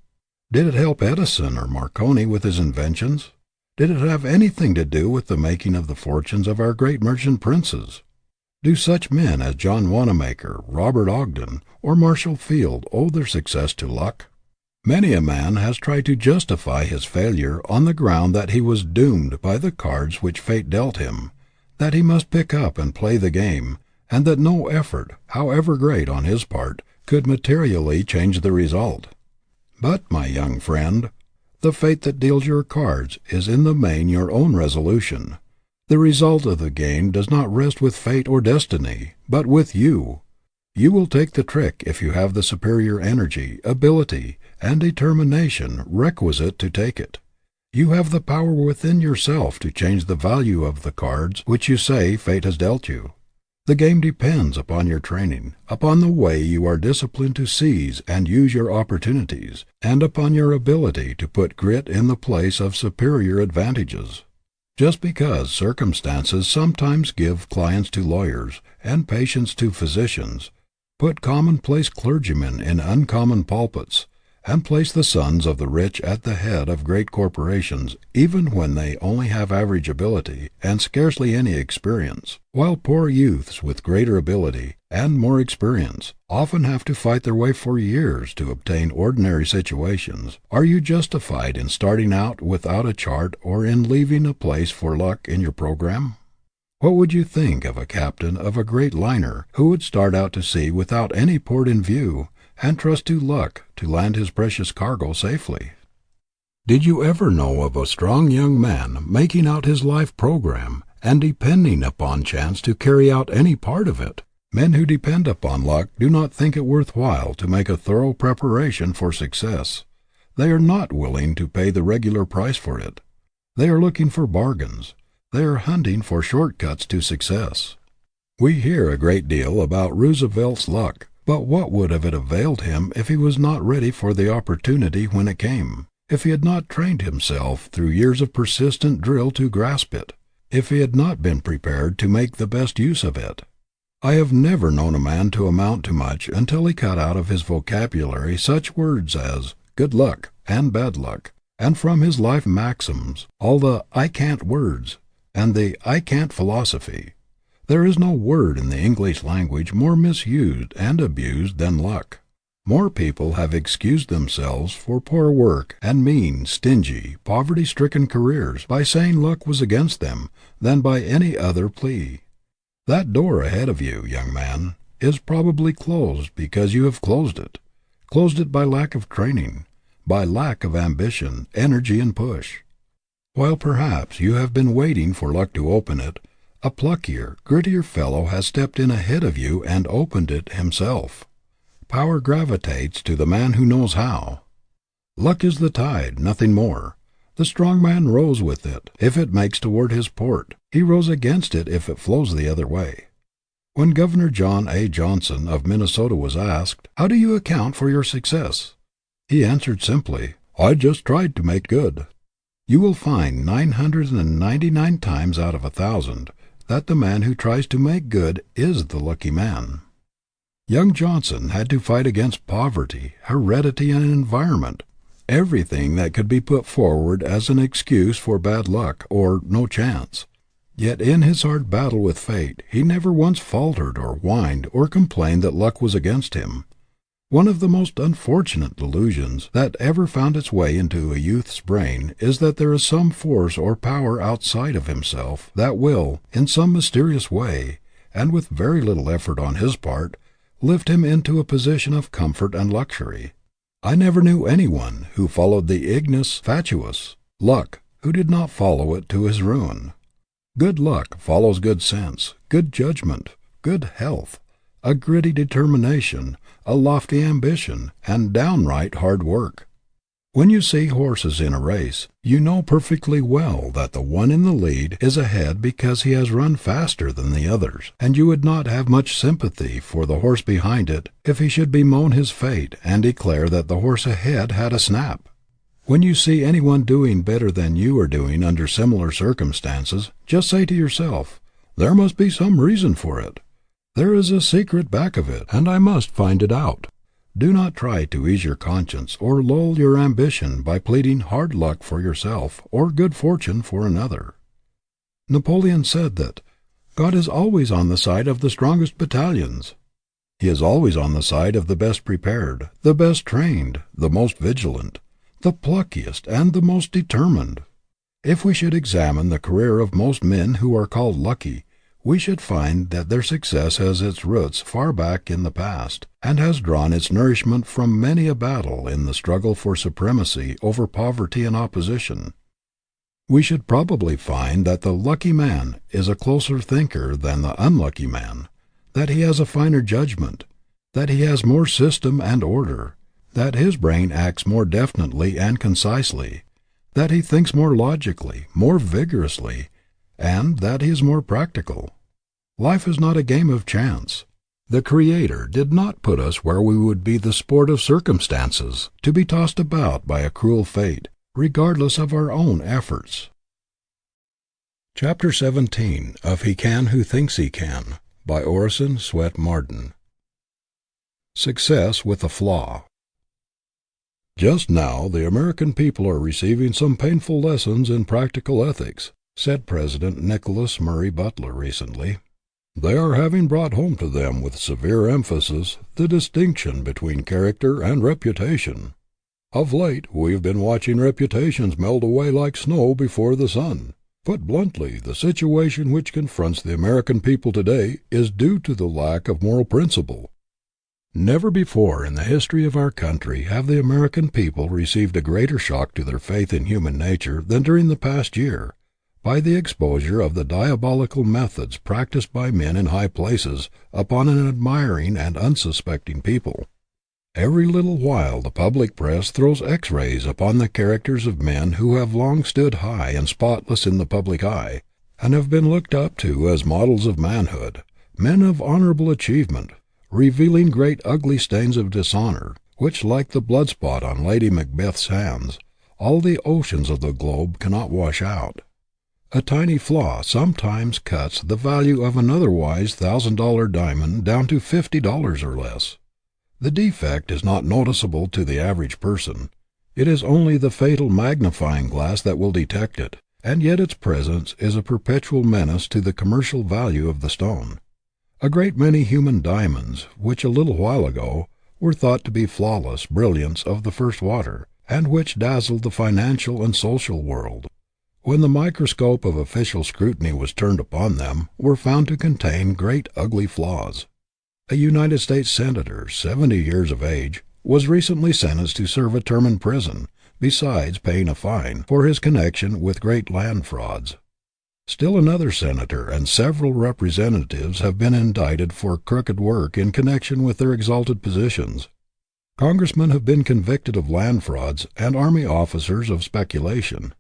Did it help Edison or Marconi with his inventions? Did it have anything to do with the making of the fortunes of our great merchant princes? Do such men as John Wanamaker, Robert Ogden, or Marshall Field owe their success to luck? Many a man has tried to justify his failure on the ground that he was doomed by the cards which fate dealt him, that he must pick up and play the game, and that no effort, however great on his part, could materially change the result. But, my young friend, the fate that deals your cards is in the main your own resolution. The result of the game does not rest with fate or destiny, but with you. You will take the trick if you have the superior energy, ability, and determination requisite to take it. You have the power within yourself to change the value of the cards which you say fate has dealt you. The game depends upon your training, upon the way you are disciplined to seize and use your opportunities, and upon your ability to put grit in the place of superior advantages. Just because circumstances sometimes give clients to lawyers and patients to physicians, put commonplace clergymen in uncommon pulpits, and place the sons of the rich at the head of great corporations, even when they only have average ability and scarcely any experience, while poor youths with greater ability and more experience often have to fight their way for years to obtain ordinary situations, are you justified in starting out without a chart or in leaving a place for luck in your program? What would you think of a captain of a great liner who would start out to sea without any port in view, and trust to luck to land his precious cargo safely? Did you ever know of a strong young man making out his life program and depending upon chance to carry out any part of it? Men who depend upon luck do not think it worth while to make a thorough preparation for success. They are not willing to pay the regular price for it. They are looking for bargains. They are hunting for shortcuts to success. We hear a great deal about Roosevelt's luck, but what would have it availed him if he was not ready for the opportunity when it came, if he had not trained himself through years of persistent drill to grasp it, if he had not been prepared to make the best use of it? I have never known a man to amount to much until he cut out of his vocabulary such words as good luck and bad luck, and from his life maxims all the I can't words and the I can't philosophy. There is no word in the English language more misused and abused than luck. More people have excused themselves for poor work and mean, stingy, poverty-stricken careers by saying luck was against them than by any other plea. That door ahead of you, young man, is probably closed because you have closed it by lack of training, by lack of ambition, energy, and push. While perhaps you have been waiting for luck to open it, a pluckier, grittier fellow has stepped in ahead of you and opened it himself. Power gravitates to the man who knows how. Luck is the tide, nothing more. The strong man rows with it if it makes toward his port. He rows against it if it flows the other way. When Governor John A. Johnson of Minnesota was asked, "How do you account for your success?" he answered simply, "I just tried to make good." You will find 999 times out of 1,000 that the man who tries to make good is the lucky man. Young Johnson had to fight against poverty, heredity, and environment, everything that could be put forward as an excuse for bad luck or no chance. Yet in his hard battle with fate he never once faltered or whined or complained that luck was against him. One of the most unfortunate delusions that ever found its way into a youth's brain is that there is some force or power outside of himself that will, in some mysterious way, and with very little effort on his part, lift him into a position of comfort and luxury. I never knew anyone who followed the ignis fatuus, luck, who did not follow it to his ruin. Good luck follows good sense, good judgment, good health, a gritty determination, a lofty ambition, and downright hard work. When you see horses in a race, you know perfectly well that the one in the lead is ahead because he has run faster than the others, and you would not have much sympathy for the horse behind it if he should bemoan his fate and declare that the horse ahead had a snap. When you see anyone doing better than you are doing under similar circumstances, just say to yourself, "There must be some reason for it. There is a secret back of it, and I must find it out." Do not try to ease your conscience or lull your ambition by pleading hard luck for yourself or good fortune for another. Napoleon said that God is always on the side of the strongest battalions. He is always on the side of the best prepared, the best trained, the most vigilant, the pluckiest, and the most determined. If we should examine the career of most men who are called lucky, we should find that their success has its roots far back in the past, and has drawn its nourishment from many a battle in the struggle for supremacy over poverty and opposition. We should probably find that the lucky man is a closer thinker than the unlucky man, that he has a finer judgment, that he has more system and order, that his brain acts more definitely and concisely, that he thinks more logically, more vigorously, and that he is more practical. Life is not a game of chance. The Creator did not put us where we would be the sport of circumstances, to be tossed about by a cruel fate, regardless of our own efforts. Chapter 17 of He Can Who Thinks He Can, by Orison Swett Marden. Success with a Flaw. Just now the American people are receiving some painful lessons in practical ethics, said President Nicholas Murray Butler recently. They are having brought home to them with severe emphasis the distinction between character and reputation. Of late we have been watching reputations melt away like snow before the sun. Put bluntly, the situation which confronts the American people today is due to the lack of moral principle. Never before in the history of our country have the American people received a greater shock to their faith in human nature than during the past year, by the exposure of the diabolical methods practiced by men in high places upon an admiring and unsuspecting people. Every little while the public press throws X-rays upon the characters of men who have long stood high and spotless in the public eye, and have been looked up to as models of manhood, men of honorable achievement, revealing great ugly stains of dishonor, which, like the blood spot on Lady Macbeth's hands, all the oceans of the globe cannot wash out. A tiny flaw sometimes cuts the value of an otherwise $1,000 diamond down to $50 or less. The defect is not noticeable to the average person. It is only the fatal magnifying glass that will detect it, and yet its presence is a perpetual menace to the commercial value of the stone. A great many human diamonds, which a little while ago were thought to be flawless brilliants of the first water, and which dazzled the financial and social world, when the microscope of official scrutiny was turned upon them, were found to contain great ugly flaws. A United States Senator, 70 years of age, was recently sentenced to serve a term in prison, besides paying a fine, for his connection with great land frauds. Still another senator and several representatives have been indicted for crooked work in connection with their exalted positions. Congressmen have been convicted of land frauds and army officers of speculation.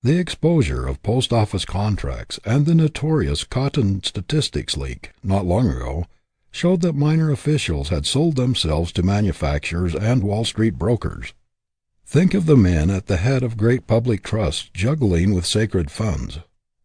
The exposure of post office contracts and the notorious cotton statistics leak, not long ago, showed that minor officials had sold themselves to manufacturers and Wall Street brokers. Think of the men at the head of great public trusts juggling with sacred funds,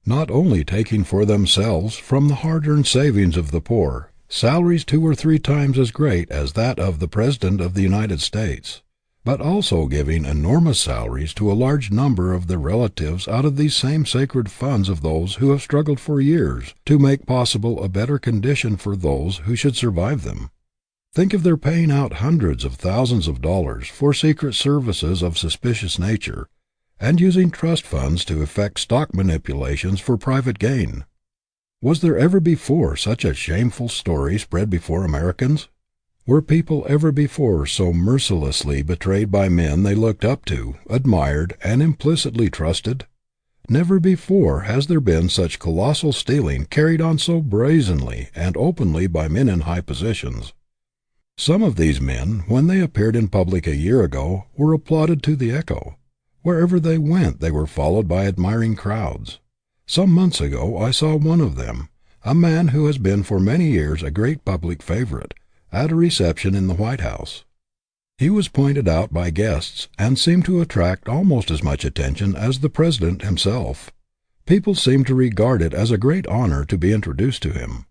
not only taking for themselves from the hard-earned savings of the poor salaries 2 or 3 times as great as that of the President of the United States, but also giving enormous salaries to a large number of their relatives out of these same sacred funds of those who have struggled for years to make possible a better condition for those who should survive them. Think of their paying out hundreds of thousands of dollars for secret services of suspicious nature, and using trust funds to effect stock manipulations for private gain. Was there ever before such a shameful story spread before Americans? Were people ever before so mercilessly betrayed by men they looked up to, admired, and implicitly trusted? Never before has there been such colossal stealing carried on so brazenly and openly by men in high positions. Some of these men, when they appeared in public a year ago, were applauded to the echo. Wherever they went they were followed by admiring crowds. Some months ago I saw one of them, a man who has been for many years a great public favorite, at a reception in the White House. He was pointed out by guests and seemed to attract almost as much attention as the President himself. People seemed to regard it as a great honor to be introduced to him.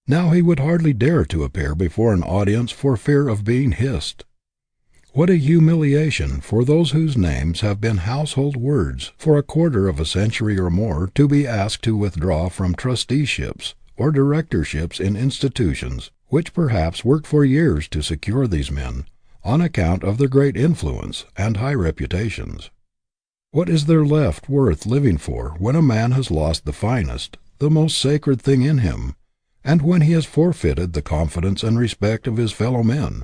Now he would hardly dare to appear before an audience for fear of being hissed. What a humiliation for those whose names have been household words for a quarter of a century or more to be asked to withdraw from trusteeships or directorships in institutions which perhaps worked for years to secure these men, on account of their great influence and high reputations. What is there left worth living for when a man has lost the finest, the most sacred thing in him, and when he has forfeited the confidence and respect of his fellow men?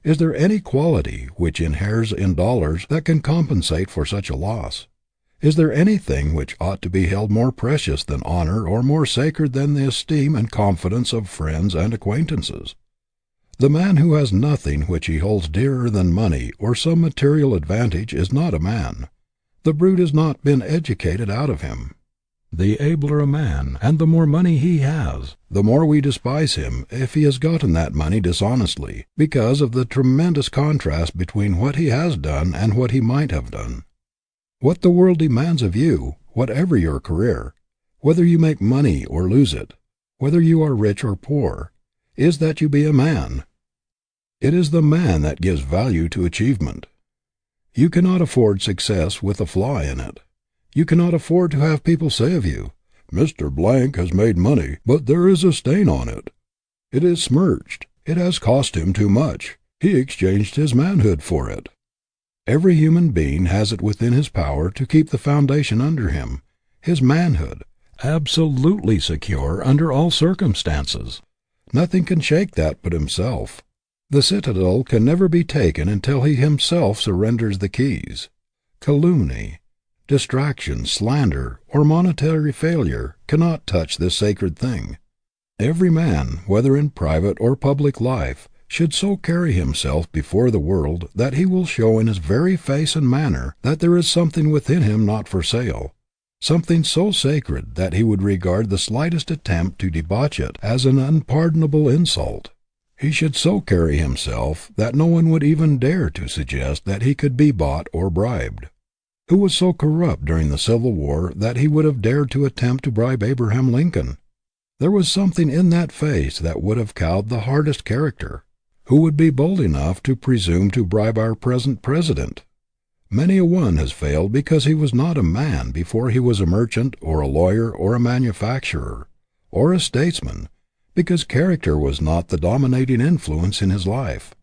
Is there any quality which inheres in dollars that can compensate for such a loss? Is there anything which ought to be held more precious than honor or more sacred than the esteem and confidence of friends and acquaintances? The man who has nothing which he holds dearer than money or some material advantage is not a man. The brute has not been educated out of him. The abler a man, and the more money he has, the more we despise him if he has gotten that money dishonestly, because of the tremendous contrast between what he has done and what he might have done. What the world demands of you, whatever your career, whether you make money or lose it, whether you are rich or poor, is that you be a man. It is the man that gives value to achievement. You cannot afford success with a flaw in it. You cannot afford to have people say of you, "Mr. Blank has made money, but there is a stain on it. It is smirched. It has cost him too much. He exchanged his manhood for it." Every human being has it within his power to keep the foundation under him, his manhood, absolutely secure under all circumstances. Nothing can shake that but himself. The citadel can never be taken until he himself surrenders the keys. Calumny, distraction, slander, or monetary failure cannot touch this sacred thing. Every man, whether in private or public life, should so carry himself before the world that he will show in his very face and manner that there is something within him not for sale, something so sacred that he would regard the slightest attempt to debauch it as an unpardonable insult. He should so carry himself that no one would even dare to suggest that he could be bought or bribed. Who was so corrupt during the Civil War that he would have dared to attempt to bribe Abraham Lincoln? There was something in that face that would have cowed the hardest character. Who would be bold enough to presume to bribe our present president? Many a one has failed because he was not a man before he was a merchant or a lawyer or a manufacturer or a statesman, because character was not the dominating influence in his life.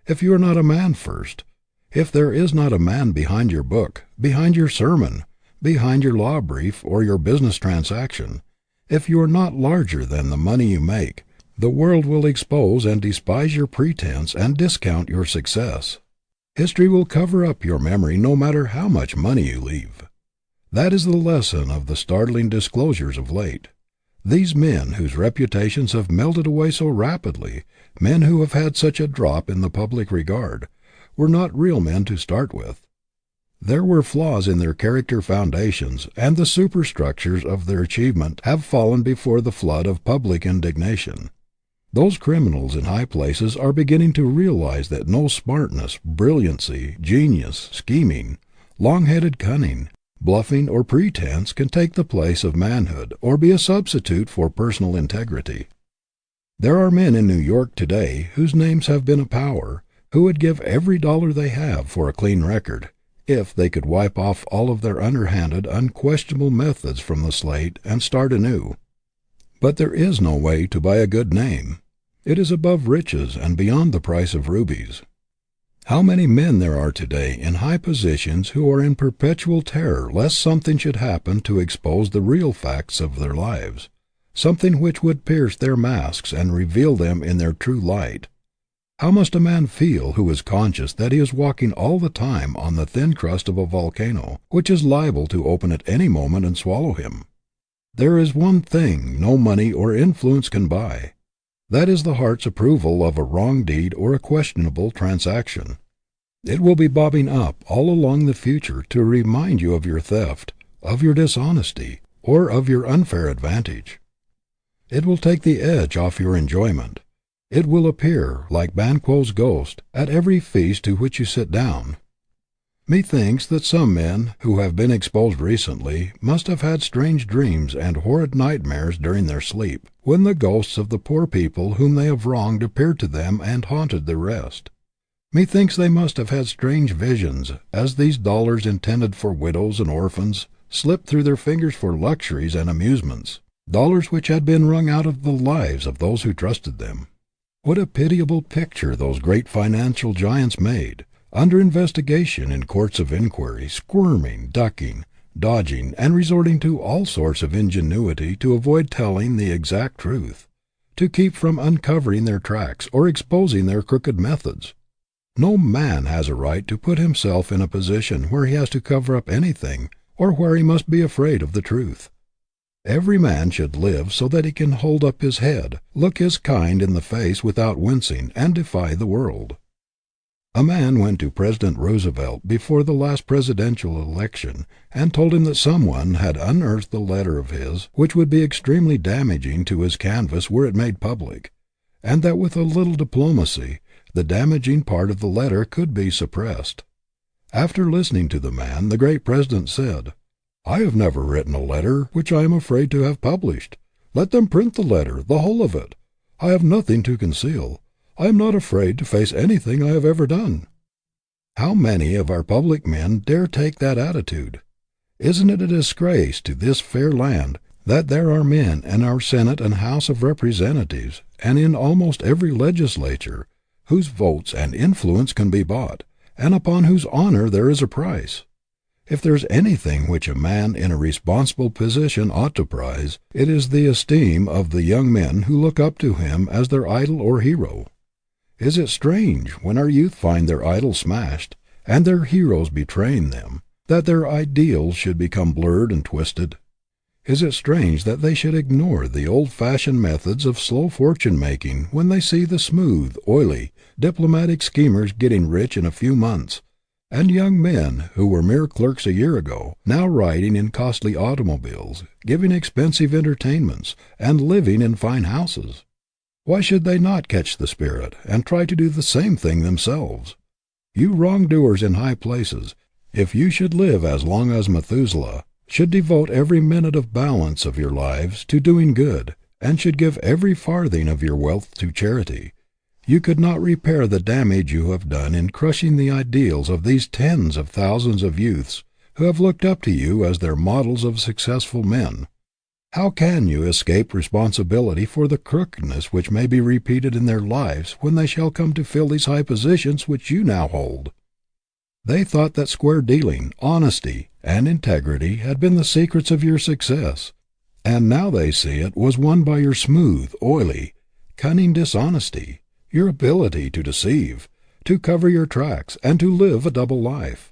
If you are not a man first, if there is not a man behind your book, behind your sermon, behind your law brief or your business transaction, if you are not larger than the money you make, the world will expose and despise your pretense and discount your success. History will cover up your memory no matter how much money you leave. That is the lesson of the startling disclosures of late. These men whose reputations have melted away so rapidly, men who have had such a drop in the public regard, were not real men to start with. There were flaws in their character foundations, and the superstructures of their achievement have fallen before the flood of public indignation. Those criminals in high places are beginning to realize that no smartness, brilliancy, genius, scheming, long-headed cunning, bluffing, or pretense can take the place of manhood or be a substitute for personal integrity. There are men in New York today whose names have been a power, who would give every dollar they have for a clean record, if they could wipe off all of their underhanded, unquestionable methods from the slate and start anew. But there is no way to buy a good name. It is above riches and beyond the price of rubies. How many men there are today in high positions who are in perpetual terror lest something should happen to expose the real facts of their lives, something which would pierce their masks and reveal them in their true light. How must a man feel who is conscious that he is walking all the time on the thin crust of a volcano, which is liable to open at any moment and swallow him? There is one thing no money or influence can buy. That is the heart's approval of a wrong deed or a questionable transaction. It will be bobbing up all along the future to remind you of your theft, of your dishonesty, or of your unfair advantage. It will take the edge off your enjoyment. It will appear, like Banquo's ghost, at every feast to which you sit down. Methinks that some men who have been exposed recently must have had strange dreams and horrid nightmares during their sleep, when the ghosts of the poor people whom they have wronged appeared to them and haunted their rest. Methinks they must have had strange visions, as these dollars intended for widows and orphans slipped through their fingers for luxuries and amusements, dollars which had been wrung out of the lives of those who trusted them. What a pitiable picture those great financial giants made, under investigation in courts of inquiry, squirming, ducking, dodging, and resorting to all sorts of ingenuity to avoid telling the exact truth, to keep from uncovering their tracks or exposing their crooked methods. No man has a right to put himself in a position where he has to cover up anything or where he must be afraid of the truth. Every man should live so that he can hold up his head, look his kind in the face without wincing, and defy the world. A man went to President Roosevelt before the last presidential election and told him that someone had unearthed a letter of his which would be extremely damaging to his canvass were it made public, and that with a little diplomacy the damaging part of the letter could be suppressed. After listening to the man, the great president said, "I have never written a letter which I am afraid to have published. Let them print the letter, the whole of it. I have nothing to conceal. I am not afraid to face anything I have ever done." How many of our public men dare take that attitude? Isn't it a disgrace to this fair land that there are men in our Senate and House of Representatives, and in almost every legislature, whose votes and influence can be bought, and upon whose honor there is a price? If there is anything which a man in a responsible position ought to prize, it is the esteem of the young men who look up to him as their idol or hero. Is it strange, when our youth find their idols smashed, and their heroes betraying them, that their ideals should become blurred and twisted? Is it strange that they should ignore the old-fashioned methods of slow fortune-making when they see the smooth, oily, diplomatic schemers getting rich in a few months, and young men who were mere clerks a year ago, now riding in costly automobiles, giving expensive entertainments, and living in fine houses? Why should they not catch the spirit, and try to do the same thing themselves? You wrongdoers in high places, if you should live as long as Methuselah, should devote every minute of balance of your lives to doing good, and should give every farthing of your wealth to charity, you could not repair the damage you have done in crushing the ideals of these tens of thousands of youths who have looked up to you as their models of successful men. How can you escape responsibility for the crookedness which may be repeated in their lives when they shall come to fill these high positions which you now hold? They thought that square dealing, honesty, and integrity had been the secrets of your success, and now they see it was won by your smooth, oily, cunning dishonesty, your ability to deceive, to cover your tracks, and to live a double life.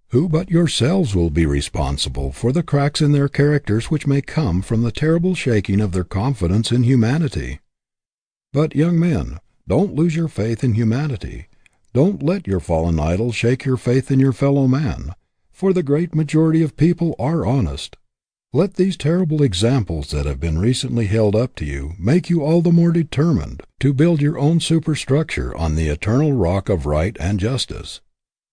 Who but yourselves will be responsible for the cracks in their characters which may come from the terrible shaking of their confidence in humanity? But, young men, don't lose your faith in humanity. Don't let your fallen idols shake your faith in your fellow man, for the great majority of people are honest. Let these terrible examples that have been recently held up to you make you all the more determined to build your own superstructure on the eternal rock of right and justice.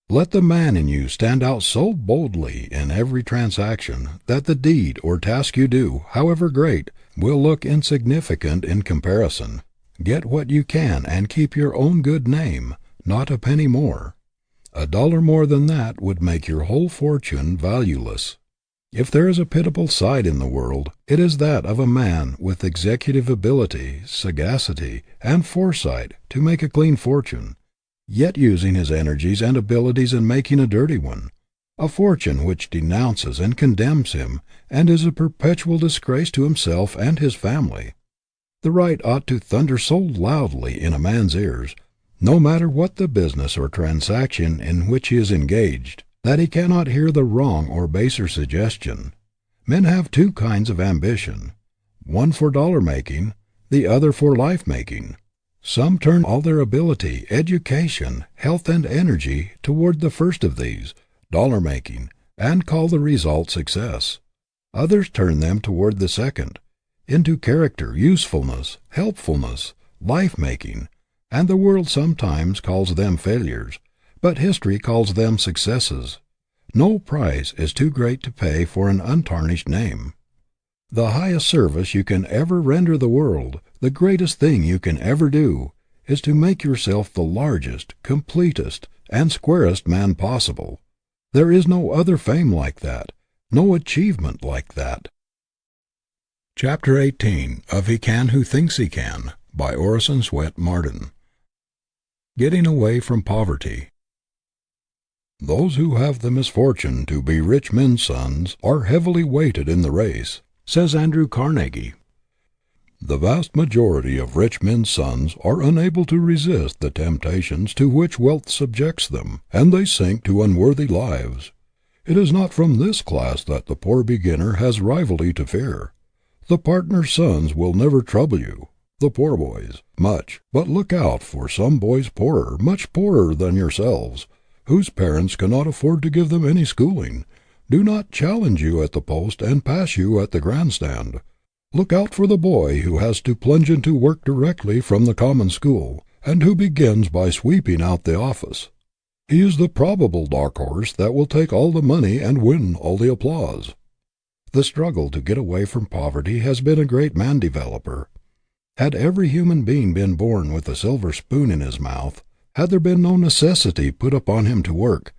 Let the man in you stand out so boldly in every transaction that the deed or task you do, however great, will look insignificant in comparison. Get what you can and keep your own good name, not a penny more. $1 more than that would make your whole fortune valueless. If there is a pitiable sight in the world, it is that of a man with executive ability, sagacity, and foresight to make a clean fortune, yet using his energies and abilities in making a dirty one, a fortune which denounces and condemns him, and is a perpetual disgrace to himself and his family. The right ought to thunder so loudly in a man's ears, no matter what the business or transaction in which he is engaged, that he cannot hear the wrong or baser suggestion. Men have two kinds of ambition, one for dollar-making, the other for life-making. Some turn all their ability, education, health, and energy toward the first of these, dollar-making, and call the result success. Others turn them toward the second, into character, usefulness, helpfulness, life-making, and the world sometimes calls them failures, but history calls them successes. No price is too great to pay for an untarnished name. The highest service you can ever render the world, the greatest thing you can ever do, is to make yourself the largest, completest, and squarest man possible. There is no other fame like that, no achievement like that. Chapter 18 of He Can Who Thinks He Can, by Orison Swett Marden. Getting Away from Poverty. Those who have the misfortune to be rich men's sons are heavily weighted in the race, says Andrew Carnegie. The vast majority of rich men's sons are unable to resist the temptations to which wealth subjects them, and they sink to unworthy lives. It is not from this class that the poor beginner has rivalry to fear. The partner's sons will never trouble you, the poor boys, much, but look out for some boys poorer, much poorer than yourselves, whose parents cannot afford to give them any schooling, do not challenge you at the post and pass you at the grandstand. Look out for the boy who has to plunge into work directly from the common school, and who begins by sweeping out the office. He is the probable dark horse that will take all the money and win all the applause. The struggle to get away from poverty has been a great man-developer. Had every human being been born with a silver spoon in his mouth, had there been no necessity put upon him to work,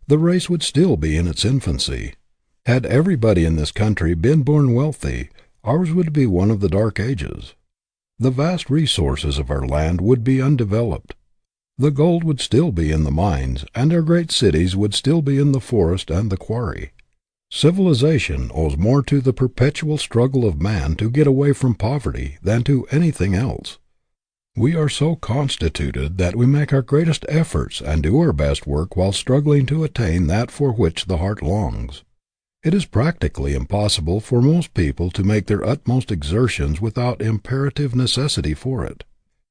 the race would still be in its infancy. Had everybody in this country been born wealthy, ours would be one of the dark ages. The vast resources of our land would be undeveloped. The gold would still be in the mines, and our great cities would still be in the forest and the quarry. Civilization owes more to the perpetual struggle of man to get away from poverty than to anything else. We are so constituted that we make our greatest efforts and do our best work while struggling to attain that for which the heart longs. It is practically impossible for most people to make their utmost exertions without imperative necessity for it.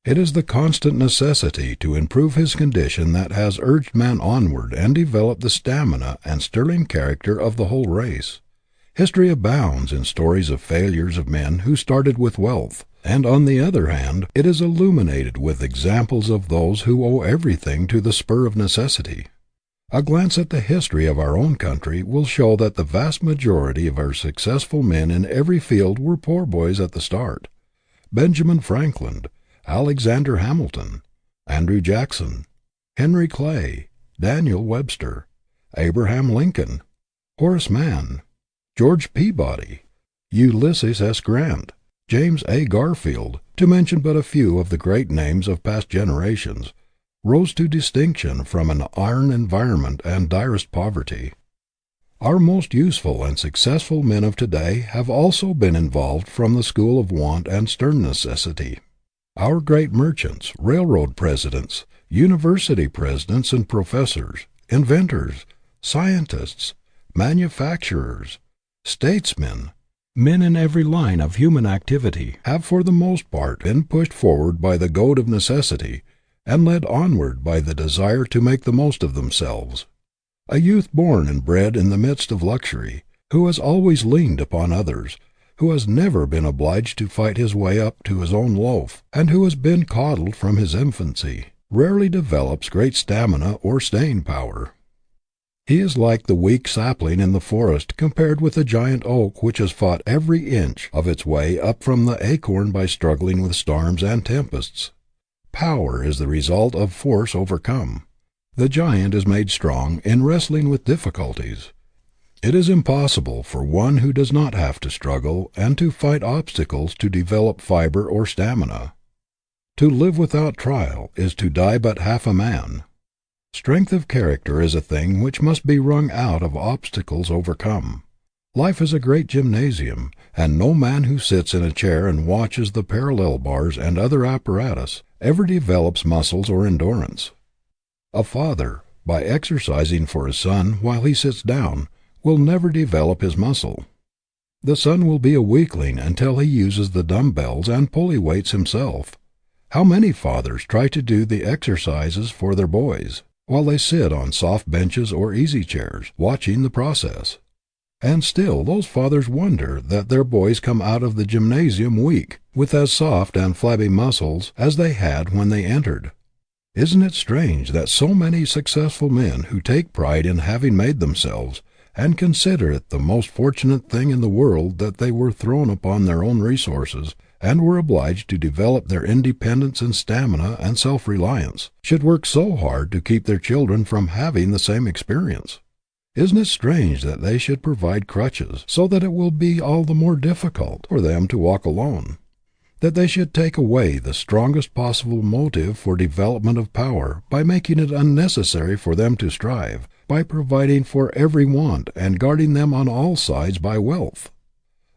It is the constant necessity to improve his condition that has urged man onward and developed the stamina and sterling character of the whole race. History abounds in stories of failures of men who started with wealth, and on the other hand, it is illuminated with examples of those who owe everything to the spur of necessity. A glance at the history of our own country will show that the vast majority of our successful men in every field were poor boys at the start. Benjamin Franklin, Alexander Hamilton, Andrew Jackson, Henry Clay, Daniel Webster, Abraham Lincoln, Horace Mann, George Peabody, Ulysses S. Grant, James A. Garfield, to mention but a few of the great names of past generations, rose to distinction from an iron environment and direst poverty. Our most useful and successful men of today have also been involved from the school of want and stern necessity. Our great merchants, railroad presidents, university presidents and professors, inventors, scientists, manufacturers, statesmen, men in every line of human activity, have for the most part been pushed forward by the goad of necessity and led onward by the desire to make the most of themselves. A youth born and bred in the midst of luxury, who has always leaned upon others, who has never been obliged to fight his way up to his own loaf, and who has been coddled from his infancy, rarely develops great stamina or staying power. He is like the weak sapling in the forest compared with the giant oak which has fought every inch of its way up from the acorn by struggling with storms and tempests. Power is the result of force overcome. The giant is made strong in wrestling with difficulties. It is impossible for one who does not have to struggle and to fight obstacles to develop fiber or stamina. To live without trial is to die but half a man. Strength of character is a thing which must be wrung out of obstacles overcome. Life is a great gymnasium, and no man who sits in a chair and watches the parallel bars and other apparatus ever develops muscles or endurance. A father, by exercising for his son while he sits down, will never develop his muscle. The son will be a weakling until he uses the dumbbells and pulley weights himself. How many fathers try to do the exercises for their boys, while they sit on soft benches or easy chairs, watching the process? And still those fathers wonder that their boys come out of the gymnasium weak, with as soft and flabby muscles as they had when they entered. Isn't it strange that so many successful men who take pride in having made themselves, and consider it the most fortunate thing in the world that they were thrown upon their own resources, and were obliged to develop their independence and stamina and self-reliance, should work so hard to keep their children from having the same experience? Isn't it strange that they should provide crutches, so that it will be all the more difficult for them to walk alone? That they should take away the strongest possible motive for development of power by making it unnecessary for them to strive, by providing for every want and guarding them on all sides by wealth?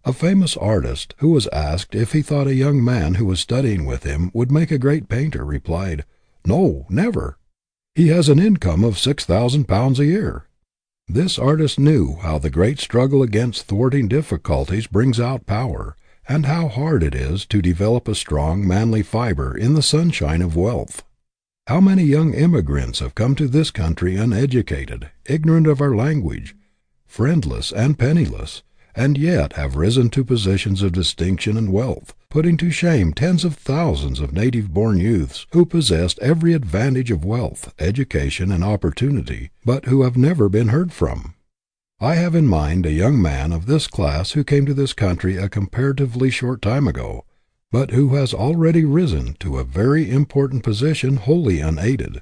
A famous artist, who was asked if he thought a young man who was studying with him would make a great painter, replied, "No, never. He has an income of £6,000 a year." This artist knew how the great struggle against thwarting difficulties brings out power, and how hard it is to develop a strong, manly fiber in the sunshine of wealth. How many young immigrants have come to this country uneducated, ignorant of our language, friendless and penniless, and yet have risen to positions of distinction and wealth, putting to shame tens of thousands of native-born youths who possessed every advantage of wealth, education, and opportunity, but who have never been heard from. I have in mind a young man of this class who came to this country a comparatively short time ago, but who has already risen to a very important position wholly unaided.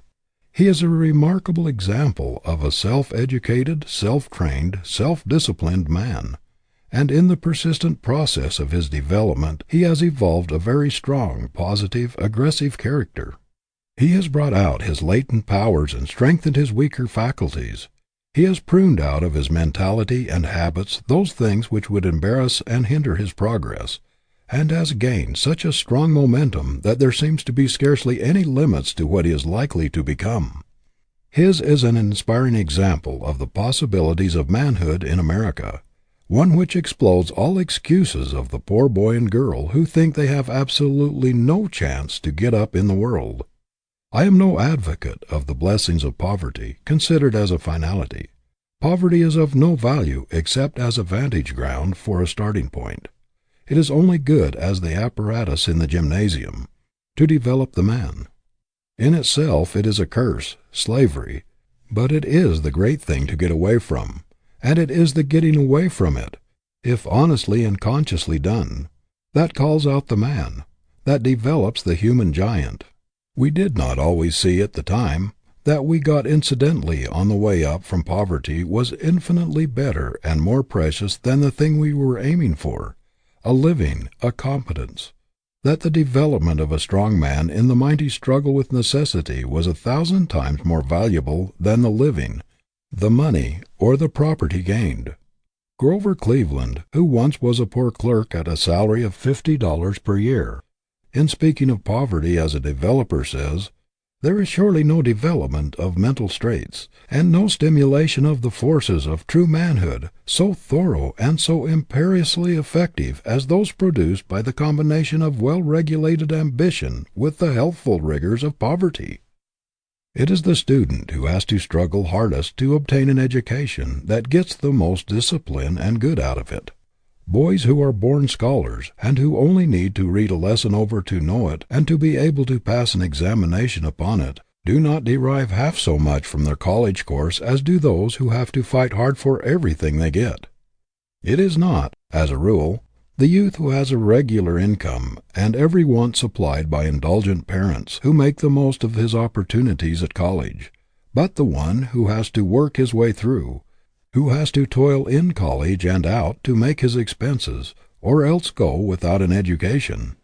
He is a remarkable example of a self-educated, self-trained, self-disciplined man, and in the persistent process of his development he has evolved a very strong, positive, aggressive character. He has brought out his latent powers and strengthened his weaker faculties. He has pruned out of his mentality and habits those things which would embarrass and hinder his progress, and has gained such a strong momentum that there seems to be scarcely any limits to what he is likely to become. His is an inspiring example of the possibilities of manhood in America, one which explodes all excuses of the poor boy and girl who think they have absolutely no chance to get up in the world. I am no advocate of the blessings of poverty, considered as a finality. Poverty is of no value except as a vantage ground for a starting point. It is only good as the apparatus in the gymnasium, to develop the man. In itself it is a curse, slavery, but it is the great thing to get away from, and it is the getting away from it, if honestly and consciously done, that calls out the man, that develops the human giant. We did not always see at the time that we got incidentally on the way up from poverty was infinitely better and more precious than the thing we were aiming for, a living, a competence, that the development of a strong man in the mighty struggle with necessity was 1,000 times more valuable than the living, the money, or the property gained. Grover Cleveland, who once was a poor clerk at a salary of $50 per year, in speaking of poverty as a developer says, "There is surely no development of mental traits, and no stimulation of the forces of true manhood so thorough and so imperiously effective as those produced by the combination of well-regulated ambition with the healthful rigors of poverty." It is the student who has to struggle hardest to obtain an education that gets the most discipline and good out of it. Boys who are born scholars, and who only need to read a lesson over to know it and to be able to pass an examination upon it, do not derive half so much from their college course as do those who have to fight hard for everything they get. It is not, as a rule, the youth who has a regular income and every want supplied by indulgent parents who make the most of his opportunities at college, but the one who has to work his way through, who has to toil in college and out to make his expenses, or else go without an education.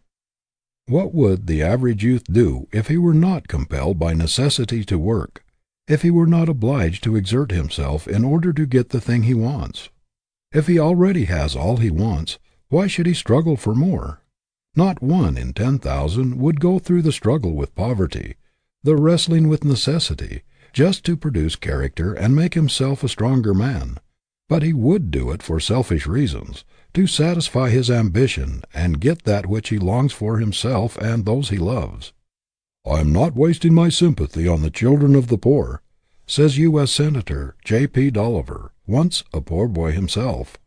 What would the average youth do if he were not compelled by necessity to work, if he were not obliged to exert himself in order to get the thing he wants? If he already has all he wants, why should he struggle for more? Not 1 in 10,000 would go through the struggle with poverty, the wrestling with necessity, just to produce character and make himself a stronger man, but he would do it for selfish reasons, to satisfy his ambition and get that which he longs for himself and those he loves. "I am not wasting my sympathy on the children of the poor," says U.S. Senator J.P. Dolliver, once a poor boy himself.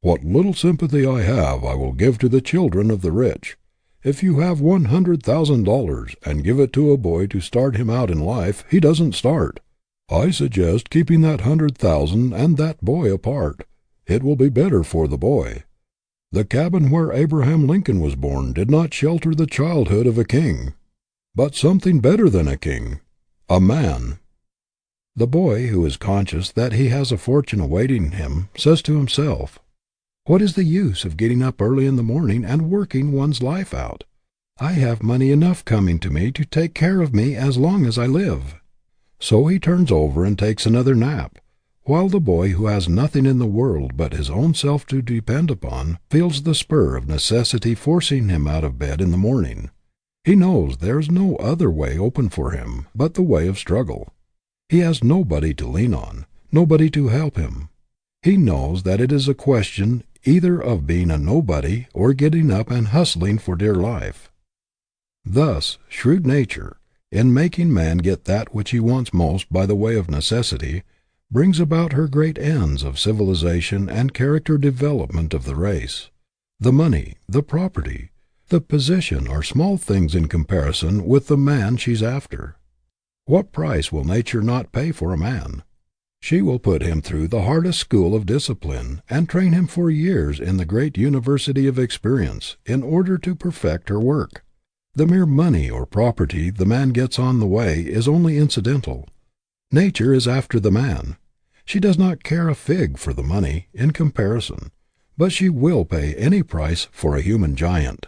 "What little sympathy I have I will give to the children of the rich. If you have $100,000 and give it to a boy to start him out in life, he doesn't start. I suggest keeping that 100,000 and that boy apart. It will be better for the boy. The cabin where Abraham Lincoln was born did not shelter the childhood of a king, but something better than a king, a man." The boy who is conscious that he has a fortune awaiting him says to himself, "What is the use of getting up early in the morning and working one's life out? I have money enough coming to me to take care of me as long as I live." So he turns over and takes another nap, while the boy who has nothing in the world but his own self to depend upon feels the spur of necessity forcing him out of bed in the morning. He knows there is no other way open for him but the way of struggle. He has nobody to lean on, nobody to help him. He knows that it is a question either of being a nobody or getting up and hustling for dear life. Thus, shrewd nature, in making man get that which he wants most by the way of necessity, brings about her great ends of civilization and character development of the race. The money, the property, the position are small things in comparison with the man she's after. What price will nature not pay for a man? She will put him through the hardest school of discipline and train him for years in the great university of experience in order to perfect her work. The mere money or property the man gets on the way is only incidental. Nature is after the man. She does not care a fig for the money in comparison, but she will pay any price for a human giant.